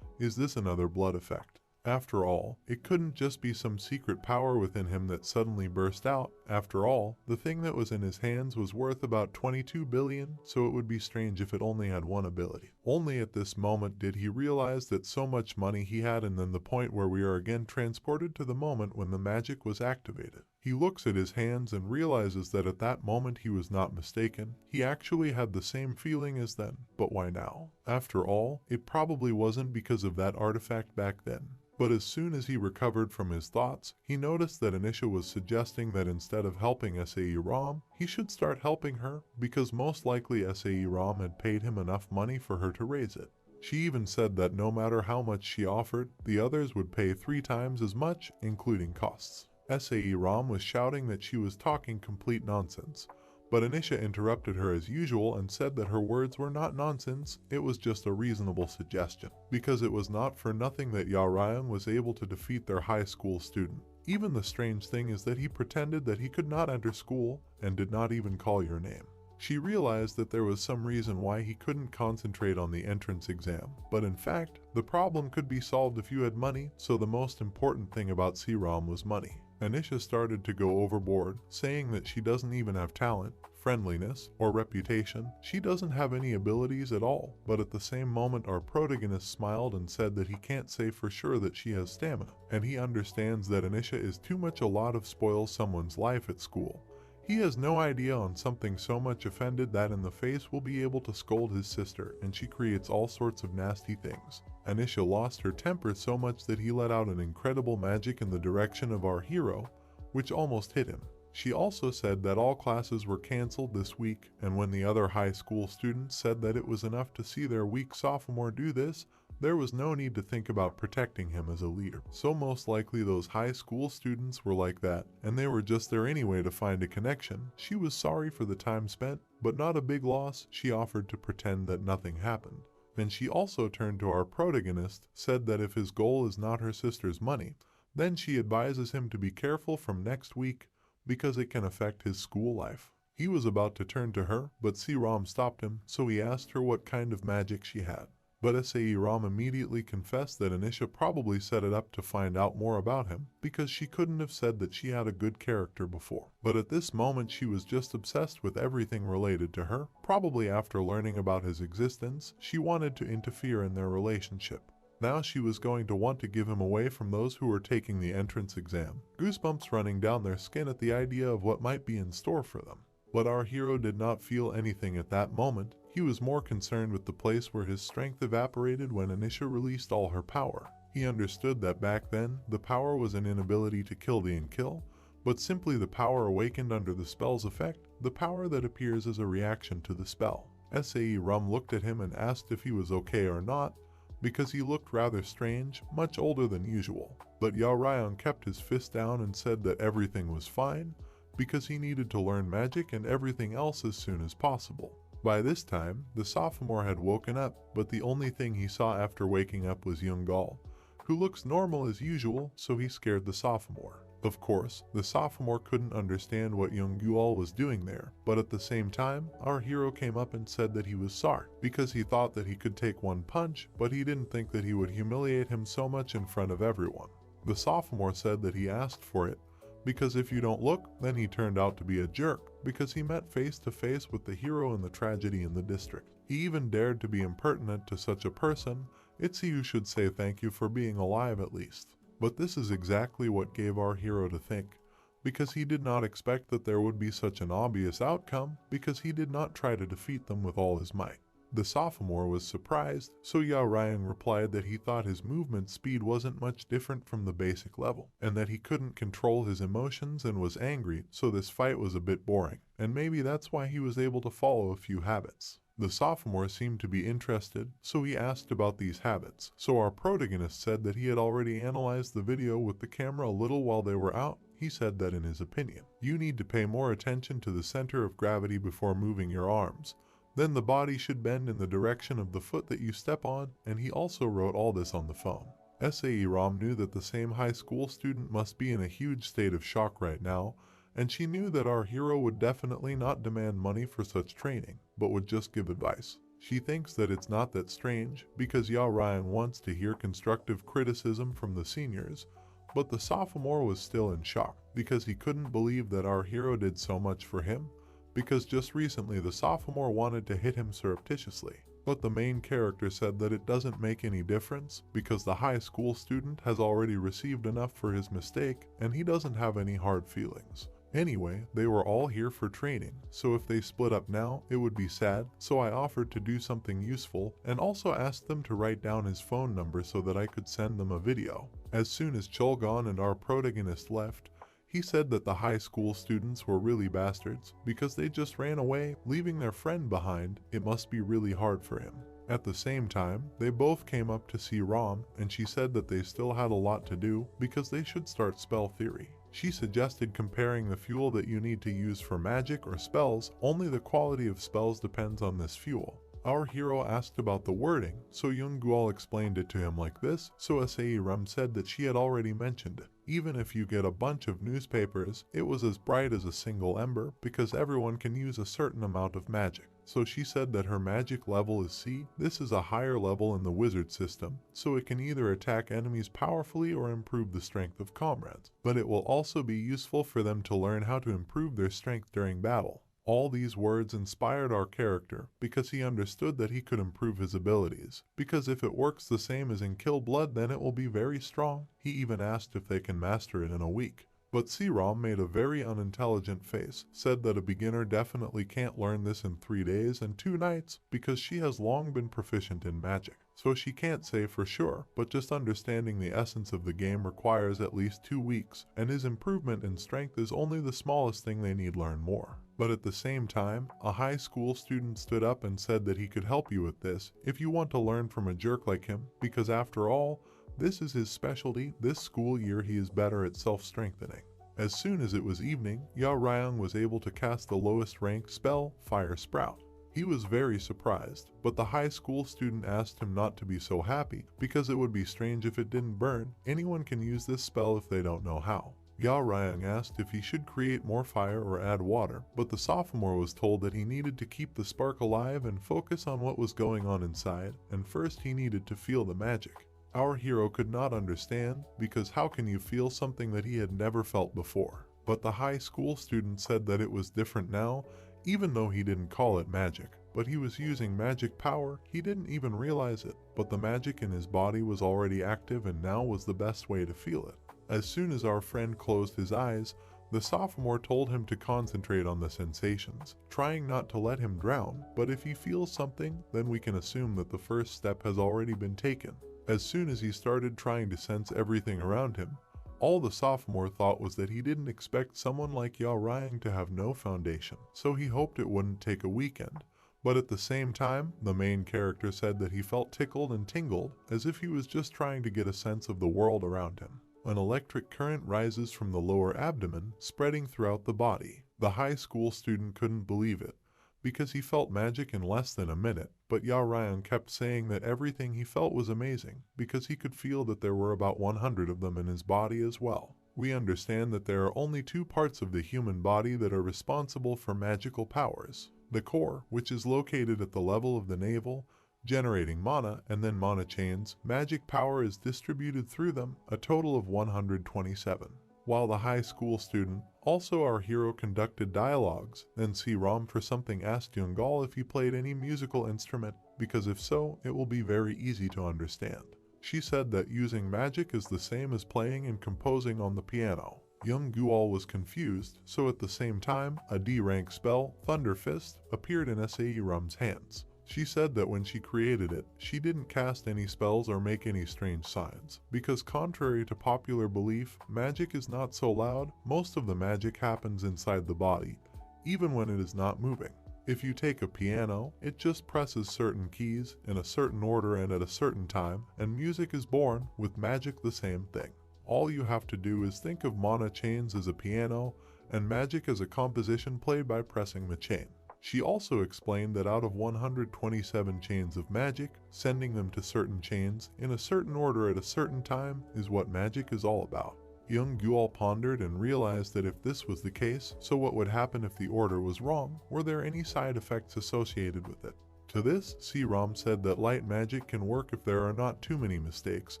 Is this another blood effect? After all, it couldn't just be some secret power within him that suddenly burst out. After all, the thing that was in his hands was worth about 22 billion, so it would be strange if it only had one ability. Only at this moment did he realize that so much money he had, and then the point where we are again transported to the moment when the magic was activated. He looks at his hands and realizes that at that moment he was not mistaken. He actually had the same feeling as then. But why now? After all, it probably wasn't because of that artifact back then. But as soon as he recovered from his thoughts, he noticed that Anisha was suggesting that instead of helping SAE Ram, he should start helping her, because most likely SAE Ram had paid him enough money for her to raise it. She even said that no matter how much she offered, the others would pay 3 times as much, including costs. SAE Ram was shouting that she was talking complete nonsense, but Anisha interrupted her as usual and said that her words were not nonsense, it was just a reasonable suggestion, because it was not for nothing that Yao Ryung was able to defeat their high school student. Even the strange thing is that he pretended that he could not enter school and did not even call your name. She realized that there was some reason why he couldn't concentrate on the entrance exam, but in fact, the problem could be solved if you had money, so the most important thing about C-Ram was money. Anisha started to go overboard, saying that she doesn't even have talent, friendliness, or reputation. She doesn't have any abilities at all, but at the same moment our protagonist smiled and said that he can't say for sure that she has stamina, and he understands that Anisha is too much a lot of spoil someone's life at school. He has no idea on something so much offended that in the face will be able to scold his sister, and she creates all sorts of nasty things. Anisha lost her temper so much that he let out an incredible magic in the direction of our hero, which almost hit him. She also said that all classes were cancelled this week, and when the other high school students said that it was enough to see their weak sophomore do this, there was no need to think about protecting him as a leader. So most likely those high school students were like that, and they were just there anyway to find a connection. She was sorry for the time spent, but not a big loss. She offered to pretend that nothing happened. And she also turned to our protagonist, said that if his goal is not her sister's money, then she advises him to be careful from next week, because it can affect his school life. He was about to turn to her, but C-Ram stopped him, so he asked her what kind of magic she had. But SAE Ram immediately confessed that Anisha probably set it up to find out more about him, because she couldn't have said that she had a good character before. But at this moment she was just obsessed with everything related to her. Probably after learning about his existence, she wanted to interfere in their relationship. Now she was going to want to give him away from those who were taking the entrance exam, goosebumps running down their skin at the idea of what might be in store for them. But our hero did not feel anything at that moment. He was more concerned with the place where his strength evaporated when Anisha released all her power. He understood that back then, the power was an inability to kill the unkill, but simply the power awakened under the spell's effect, the power that appears as a reaction to the spell. Sae Rum looked at him and asked if he was okay or not, because he looked rather strange, much older than usual. But Yao Ryan kept his fist down and said that everything was fine, because he needed to learn magic and everything else as soon as possible. By this time, the sophomore had woken up, but the only thing he saw after waking up was Young-gal, who looks normal as usual, so he scared the sophomore. Of course, the sophomore couldn't understand what Young-gal was doing there, but at the same time, our hero came up and said that he was sorry, because he thought that he could take one punch, but he didn't think that he would humiliate him so much in front of everyone. The sophomore said that he asked for it, because if you don't look, then he turned out to be a jerk, because he met face to face with the hero in the tragedy in the district. He even dared to be impertinent to such a person. It's he who should say thank you for being alive at least. But this is exactly what gave our hero to think, because he did not expect that there would be such an obvious outcome, because he did not try to defeat them with all his might. The sophomore was surprised, so Yao Ryan replied that he thought his movement speed wasn't much different from the basic level, and that he couldn't control his emotions and was angry, so this fight was a bit boring, and maybe that's why he was able to follow a few habits. The sophomore seemed to be interested, so he asked about these habits. So our protagonist said that he had already analyzed the video with the camera a little while they were out. He said that in his opinion, you need to pay more attention to the center of gravity before moving your arms. Then the body should bend in the direction of the foot that you step on, and he also wrote all this on the phone. Sae Ram knew that the same high school student must be in a huge state of shock right now, and she knew that our hero would definitely not demand money for such training, but would just give advice. She thinks that it's not that strange, because Yao Ryan wants to hear constructive criticism from the seniors, but the sophomore was still in shock, because he couldn't believe that our hero did so much for him, because just recently the sophomore wanted to hit him surreptitiously. But the main character said that it doesn't make any difference, because the high school student has already received enough for his mistake, and he doesn't have any hard feelings. Anyway, they were all here for training, so if they split up now, it would be sad, so I offered to do something useful, and also asked them to write down his phone number so that I could send them a video. As soon as Cholgon and our protagonist left, he said that the high school students were really bastards, because they just ran away, leaving their friend behind. It must be really hard for him. At the same time, they both came up to see Ram, and she said that they still had a lot to do, because they should start spell theory. She suggested comparing the fuel that you need to use for magic or spells. Only the quality of spells depends on this fuel. Our hero asked about the wording, so Young-gal explained it to him like this, so Sae Ram said that she had already mentioned it. Even if you get a bunch of newspapers, it was as bright as a single ember, because everyone can use a certain amount of magic. So she said that her magic level is C. This is a higher level in the wizard system, so it can either attack enemies powerfully or improve the strength of comrades. But it will also be useful for them to learn how to improve their strength during battle. All these words inspired our character, because he understood that he could improve his abilities. Because if it works the same as in Kill Blood, then it will be very strong. He even asked if they can master it in a week. But Siram made a very unintelligent face, said that a beginner definitely can't learn this in 3 days and 2 nights, because she has long been proficient in magic. So she can't say for sure, but just understanding the essence of the game requires at least 2 weeks, and his improvement in strength is only the smallest thing they need learn more. But at the same time, a high school student stood up and said that he could help you with this if you want to learn from a jerk like him, because after all, this is his specialty. This school year he is better at self-strengthening. As soon as it was evening, Yao Ryang was able to cast the lowest ranked spell, Fire Sprout. He was very surprised, but the high school student asked him not to be so happy, because it would be strange if it didn't burn. Anyone can use this spell if they don't know how. Yao Ryang asked if he should create more fire or add water, but the sophomore was told that he needed to keep the spark alive and focus on what was going on inside, and first he needed to feel the magic. Our hero could not understand, because how can you feel something that he had never felt before? But the high school student said that it was different now, even though he didn't call it magic. but he was using magic power. He didn't even realize it, but the magic in his body was already active and now was the best way to feel it. As soon as our friend closed his eyes, the sophomore told him to concentrate on the sensations, trying not to let him drown, but if he feels something, then we can assume that the first step has already been taken. As soon as he started trying to sense everything around him, all the sophomore thought was that he didn't expect someone like Yao Ryang to have no foundation, so he hoped it wouldn't take a weekend. But at the same time, the main character said that he felt tickled and tingled, as if he was just trying to get a sense of the world around him. An electric current rises from the lower abdomen, spreading throughout the body. The high school student couldn't believe it, because he felt magic in less than a minute, but Yao Ryan kept saying that everything he felt was amazing, because he could feel that there were about 100 of them in his body as well. We understand that there are only two parts of the human body that are responsible for magical powers. The core, which is located at the level of the navel, generating mana, and then mana chains. Magic power is distributed through them, a total of 127. While the high school student, also our hero, conducted dialogues, then C-Rom for something asked Yoongal if he played any musical instrument, because if so, it will be very easy to understand. She said that using magic is the same as playing and composing on the piano. Young Gual was confused, so at the same time, a D-rank spell, Thunder Fist, appeared in Sae-Rum's hands. She said that when she created it, she didn't cast any spells or make any strange signs, because contrary to popular belief, magic is not so loud. Most of the magic happens inside the body, even when it is not moving. If you take a piano, it just presses certain keys in a certain order and at a certain time, and music is born. With magic, the same thing. All you have to do is think of mana chains as a piano, and magic as a composition played by pressing the chain. She also explained that out of 127 chains of magic, sending them to certain chains in a certain order at a certain time is what magic is all about. Young Gual pondered and realized that if this was the case, so what would happen if the order was wrong? Were there any side effects associated with it? To this, C-Rom said that light magic can work if there are not too many mistakes,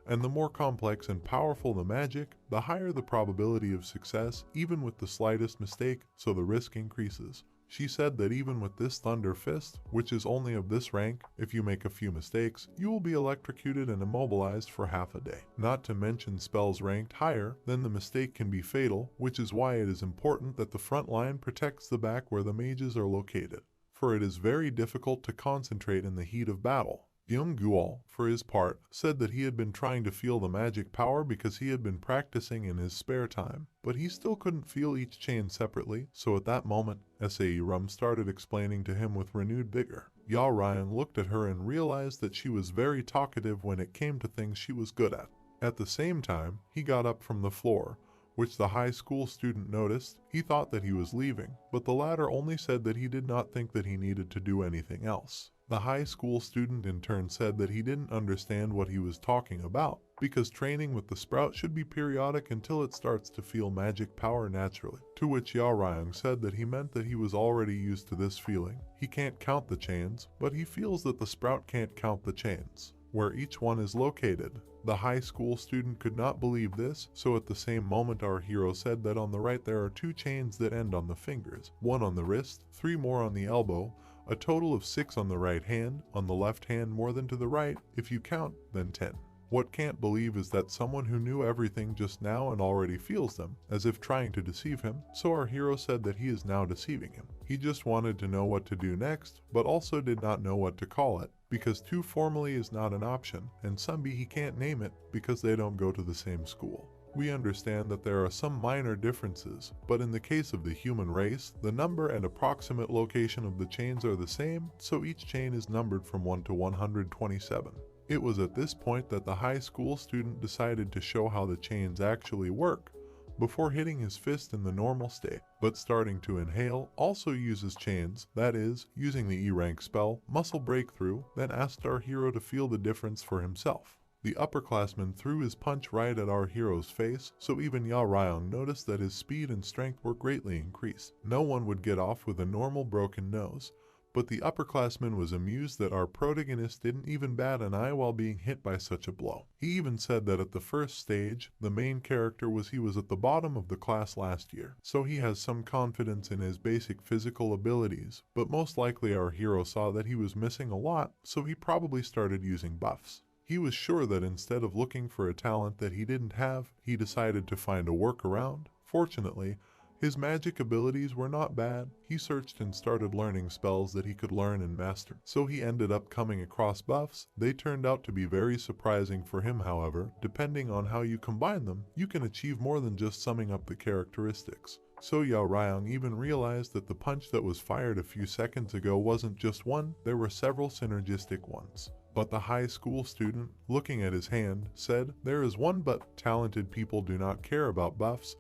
and the more complex and powerful the magic, the higher the probability of success, even with the slightest mistake, so the risk increases. She said that even with this Thunder Fist, which is only of this rank, if you make a few mistakes, you will be electrocuted and immobilized for half a day. Not to mention spells ranked higher, then the mistake can be fatal, which is why it is important that the front line protects the back where the mages are located, for it is very difficult to concentrate in the heat of battle. Young Gual, for his part, said that he had been trying to feel the magic power because he had been practicing in his spare time, but he still couldn't feel each chain separately, so at that moment, Sae-Rum started explaining to him with renewed vigor. Yao Ryan looked at her and realized that she was very talkative when it came to things she was good at. At the same time, he got up from the floor, which the high school student noticed. He thought that he was leaving, but the latter only said that he did not think that he needed to do anything else. The high school student in turn said that he didn't understand what he was talking about, because training with the sprout should be periodic until it starts to feel magic power naturally. To which Yao Ryang said that he meant that he was already used to this feeling. He can't count the chains, but he feels that the sprout can't count the chains, where each one is located. The high school student could not believe this, so at the same moment our hero said that on the right there are 2 chains that end on the fingers, 1 on the wrist, 3 more on the elbow, a total of 6 on the right hand, on the left hand more than to the right, if you count, then 10. What can't believe is that someone who knew everything just now and already feels them, as if trying to deceive him, so our hero said that he is now deceiving him. He just wanted to know what to do next, but also did not know what to call it, because too formally is not an option, and Sunbi he can't name it because they don't go to the same school. We understand that there are some minor differences, but in the case of the human race, the number and approximate location of the chains are the same, so each chain is numbered from 1 to 127. It was at this point that the high school student decided to show how the chains actually work, before hitting his fist in the normal state, but starting to inhale, also uses chains, that is, using the E-rank spell, Muscle Breakthrough, then asked our hero to feel the difference for himself. The upperclassman threw his punch right at our hero's face, so even Yao Ryong noticed that his speed and strength were greatly increased. No one would get off with a normal broken nose, but the upperclassman was amused that our protagonist didn't even bat an eye while being hit by such a blow. He even said that at the first stage, the main character he was at the bottom of the class last year, so he has some confidence in his basic physical abilities, but most likely our hero saw that he was missing a lot, so he probably started using buffs. He was sure that instead of looking for a talent that he didn't have, he decided to find a workaround. Fortunately, his magic abilities were not bad. He searched and started learning spells that he could learn and master. So he ended up coming across buffs. They turned out to be very surprising for him, however. Depending on how you combine them, you can achieve more than just summing up the characteristics. So Yao Ryong even realized that the punch that was fired a few seconds ago wasn't just one, there were several synergistic ones. But the high school student, looking at his hand, said, "There is one, but talented people do not care about buffs,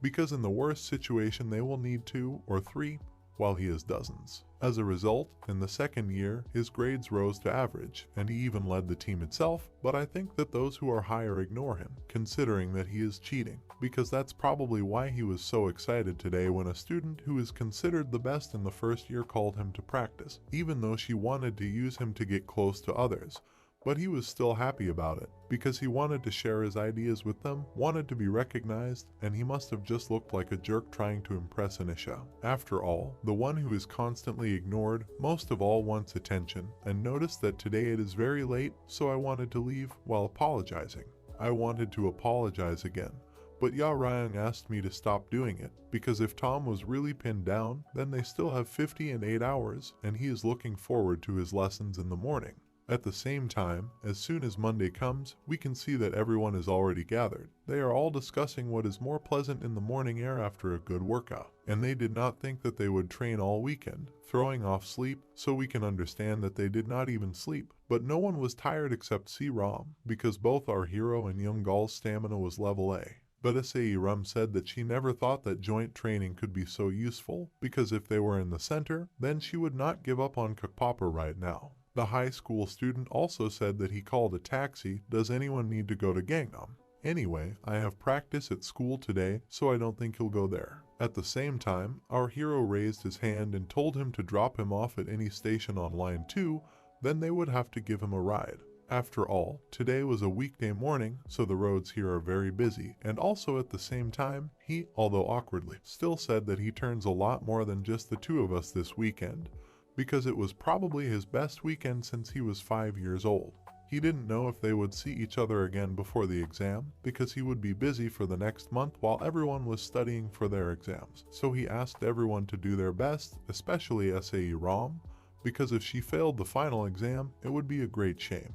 because in the worst situation they will need 2 or 3, while he has dozens." As a result, in the second year, his grades rose to average, and he even led the team itself, but I think that those who are higher ignore him, considering that he is cheating, because that's probably why he was so excited today when a student who is considered the best in the first year called him to practice, even though she wanted to use him to get close to others. But he was still happy about it, because he wanted to share his ideas with them, wanted to be recognized, and he must have just looked like a jerk trying to impress Anisha. After all, the one who is constantly ignored, most of all wants attention, and noticed that today it is very late, so I wanted to leave while apologizing. I wanted to apologize again, but Yao Ryong asked me to stop doing it, because if Tom was really pinned down, then they still have 58 hours, and he is looking forward to his lessons in the morning. At the same time, as soon as Monday comes, we can see that everyone is already gathered. They are all discussing what is more pleasant in the morning air after a good workout, and they did not think that they would train all weekend, throwing off sleep, so we can understand that they did not even sleep. But no one was tired except C-Rom, because both our hero and Young Gal's stamina was level A. But Rum said that she never thought that joint training could be so useful, because if they were in the center, then she would not give up on Kakpapa right now. The high school student also said that he called a taxi. Does anyone need to go to Gangnam? Anyway, I have practice at school today, so I don't think he'll go there. At the same time, our hero raised his hand and told him to drop him off at any station on line 2, then they would have to give him a ride. After all, today was a weekday morning, so the roads here are very busy, and also at the same time, he, although awkwardly, still said that he turns a lot more than just the two of us this weekend, because it was probably his best weekend since he was 5 years old. He didn't know if they would see each other again before the exam, because he would be busy for the next month while everyone was studying for their exams. So he asked everyone to do their best, especially Rom, because if she failed the final exam, it would be a great shame.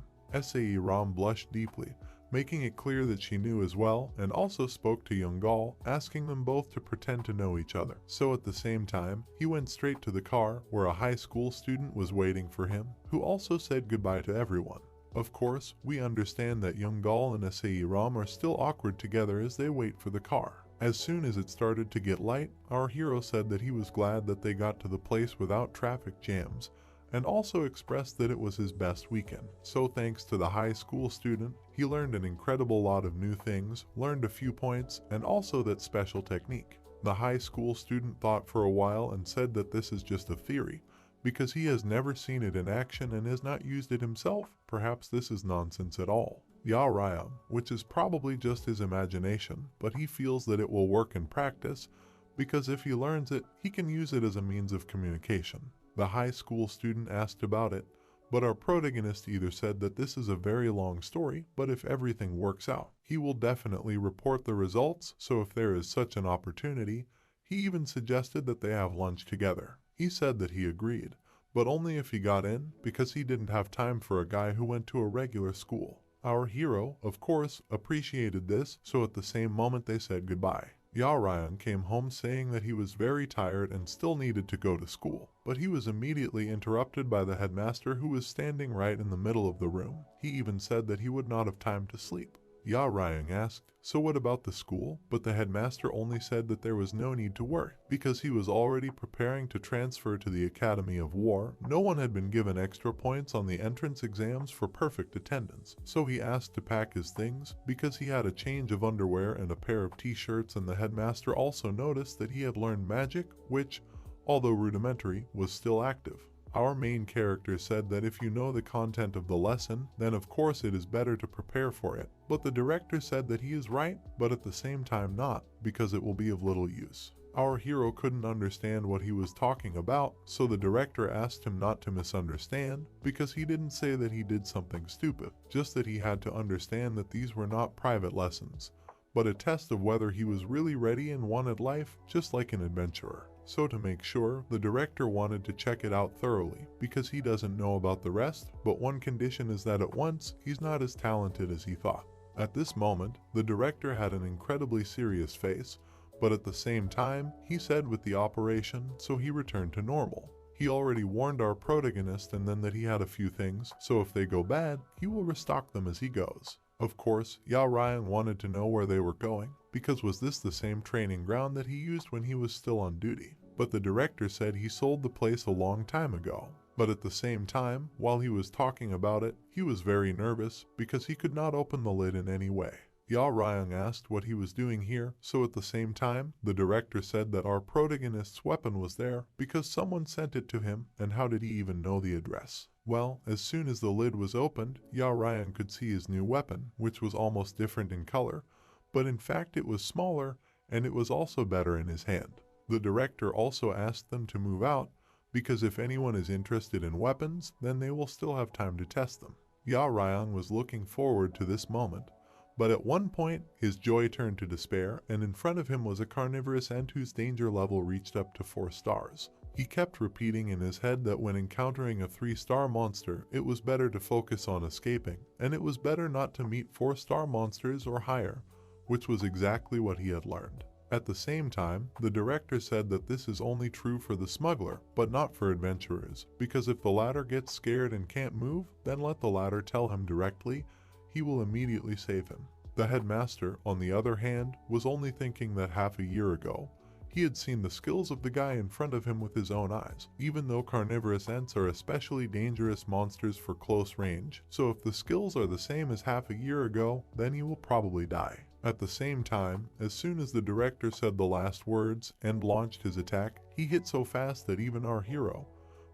Rom blushed deeply, making it clear that she knew as well, and also spoke to Young Gal, asking them both to pretend to know each other. So at the same time, he went straight to the car, where a high school student was waiting for him, who also said goodbye to everyone. Of course, we understand that Young Gal and Ram are still awkward together as they wait for the car. As soon as it started to get light, our hero said that he was glad that they got to the place without traffic jams, and also expressed that it was his best weekend. So thanks to the high school student, he learned an incredible lot of new things, learned a few points, and also that special technique. The high school student thought for a while and said that this is just a theory, because he has never seen it in action and has not used it himself. Perhaps this is nonsense at all. Yao Ryong, which is probably just his imagination, but he feels that it will work in practice, because if he learns it, he can use it as a means of communication. The high school student asked about it, but our protagonist either said that this is a very long story, but if everything works out, he will definitely report the results, so if there is such an opportunity, he even suggested that they have lunch together. He said that he agreed, but only if he got in, because he didn't have time for a guy who went to a regular school. Our hero, of course, appreciated this, so at the same moment they said goodbye. Yao Ryong came home saying that he was very tired and still needed to go to school, but he was immediately interrupted by the headmaster, who was standing right in the middle of the room. He even said that he would not have time to sleep. Yao Ryong asked, "So what about the school?" But the headmaster only said that there was no need to worry, because he was already preparing to transfer to the Academy of War. No one had been given extra points on the entrance exams for perfect attendance, so he asked to pack his things, because he had a change of underwear and a pair of t-shirts, and the headmaster also noticed that he had learned magic, which, although rudimentary, was still active. Our main character said that if you know the content of the lesson, then of course it is better to prepare for it. But the director said that he is right, but at the same time not, because it will be of little use. Our hero couldn't understand what he was talking about, so the director asked him not to misunderstand, because he didn't say that he did something stupid, just that he had to understand that these were not private lessons, but a test of whether he was really ready and wanted life, just like an adventurer. So to make sure, the director wanted to check it out thoroughly, because he doesn't know about the rest, but one condition is that at once, he's not as talented as he thought. At this moment, the director had an incredibly serious face, but at the same time, he said with the operation, so he returned to normal. He already warned our protagonist and then that he had a few things, so if they go bad, he will restock them as he goes. Of course, Yao Ryan wanted to know where they were going, because was this the same training ground that he used when he was still on duty? But the director said he sold the place a long time ago. But at the same time, while he was talking about it, he was very nervous because he could not open the lid in any way. Yao Ryan asked what he was doing here, so at the same time, the director said that our protagonist's weapon was there because someone sent it to him, and how did he even know the address? Well, as soon as the lid was opened, Yao Ryan could see his new weapon, which was almost different in color, but in fact it was smaller, and it was also better in his hand. The director also asked them to move out, because if anyone is interested in weapons, then they will still have time to test them. Yao Ryan was looking forward to this moment, but at one point, his joy turned to despair, and in front of him was a carnivorous ant whose danger level reached up to 4 stars. He kept repeating in his head that when encountering a 3-star monster, it was better to focus on escaping, and it was better not to meet 4-star monsters or higher, which was exactly what he had learned. At the same time, the director said that this is only true for the smuggler, but not for adventurers, because if the latter gets scared and can't move, then let the latter tell him directly. He will immediately save him. The headmaster, on the other hand, was only thinking that half a year ago, he had seen the skills of the guy in front of him with his own eyes, even though carnivorous ants are especially dangerous monsters for close range, so if the skills are the same as half a year ago, then he will probably die. At the same time, as soon as the director said the last words and launched his attack, he hit so fast that even our hero,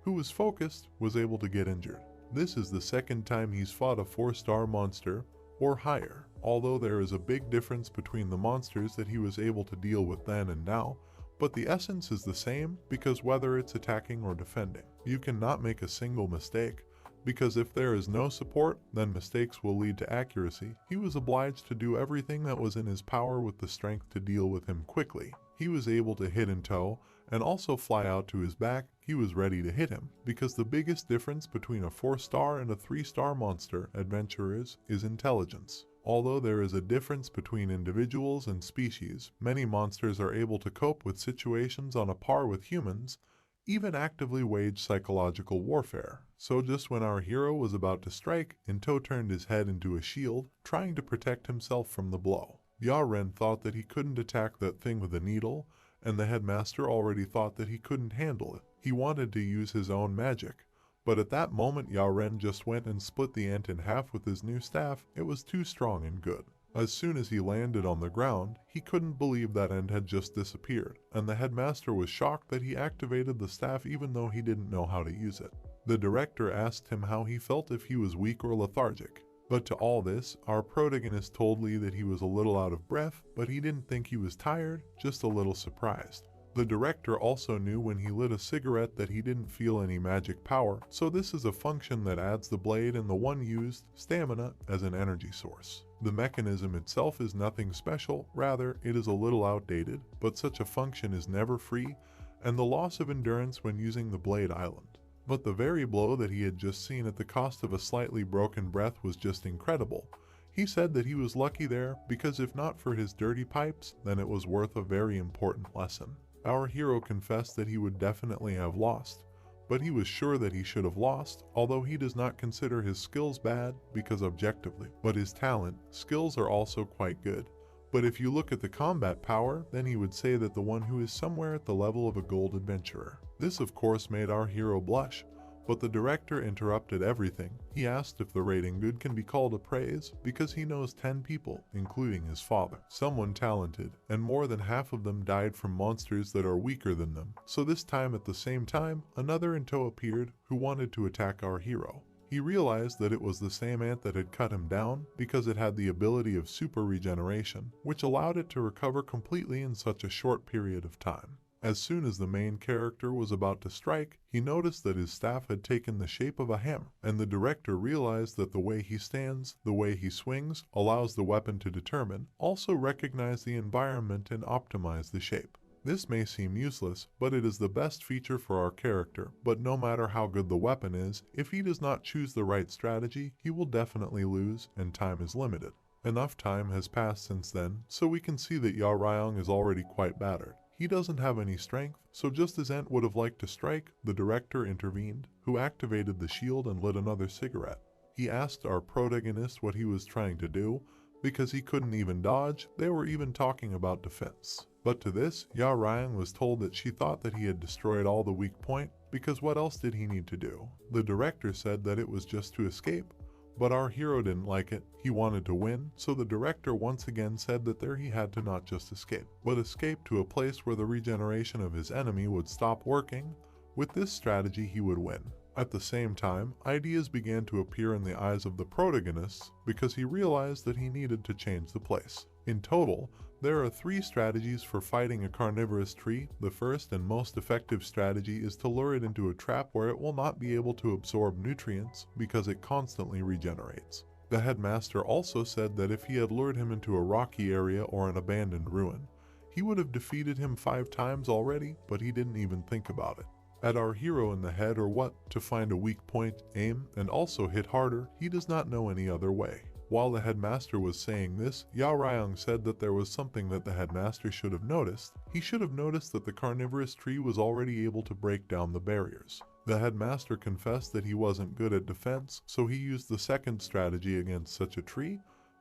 who was focused, was able to get injured. This is the second time he's fought a 4-star monster, or higher, although there is a big difference between the monsters that he was able to deal with then and now, but the essence is the same because whether it's attacking or defending, you cannot make a single mistake, because if there is no support, then mistakes will lead to accuracy. He was obliged to do everything that was in his power with the strength to deal with him quickly. He was able to hit in tow, and also fly out to his back. He was ready to hit him, because the biggest difference between a 4-star and a 3-star monster adventurers is intelligence. Although there is a difference between individuals and species, many monsters are able to cope with situations on a par with humans, even actively wage psychological warfare. So just when our hero was about to strike, Into turned his head into a shield, trying to protect himself from the blow. Yaren thought that he couldn't attack that thing with a needle, and the headmaster already thought that he couldn't handle it. He wanted to use his own magic, but at that moment Yaren just went and split the ant in half with his new staff. It was too strong and good. As soon as he landed on the ground, he couldn't believe that ant had just disappeared, and the headmaster was shocked that he activated the staff even though he didn't know how to use it. The director asked him how he felt if he was weak or lethargic. But to all this, our protagonist told Lee that he was a little out of breath, but he didn't think he was tired, just a little surprised. The director also knew when he lit a cigarette that he didn't feel any magic power, so this is a function that adds the blade and the one used, stamina, as an energy source. The mechanism itself is nothing special, rather it is a little outdated, but such a function is never free, and the loss of endurance when using the blade island. But the very blow that he had just seen at the cost of a slightly broken breath was just incredible. He said that he was lucky there because if not for his dirty pipes, then it was worth a very important lesson. Our hero confessed that he would definitely have lost, but he was sure that he should have lost, although he does not consider his skills bad because objectively, but his talent, skills are also quite good. But if you look at the combat power, then he would say that the one who is somewhere at the level of a gold adventurer. This of course made our hero blush, But the director interrupted everything. He asked if the rating good can be called a praise because he knows 10 people, including his father, someone talented, and more than half of them died from monsters that are weaker than them. So this time at the same time, another Ento appeared who wanted to attack our hero. He realized that it was the same ant that had cut him down because it had the ability of super regeneration, which allowed it to recover completely in such a short period of time. As soon as the main character was about to strike, he noticed that his staff had taken the shape of a hammer, and the director realized that the way he stands, the way he swings, allows the weapon to determine, also recognize the environment and optimize the shape. This may seem useless, but it is the best feature for our character, but no matter how good the weapon is, if he does not choose the right strategy, he will definitely lose, and time is limited. Enough time has passed since then, so we can see that Ya Ryong is already quite battered. He doesn't have any strength, so just as Ent would have liked to strike, the director intervened, who activated the shield and lit another cigarette. He asked our protagonist what he was trying to do, because he couldn't even dodge. They were even talking about defense. But to this, Ya Ryong was told that she thought that he had destroyed all the weak point, because what else did he need to do? The director said that it was just to escape, but our hero didn't like it. He wanted to win, so the director once again said that there he had to not just escape, but escape to a place where the regeneration of his enemy would stop working. With this strategy, he would win. At the same time, ideas began to appear in the eyes of the protagonist because he realized that he needed to change the place. In total, there are 3 strategies for fighting a carnivorous tree. The first and most effective strategy is to lure it into a trap where it will not be able to absorb nutrients because it constantly regenerates. The headmaster also said that if he had lured him into a rocky area or an abandoned ruin, he would have defeated him 5 times already, but he didn't even think about it. At our hero in the head or what, to find a weak point, aim, and also hit harder, he does not know any other way. While the headmaster was saying this, Ya Ryong said that there was something that the headmaster should have noticed. He should have noticed that the carnivorous tree was already able to break down the barriers. The headmaster confessed that he wasn't good at defense, so he used the second strategy against such a tree,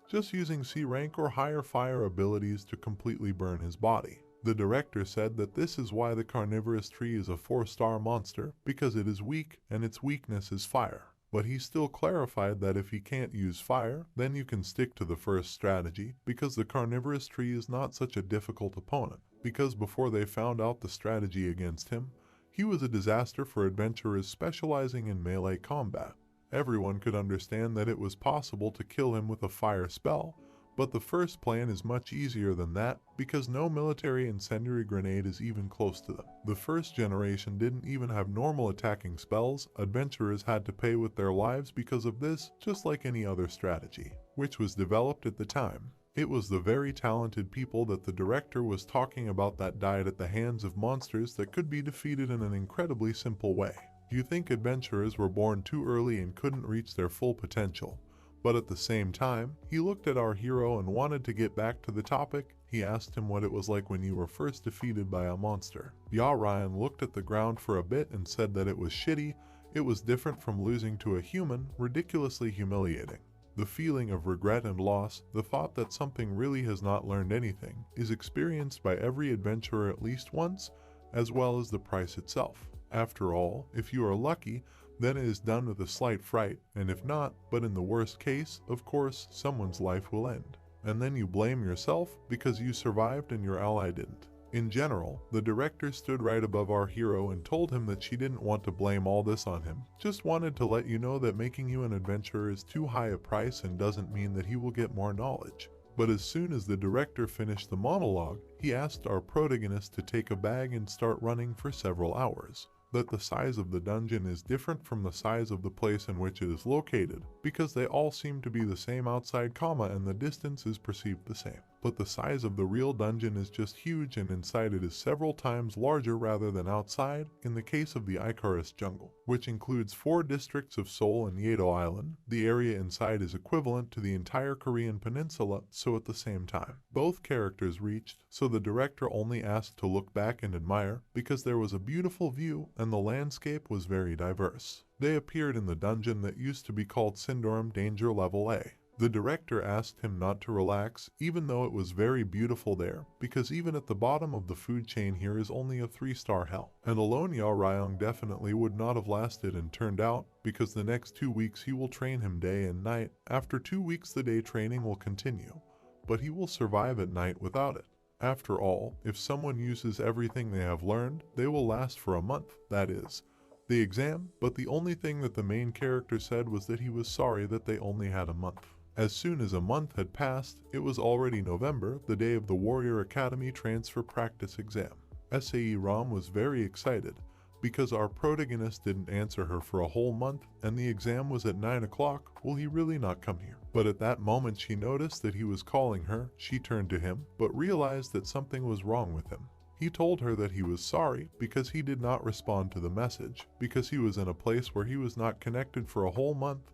just using C rank or higher fire abilities to completely burn his body. The director said that this is why the carnivorous tree is a 4-star monster, because it is weak and its weakness is fire. But he still clarified that if he can't use fire, then you can stick to the first strategy, because the carnivorous tree is not such a difficult opponent. Because before they found out the strategy against him, he was a disaster for adventurers specializing in melee combat. Everyone could understand that it was possible to kill him with a fire spell, but the first plan is much easier than that because no military incendiary grenade is even close to them. The first generation didn't even have normal attacking spells. Adventurers had to pay with their lives because of this, just like any other strategy, which was developed at the time. It was the very talented people that the director was talking about that died at the hands of monsters that could be defeated in an incredibly simple way. You think adventurers were born too early and couldn't reach their full potential. But at the same time, he looked at our hero and wanted to get back to the topic. He asked him what it was like when you were first defeated by a monster. Ya Ryan looked at the ground for a bit and said that it was shitty. It was different from losing to a human, ridiculously humiliating. The feeling of regret and loss, the thought that something really has not learned anything, is experienced by every adventurer at least once, as well as the price itself. After all, if you are lucky, then it is done with a slight fright, and if not, but in the worst case, of course, someone's life will end. And then you blame yourself because you survived and your ally didn't. In general, the director stood right above our hero and told him that she didn't want to blame all this on him, just wanted to let you know that making you an adventurer is too high a price and doesn't mean that he will get more knowledge. But as soon as the director finished the monologue, he asked our protagonist to take a bag and start running for several hours. That the size of the dungeon is different from the size of the place in which it is located, because they all seem to be the same outside, and the distance is perceived the same. But the size of the real dungeon is just huge, and inside it is several times larger rather than outside, in the case of the Icarus jungle, which includes 4 districts of Seoul and Yedo Island. The area inside is equivalent to the entire Korean peninsula, so at the same time, both characters reached, so the director only asked to look back and admire, because there was a beautiful view and the landscape was very diverse. They appeared in the dungeon that used to be called Sindorum Danger Level A. The director asked him not to relax, even though it was very beautiful there, because even at the bottom of the food chain here is only a 3-star hell. And alone Ya Ryong definitely would not have lasted and turned out, because the next 2 weeks he will train him day and night. After 2 weeks the day training will continue, but he will survive at night without it. After all, if someone uses everything they have learned, they will last for a month, that is, the exam. But the only thing that the main character said was that he was sorry that they only had a month. As soon as a month had passed, it was already November, the day of the Warrior Academy transfer practice exam. SAE Ram was very excited, because our protagonist didn't answer her for a whole month, and the exam was at 9 o'clock. Will he really not come here? But at that moment she noticed that he was calling her. She turned to him, but realized that something was wrong with him. He told her that he was sorry because he did not respond to the message, because he was in a place where he was not connected for a whole month,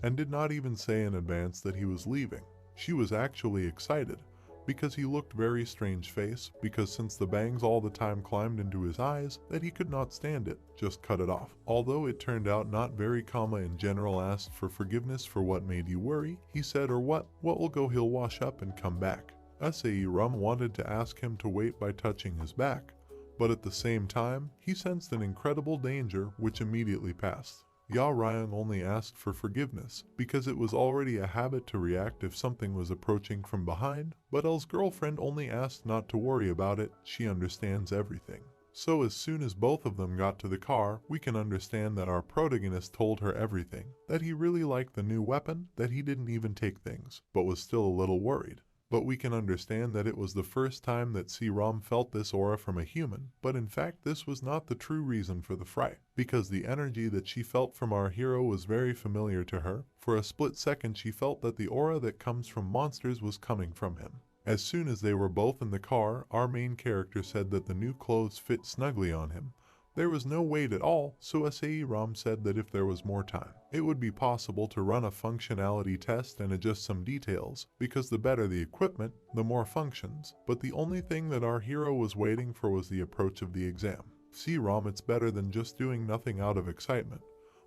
and did not even say in advance that he was leaving. She was actually excited, because he looked very strange face, because since the bangs all the time climbed into his eyes, that he could not stand it, just cut it off. Although it turned out not very in general asked for forgiveness for what made you worry, he said, or what will go, he'll wash up and come back. SAE Rum wanted to ask him to wait by touching his back, but at the same time, he sensed an incredible danger which immediately passed. Ya Ryong only asked for forgiveness, because it was already a habit to react if something was approaching from behind, but L's girlfriend only asked not to worry about it. She understands everything. So as soon as both of them got to the car, we can understand that our protagonist told her everything, that he really liked the new weapon, that he didn't even take things, but was still a little worried. But we can understand that it was the first time that C-Rom felt this aura from a human, but in fact this was not the true reason for the fright, because the energy that she felt from our hero was very familiar to her. For a split second she felt that the aura that comes from monsters was coming from him. As soon as they were both in the car, our main character said that the new clothes fit snugly on him. There was no weight at all, so SAE Ram said that if there was more time, it would be possible to run a functionality test and adjust some details, because the better the equipment, the more functions. But the only thing that our hero was waiting for was the approach of the exam. See Ram, it's better than just doing nothing out of excitement.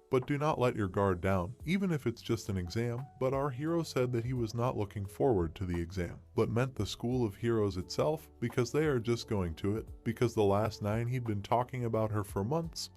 But do not let your guard down, even if it's just an exam. But our hero said that he was not looking forward to the exam, but meant the school of heroes itself, because they are just going to it, because the last 9 he'd been talking about her for months,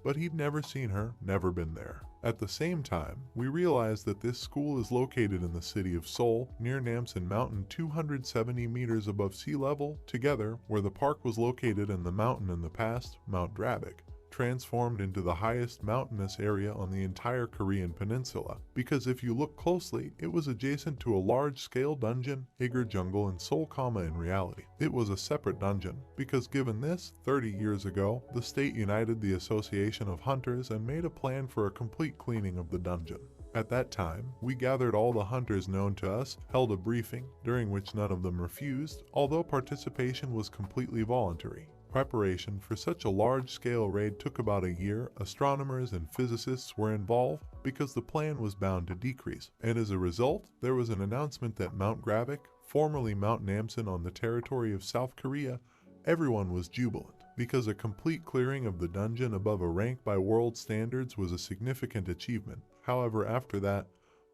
but he'd never seen her, never been there. At the same time, we realize that this school is located in the city of Seoul, near Namsan Mountain, 270 meters above sea level, together where the park was located in the mountain in the past, Mount Drabik, transformed into the highest mountainous area on the entire Korean peninsula, because if you look closely, it was adjacent to a large-scale dungeon, Iger Jungle in Seoul, in reality. It was a separate dungeon, because given this, 30 years ago, the state united the Association of Hunters and made a plan for a complete cleaning of the dungeon. At that time, we gathered all the hunters known to us, held a briefing, during which none of them refused, although participation was completely voluntary. Preparation for such a large-scale raid took about a year. Astronomers and physicists were involved because the plan was bound to decrease, and as a result, there was an announcement that Mount Gravik, formerly Mount Namsan on the territory of South Korea, everyone was jubilant, because a complete clearing of the dungeon above a rank by world standards was a significant achievement. However, after that,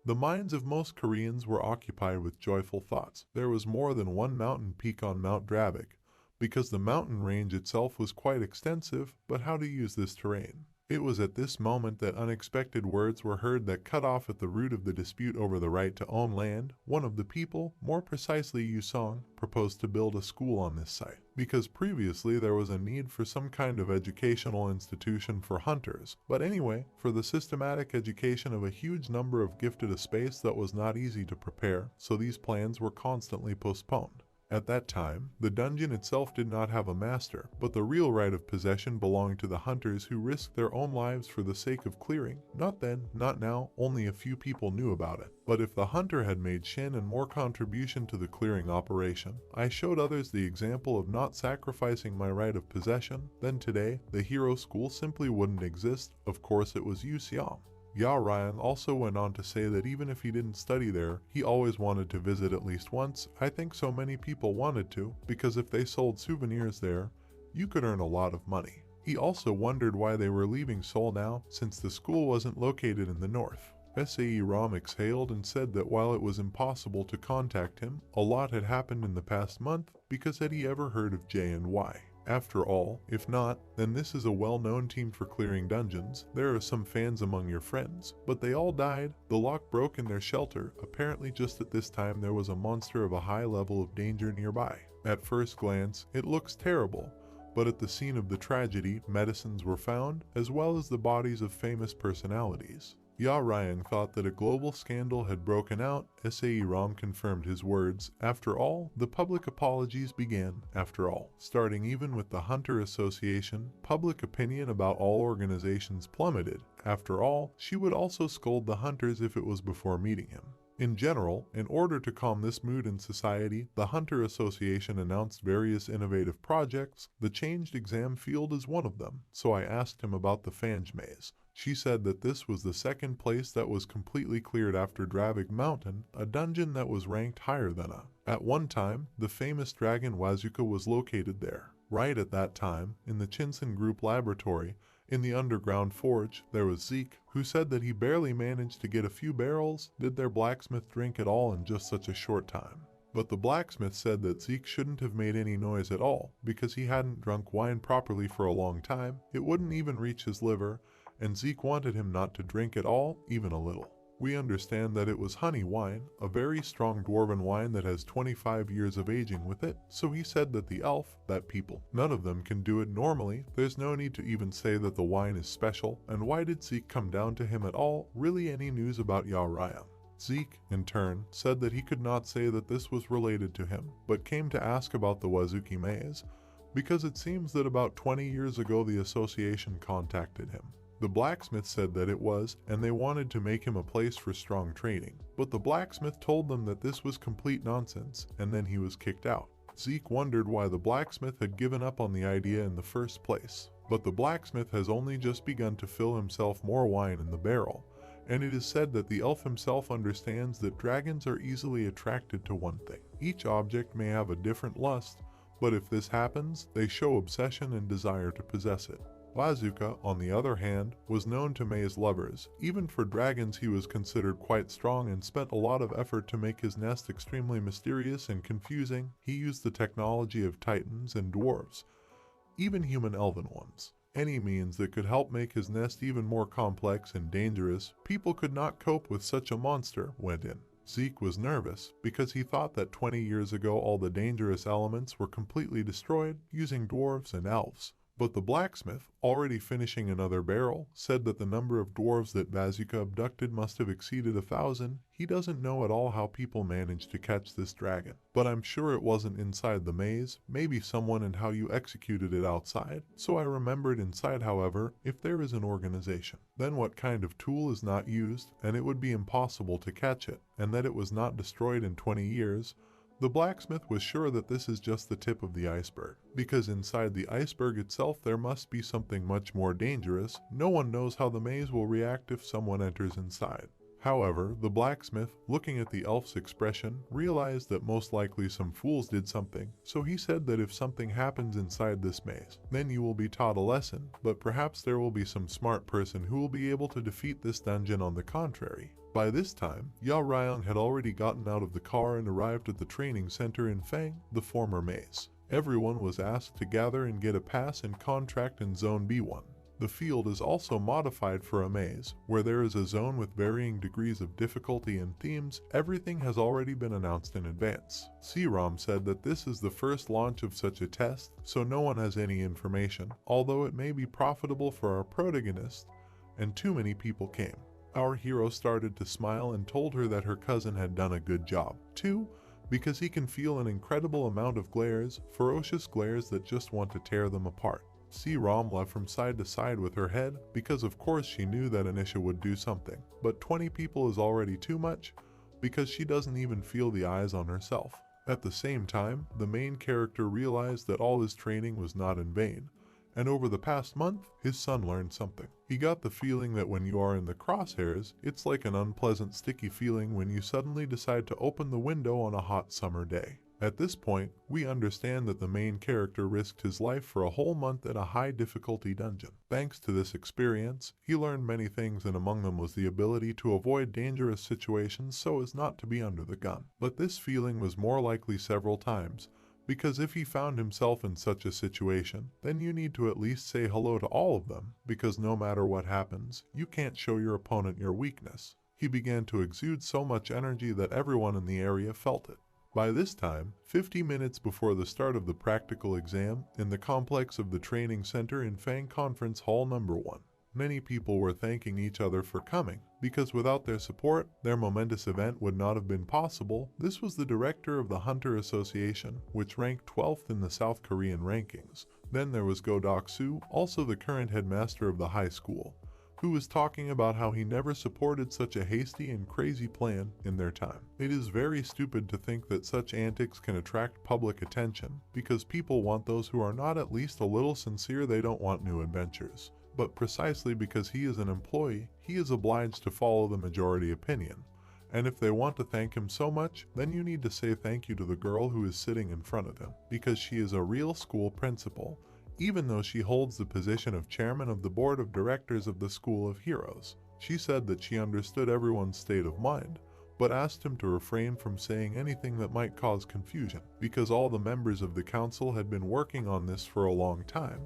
the minds of most Koreans were occupied with joyful thoughts. There was more than one mountain peak on Mount Gravik, because the mountain range itself was quite extensive, but how to use this terrain? It was at this moment that unexpected words were heard that cut off at the root of the dispute over the right to own land. One of the people, more precisely Yusong, proposed to build a school on this site, because previously there was a need for some kind of educational institution for hunters, but anyway, for the systematic education of a huge number of gifted, a space that was not easy to prepare, so these plans were constantly postponed. At that time, the dungeon itself did not have a master, but the real right of possession belonged to the hunters who risked their own lives for the sake of clearing. Not then, not now, only a few people knew about it. But if the hunter had made Shin and more contribution to the clearing operation, I showed others the example of not sacrificing my right of possession, then today, the hero school simply wouldn't exist. Of course it was Yu Xiang. Ya Ryan also went on to say that even if he didn't study there, he always wanted to visit at least once. I think so many people wanted to, because if they sold souvenirs there, you could earn a lot of money. He also wondered why they were leaving Seoul now, since the school wasn't located in the north. SAE Rom exhaled and said that while it was impossible to contact him, a lot had happened in the past month because had he ever heard of J and Y. After all, if not, then this is a well-known team for clearing dungeons. There are some fans among your friends, but they all died. The lock broke in their shelter. Apparently just at this time there was a monster of a high level of danger nearby. At first glance, it looks terrible, but at the scene of the tragedy, medicines were found, as well as the bodies of famous personalities. Ya Ryang thought that a global scandal had broken out. SAE Rom confirmed his words. After all, the public apologies began. After all, starting even with the Hunter Association, public opinion about all organizations plummeted. After all, she would also scold the Hunters if it was before meeting him. In general, in order to calm this mood in society, the Hunter Association announced various innovative projects. The changed exam field is one of them, so I asked him about the Fange Maze. She said that this was the second place that was completely cleared after Dravig Mountain, a dungeon that was ranked higher than a. At one time, the famous dragon Wazuka was located there. Right at that time, in the Chinsen Group laboratory, in the underground forge, there was Zeke, who said that he barely managed to get a few barrels. Did their blacksmith drink at all in just such a short time? But the blacksmith said that Zeke shouldn't have made any noise at all, because he hadn't drunk wine properly for a long time. It wouldn't even reach his liver, and Zeke wanted him not to drink at all, even a little. We understand that it was honey wine, a very strong dwarven wine that has 25 years of aging with it, so he said that the elf, that people, none of them can do it normally. There's no need to even say that the wine is special, and why did Zeke come down to him at all? Really any news about Ya Raya? Zeke, in turn, said that he could not say that this was related to him, but came to ask about the Wazuki Maze, because it seems that about 20 years ago the association contacted him. The blacksmith said that it was, and they wanted to make him a place for strong training. But the blacksmith told them that this was complete nonsense, and then he was kicked out. Zeke wondered why the blacksmith had given up on the idea in the first place. But the blacksmith has only just begun to fill himself more wine in the barrel, and it is said that the elf himself understands that dragons are easily attracted to one thing. Each object may have a different lust, but if this happens, they show obsession and desire to possess it. Wazuka, on the other hand, was known to maze lovers. Even for dragons he was considered quite strong and spent a lot of effort to make his nest extremely mysterious and confusing. He used the technology of titans and dwarves, even human elven ones. Any means that could help make his nest even more complex and dangerous. People could not cope with such a monster, went in. Zeke was nervous because he thought that 20 years ago all the dangerous elements were completely destroyed using dwarves and elves. But the blacksmith, already finishing another barrel, said that the number of dwarves that Wazuka abducted must have exceeded 1,000. He doesn't know at all how people managed to catch this dragon. But I'm sure it wasn't inside the maze, maybe someone and how you executed it outside. So I remembered inside, however, if there is an organization, then what kind of tool is not used, and it would be impossible to catch it, and that it was not destroyed in 20 years, the blacksmith was sure that this is just the tip of the iceberg, because inside the iceberg itself there must be something much more dangerous. No one knows how the maze will react if someone enters inside. However, the blacksmith, looking at the elf's expression, realized that most likely some fools did something, so he said that if something happens inside this maze, then you will be taught a lesson, but perhaps there will be some smart person who will be able to defeat this dungeon on the contrary. By this time, Ya Ryang had already gotten out of the car and arrived at the training center in Fang, the former maze. Everyone was asked to gather and get a pass and contract in Zone B1. The field is also modified for a maze, where there is a zone with varying degrees of difficulty and themes. Everything has already been announced in advance. C-ROM said that this is the first launch of such a test, so no one has any information, although it may be profitable for our protagonist, and too many people came. Our hero started to smile and told her that her cousin had done a good job, too, because he can feel an incredible amount of glares, ferocious glares that just want to tear them apart. C-ROM left from side to side with her head, because of course she knew that Anisha would do something, but 20 people is already too much, because she doesn't even feel the eyes on herself. At the same time, the main character realized that all his training was not in vain, and over the past month, his son learned something. He got the feeling that when you are in the crosshairs, it's like an unpleasant sticky feeling when you suddenly decide to open the window on a hot summer day. At this point, we understand that the main character risked his life for a whole month in a high-difficulty dungeon. Thanks to this experience, he learned many things, and among them was the ability to avoid dangerous situations so as not to be under the gun. But this feeling was more likely several times, because if he found himself in such a situation, then you need to at least say hello to all of them, because no matter what happens, you can't show your opponent your weakness. He began to exude so much energy that everyone in the area felt it. By this time, 50 minutes before the start of the practical exam, in the complex of the training center in Fang Conference Hall Number 1, many people were thanking each other for coming, because without their support, their momentous event would not have been possible. This was the director of the Hunter Association, which ranked 12th in the South Korean rankings. Then there was Go Dok-soo, also the current headmaster of the high school, who was talking about how he never supported such a hasty and crazy plan in their time. It is very stupid to think that such antics can attract public attention, because people want those who are not at least a little sincere. They don't want new adventures. But precisely because he is an employee, he is obliged to follow the majority opinion. And if they want to thank him so much, then you need to say thank you to the girl who is sitting in front of him, because she is a real school principal, even though she holds the position of chairman of the board of directors of the School of Heroes. She said that she understood everyone's state of mind, but asked him to refrain from saying anything that might cause confusion, because all the members of the council had been working on this for a long time.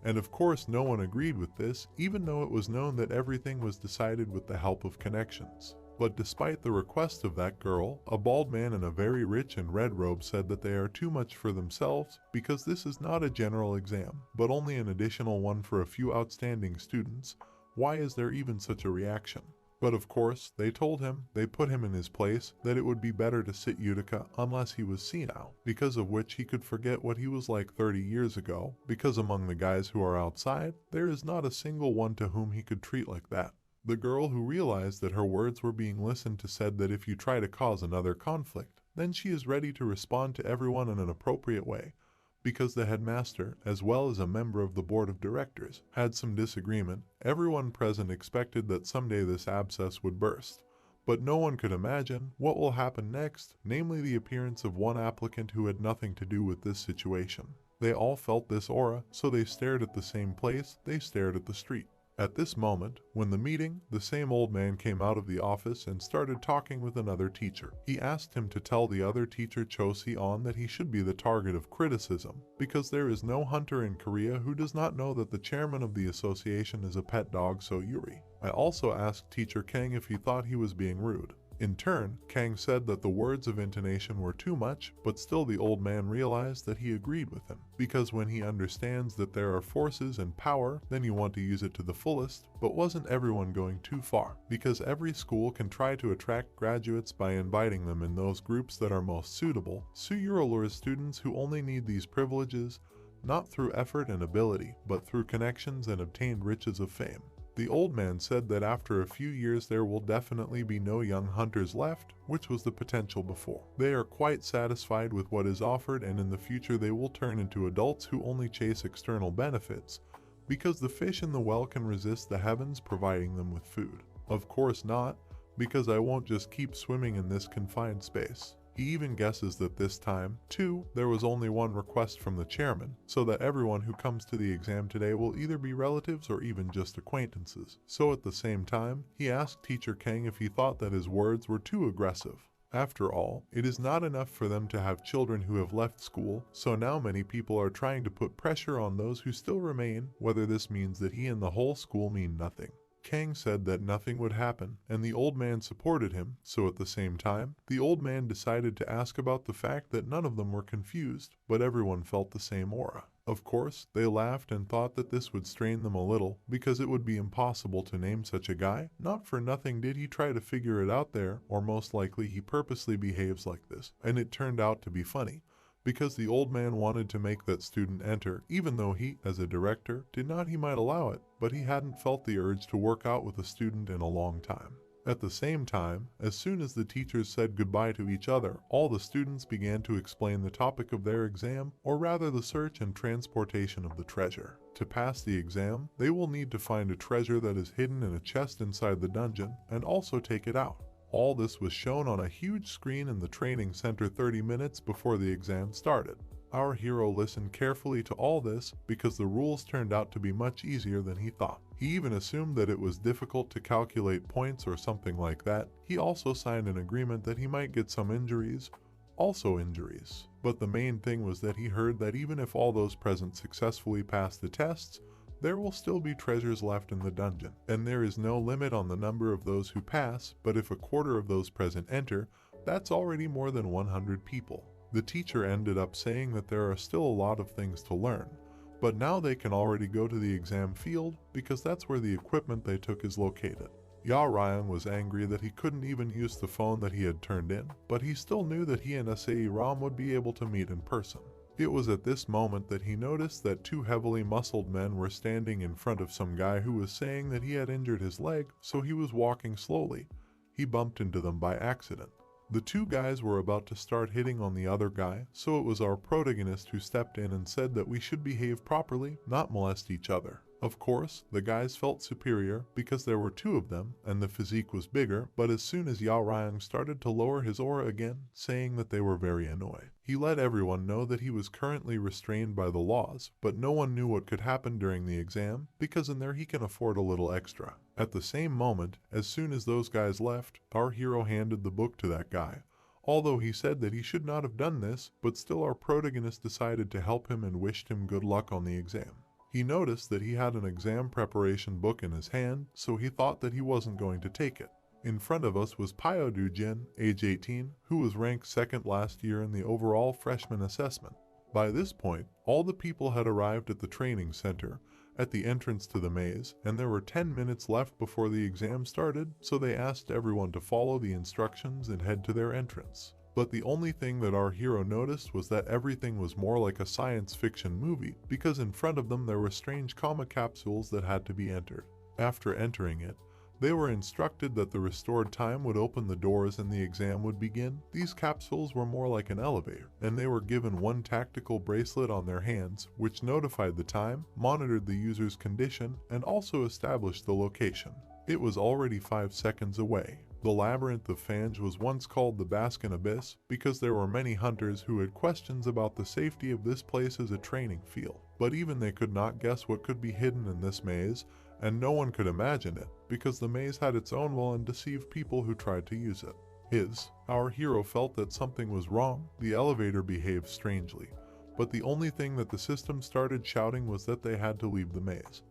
And of course no one agreed with this, even though it was known that everything was decided with the help of connections. But despite the request of that girl, a bald man in a very rich and red robe said that they are too much for themselves, because this is not a general exam, but only an additional one for a few outstanding students. Why is there even such a reaction? But of course, they told him, they put him in his place, that it would be better to sit Utica unless he was senile, because of which he could forget what he was like 30 years ago, because among the guys who are outside, there is not a single one to whom he could treat like that. The girl, who realized that her words were being listened to, said that if you try to cause another conflict, then she is ready to respond to everyone in an appropriate way, because the headmaster, as well as a member of the board of directors, had some disagreement. Everyone present expected that someday this abscess would burst, but no one could imagine what will happen next, namely the appearance of one applicant who had nothing to do with this situation. They all felt this aura, so they stared at the same place, they stared at the street. At this moment, when the meeting, the same old man came out of the office and started talking with another teacher. He asked him to tell the other teacher, Cho Si-on, that he should be the target of criticism, because there is no hunter in Korea who does not know that the chairman of the association is a pet dog, So Yuri. I also asked teacher Kang if he thought he was being rude. In turn, Kang said that the words of intonation were too much, but still the old man realized that he agreed with him, because when he understands that there are forces and power, then you want to use it to the fullest. But wasn't everyone going too far? Because every school can try to attract graduates by inviting them in those groups that are most suitable. So Yuri lures students who only need these privileges, not through effort and ability, but through connections and obtained riches of fame. The old man said that after a few years there will definitely be no young hunters left, which was the potential before. They are quite satisfied with what is offered, and in the future they will turn into adults who only chase external benefits, because the fish in the well can resist the heavens providing them with food. Of course not, because I won't just keep swimming in this confined space. He even guesses that this time, too, there was only one request from the chairman, so that everyone who comes to the exam today will either be relatives or even just acquaintances. So at the same time, he asked teacher Kang if he thought that his words were too aggressive. After all, it is not enough for them to have children who have left school, so now many people are trying to put pressure on those who still remain, whether this means that he and the whole school mean nothing. Kang said that nothing would happen, and the old man supported him, so at the same time, the old man decided to ask about the fact that none of them were confused, but everyone felt the same aura. Of course, they laughed and thought that this would strain them a little, because it would be impossible to name such a guy. Not for nothing did he try to figure it out there, or most likely he purposely behaves like this, and it turned out to be funny, because the old man wanted to make that student enter, even though he, as a director, did not. He might allow it, but he hadn't felt the urge to work out with a student in a long time. At the same time, as soon as the teachers said goodbye to each other, all the students began to explain the topic of their exam, or rather the search and transportation of the treasure. To pass the exam, they will need to find a treasure that is hidden in a chest inside the dungeon, and also take it out. All this was shown on a huge screen in the training center 30 minutes before the exam started. Our hero listened carefully to all this because the rules turned out to be much easier than he thought. He even assumed that it was difficult to calculate points or something like that. He also signed an agreement that he might get some injuries. But the main thing was that he heard that even if all those present successfully pass the tests, there will still be treasures left in the dungeon, and there is no limit on the number of those who pass, but if a quarter of those present enter, that's already more than 100 people. The teacher ended up saying that there are still a lot of things to learn, but now they can already go to the exam field because that's where the equipment they took is located. Ya Ryung was angry that he couldn't even use the phone that he had turned in, but he still knew that he and Asei Ram would be able to meet in person. It was at this moment that he noticed that two heavily muscled men were standing in front of some guy who was saying that he had injured his leg, so he was walking slowly. He bumped into them by accident. The two guys were about to start hitting on the other guy, so it was our protagonist who stepped in and said that we should behave properly, not molest each other. Of course, the guys felt superior because there were two of them and the physique was bigger, but as soon as Ya Ryung started to lower his aura again, saying that they were very annoyed. He let everyone know that he was currently restrained by the laws, but no one knew what could happen during the exam because in there he can afford a little extra. At the same moment, as soon as those guys left, our hero handed the book to that guy. Although he said that he should not have done this, but still our protagonist decided to help him and wished him good luck on the exam. He noticed that he had an exam preparation book in his hand, so he thought that he wasn't going to take it. In front of us was Pyo Du-jin, age 18, who was ranked second last year in the overall freshman assessment. By this point, all the people had arrived at the training center, at the entrance to the maze, and there were 10 minutes left before the exam started, so they asked everyone to follow the instructions and head to their entrance. But the only thing that our hero noticed was that everything was more like a science fiction movie, because in front of them there were strange comma capsules that had to be entered. After entering it, they were instructed that the restored time would open the doors and the exam would begin. These capsules were more like an elevator, and they were given one tactical bracelet on their hands, which notified the time, monitored the user's condition, and also established the location. It was already 5 seconds away. The labyrinth of Fange was once called the Baskin Abyss because there were many hunters who had questions about the safety of this place as a training field. But even they could not guess what could be hidden in this maze, and no one could imagine it because the maze had its own will and deceived people who tried to use it. Our hero felt that something was wrong. The elevator behaved strangely, but the only thing that the system started shouting was that they had to leave the maze.